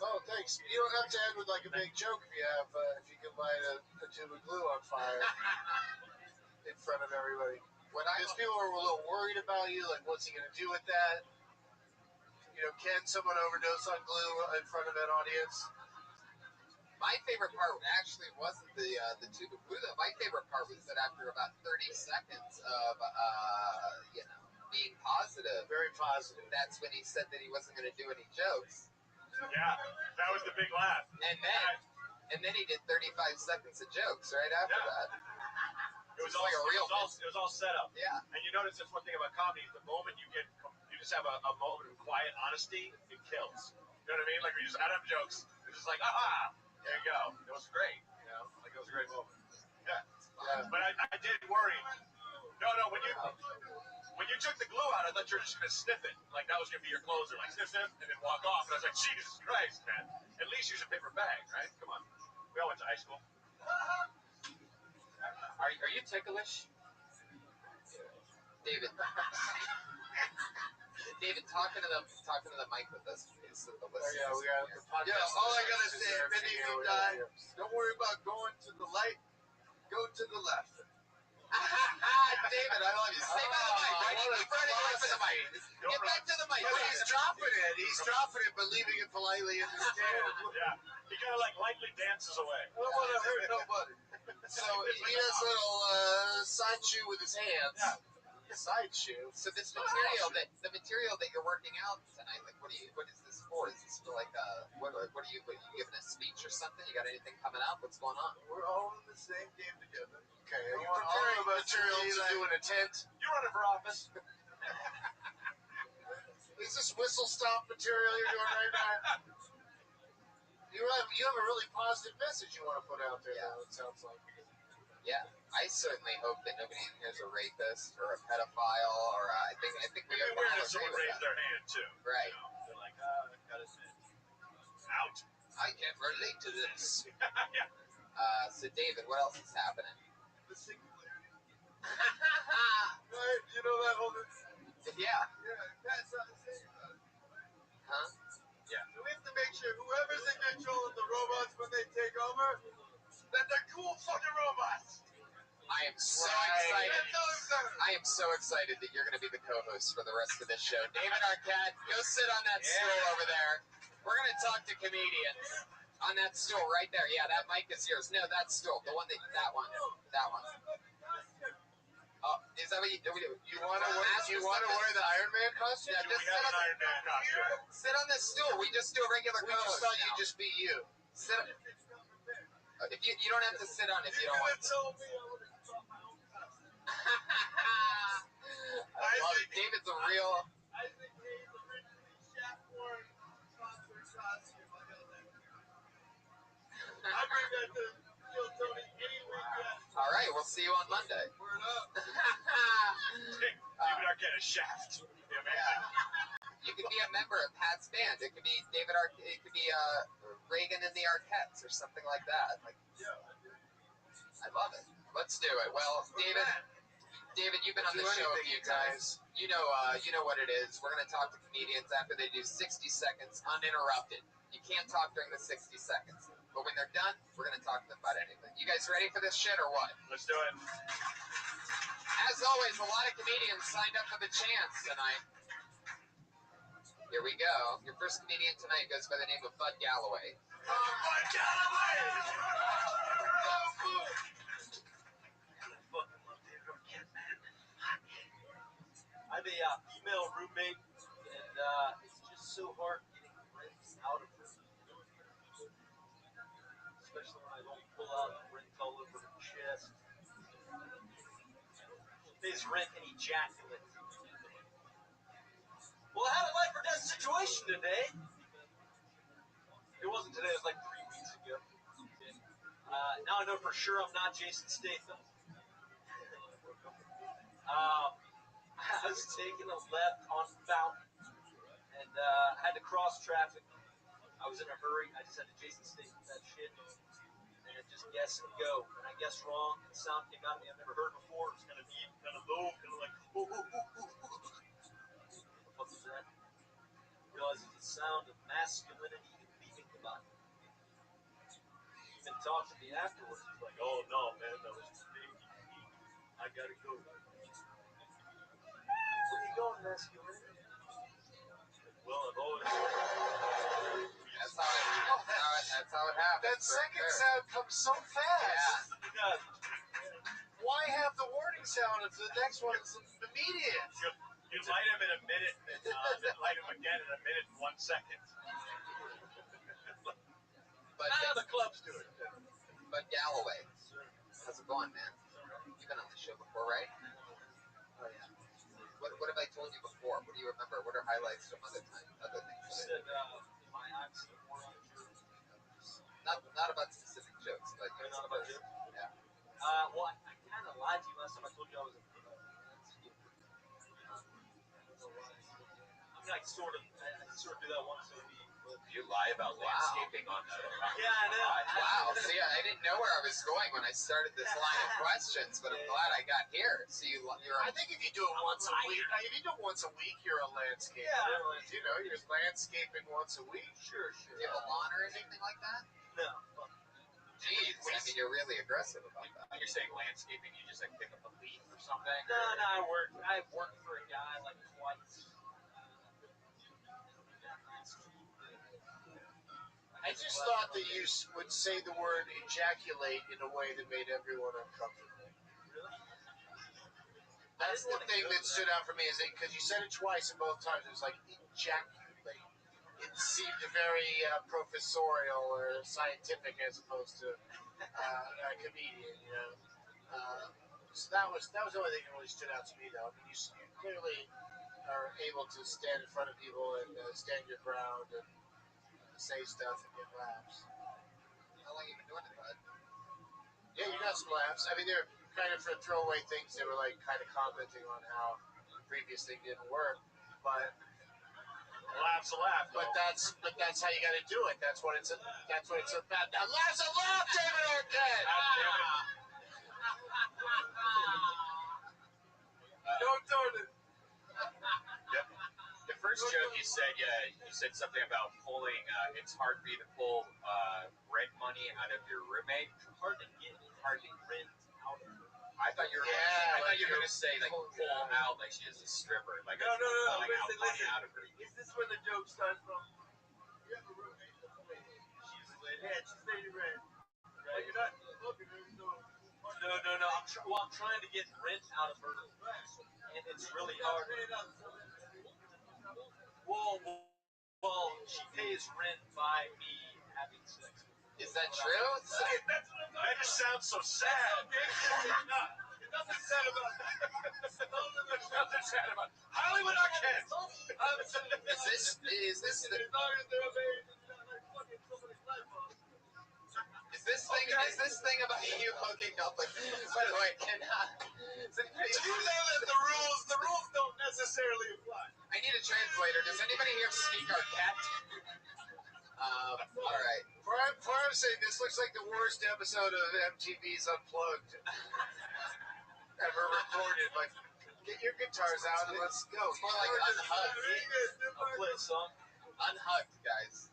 Oh, thanks. You don't have to end with like a big joke if you can light a tube of glue on fire in front of everybody. Because people are a little worried about you, like, what's he gonna do with that? You know, can someone overdose on glue in front of an audience? My favorite part actually wasn't the tube of glue. My favorite part was that after about 30 seconds of being positive, Very positive. that's when he said that he wasn't going to do any jokes. Yeah, that was the big laugh. And then he did 35 seconds of jokes right after that. It was like a real. It was all set up. Yeah. And you notice that's one thing about comedy: the moment you just have a moment of quiet honesty, it kills. You know what I mean? Like we just out of jokes. It's just like, aha. There you go. It was great. You know, like it was a great moment. Yeah. But I did worry. No, when you took the glue out, I thought you were just gonna sniff it. Like that was gonna be your closer, like sniff, sniff, and then walk off. And I was like, Jesus Christ, man! At least use a paper bag, right? Come on. We all went to high school. Are you ticklish? David. David, talking to the mic with us. Is the listeners. Yeah, we got the podcast. Yeah, all I gotta say, if any of you die, don't worry about going to the light. Go to the left. David, I love you. Stay by the mic, right? Keep running away from the mic. Get back to the mic. He's dropping it. He's dropping it, but leaving it politely in the stand. Yeah. He kind of like lightly dances away. I don't want to hurt nobody. So he has a little side shoe with his hands. Yeah. Side shoe. So the material that you're working out tonight, like what is this for? Is this for like what are you giving a speech or something? You got anything coming up? What's going on? We're all in the same game together. Okay, are you preparing material to do in a tent? You're running for office. Is this whistle stop material you're doing right now? You have a really positive message you want to put out there, though, it sounds like. Yeah, I certainly hope that nobody in here is a rapist or a pedophile, or I think we It'd be all weird if agree someone with raised that. their hand too. Right. You know, they're like, got his head out. I can't relate to this. Yeah. So David, what else is happening? The singularity. Right? You know that whole thing? Yeah. Yeah, that's not the same. Huh? Yeah. So we have to make sure whoever's in control of the robots when they take over, that they're cool fucking robots. I am so excited. That's all I'm saying. I am so excited that you're going to be the co-host for the rest of this show. David Arquette, go sit on that stool over there. We're going to talk to comedians on that stool right there. Yeah, that mic is yours. No, that stool. The one that one. Oh, is that what you want to wear? You want to wear the Iron Man costume? Yeah, Do we have an Iron Man costume? Sit on this stool. We just do a regular We co-host just thought now. you'd just be you. Sit on. If you don't have to sit on if you don't want to. told me I would have brought my own costume. I love it. David's a real. Isaac Hayes originally Shaft-worn concert costume. I got that. I bring that to Kill Tony any weekend. All right, we'll see you on Monday. Word up. David Arquette, a shaft. Yeah, man. You could be a member of Pat's band. It could be It could be Reagan and the Arquettes or something like that. Like, I love it. Let's do it. Well, David, you've been on the show a few times. You know what it is. We're gonna talk to comedians after they do 60 seconds uninterrupted. You can't talk during the 60 seconds. But when they're done, we're gonna talk to them about anything. You guys ready for this shit or what? Let's do it. As always, a lot of comedians signed up for the chance tonight. Here we go. Your first comedian tonight goes by the name of Bud Galloway. Bud Galloway! I have a female roommate, and it's just so hard getting rings out of her. Especially when I don't pull out the rings all over her chest. Pays rent and ejaculate. Well, I had a life or death situation today. It wasn't today, it was like 3 weeks ago. Now I know for sure I'm not Jason Statham. I was taking a left on Fountain and had to cross traffic. I was in a hurry. I just had to Jason Statham that shit and just guess and go. And I guessed wrong. And the sound came out of me I've never heard before. It was kind of deep, kind of low, kind of like, ooh, ooh, ooh, ooh. What was that? I realized it's the sound of masculinity leaving the body. He even talked to me afterwards. He's like, oh no, man, that was big. I gotta go. Where are you going, masculinity? Well, I've always. That's how it happens. That second sound comes so fast. Yeah. Why have the warning sound if the next one is immediate? You light him in a minute, and then light him again in a minute and 1 second. But the clubs do it. Bud Galloway, how's it going, man? You've been on the show before, right? Oh yeah. What have I told you before? What do you remember? What are highlights from other things? You said my oxymoron. Not about specific jokes, but Not about jokes? Yeah. Well, I kind of lied to you last time I told you I was a landscaper. I don't know why. I mean, I sort of do that once a week. But You lie about landscaping on the. yeah, I know. Wow. See, I didn't know where I was going when I started this line of questions, but I'm glad I got here. So you're. I think if you do it once a week, you're a landscaper. Yeah. You know, you're landscaping once a week. Sure. Do you have a lawn or anything like that? No. Jeez, I mean, you're really aggressive about that. When you're saying landscaping, you just like pick up a leaf or something? No, I worked for a guy like twice. I just thought that you would say the word ejaculate in a way that made everyone uncomfortable. Really? That's the thing that stood out for me, is because you said it twice and both times it was like ejaculate. It seemed very professorial or scientific as opposed to a comedian, you know. So that was the only thing that really stood out to me, though. I mean, you clearly are able to stand in front of people and stand your ground and say stuff and get laughs. How long have you been doing it, bud? Yeah, you got some laughs. I mean, they're kind of for throwaway things. They were like kind of commenting on how the previous thing didn't work, but Laugh's a laugh. but that's how you got to do it. That's what it's about. Now, laugh's a laugh, David Arquette. Don't turn it. Yep. The first joke you said something about pulling. It's hard for you to pull rent money out of your roommate. Hard to get rent out of her. I thought you were. Yeah, I thought you were gonna say like pull out like she is a stripper. Like No. pulling out Listen. money out of her. Is this where the joke starts from? You have a roommate. She's a lady. Yeah, she's lady red. Right. You're not looking at her, so. No. I'm trying to get rent out of her, and it's really hard. Well, she pays rent by me having sex with her. Is that true? That just sounds so sad. It doesn't sound about Nothing sad about Hollywood Arquette. Is this the, as long as they're amazed and you're not like fucking somebody's life up. is this thing about you hooking up with? By the way, You know that the rules don't necessarily apply. I need a translator. Does anybody here speak Arquette? All right. For I'm saying, this looks like the worst episode of MTV's Unplugged ever recorded. Like, get your guitars out and let's go. It's more like unhugged. I'll play a song. Unhugged, guys.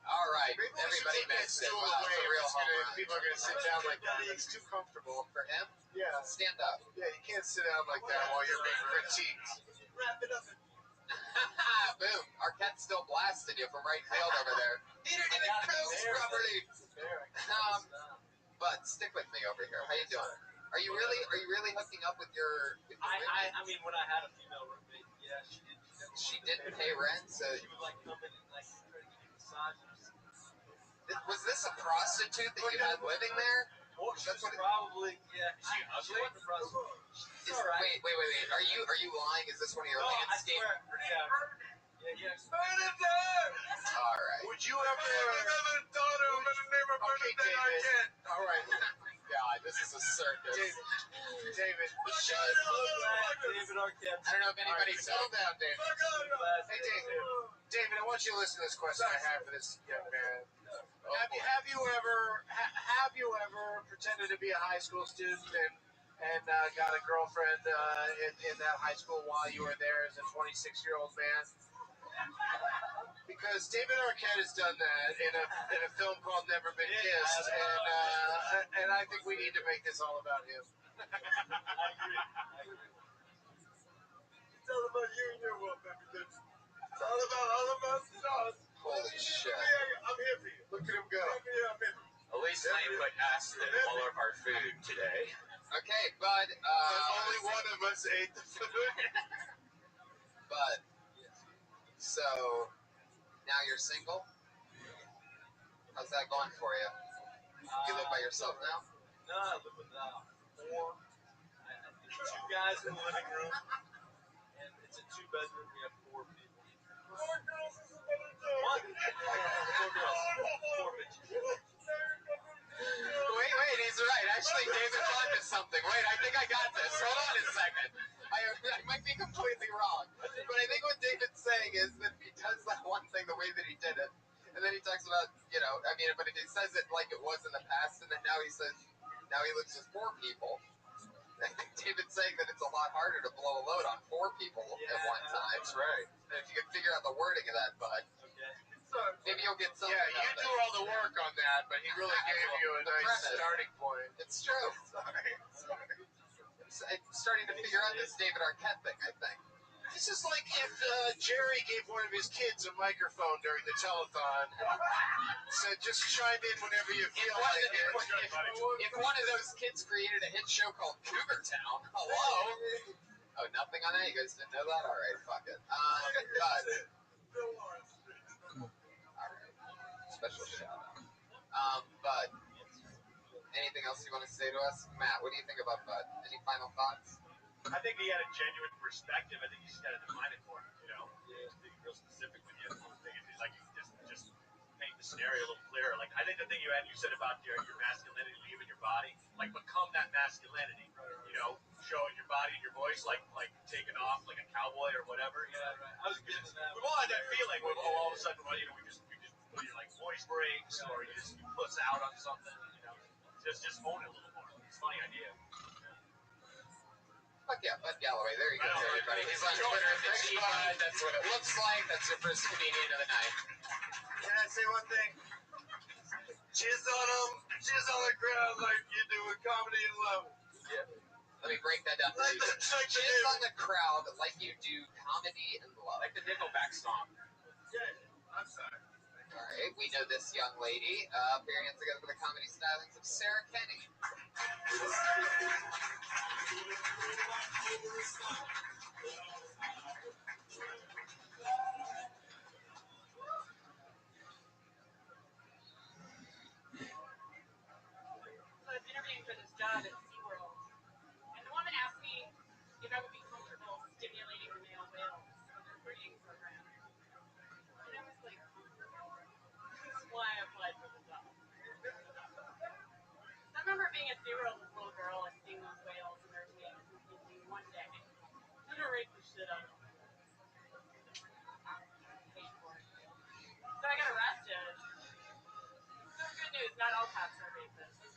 All right. Maybe we should Everybody take that missed it. stool Wow, away. it's a real home run. People are going to sit down like that. It's too comfortable. For him, Yeah. stand up. Yeah, you can't sit down like that while you're being critiqued. Wrap it up. Boom. Arquette's still blasting you from right field over there. He didn't even cruise properly. Bud, stick with me over here. How you doing? Are you really hooking up with your? I mean, when I had a female roommate, yeah, she did. She didn't pay rent, so She would like come in and like try to give me massages. was this a prostitute that you had living there? Well, she That's was what it- probably She ugly? wasn't a prostitute. She's Is, alright. wait. Are you lying? Is this one of your No, I landscape? swear. Yeah. All right. Would you ever... Another daughter, I'm going to name her Okay, birthday David. Arquette. All right. God, this is a circus. David. David Arquette. I don't know if All right, anybody's settle down, David. Hey, David. David, I want you to listen to this question I have for this young man. Oh, Have you ever pretended to be a high school student and got a girlfriend in that high school while you were there as a 26-year-old man? Because David Arquette has done that in a film called Never Been Kissed, and I think we need to make this all about him. I agree. It's all about you and your world, baby. It's all about us. Holy shit. I'm here for you. Look at him go. I'm here. At least they put acid in all of our food today. Okay, Bud. Only one of us ate the food. Bud. So now you're single. How's that going for you? You live by yourself now? No, I live with four. It's two guys in the living room, and it's a two-bedroom. We have four people. Four girls is a better joke. What? Four girls. Four bitches. Wait, he's right. Actually, David's onto something. Wait, I think I got this. Hold on a second. I might be completely wrong. But I think what David's saying is that he does that one thing the way that he did it. And then he talks about, but if he says it like it was in the past, and then now he says, now he lives with 4 people. I think David's saying that it's a lot harder to blow a load on 4 people at one time. That's right. And if you can figure out the wording of that, bud, maybe you'll get something. Yeah, you do all the work on that, but he really gave you a nice starting point. It's true. I'm starting to figure out this David Arquette thing, I think. This is like if Jerry gave one of his kids a microphone during the telethon, said just chime in whenever you feel like it. If one of those kids created a hit show called Cougar Town, hello? Oh, nothing on that? You guys didn't know that? All right, fuck it. Special shout out. Bud, anything else you want to say to us? Matt, what do you think about Bud? Any final thoughts? I think he had a genuine perspective. I think you just got to define it for him, Just be real specific with you. I think it's like just paint the scenario a little clearer. Like, I think the thing you said about your masculinity leaving your body, like, become that masculinity, showing your body and your voice, like taking off like a cowboy or whatever. I was good with that. We've all had that feeling where all of a sudden, we just your like voice breaks or you puss out on something, just own it a little more. It's a funny idea. Fuck yeah, Bud Galloway. There you go, everybody. He's on Twitter. Thanks, Bud. That's what it looks like. That's your first comedian of the night. Can I say one thing? Jizz on them, jizz on the crowd like you do with comedy and love. Yeah. Let me break that down for you. Jizz on the crowd like you do comedy and love. Like the Nickelback song. Yeah, I'm sorry. All right, we know this young lady. Put your hands together for the comedy stylings of Sarah Kenny. So I was interviewing for this job at SeaWorld, and the woman asked me if I would be comfortable stimulating the male whales in their breeding program. And I was like, this is why I applied for the job. I remember being at SeaWorld as a little girl and seeing those whales in their tanks and thinking one day, I'm going to rape the shit out of them. So I got arrested. So good news, not all cops are rapists.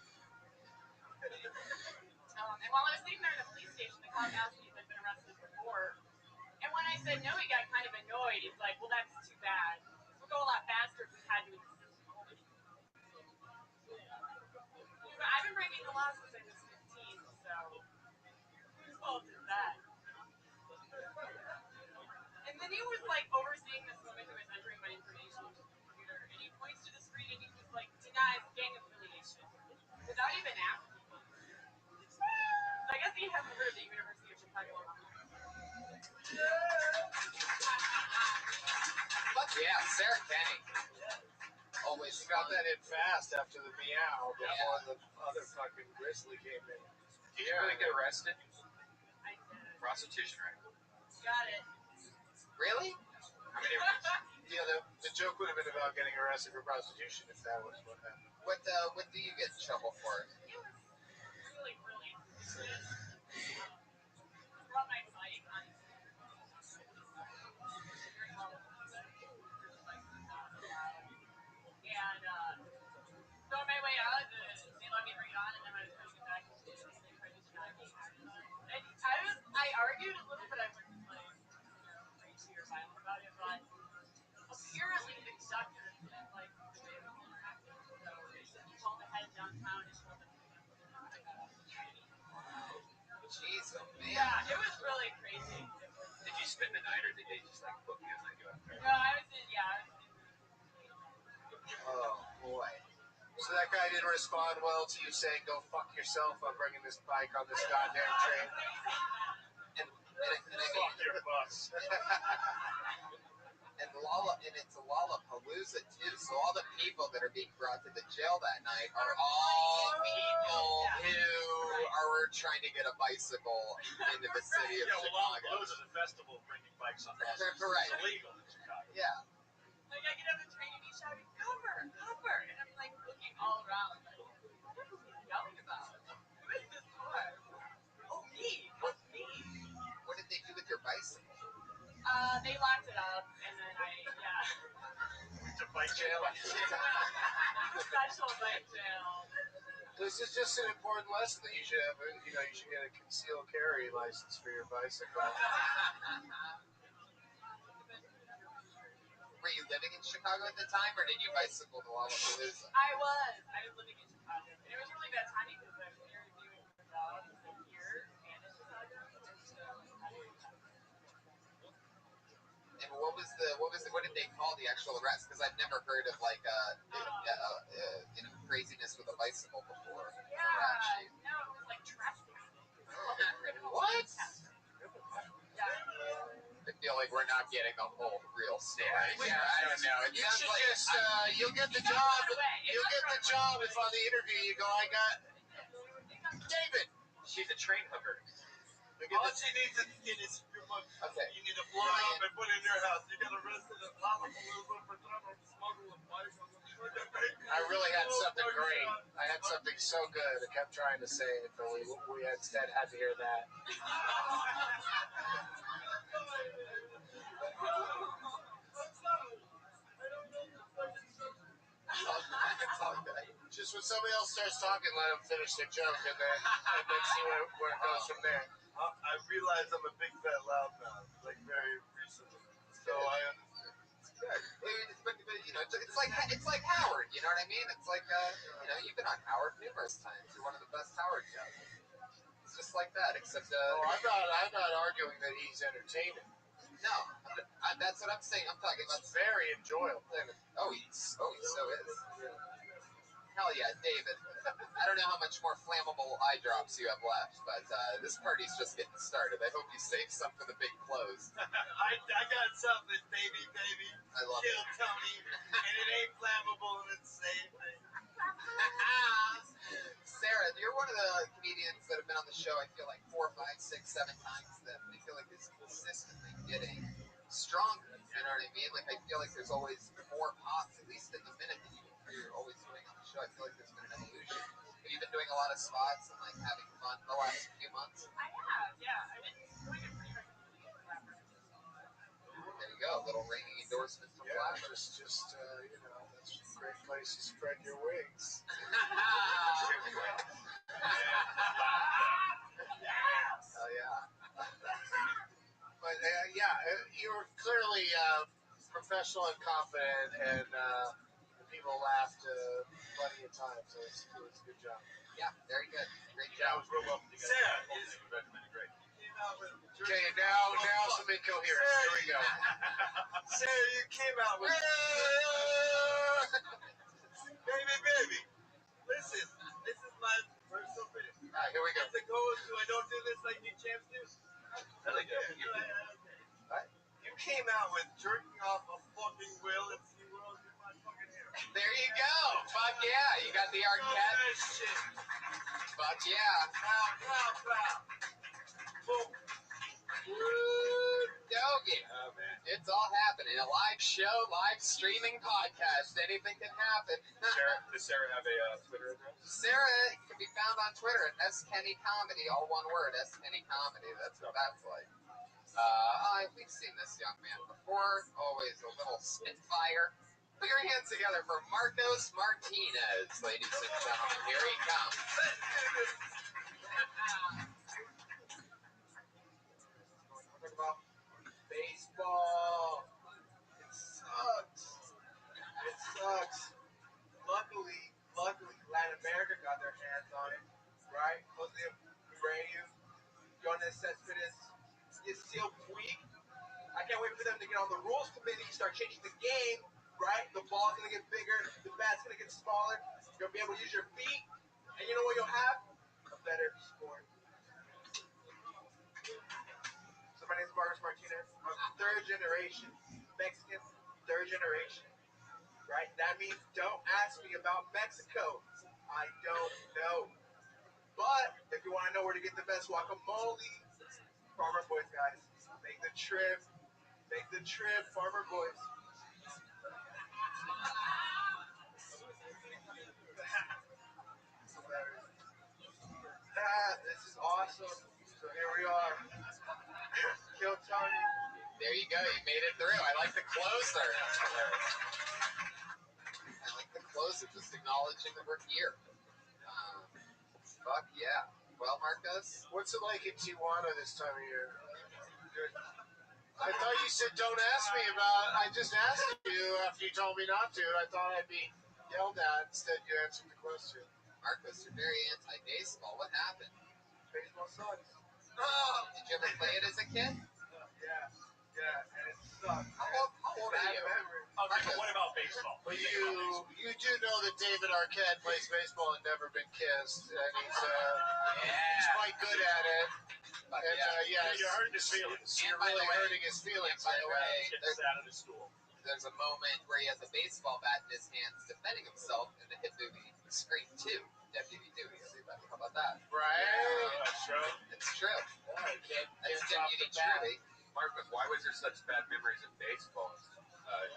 And while I was sitting there in the police station, the cop asked me if I'd been arrested before. And when I said no, he got kind of annoyed. He's like, well, that's too bad. We'll go a lot faster if we had to insist on it. But I've been breaking the law since I was 15, so whose fault is that? And then he was like overseeing this woman who was entering my information into the computer, and he points to the screen and he was like, denies gang affiliation without even asking. So I guess he hasn't heard of the University of Chicago alumni. Fuck yeah, Sarah Kenny. Always She got that in fast after the meow before Yeah. the other fucking grizzly came in. Did you really get arrested? I did. Prostitution, right? Got it. Really? How many? Yeah, the joke would have been about getting arrested for prostitution if that was what happened. What do you get in trouble for? It was really, really stupid. Brought my bike on during all of this. And so on my way out, they let me bring it on, and then I was putting it back into the they tried to deny me. I argued a little bit. I wasn't like crazy or violent about it, but apparently the conductor didn't like the way it was interacting. So he told the head downtown and told them Jeez, oh man. yeah, it was really crazy. Did you spend the night, or did they just like book you and let you out there? No, I was in. Oh boy. So that guy didn't respond well to you saying, go fuck yourself, I'm bringing this bike on this goddamn train. And I Fuck your bus. and it's Lollapalooza too, so all the people that are being brought to the jail that night are all people who are trying to get a bicycle into the city of Yeah, well, Chicago. Lollapalooza is a festival of bringing bikes on buses. Right. It's illegal in Chicago. Yeah. Like I get on the train and he's shouting, "Cover, cover!" And I'm like looking all around. Like, yelling about? Who is this for? Oh, me. What's me? What did they do with your bicycle? They locked it up, and then It's a bike jail. special bike jail. This is just an important lesson that you should have. You know, you should get a concealed carry license for your bicycle. Were you living in Chicago at the time, or did you bicycle to Lollapalooza? I was living in Chicago, and it was really bad timing because I was interviewing for jobs here and in Chicago. And what did they call the actual arrest? Because I've never heard of like craziness with a bicycle before. Yeah, no, it was like trespassing. What? Yeah. I feel like we're not getting the whole real story. Yeah, I don't know. It You sounds should like just, you'll get the job. You'll get the job if on the interview you go, I got David. She's a train hooker. All she needs is Guinness. Okay. You need to blow it up and put it in your house. You got arrested at Lollapalooza for trying to smuggle a bike on the I really had something great. I had something so good. I kept trying to say it, but we instead had to hear that. Just when somebody else starts talking, let them finish their joke, and then see where it goes from there. I realize I'm a big fat loudmouth, like very recently. So I understand. But you know, it's like Howard. You know what I mean? It's like you've been on Howard numerous times. You're one of the best Howard guys. It's just like that, except I'm not arguing that he's entertaining. no, that's what I'm saying. I'm talking about It's very enjoyable. Oh, he so is. Hell yeah, David. I don't know how much more flammable eye drops you have left, but this party's just getting started. I hope you save some for the big close. I got something, baby. I love Kill Tony, and it ain't flammable, and it's safe. Sarah, you're one of the comedians that have been on the show, I feel like 4, 5, 6, 7 times that I feel like is consistently getting stronger. You know what I mean? Like, I feel like there's always more pops, at least in the minute that you're always doing on the show. I feel like there's been an evolution. Have you been doing a lot of spots and like having fun the last few months? I have, yeah. I've been doing it pretty regularly with rappers. There you go, a little ringing endorsement from Yeah, Flappers. just that's a great place to spread your wings. Oh yeah. But you're clearly professional and confident, and the people laughed plenty of times, so it was a good job. Yeah, very good. Great Yeah, I job. was real welcome to you guys. Sarah, Great. Came out with Okay, now some incoherence. Here we go. Sarah, you came out with baby. Listen, this is my personal opinion. All right, here we go. As a co-host, I don't do this like you champs do. You came out with jerking off a fucking whale and SeaWorld in my fucking hair. There you go. Fuck yeah. You got the Arquette. That shit. Fuck yeah. Pow. Boom. Woo, doggy. Oh, man. It's all happening. A live show, live streaming podcast. Anything can happen. Does Sarah have a Twitter address? Sarah can be found on Twitter at SKenny Comedy. All one word, SKenny Comedy. That's what that's like. We've seen this young man before. Always a little spitfire. Put your hands together for Marcos Martinez, ladies and gentlemen. Here he comes. Talk about baseball. It sucks. Luckily, Latin America got their hands on it, right? Jose Abreu, Jonas Cespedes, Yasiel Puig. I can't wait for them to get on the rules committee, start changing the game, right? The ball's gonna get bigger, the bat's gonna get smaller. You're gonna be able to use your feet, and you know what you'll have? A better sport. So my name is Marcos Martinez. I'm third generation Mexican, third generation. Right? That means don't ask me about Mexico. I don't know. But if you want to know where to get the best guacamole, Farmer Boys, guys. Make the trip, Farmer Boys. this is awesome. So here we are. Kill Tony. There you go. You made it through. I like the closer. I like the closer. Just acknowledging that we're here. Fuck yeah. Well, Marcos? What's it like in Tijuana this time of year? I thought you said don't ask me about. I just asked you after you told me not to. I thought I'd be yelled at. Instead, you answered the question. Marcos, you're very anti-baseball. What happened? Baseball sucks. Oh, did you ever play it as a kid? Yeah, and it sucks. How old are you? Okay, but what about baseball? But you do know that David Arquette plays baseball and never been kissed, and he's quite good at it. But And You're hurting his feelings. you're really hurting his feelings. By the way, Get this out of the stool. there's a moment where he has a baseball bat in his hands defending himself in the hit movie Scream 2, Deputy Dewey. How about that? Right? That's true. It's true. That's Deputy Dewey. Marcus, why was there such bad memories of baseball as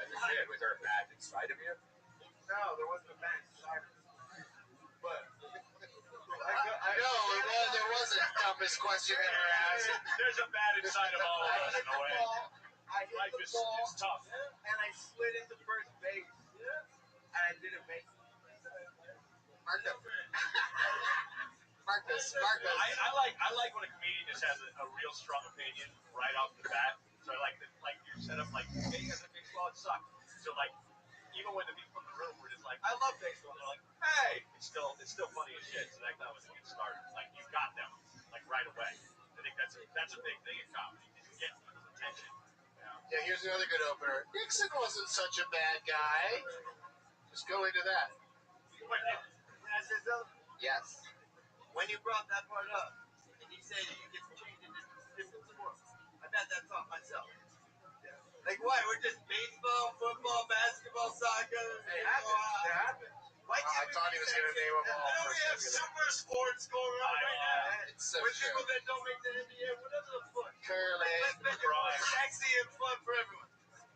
a kid? Was there a bat inside of you? No, there wasn't a bat inside of it. But There wasn't. Dumbest question ever asked. There's a bat inside of all of us in a way. I hit Life the is ball, tough. and I slid into first base, and I didn't make it. Marcus. I like when a comedian just has a real strong opinion right off the bat. So I like that, like you set up like, hey, you guys have baseball, it sucked. So like, even when the people in the room were just like, I love baseball, they're like, hey, it's still funny as shit. So that was a good start. Like you got them like right away. I think that's a big thing in comedy. You get people's attention. Yeah, here's another good opener. Nixon wasn't such a bad guy. Just go into that. Can I say something? Yes. When you brought that part up, and he said you get to change it into different sports, I bet that's not myself. Yeah. Like what? We're just baseball, football, basketball, soccer. It happens. Why I thought he was going to name them all. I know we have super sports going on right now. It's so With true. people that don't make the NBA, whatever the fuck. Curling, Let's make it more sexy and fun for everyone.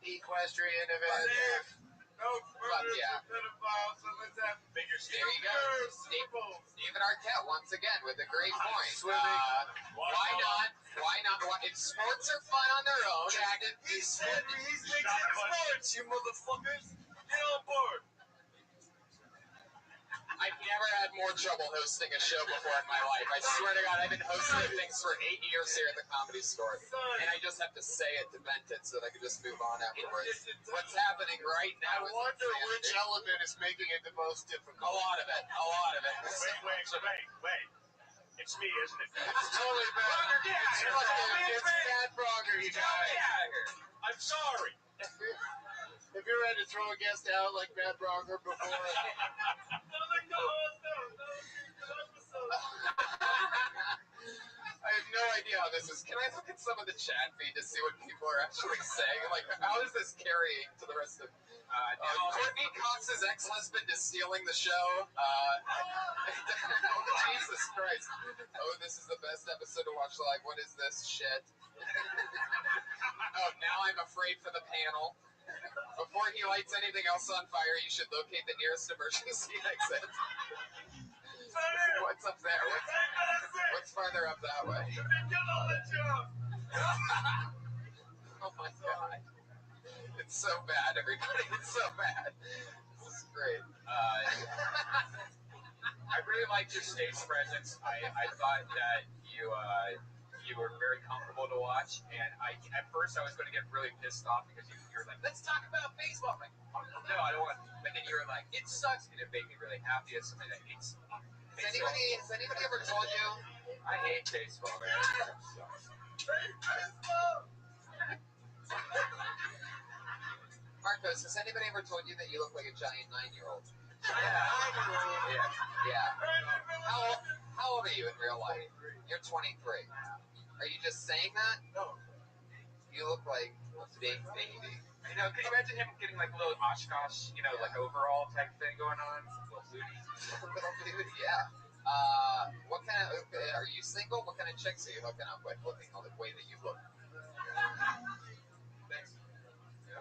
equestrian event. Safe. No murders yeah. or pedophiles, so let's have Bigger There you go. Super Bowl. Stephen Arquette once again with a great point. Swimming. Why not? If sports are fun on their own, He said he's mixing sports, you motherfuckers. Get on board. I've never had more trouble hosting a show before in my life. I swear to God, I've been hosting things for 8 years here at the Comedy Store. And I just have to say it to vent it so that I can just move on afterwards. What's happening right now I is wonder which element is making it the most difficult. a lot of it. Wait. It's me, isn't it? It's totally bad. It's bad Brogger, you guys. I'm sorry. Have you ready to throw a guest out like Matt Brogger before? I have no idea how this is. Can I look at some of the chat feed to see what people are actually saying? Like, how is this carrying to the rest of... Courtney Cox's ex-husband is stealing the show. Jesus Christ. Oh, this is the best episode to watch live. What is this shit? Oh, now I'm afraid for the panel. Before he lights anything else on fire, you should locate the nearest emergency exit. What's up there? What's farther up that way? Oh my God. It's so bad, everybody. It's so bad. This is great. I really liked your stage presence. I thought that you were very comfortable to watch, and at first I was going to get really pissed off because you were like, let's talk about baseball. I'm like, oh, no, I don't want to. But then you were like, it sucks, and it made me really happy as somebody that hates baseball. Has anybody ever told you? I hate baseball, man. It sucks. Marcos, has anybody ever told you that you look like a giant 9-year-old? Yeah. How old are you in real life? You're 23. Are you just saying that? No. You look like a big baby. You know, could you imagine him getting like a little Oshkosh, like overall type thing going on? A little booty. Yeah. What kind of? Are you single? What kind of chicks are you hooking up with? Looking the way that you look.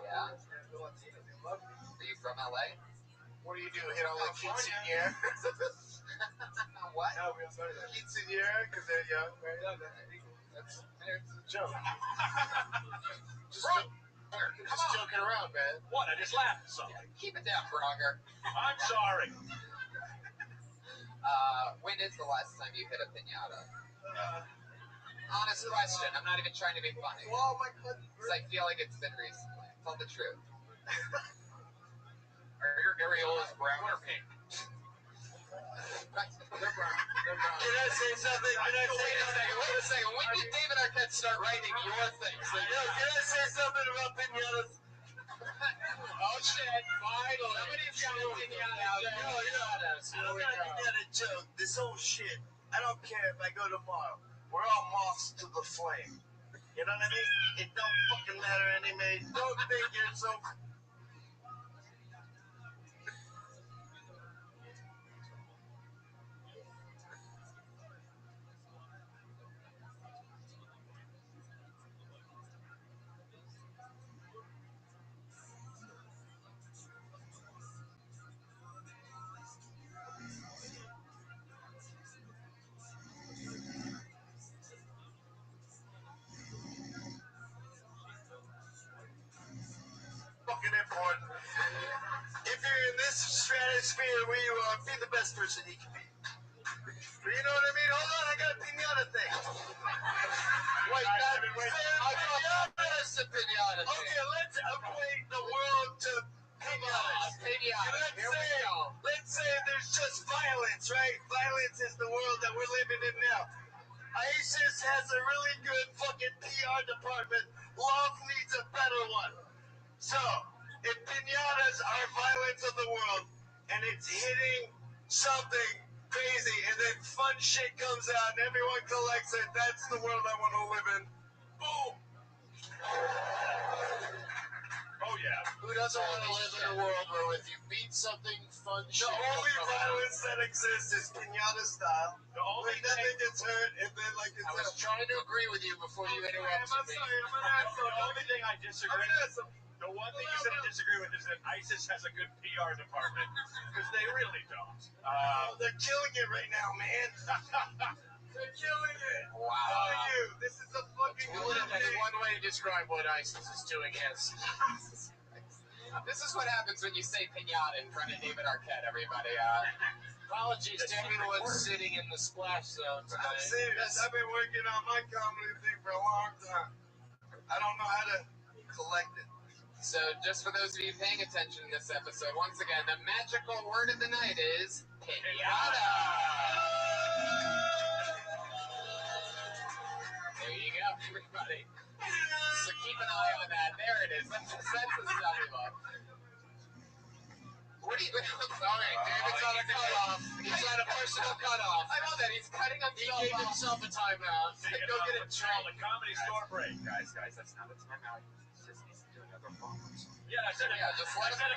Yeah. Are you from LA? What do you do? Hit all the quinceañeras? What? No, we don't go to that. Quinceañera, because they're young, right? No, that's It's a joke. Come Just on. joking around, man. What? I just laughed at something. Keep it down, Bronger. I'm sorry. When is the last time you hit a pinata? Honest question. I'm not even trying to be funny. Well, my cousin. Because I feel like it's been recently. Tell the truth. Are your areolas brown or pink? They're brown. They're brown. Can I say something? Wait a second. When did David Arquette start writing your things? Can I say something about pinatas? Oh shit! Finally, somebody's got a pinata out there. I got a pinata joke. This whole shit. I don't care if I go tomorrow. We're all moths to the flame. You know what I mean? It don't fucking matter anyway. Don't think you're so. Fucking important. If you're in this stratosphere where you are, be the best person you can be. You know what I mean? Hold on, I got a pinata thing. Wait, That's a pinata. okay, let's equate the world to pinatas. Let's say there's just violence, right? Violence is the world that we're living in now. ISIS has a really good fucking PR department. Love needs a better one. So, if pinatas are violence of the world, and it's hitting something crazy, and then fun shit comes out, and everyone collects it, that's the world I want to live in. Boom! Oh, yeah. Who doesn't want to live in a world where if you beat something, fun shit? The only violence that exists is pinata style. The only When nothing gets hurt, and then like it's I was trying to agree with you before you interrupted me. I'm an asshole. The only thing I disagree I'm an with. asshole. The one thing you said I disagree with is that ISIS has a good PR department, because they really don't. They're killing it right now, man. They're killing it. Wow. Telling you, this is a fucking That's one way to describe what ISIS is doing, yes. This is what happens when you say pinata in front of David Arquette, everybody. Apologies to everyone sitting in the splash zone I'm tonight. serious. I've been working on my comedy thing for a long time. I don't know how to collect it. So, just for those of you paying attention in this episode, once again, the magical word of the night is pinata. There you go, everybody. So keep an eye on that. There it is. That's the cellular. What are you doing? Sorry, David's on a cutoff. He's on a personal cutoff. I know that. He's cutting himself He gave off. himself a timeout. Go get a It's called a comedy store break. Guys, that's not a timeout. He just needs to do another bomb or something. Yeah, I said a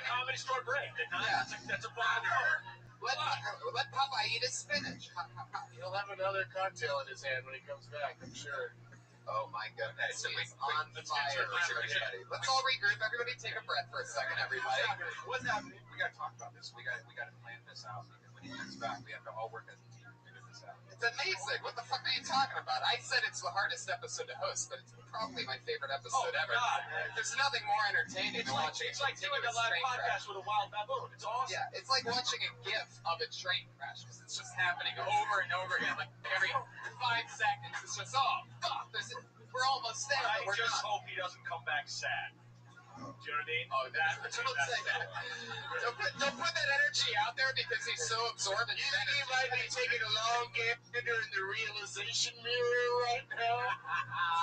comedy store break. Didn't I? Yeah. That's a bomb. Let Papa eat his spinach. He'll have another cocktail in his hand when he comes back, I'm sure. Oh my goodness, Okay, so he's on let's fire, get to it. everybody. Let's all regroup. Everybody take a breath for a second, everybody. What's happening? We gotta talk about this. We gotta plan this out, because when he comes back, we have to all work as a team to figure this out. It's amazing. What the fuck are you talking about? I said it's the hardest episode to host, but it's probably my favorite episode ever. God. There's nothing more entertaining than watching It's like doing a continuous live train crash. podcast with a wild baboon. It's awesome. Yeah, it's like watching a GIF of a train crash, because it's just happening over and over again. Like every 5 seconds, it's just, oh, fuck, we're almost there, I but we're just not. hope he doesn't come back sad. Do you know what I mean? Oh, don't say that. Don't put that energy out there because he's so absorbed in You think he might be taking a long gander in the realization mirror right now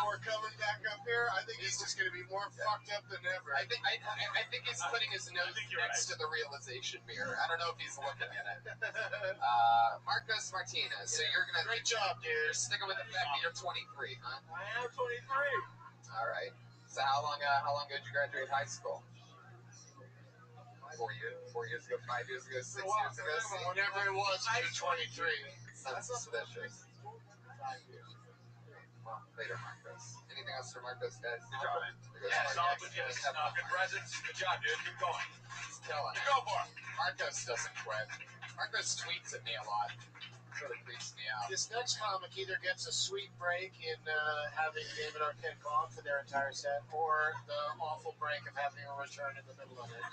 before coming back up here? I think he's just going to be more fucked up than ever. I think he's putting his nose next to the realization mirror. I don't know if he's looking at it. Marcos Martinez. So you're gonna Great job, you're dude. sticking with the fact that you're 23, huh? I am 23. All right. So how long ago did you graduate high school? 4 years. 4 years ago. 5 years ago. 6 years ago. Whatever it was, he was 23. Sounds suspicious. 5 years. Well, later, Marcos. Anything else for Marcos, guys? Good job, man. Yeah, solid with Guinness. Good presents. Good job, dude. Keep going. He's killing You it. go for it. Marcos doesn't quit. Marcos tweets at me a lot. It really creeps me out. This next comic either gets a sweet break in having David Arquette gone for their entire set, or the awful break of having a return in the middle of it.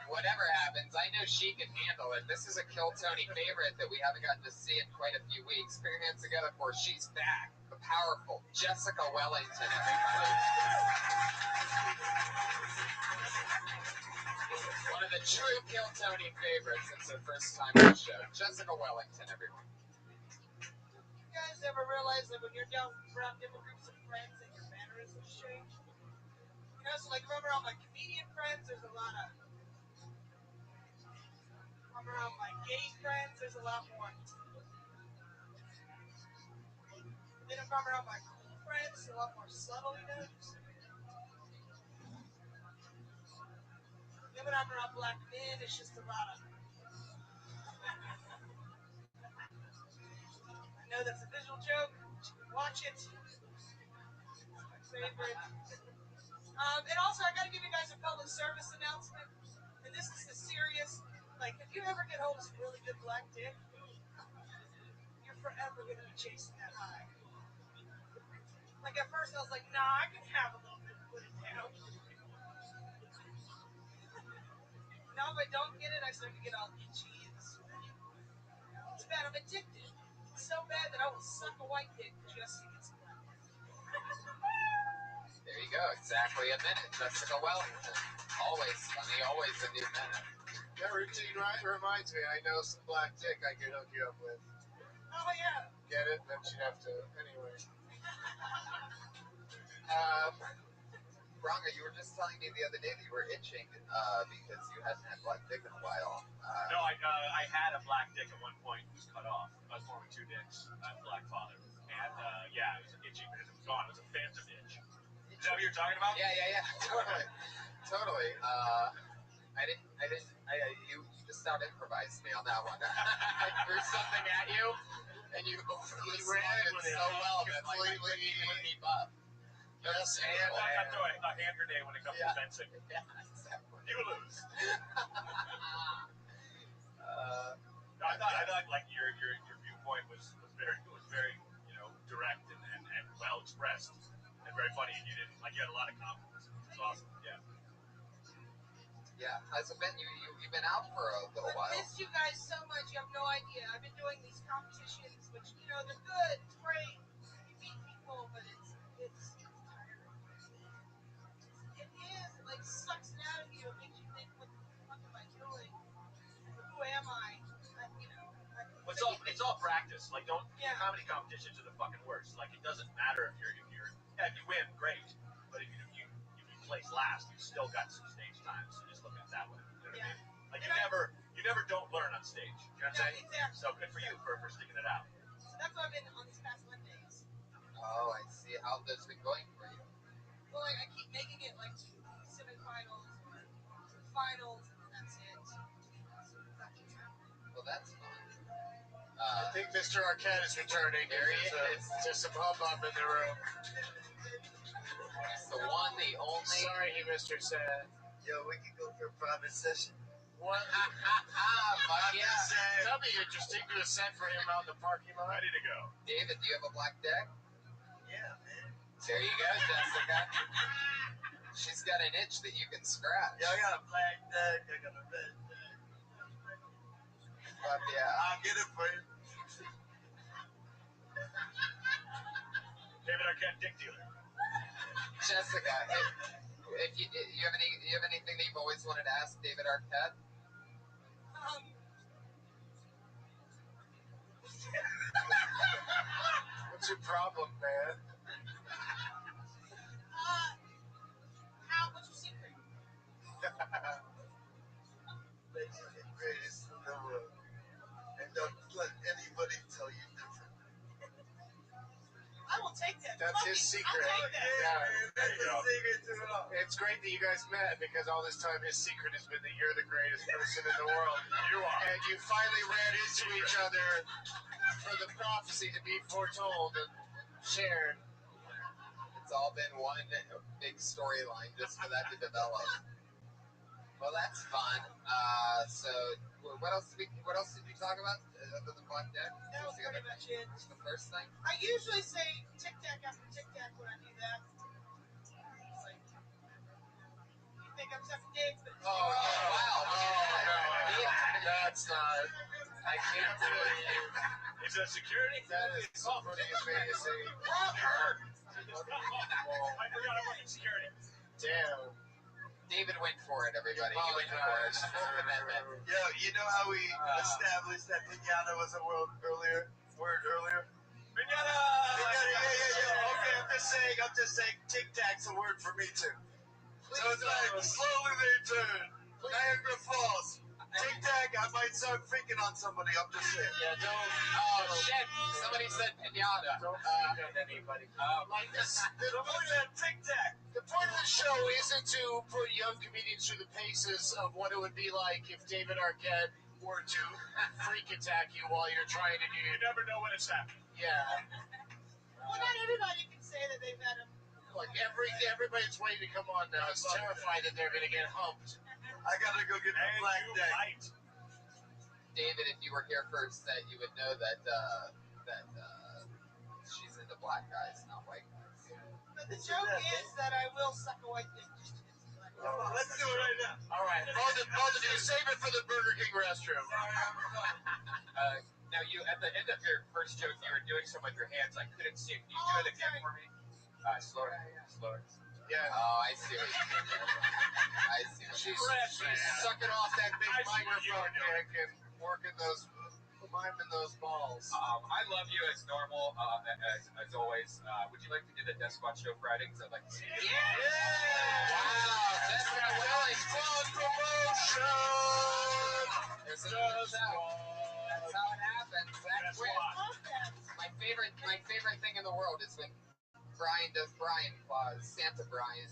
Whatever happens, I know she can handle it. This is a Kill Tony favorite that we haven't gotten to see in quite a few weeks. Put your hands together for she's back. The powerful Jessica Wellington, everybody. One of the true Kill Tony favorites. It's her first time on the show. Jessica Wellington, everyone. You guys ever realize that when you're down around different groups of friends that your mannerisms change? You know, so like remember all my comedian friends, there's a lot of. I'm around my gay friends, there's a lot more. Then if I'm around my cool friends, a lot more subtle, you know? Then when I'm around black men, it's just a lot of. I know that's a visual joke. Watch it. My favorite. And also, I gotta give you guys a public service announcement. And this is the serious. Like, if you ever get hold of some really good black dick, you're forever gonna be chasing that high. Like at first, I was like, nah, I can have a little bit and put it down. Now if I don't get it, I start to get all itchy and sweaty. It's bad. I'm addicted. It's so bad that I will suck a white dick just to get some black dick. There you go. Exactly a minute. Jessica Wellington. Always funny. Always a new minute. That routine reminds me, I know some black dick I could hook you up with. Oh, yeah. Get it? Then she'd have to, anyway. Ranga, you were just telling me the other day that you were itching because you hadn't had black dick in a while. No, I had a black dick at one point. It was cut off. I was born with 2 dicks. I have a black father. And, yeah, it was itching because it was gone. It was a phantom itch. Is that what you're talking about? Yeah. Totally. You just out improvised me on that one. I threw something at you, and you ran it so well that like I couldn't even keep up. Yes, and I throw a hand grenade when it comes to fencing. Yeah, exactly. You lose. I thought like your viewpoint was very direct and well expressed and very funny, and you had a lot of compliments. It's awesome. Yeah. Yeah. How's it been? You've been out for a little while. I missed you guys so much. You have no idea. I've been doing these competitions, which they're good. It's great. You meet people, but it's tiring. It is. It like sucks it out of you. It makes you think, what the fuck am I doing? Who am I? It's all practice. Like comedy competitions are the fucking worst. Like it doesn't matter if you win, great. But if you place last, you still got some stage time. So just look at it that way. You know what I mean? Like you never don't learn on stage. You know what I'm saying? Exactly. So good for you for sticking it out. So that's why I've been on these past Mondays. Oh, I see. How's this been going for you? Well, like, I keep making it like to semifinals or to finals, and that's it. Well, that's fun. I think Mr. Arquette is returning. There he is. There's some hubbub in the room. He's the one, the only. Sorry, Mr. Sad. Yo, we can go for a private session. What? Fuck yeah. That'd be interesting. Do a set for him out in the parking lot. Ready to go. David, do you have a black dick? Yeah, man. There you go, Jessica. She's got an itch that you can scratch. Yeah, I got a black dick. I got a red dick. Fuck yeah. I'll get it for you. David Arquette, dick dealer. Jessica, if you have anything that you've always wanted to ask David Arquette? What's your problem, man? What's your secret? Makes you the greatest in the world. And don't let anybody tell you different. I will take that. That's his secret. I'll take that. Yeah. That's the secret to it all. It's great that you guys met because all this time his secret has been that you're the greatest person in the world. You are. And you finally ran into each other for the prophecy to be foretold. And shared. It's all been one big storyline just for that to develop. Well, that's fun. So, what else did you talk about other than Black Deck? That was pretty much it. The first thing? I usually say tic tac after tic tac when I do that. It's like, you think I'm sucking dick, but wow. That's not. I can't believe. Is that security? That is pretty amazing. I forgot about the security. Damn. David went for it, everybody. He went for it. Full commitment. Yo, you know how we established that pinata was a word earlier? Pinata! Yeah. Okay, I'm just saying, Tic Tac's a word for me too. So it's like, slowly they turn. Niagara Falls. Tic Tac, I might start thinking on somebody. I'm just saying. Yeah, don't. Oh, shit. Somebody said pinata. Don't forget anybody. Like this. The point of the show isn't to put young comedians through the paces of what it would be like if David Arquette were to freak attack you while you're trying to do. You never know when it's happening. Yeah. well, not everybody can say that they've had a. Like everybody's waiting to come on now is terrified that they're gonna get humped. I gotta go get the Black Deck. David, if you were here first, that you would know that she's into black guys, not white guys. But the joke is that I will suck a white dick just to get some black. Let's do it right now. All right, both of you, save it for the Burger King restroom. Now, you at the end of your first joke, you were doing some with your hands. I couldn't see it. Can you do it again for me? Slower. Yeah. Oh, I see what you mean. She's sucking off that big microphone dick and working miming those balls. I love you as normal, as always. Would you like to do the Death Squad show Friday? Because I'd like to see you. Yeah! Wow, that's a willing promotion. That's how it happens. That's quick. My favorite thing in the world is when Brian does Brian Claus, Santa Band.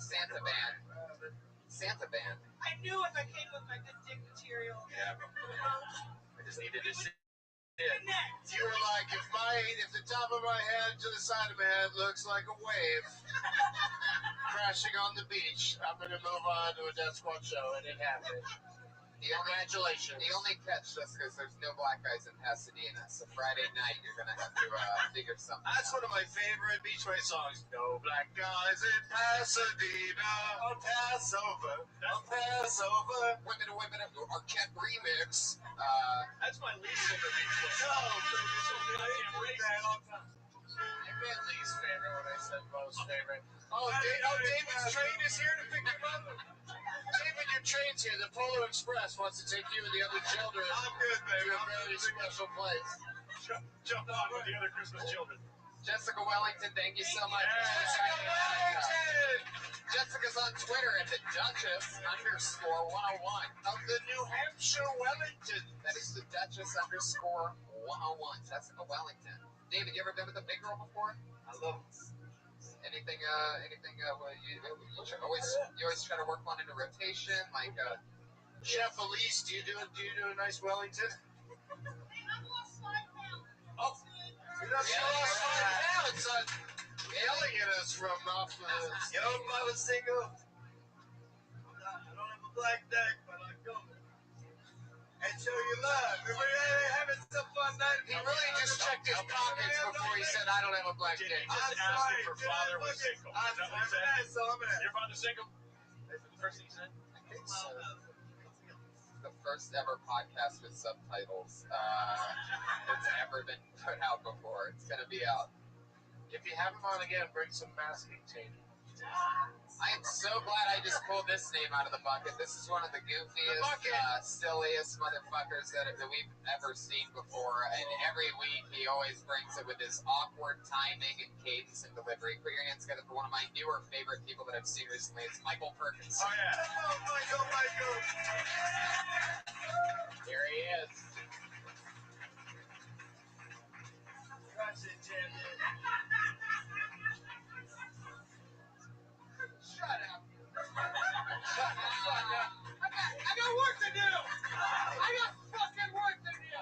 I knew if I came with my good dick material. Yeah. I just needed to see it. You were like, if the top of my head to the side of my head looks like a wave crashing on the beach, I'm gonna move on to a Death Squad show, and it happened. Congratulations. The only catch, Jessica, is there's no black guys in Pasadena, so Friday night you're gonna have to figure something That's out. one of my favorite Beachway songs. No black guys in Pasadena. On Passover. Women, Arquette remix. That's my least favorite You meant least favorite when I said most favorite. David's train is here to pick him up. David, your train's here. The Polar Express wants to take you and the other children I'm good, baby. to a very special place. Jump on with the other Christmas children. Jessica Wellington, thank you so much. Jessica's on Twitter at the Duchess_101. Of the New Hampshire Wellington. That is the Duchess_101. Jessica Wellington. David, you ever been with a big girl before? I love it. Anything, you always try to work one into rotation, like, Chef Elise, do you do a nice Wellington? Oh, She lost 5 pounds. Yelling at us from off the. Yo, if I was single, I don't have a black deck, but I'll go and show you love. We're having some fun night. He really just checked his pockets before he said, "I don't have a black dick." Just asked him for father was single. I'm Your father's single? Is that the first thing you said? the first ever podcast with subtitles that's ever been put out before. It's going to be out. If you have him on again, bring some masking tape. I am so glad I just pulled this name out of the bucket. This is one of the goofiest, silliest motherfuckers that we've ever seen before. And every week he always brings it with his awkward timing and cadence and delivery. Put your hands together for one of my newer favorite people that I've seen recently. It's Michael Perkins. Oh, yeah. Oh, Michael. Here he is. Crush it, champion. Shut up. I got work to do. I got fucking work to do.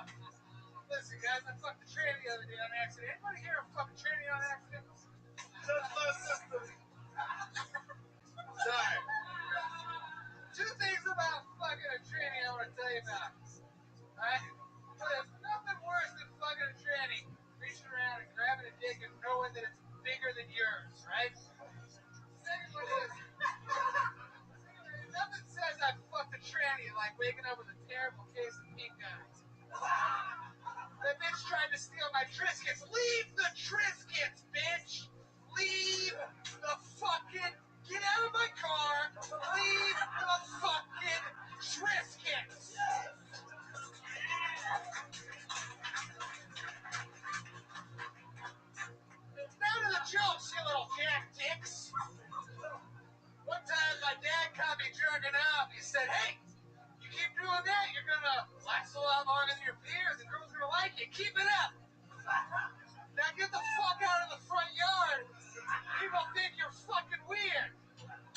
Listen, guys, I fucked a tranny the other day on accident. Anybody here fuck a tranny on accident? understand that it's bigger than yours, right? Second one is, nothing says I fucked a tranny like waking up with a terrible case of pink eyes. That bitch tried to steal my Triscuits. Leave the Triscuits, bitch! Leave the fucking... Get out of my car! Leave the fucking Triscuits! Now to the jokes, you little jack dicks! One time my dad caught me jerking off. He said, hey, you keep doing that, you're gonna last a lot longer than your peers, and girls are gonna like you. Keep it up! Now get the fuck out of the front yard. People think you're fucking weird.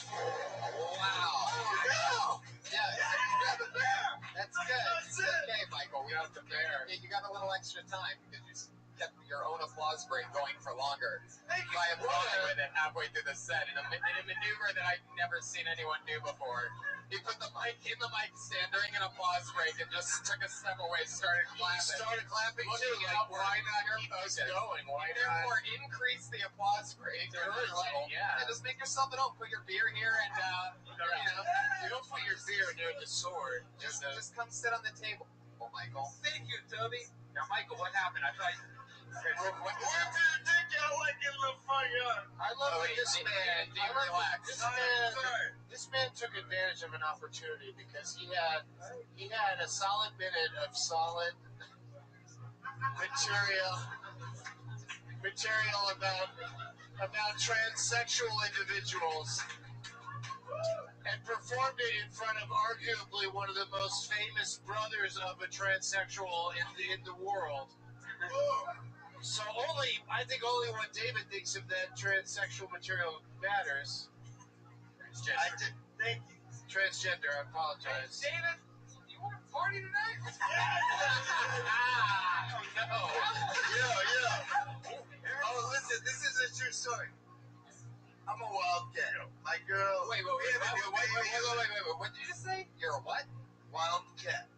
Wow. No! Yeah, You got the bear! that's good. That's it. Okay, Michael, we got the bear. You got a little extra time because you kept your own applause break going for longer. Thank you. I applauded with it halfway through the set in a maneuver that I've never seen anyone do before. He put the mic in the mic stand during an applause break and just took a step away, started clapping. Started clapping too. Looking Like, outward. why not keep Keep us focused. going? Why not? Therefore, increase the applause break to another level. Yeah. And just make yourself at home. Put your beer here and, You don't put your beer near the sword. just come sit on the table, Michael. Thank you, Toby. Now, Michael, what happened? I thought. What do you think I like in the front yard? I love that this man. Relax. This man took advantage of an opportunity because he had a solid minute of solid material about transsexual individuals, and performed it in front of arguably one of the most famous brothers of a transsexual in the world. So I think only when David thinks of that transsexual material matters. I did. Thank you. Transgender, I apologize. David, you want to party tonight? Oh, no. Yeah. Oh, listen, this is a true story. I'm a wildcat. My girl. Wait. What did you just say? You're a what? Wildcat.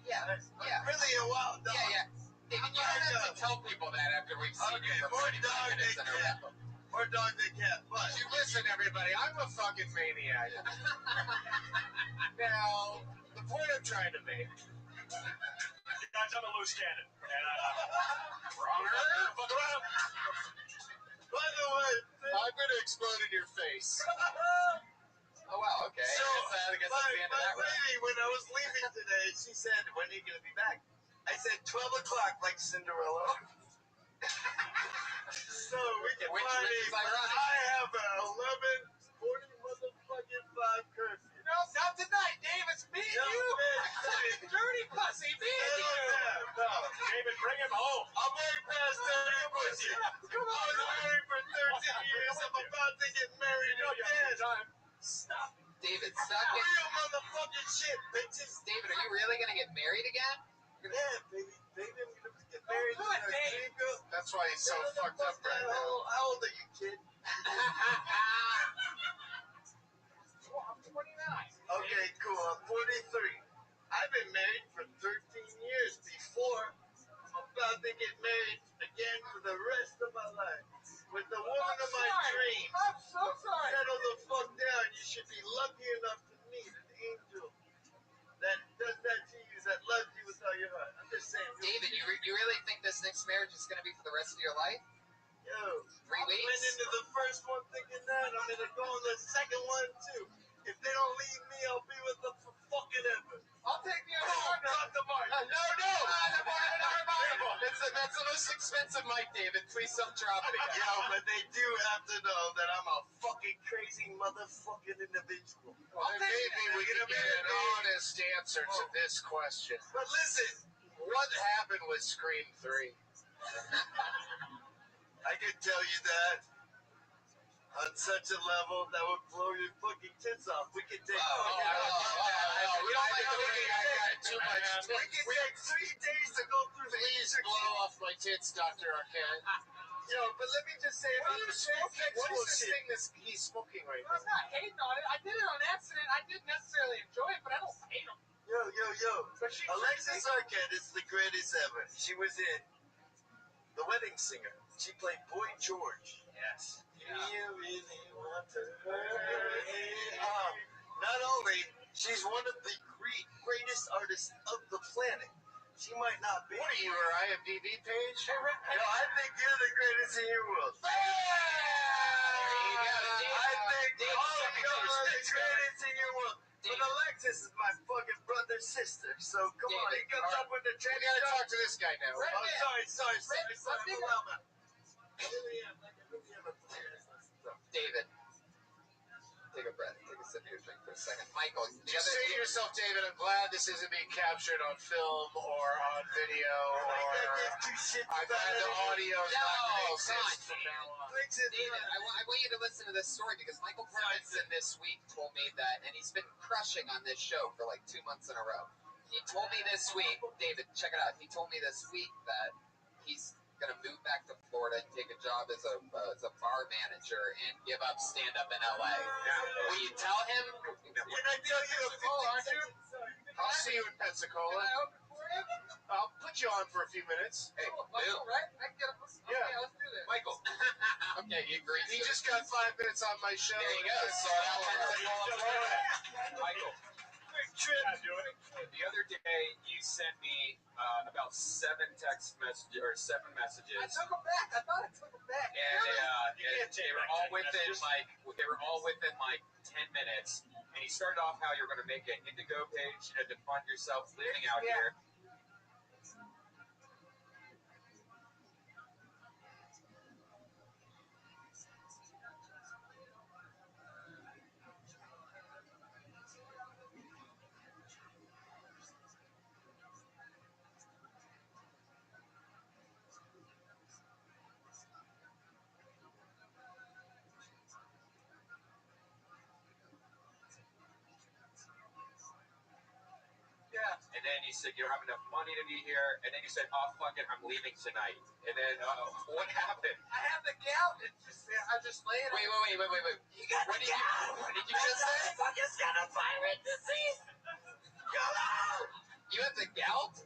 Yeah. Really a wild dog. Yeah. David, you don't have to tell people that after we've seen you for more 45 dog minutes than in a cat. row. More dog than cat. But You listen, everybody, I'm a fucking maniac. Now, the point I'm trying to make. Guys, I'm a loose cannon. And by the way, I'm going to explode in your face. Oh, wow, okay. so I guess that's the end of my that round. lady, when I was leaving today, she said, when are you going to be back? I said 12 o'clock like Cinderella. So we can Which party, is but ironic. I have a 11:40 motherfucking 5 curfew. No, not tonight, Dave. It's me and you. Fucking dirty pussy, me and you. No. David, bring him home. I'm way past 30 pussy. Come I on, was married for 13 years. I'm about to get married again. Stop. David, stop Real getting... motherfucking shit, bitches. David, are you really going to get married again? Yeah, baby. Baby, I'm going to get married. do it, Dave. That's why he's so fucked up right now. How old are you, kid? I'm 29. Okay, cool. I'm 43. I've been married for 13 years before. I'm about to get married again for the rest of my life. With the woman of my dreams. I'm so sorry. Settle the fuck down. You should be lucky enough to meet an angel that does that to you, that loves you with all your heart. I'm just saying. David, you really think this next marriage is going to be for the rest of your life? Yo, 3 I weeks? went into the first one thinking that. I'm going to go on the second one, too. If they don't leave me, I'll be with them for fucking ever. I'll take the other one. Drop the mic. No! That's the most expensive mic, David. Please don't drop it again. Yo, but they do have to know that I'm a fucking crazy motherfucking individual. Well, then maybe we can get an honest answer to this question. But listen, What happened with Scream 3? I can tell you that on such a level that would blow your fucking tits off. We could take. We don't like the way I got too much. We had 3 days to go through the Please blow off my tits, Dr. Arquette. Yo, but let me just say, What is this shit. thing he's smoking right I'm now? not hating on it. I did it on accident. I didn't necessarily enjoy it, but I don't hate them. Yo. But she Alexis Arquette is the greatest ever. She was in The Wedding Singer. She played Boy George. Yes. Do you really want to hurt me? Not only she's one of the greatest artists of the planet. She might not be. What are you, her IMDb page? No, I think you're the greatest in your world. There you go. I think all of you are the greatest in your world. But Alexis is my fucking brother's sister, so come on, he comes up with the We trendy gotta stuff. talk to this guy now. Oh, sorry. I'm a David, take a breath. Take a sip of your drink for a second. Michael, Just say to yourself, David, I'm glad this isn't being captured on film or on video I'm glad the audio's not going to exist from now on. David, I want you to listen to this story because Michael Parkinson this week told me that, and he's been crushing on this show for like 2 months in a row. He told me this week, David, check it out. He told me this week that he's going to move back to Florida and take a job as a bar manager and give up stand-up in L.A. Will you tell him? Can I tell you a Oh, aren't you? I'll see you in Pensacola. I'll put you on for a few minutes. Hey, Michael, right? I can get him. Okay, Yeah. let's do this. Michael. Okay, you agree. He just got 5 minutes on my show. There you go. So out Pensacola, Florida. Michael, the other day you sent me about 7 messages. I took him back. I thought I took him back. And they were all within like 10 minutes. And he started off how you're going to make an Indigo page, to fund yourself living out here. And then you said you don't have enough money to be here. And then you said, "Oh fuck it, I'm leaving tonight." And then what happened? I have the gout. I just lay it. Wait. You got What the did gout. What did you just say? Fucking got a pirate disease. Go out. You have the gout?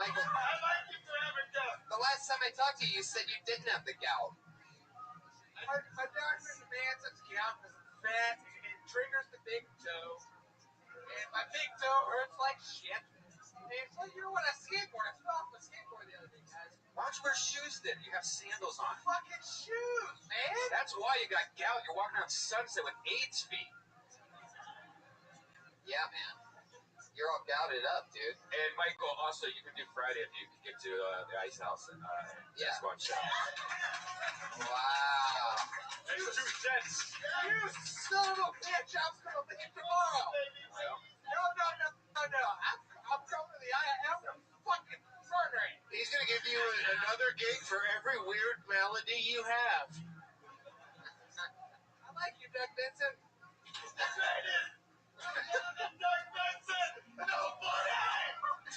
Michael, I like you for having gout. the last time I talked to you, you said you didn't have the gout. My doctor's a man says gout because I'm fat and it triggers the big toe. And my big toe hurts like shit. And well, you know what? I skateboard. I fell off my skateboard the other day, guys. Why don't you wear shoes then? You have sandals on. Fucking shoes, man. That's why you got gout. You're walking around Sunset with AIDS feet. Yeah, man. You're all gouted up, dude. And Michael, also, you can do Friday if you can get to the Ice House and Yeah. just go and show. Wow. That's 2 cents. You son of a bitch. I'm going to leave tomorrow. No. I'm going to the IM to fucking murder it. He's going to give you another gig for every weird malady you have. I like you, Doug Benson.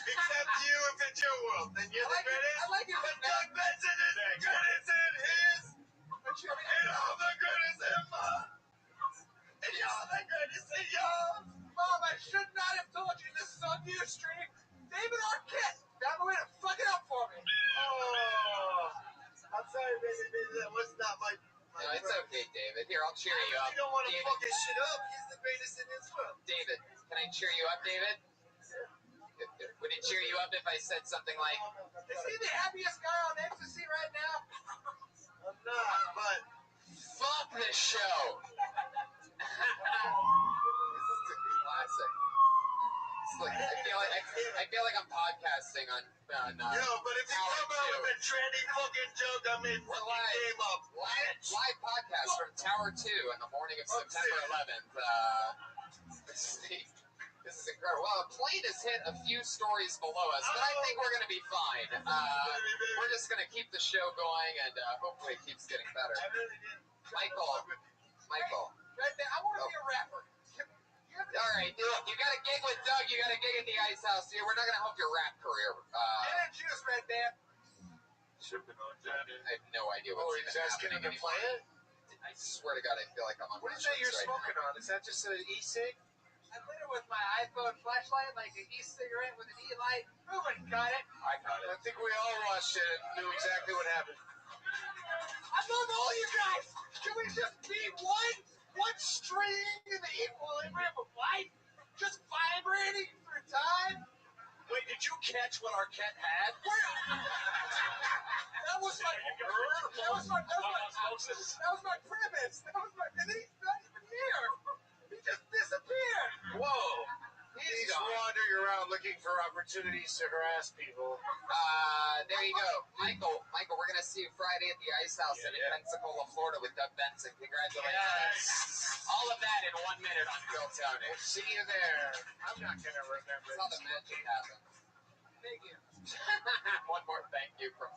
Except you if it's your world. Then you're the greatest. I like you, But Doug Benson is the greatest in his. And all the greatest in mine. And y'all the greatest in yours. Mom, I should not have told you this is on your stream. David Arquette found a way to fuck it up for me. Oh. I'm sorry, baby. That was not my No, it's okay, David. Here, I'll cheer you up. You don't want to David, fuck his shit up. He's the greatest in his world. David, can I cheer you up, David? Would it cheer you up if I said something like, Is he the happiest guy on ecstasy right now? I'm not, but fuck this show? This is a classic. It's like, I feel like I'm podcasting on yo, but if you come out with a trendy fucking joke, I mean, fucking game up. Live podcast from Tower 2 on the morning of September 11th. This is incredible. Well, a plane has hit a few stories below us, but I think we're going to be fine. We're just going to keep the show going, and hopefully it keeps getting better. Michael. Right there, I want to be a rapper. All right, you got a gig with Doug. You got a gig at the Ice House. Here, we're not going to help your rap career. Get in juice, Red Band. I have no idea what's he's asking him to play it? I swear to God, I feel like I'm on. What is that you're smoking on? Is that just an e-cig? I I lit it with my iPhone flashlight like an e-cigarette with an e-light. Nobody caught it. I caught it. I think we all watched it and knew exactly what happened. I love all you guys. Can we just be one string in the equilibrium of life? Just vibrating through time? Wait, did you catch what our cat had? That was my premise. And then he's not even here. He just disappeared. Whoa. He's wandering around looking for opportunities to harass people. There you go. Michael, we're going to see you Friday at the Ice House in Pensacola, Florida with Doug Benson. Congratulations. Yes. All of that in 1 minute on Phil Tony. We'll see you there. I'm not going to remember. That's how the magic happens. Thank you. One more thank you from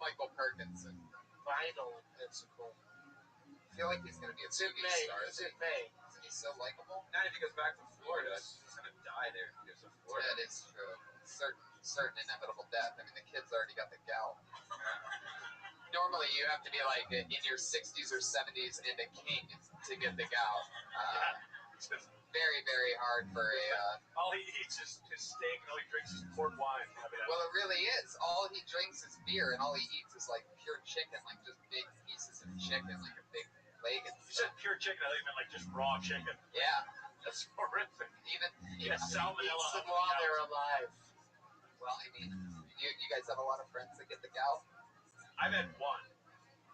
Michael Perkinson. Vinyl in Pensacola. I feel like he's going to be a It's in movie May. star. It's in May. Isn't he so likable? Not if he goes back to Florida. He's going to die there if he goes to Florida. That is true. Certain inevitable death. I mean, the kid's already got the gout. Normally, you have to be like in your 60s or 70s and a king to get the gout. Very, very hard for a. All he eats is steak, and all he drinks is port wine. Well, it really is. All he drinks is beer, and all he eats is like pure chicken, like just big pieces of chicken, like a big leg. And You said pure chicken. I thought you meant like just raw chicken. yeah, That's horrific. even Yeah, salmonella. Eats them while they're alive. well, I mean, you guys have a lot of friends that get the gout. I've had one.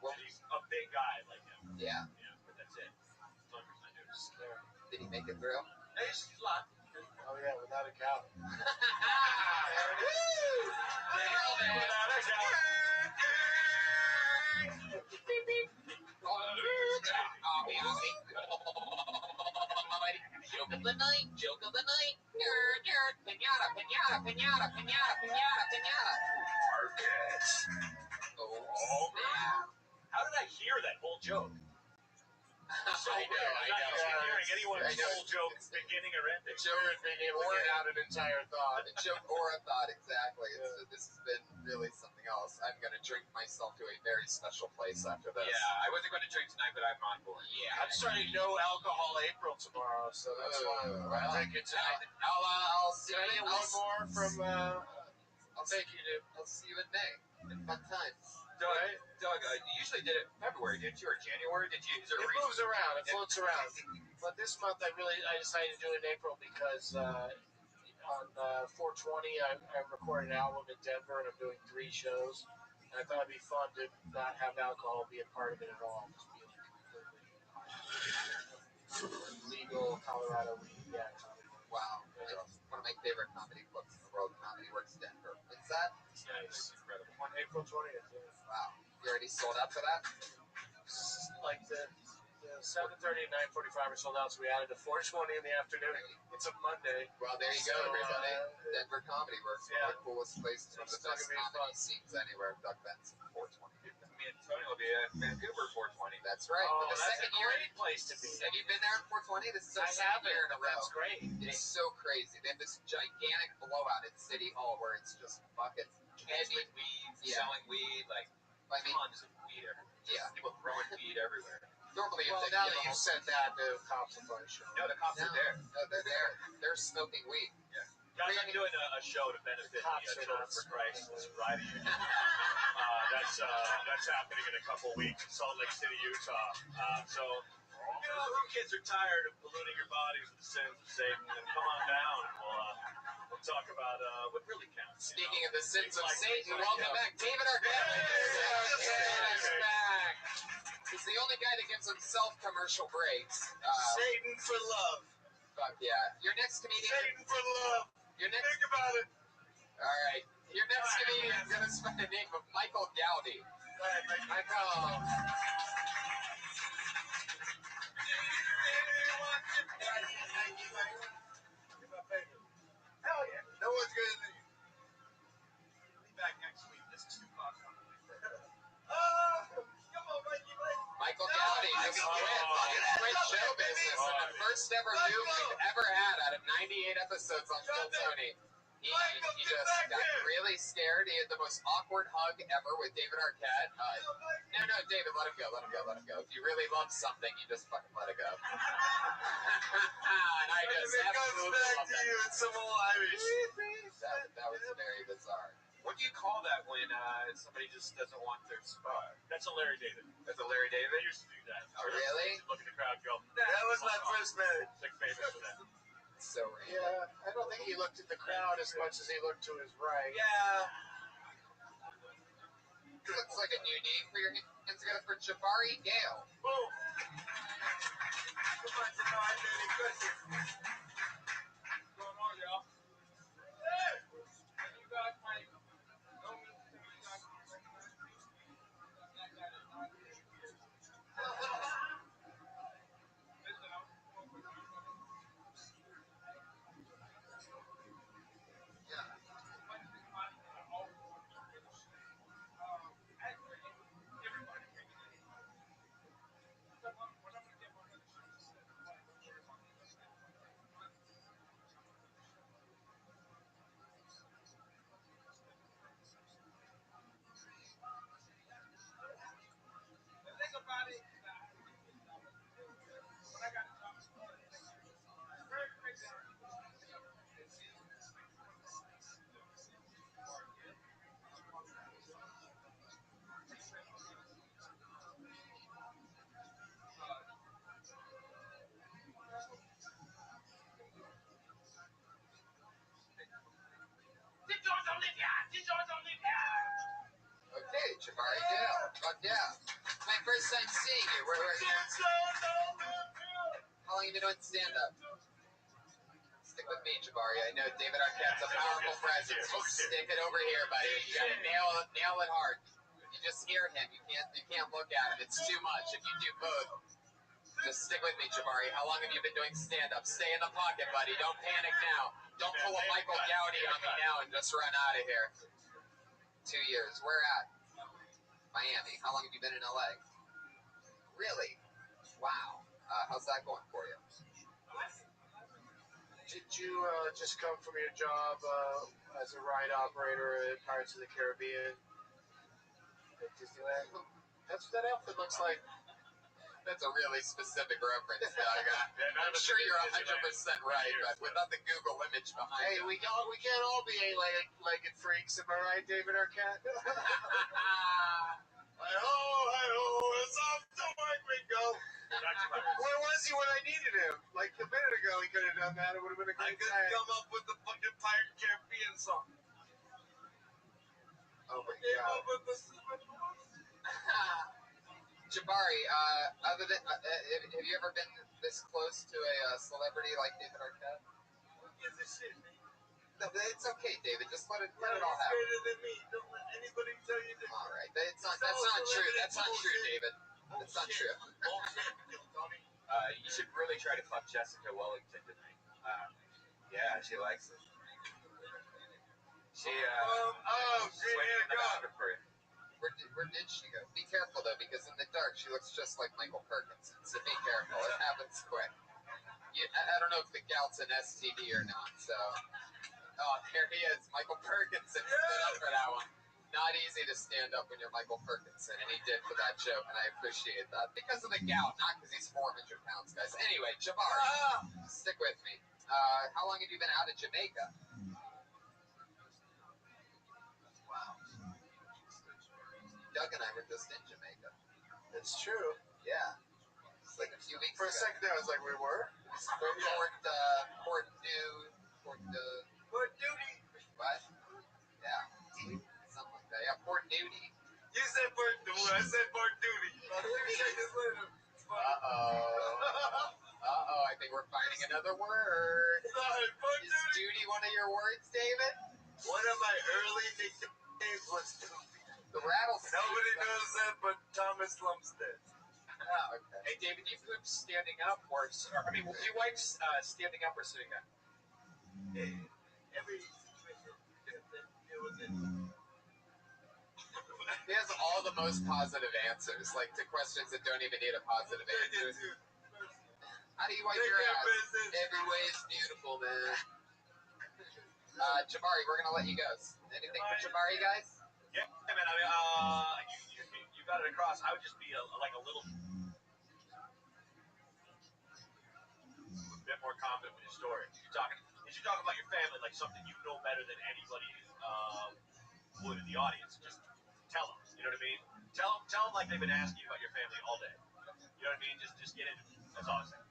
Well, And he's a big guy like him. yeah. Yeah, but that's it. That's the only person I knew. Scary. Did he make it through? He's a lot. Oh, yeah, without a cow. Joke of the night, joke of the night. Pinata, pinata, pinata, pinata, pinata, pinata. Oh, snap. How did I hear that whole joke? So I weird. know. I'm not used to hearing anyone's I know. whole joke beginning or ending. Jared being able to get out an entire thought. A joke or a thought, exactly. This has been really something else. I'm going to drink myself to a very special place after this. Yeah, I wasn't going to drink tonight, but I'm on board. Yeah. I'm starting no alcohol April tomorrow, so that's why I'm drinking tonight. I'll see Can I you. get one more from, I'll take you to. I'll see you in May. In fun times. Doug, you usually did it in February, didn't you? Or January? Is there a It reason? moves around. It floats around. But this month, I decided to do it in April because on 420, I recorded an album in Denver, and I'm doing 3 shows. And I thought it'd be fun to not have alcohol be a part of it at all. Just be like completely legal Colorado weed. Yeah. Wow. It's one of my favorite comedy books in the world, Comedy Works Denver. When's that? Nice. Incredible. On April 20th. Yeah. Wow. You already sold out for that? Like the 7:30 and 9:45 are sold out, so we added a 4:20 in the afternoon. It's a Monday. Well, there you go, everybody. Denver Comedy Works, one of the coolest places, one of the It's not best gonna be comedy fun. scenes anywhere. Doug Benson, 420. Me and Tony will be at Vancouver 420. That's right. Oh, For the that's a second year. great place to be. Have you been there in 420? This is our I second haven't. year in a row. That's great. It's so crazy. They have this gigantic blowout at City Hall where it's just buckets, Kids heavy. with weed, Yeah. selling weed, like I mean, tons of weed everywhere. yeah. People throwing weed everywhere. Normally, if Well, they now give that them you said that, the cops will probably show up. No, the cops No, are there. no, they're there. They're smoking weed. Guys, I'm doing a show to benefit the Cops are Children not for Christ smoking. sobriety union. That's happening in a couple weeks in Salt Lake City, Utah. So, you kids are tired of polluting your bodies with the sins of Satan, then come on down and we'll talk about what really counts. Speaking of the sins of Like- Satan, welcome back, David Arquette. David's back. He's the only guy that gives himself commercial breaks. Satan for love. Fuck yeah. Your next comedian. Satan for love. Your next. Think about it. All right. Your next comedian is gonna spell the name of Michael Gowdy. Michael. Hell yeah. No one's gonna leave. Be back next week. This is Tupac. Come on, Mikey, Michael Gowdy just quit show business in the first ever move we've ever had out of 98 episodes on Phil Tony. He He just got really scared. He had the most awkward hug ever with David Arquette. No, David, let him go. If you really love something, you just fucking let it go. And I just absolutely love that. It's some old Irish. That was very bizarre. What do you call that when somebody just doesn't want their spot? That's a Larry David. That's a Larry David? They used to do that. Oh, really? Look at the crowd, go. That was my first marriage. Like famous for that. So random. Yeah, I don't think he looked at the crowd as much as he looked to his right. Yeah. Looks like a new name for your hands together for Jabari Gale. Boom. Come on, Jabari, baby, question. What's going on, y'all? Hey! You guys might know me. Some of you guys might recognize me. That guy is not here. Listen, I'm going for you. Yeah. One thing about it, I always want to finish. Actually, everybody can get it. So when I'm going to get my other shoes, I said, like, don't worry about me. The thing about it is that when I got a job, very crazy. Okay, Jabari Gale. Fuck yeah. My first time seeing you. How long have you been doing stand-up? Stick with me, Jabari. I know David Arquette's a powerful presence. Just stick it over here, buddy. You gotta nail it hard. If you just hear him, you can't look at him. It's too much. If you do both, just stick with me, Jabari. How long have you been doing stand-up? Stay in the pocket, buddy. Don't panic now. Don't pull a Michael Gowdy on me now and just run out of here. 2 years. Where at? Miami. How long have you been in LA? Really? Wow. How's that going for you? Did you just come from your job as a ride operator at Pirates of the Caribbean at Disneyland? That's what that outfit looks like. That's a really specific reference, Doug. I'm sure you're 100% right, but without the Google image behind Hey, it. we can't all be eight-legged freaks, am I right, David Arquette? Hi-ho, it's off to work we go. Where was he when I needed him? Like a minute ago, he could have done that. It would have been a I great couldn't time. come up with the fucking Pirate Caribbean song. Oh my Came God. up with the Jabari, other than have you ever been this close to a celebrity like David Arquette? Who gives a shit, man? No, but it's okay, David. Just let it all He's happen. greater than me. Don't let anybody tell you that. All right, that's not true. That's not true, David. That's not true. You should really try to fuck Jessica Wellington tonight. Yeah, she likes it. She Green hair girl. for you. Where did she go? Be careful though, because in the dark she looks just like Michael Perkinson. So be careful. It happens quick. I don't know if the gout's an STD or not. So, there he is, Michael Perkinson. Stood up for that one. Not easy to stand up when you're Michael Perkinson, and he did for that joke, and I appreciate that because of the gout, not because he's 400 pounds, guys. Anyway, Jabari, stick with me. How long have you been out of Jamaica? Wow. Doug and I were just in Jamaica. It's true. Yeah. It's like a few weeks For a ago. second there, I was like, we were? Port Duty. What? Yeah. Something like that. Yeah, Port Duty. You said Port Duty. I said Port Duty. 2 seconds later. Uh-oh. I think we're finding another word. Sorry, Port Is Duty. duty one of your words, David? One of my early nicknames was Duty. The rattlesnake. Nobody knows that but Thomas Lumstead. Oh, okay. Hey, David, do you poop standing up or do you wipe standing up or sitting up? Every situation it was in. He has all the most positive answers, like to questions that don't even need a positive answer. How do you wipe your ass? Every way is beautiful, man. Jabari, we're gonna let you go. Anything for Jabari, guys? Yeah, man. I mean, you got it across. I would just be like a little bit more confident with your story. If you're talking about your family, like something you know better than anybody would in the audience. Just tell them. You know what I mean? Tell them like they've been asking you about your family all day. You know what I mean? Just get into it. That's all I'm saying.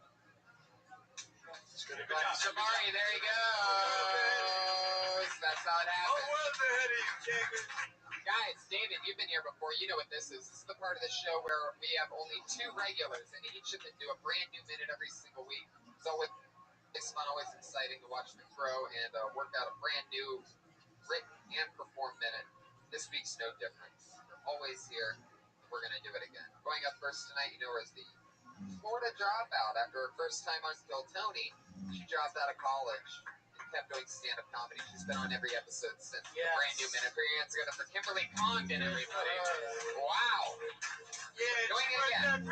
Good job, Jabari. There he goes. That's how it happens. Guys, David, you've been here before. You know what this is. This is the part of the show where we have only 2 regulars, and each of them do a brand new minute every single week. So it's fun, always exciting to watch them grow and work out a brand new written and performed minute. This week's no different. We're always here. We're going to do it again. Going up first tonight, you know her as the Florida dropout. After her first time on Still Tony, she dropped out of college and kept doing stand-up comedy. She's been on every episode since. Yes. Brand new minute. Put your hands together for Kimberly Condon, everybody. Wow. Yeah, doing it again.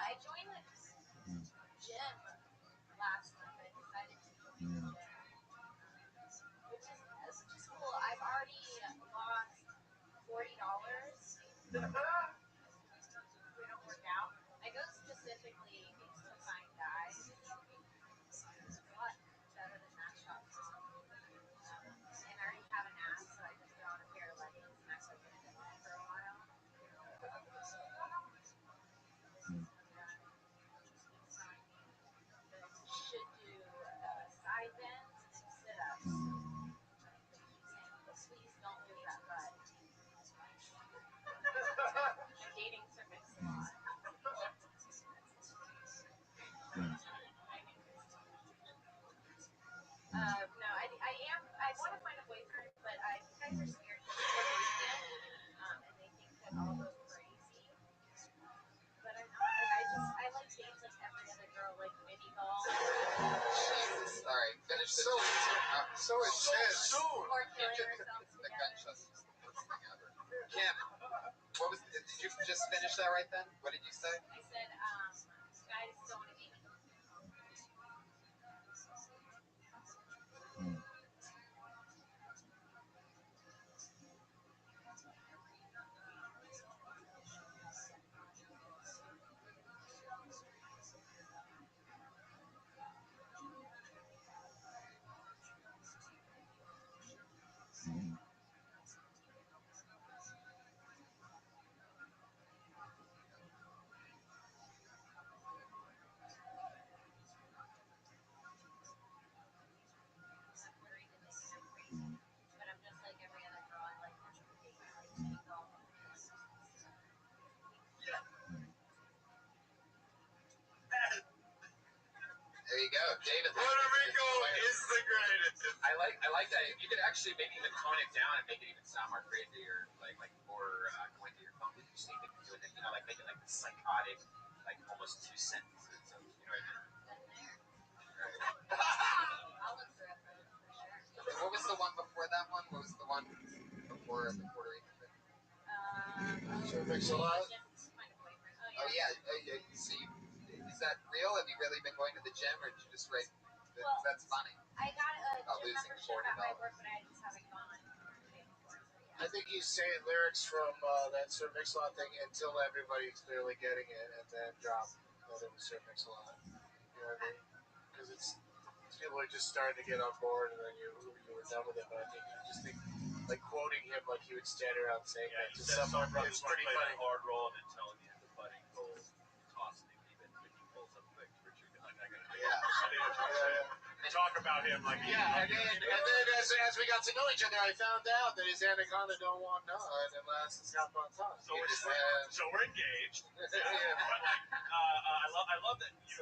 I joined the gym last month. I decided to join the gym, which is cool. I've already lost $40. We don't work out. I go specifically to find guys. It's a lot better than that shop. And I already have an ass, so I just throw on a pair of leggings and act like I've been doing it for a while. Should do side bends and sit-ups. Please don't lose that butt. I'm dating Sir Mix-a-Lot. No, I want to find a boyfriend, but you guys are scared because it's Puerto Rican, and they think that I'll go crazy. But I'm not. I like dates like every other girl, like mini golf. Jesus. All right, finish this. So intense. Or killing ourselves together. Kim, did you just finish that right then? What did you say? I said, guys don't want to date me. But I'm just like every other girl. I like dating. I like mini golf. There you go, David. Puerto Rico is the greatest. I like that. You could actually maybe even tone it down and make it even sound more crazy, or or going to your phone. Did you see that doing it? Like make it like this psychotic, like almost 2 sentences. Of, you know what I mean? I'll look for it for sure. What was the one before that one? What was the one before the Puerto Rican thing? Sure Mix-a-Lot. Oh yeah. So is that real? Have you really been going to the gym, or did you just write? Well, that's funny. I got a gym losing membership $40. at my work, but I just haven't gone. I think he's saying lyrics from that Sir Mix-a-Lot thing until everybody's clearly getting it, and then drop that it was Sir Mix-a-Lot. You know what I mean? Because it's people are just starting to get on board, and then you were done with it. But I think you just think like quoting him like he would stand around saying that to someone is pretty funny. Hard roll and then telling you the butting goal, tossing it even when he pulls up quick for chicken like that kind of thing. Talk about him like and then as we got to know each other, I found out that his anaconda don't want none unless it's got on top. So we're engaged. Yeah. But I love that you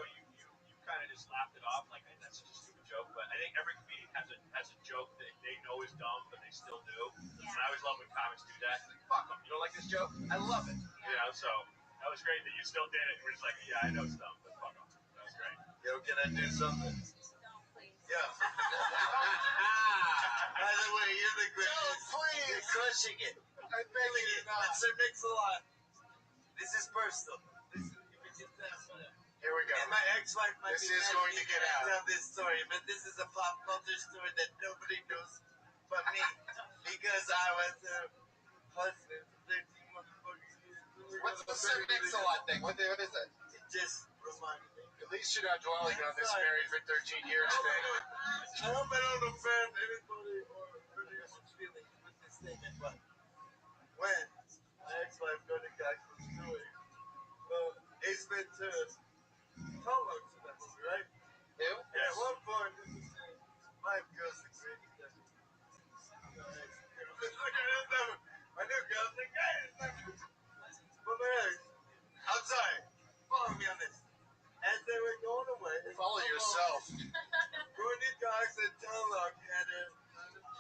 kind of just laughed it off like that's such a stupid joke. But I think every comedian has a joke that they know is dumb, but they still do. Yeah. And I always love when comics do that. Like, fuck them. You don't like this joke? I love it. Yeah. So that was great that you still did it. And we're just like, yeah, I know it's dumb, but fuck them. That was great. Yo, can I do something? Don't, please. Yeah. By the way, you're the greatest. Please. You're crushing it. I'm feeling it. Mr. Mix-a-Lot. This is personal. Here we go. And my ex-wife might This be is mad going at me to get when I out. tell this story, but this is a pop culture story that nobody knows but me. Because I was a husband for 13 motherfucking years. What's the Sir Mix-a-Lot thing? What is it? It just reminded me. At least you're not dwelling on this married for 13 years thing. I hope I don't offend anybody or hurt anyone's feelings with this statement, but when my ex-wife got a guy from doing Ace Ventura's Tolo to that movie, right? Who? Yeah, at one point, my girl's the greatest ever. My new girl's the greatest ever. But my ex, I'm sorry, follow me on this. As they were going away, Follow yourself. Courtney Cox and Tulloch had a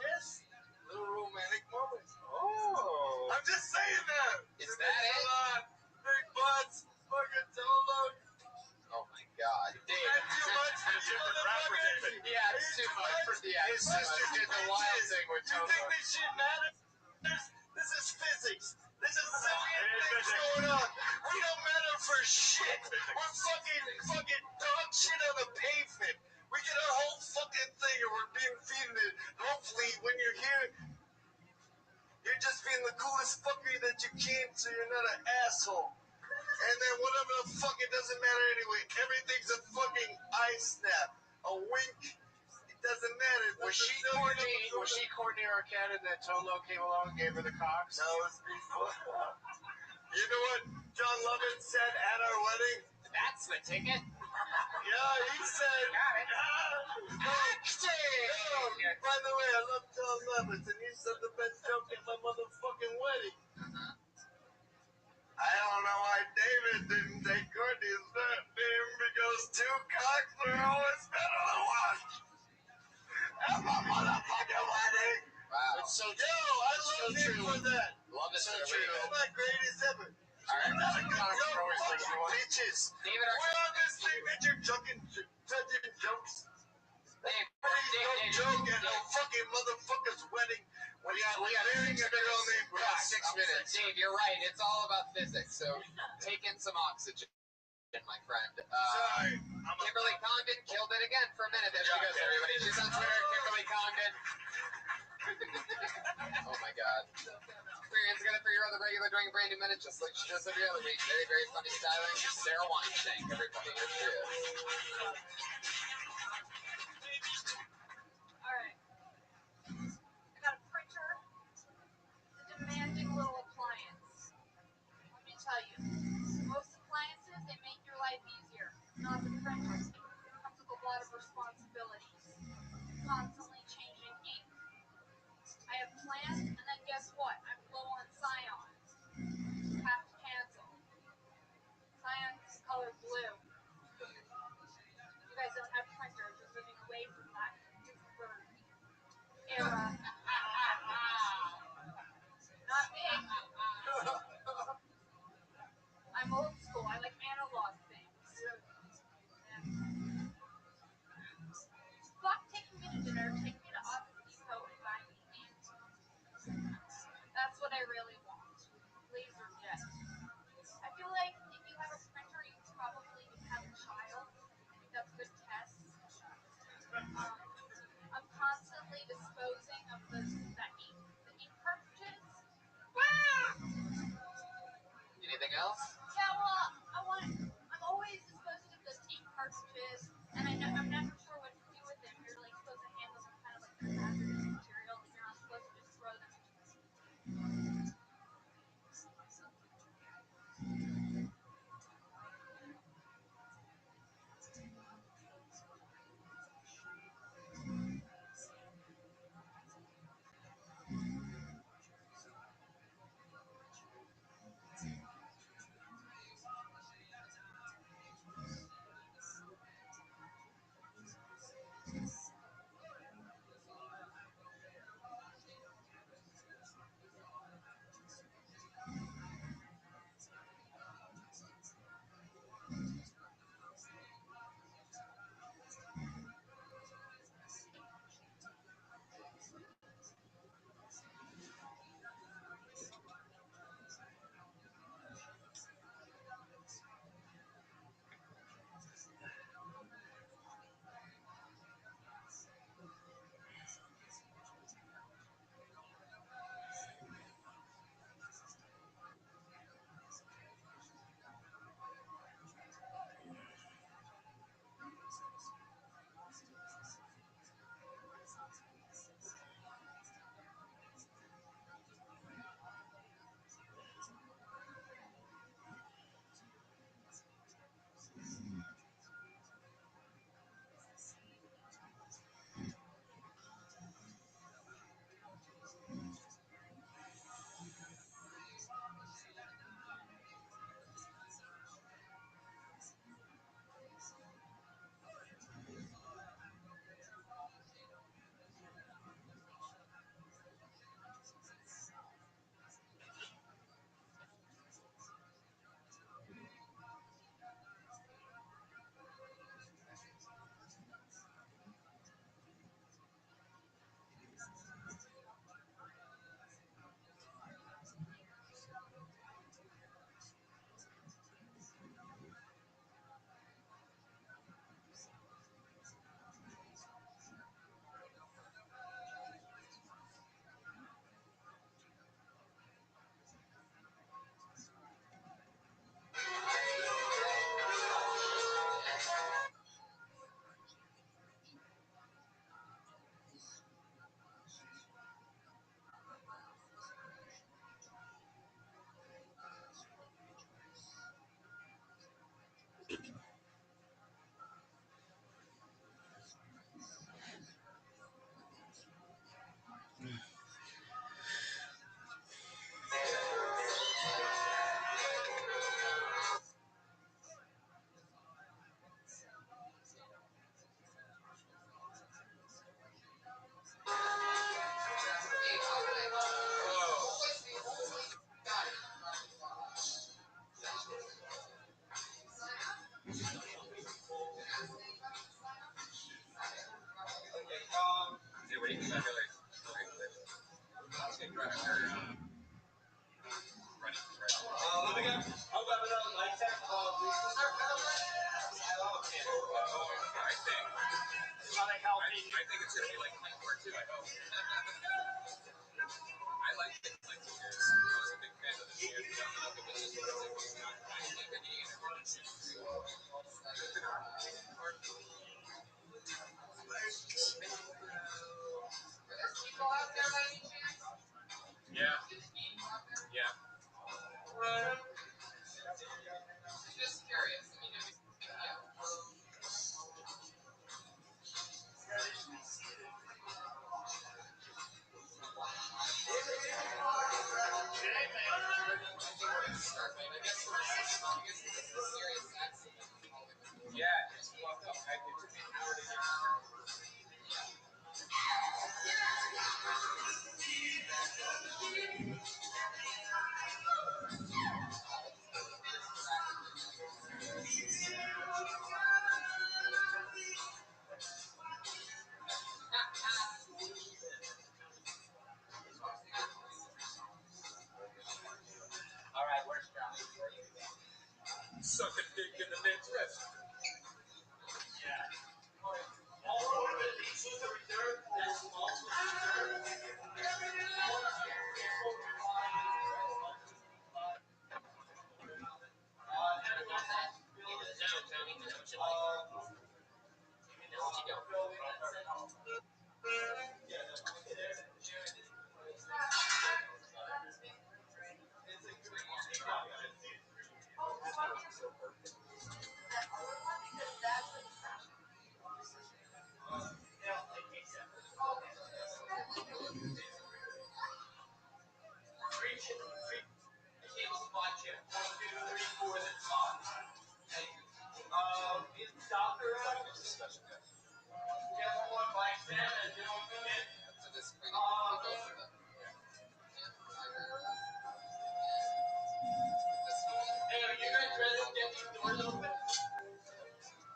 kiss, little romantic moment. Oh. I'm just saying that. Is that it? Big butts, fucking Tulloch. Oh my God, Dave. That's too much for you, motherfucker. Yeah, it's too much. Yeah, His sister did the wild thing with You Toto. think this shit matters? This is physics. This is silly things going on. We don't matter for shit. We're fucking dog shit on the pavement. We get our whole fucking thing and we're being feeding it. Hopefully when you're here, you're just being the coolest fucker that you can so you're not an asshole. And then whatever the fuck, it doesn't matter anyway. Everything's a fucking eye snap. A wink. It doesn't matter. Was she Courtney Arquette and then Tolo came along and gave her the cocks? No, it was before. You know what John Lovett said at our wedding? That's the ticket. Yeah, he said. Acting! By the way, I love John Lovett, and he said the best joke at my motherfucking wedding. I don't know why David didn't take Courtney's name because two cocks are always better than one. At my motherfucking wedding! Wow. It's so Yo, I love him for that. Love it. So Sir. true. He's my greatest ever. Alright. That's a good Cocks joke, are always fucking better than one. bitches. David, We're on this thing that you're judging jokes. Dave, Please don't joke at a fucking motherfucker's wedding when you're marrying a girl named We got Cox. 6 minutes. Dave, you're right. It's all about physics. So take in some oxygen, my friend. Sorry. Kimberly Condon killed it again for a minute. There she goes, everybody. She's on Twitter, Kimberly Condon. Oh my God. Experience together for your other regular doing a brand new minute, just like she does every other week. Very, very funny styling. Sarah Weinstein, everybody. Here she is. Alright. I got a printer. It's a demanding little appliance. Let me tell you, most appliances, they make your life easier. Not the printer. It comes with a lot of responsibilities. Constantly changing ink. I have plans, and then guess what? I'm low on Scion. Have to cancel. Scion is color blue. You guys don't have printers. You're moving away from that Gutenberg era. Not me. I'm old school. I like analog things. Fuck taking me to dinner think it's gonna be like Clank Part 2, I hope. I like things like Guinness. I was a big fan of the beer growing up. It was just really not kind of deep in the introduction. Yeah. Yeah. Just curious. Yeah, it's fucked up. It took me an hour to get All right, where's John? suck a dick in the men's restroom.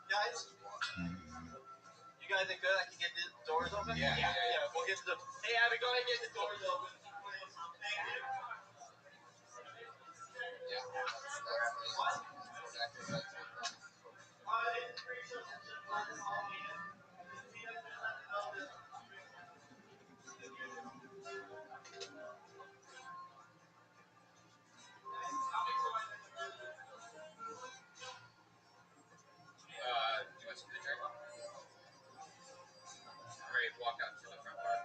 Guys? You guys are good? I can get the doors open? Yeah. We'll get the... Hey, Abby, go ahead and get the doors open. Thank you. Do you want something to drink? Great, walk out to the front bar.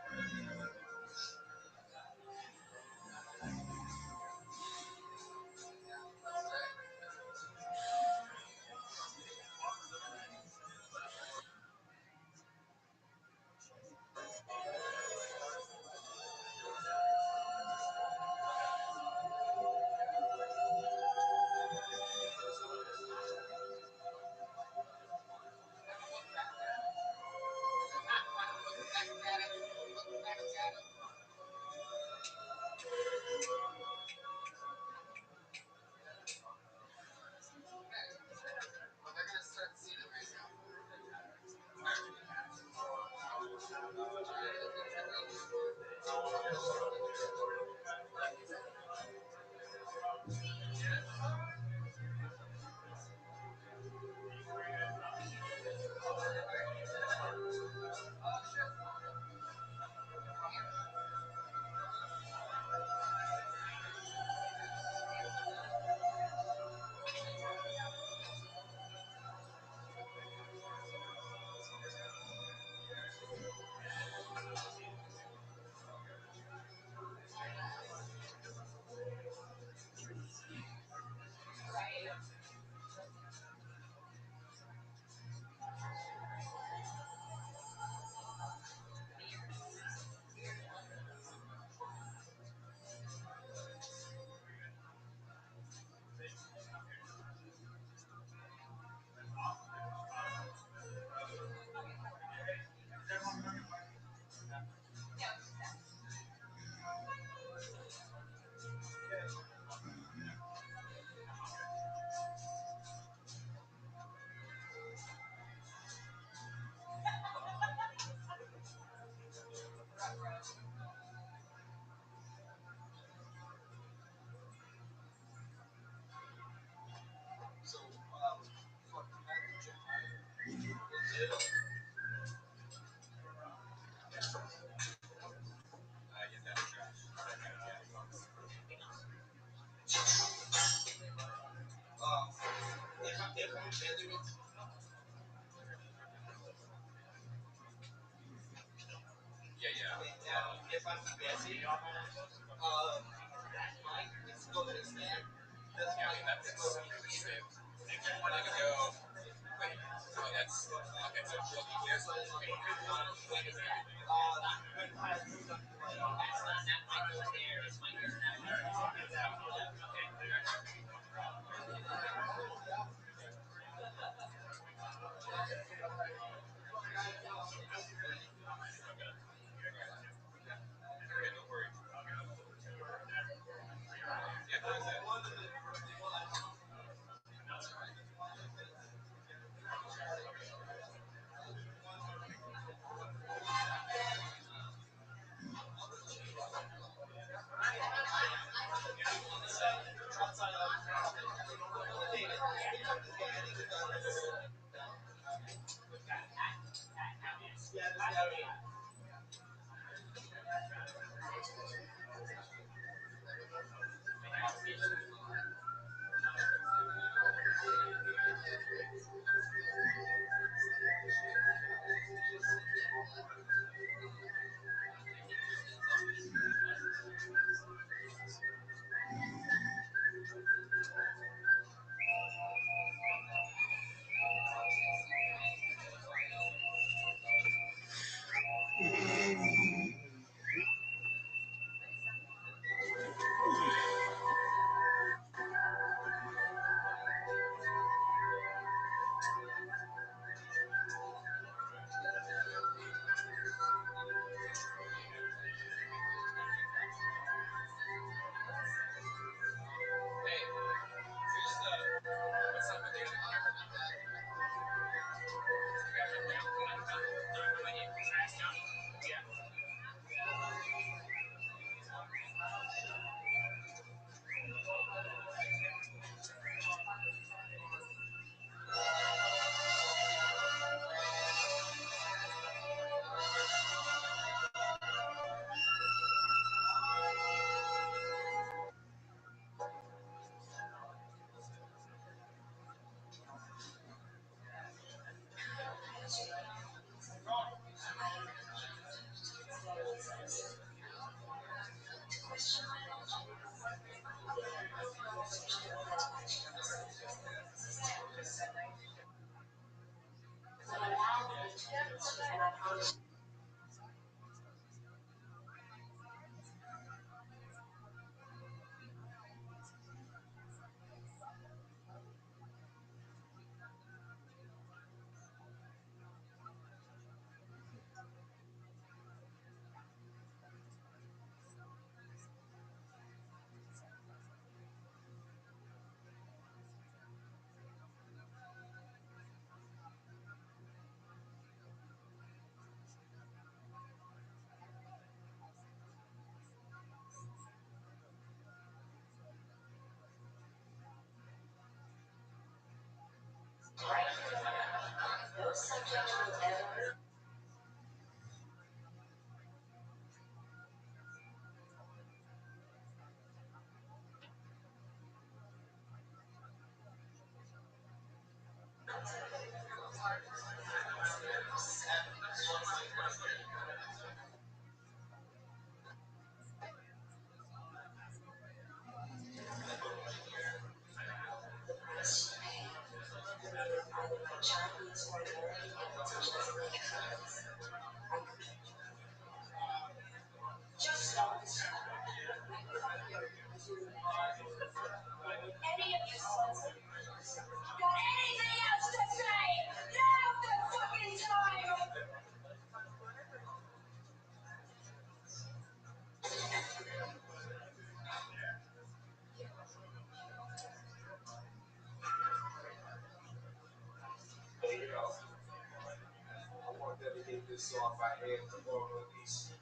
So if I had the local East,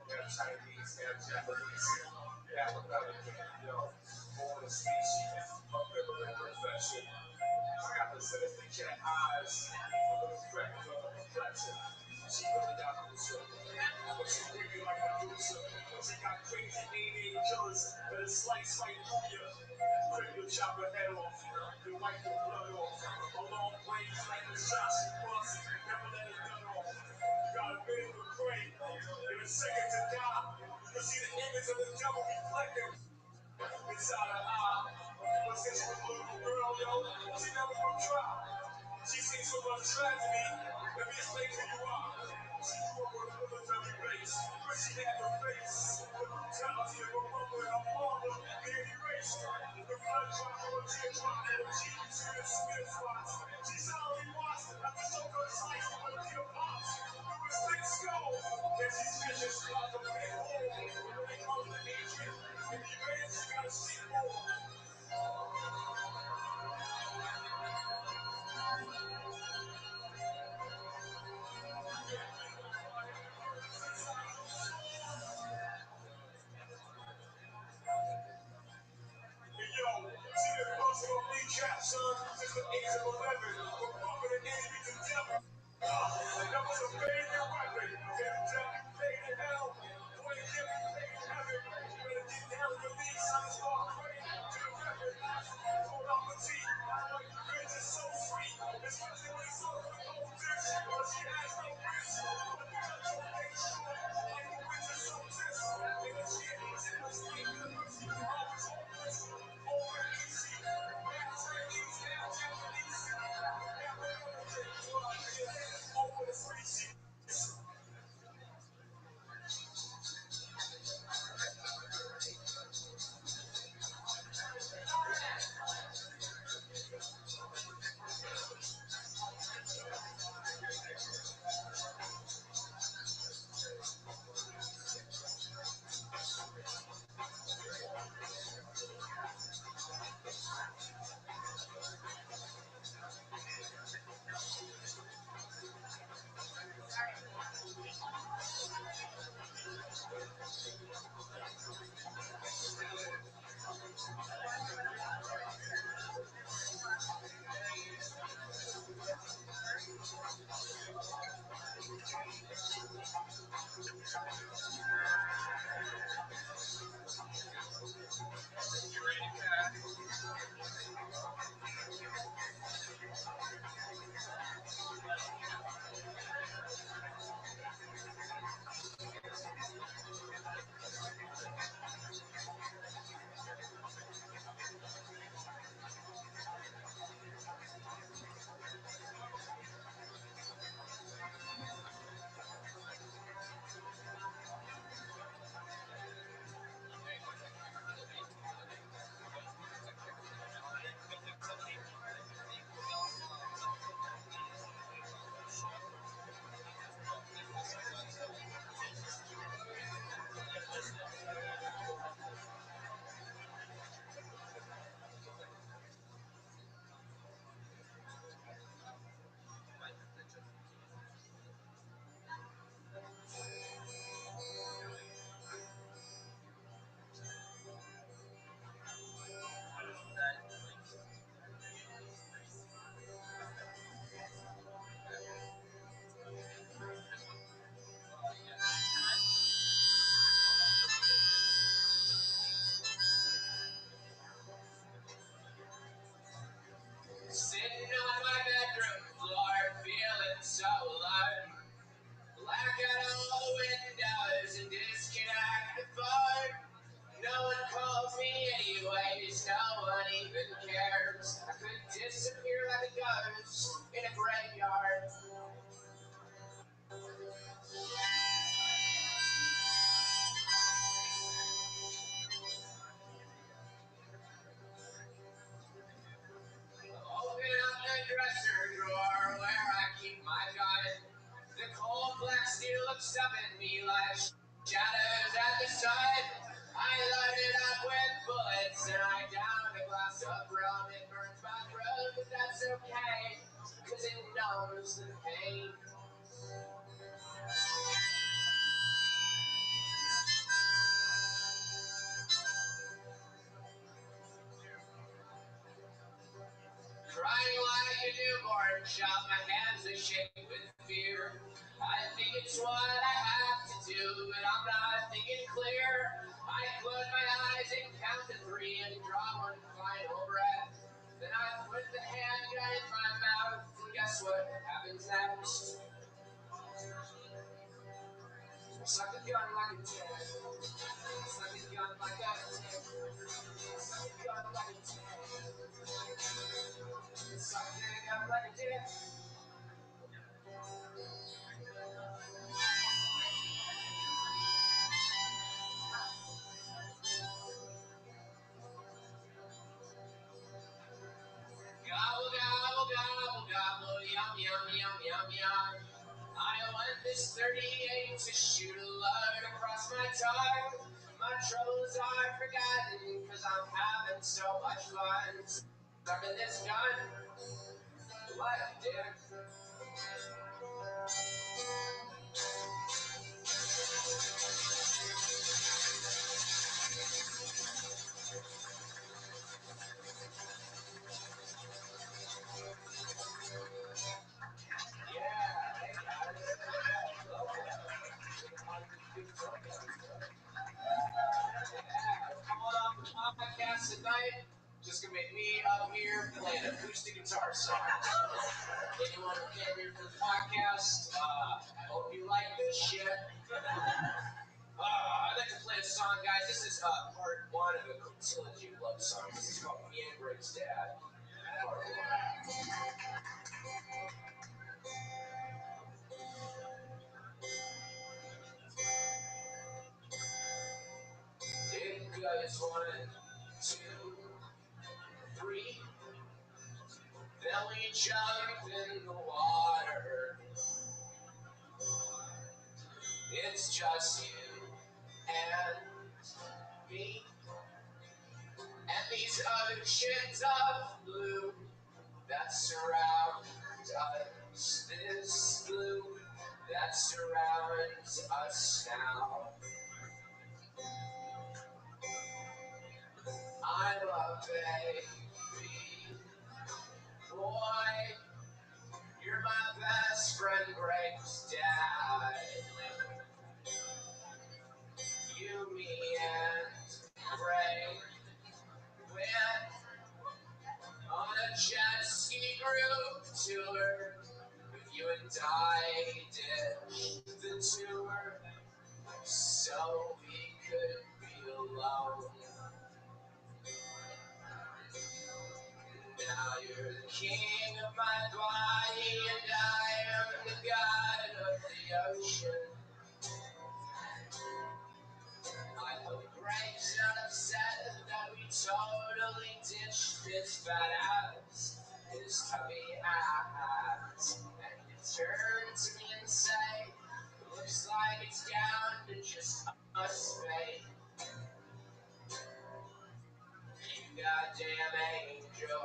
Chinese, Japanese, African, all the species of immigrant profession. I got the certificate eyes for the respect of slice right through you. Quick to chop her head off, then wipe the blood off. A long range like the shots she bust, never let it gun off. You got a minute to pray, and a second to die. You see the image of the devil reflecting inside her eye. But since she was a little girl, yo, she never would try. She seen so much tragedy, let me explain who you are. She grew up on a military base, where she had no face. The brutality of her mother and her father being erased. The blood drop on her teardrop, and her cheeks in the smear spots. She silently watched as the chauffeur sliced one of your pops. Through his thick skull, and she's vicious, like a big hole. When it comes to hatred, and revenge, she gotta see more. Yo, she been busting on kneecaps, son, since the age of 11. We're bumping the enemy to death. That was a favorite weapon. If death you paid in hell, boy, it can't be paid in heaven. You better get down on your knees, son, and start praying to the record. Hold on the T. Like the bitch is so sweet, especially when it's over the old dish. But she has no wrist. But the judge don't make sure. Like the bitch is so tiss. And the shit is in the state of mercy. I was hopeless. Over easy. Back Chinese, now Japanese. Over the species. Sitting on my bedroom floor, feeling so alone. Blackout all the windows and disconnect the phone. No one calls me anyways, no one even cares. I could disappear like a ghost in a graveyard. Open up the dresser drawer where I keep my gun. The cold black steel looks up at me like shadows at the sun. I load it up with bullets and I down a glass of rum. It burns my throat, but that's okay, cause it knows the pain. Crying like a newborn child, my hands are shaking with fear. I think it's what I have to do, but I'm not thinking clear. I I close my eyes and count to 3 and draw one final breath. Then I put the handgun in my mouth, and guess what happens next? Suck a gun like a dick. Suck a gun like a dick. Suck a gun like a dick. Suck a gun like a dick. Gobble, gobble, gobble, gobble, yum, yum, yum, yum, yum. I want this 38 to shoot a load across my tongue. My troubles are forgotten, cause I'm having so much fun. Sucking this gun like a dick. Podcast tonight, just gonna make me up here playing acoustic guitar songs. Anyone who came here for the podcast, I hope you like this shit. I'd like to play a song, guys. This is part 1 of a trilogy of love songs. This is called Me and Greg's Dad. Part 1. It goes 1, 2, 3. Then we jump in the water. It's just you and me. And these oceans of blue that surround us. This blue that surrounds us now. I'm a baby boy. You're my best friend, Greg's dad. You, me, and Greg went on a jet ski group tour. With you and I did the tour so we could be alone. Now you're the king of my body and I am the god of the ocean. I hope Greg's not upset that we totally ditched his fat ass, his tubby ass. And you turn to me and say, looks like it's down to just us, babe. You goddamn angel.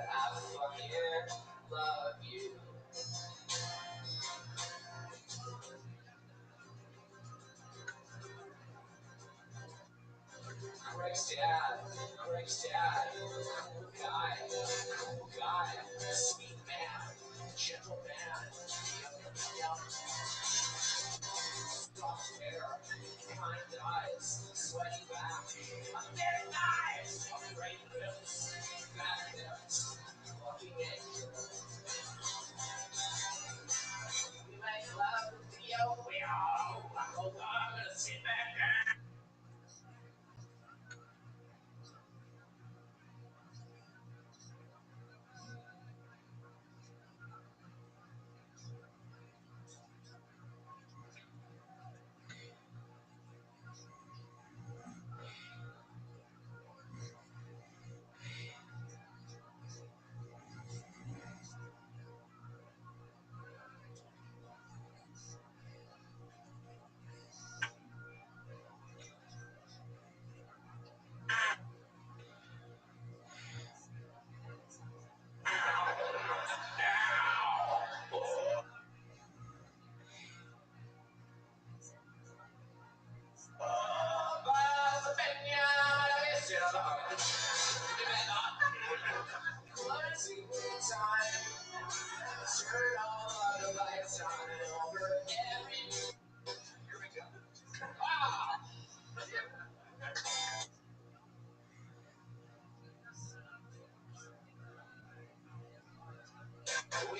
I fucking love you. Greg's dad, cool guy, sweet man, gentle man, young, soft hair, kind eyes, sweaty back, a big eyes, great lips, fat lips, fucking angel. We make love with the wheel, I'm gonna sit back there.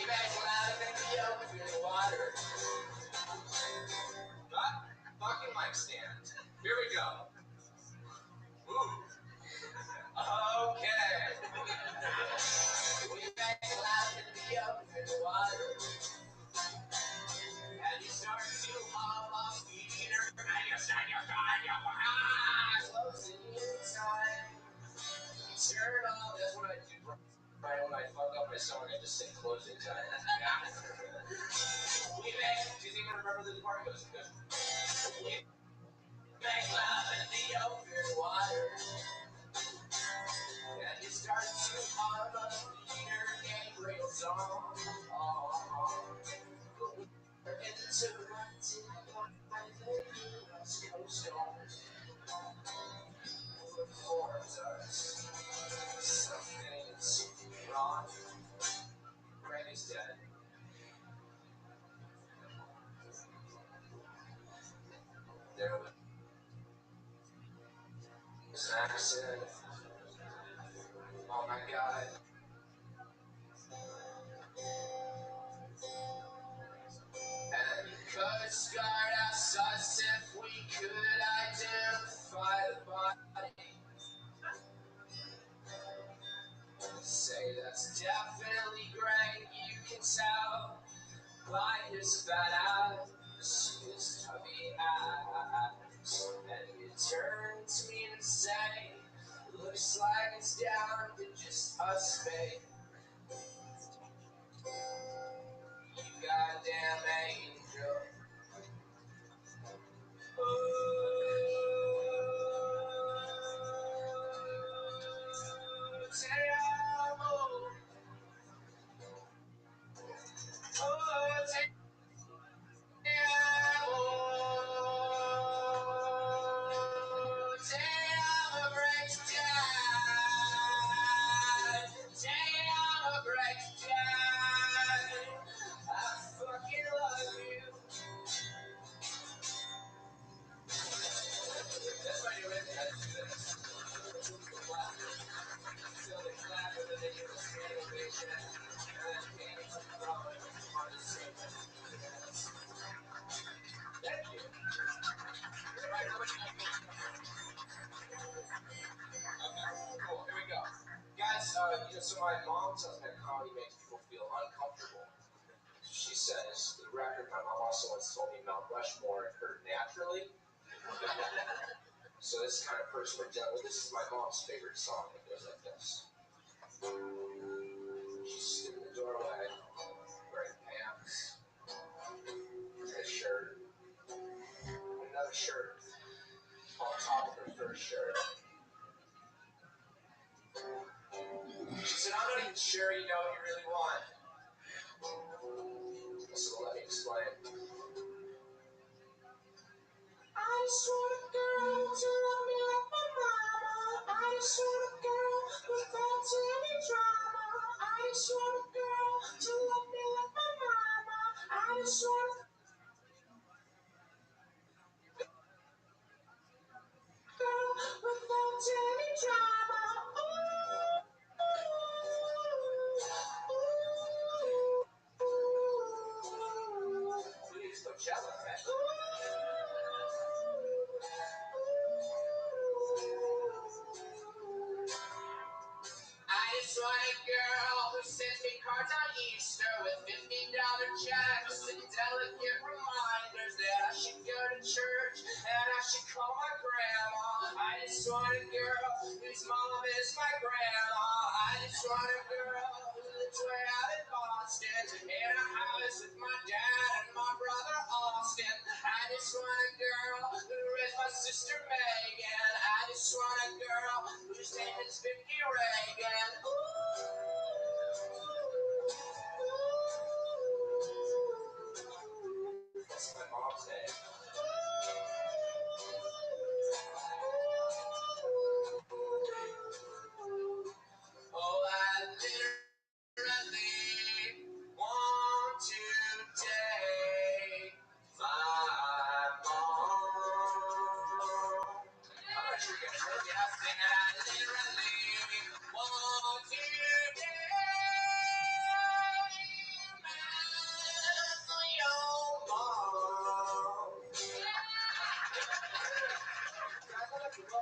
back loud in the open water. Fucking mic stand. Here we go. Ooh. Okay. We back loud in the open water. And you start to haul off Peter. And you start your closing in time. Turn on. That's what I do. Right when I fuck up my song, I just say closing time. We make. Do you even remember this part? Goes. We make love in the open water. And you start to hum a Peter Gabriel song. But we're interrupted by the U.S. Coast Guard. Who informs us something's wrong. Greg is dead. There was an accident. Oh my God. And Coast Guard asked us if we could identify the body. Say that's definitely Greg. You can tell by his fat ass, his tubby ass. And he turned to me and say, looks like it's down to just us, babe. You goddamn angel. Te amo. So my mom tells me that comedy makes people feel uncomfortable. She says, the record, my mom also once told me Mount Rushmore occurred naturally. So this kind of person would tell, well, this is my mom's favorite song. It goes like this. She's in the doorway, wearing pants, and a shirt, and another shirt on top of her first shirt. She said, I'm not even sure you know what you really want. So let me explain. I just want a girl to love me like my mama. I just want a girl without any drama. I just want a girl to love me like my mama. I just want a girl without any drama. Please, Coachella, right? I just want a girl who sends me cards on Easter with $50 checks and delicate reminders that I should go to church and I should call my grandma. I just want a girl whose mom is my grandma. I just want a girl who lives way out in Boston in a house with my dad and my brother Austin. I just want a girl who raised my sister Megan. I just want a girl whose name is Vicky Reagan. That's my mom's name. Oh, I literally want to take my mom. I'm not sure you guys heard me. I sing it. I literally want to take All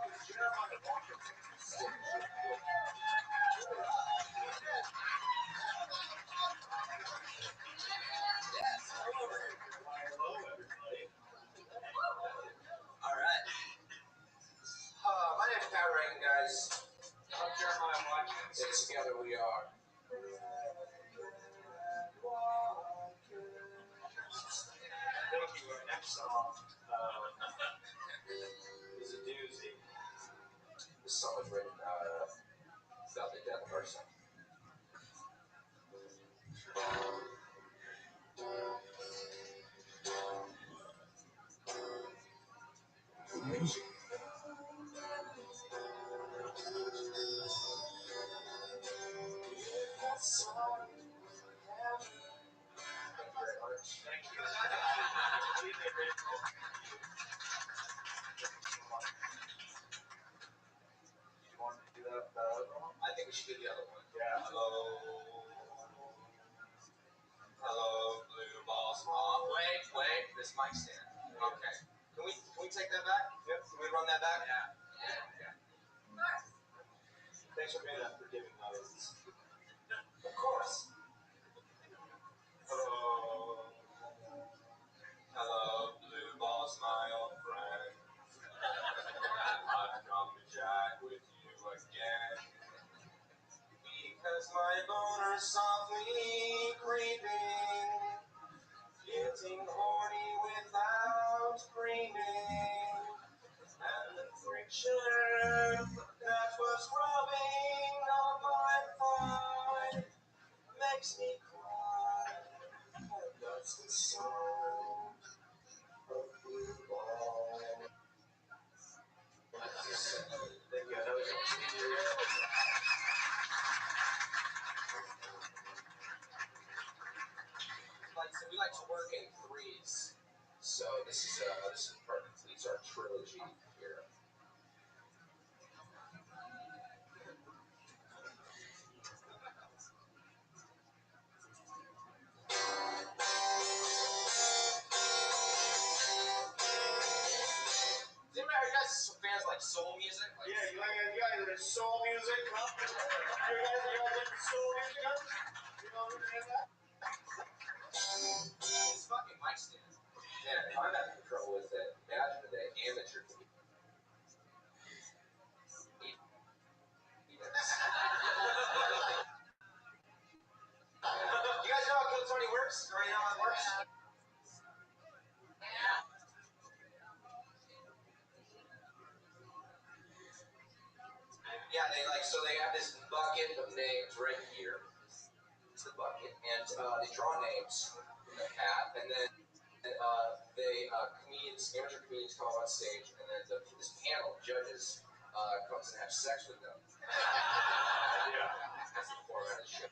right. My name's Pat Reagan, guys. I'm Jeremiah Watkins. And together we are. Thank you. Our next song is a doozy. This song was written about the death person. I think we should do the other one. Yeah. Hello, blue balls. Wait. This mic stand. Okay. Can we take that back? Yep. Can we run that back? Yeah. Okay. Thanks for being that forgiving audience. Of course. Hello, blue balls, my old friend. I've come to chat with you again. Because my boner's softly creeping, getting horny without screaming, and the friction that was rubbing on my thigh makes me cry. And that's the sound of blue ball. Thank you. That was we like to work in threes. So this is perfect. These are trilogy here. Does anybody, are you guys fans like soul music? Like, yeah, you guys into soul music, huh? You guys into soul music, huh? You know who did that? It's fucking mic stand. Man, if I'm having trouble with it, imagine the amateur comedian. You guys know how Kill Tony works? Or you know how it works? Yeah, they have this bucket of names right here. It's the bucket, and they draw names in the hat, and then amateur comedians come on stage, and then this panel of judges comes and have sex with them. Yeah. That's the format of the show.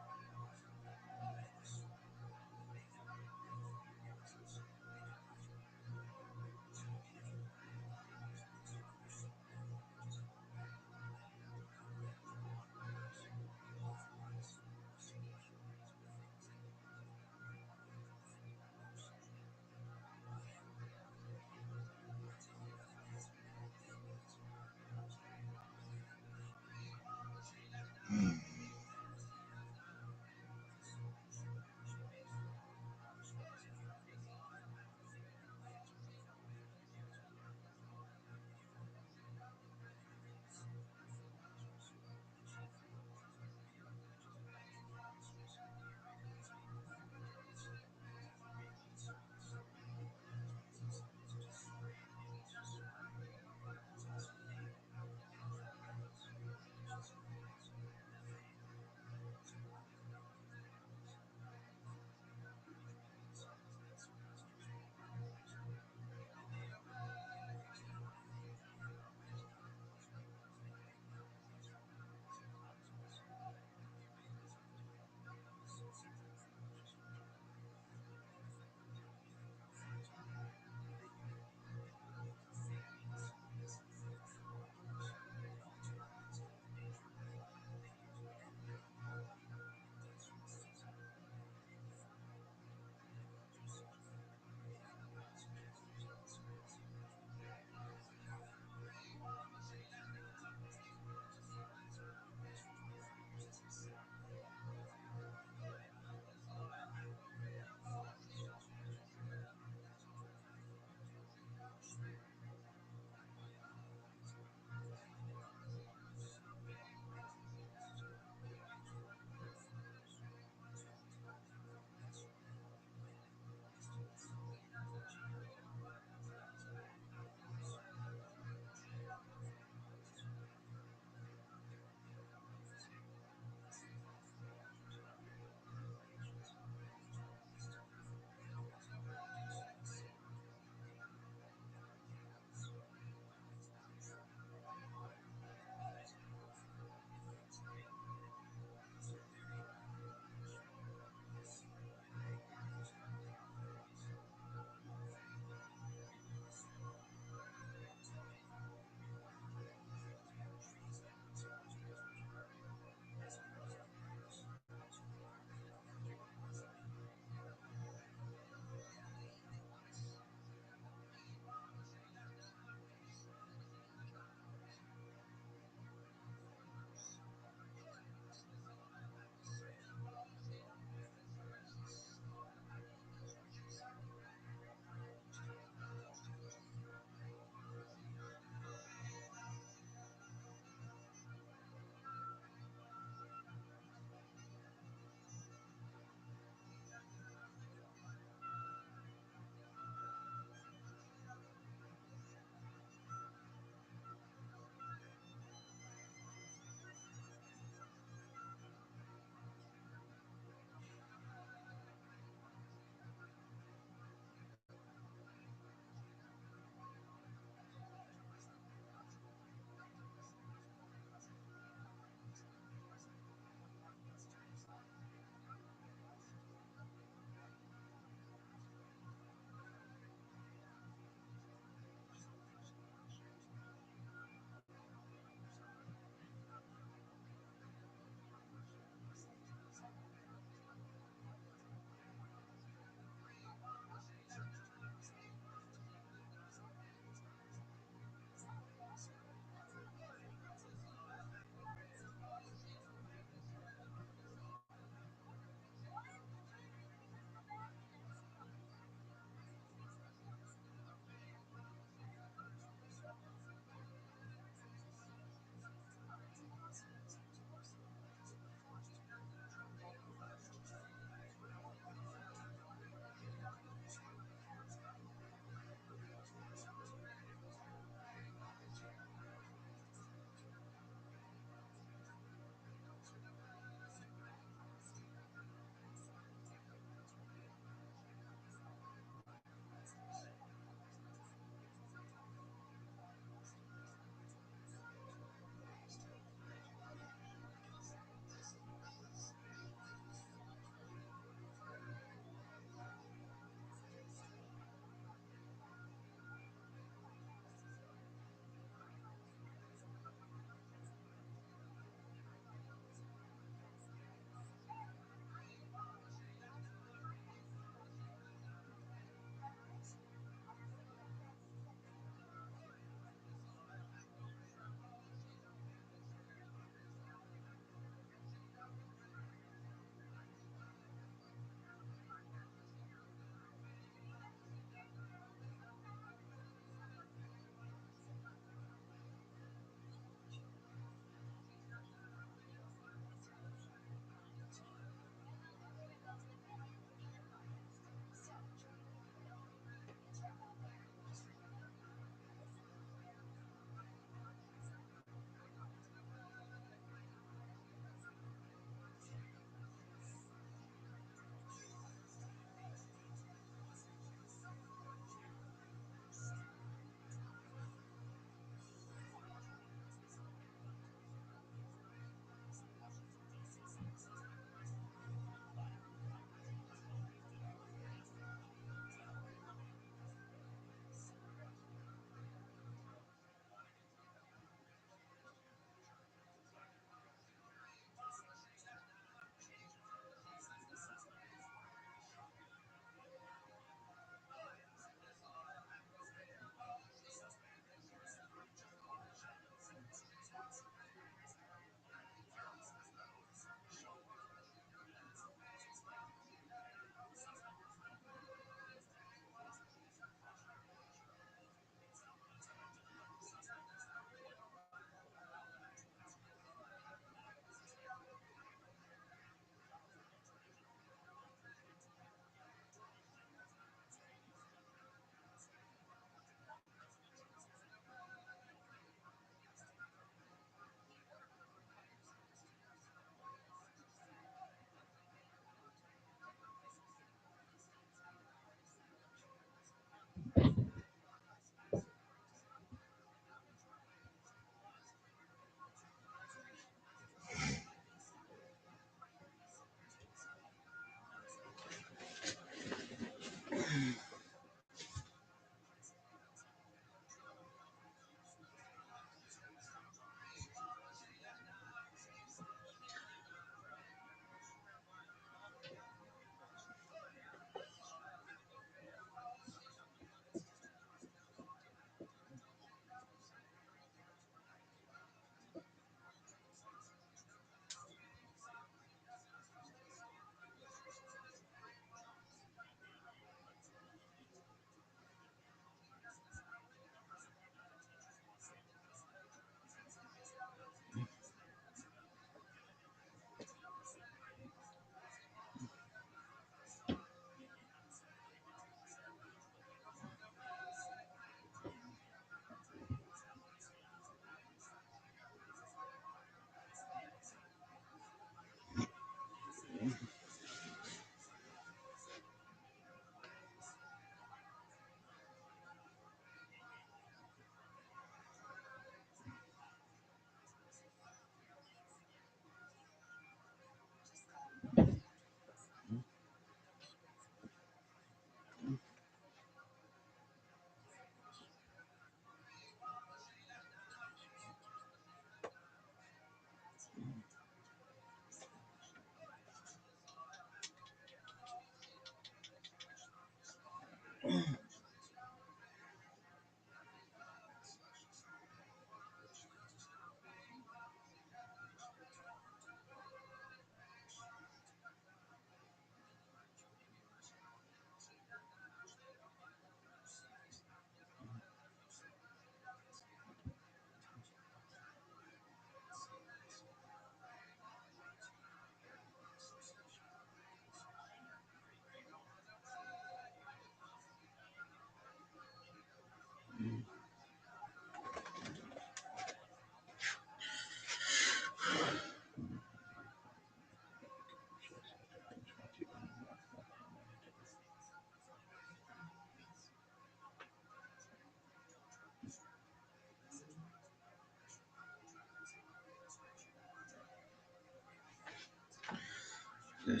Dude,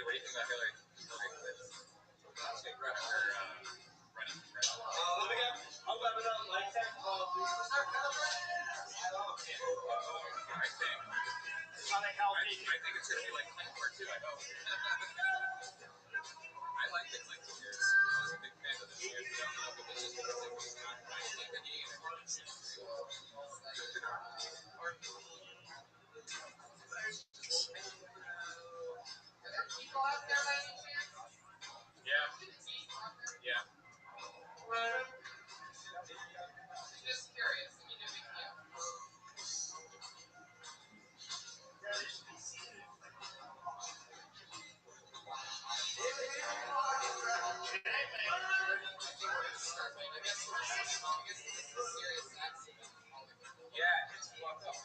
what do you think about Hillary Clinton? I think it's going to be like Clinton Part 2, I hope. I like the Clinton years. I was a big fan of those years, but I don't know if it's just because it was not Yeah. Yeah. Just curious. I mean, no big deal. Yeah, it's fucked up.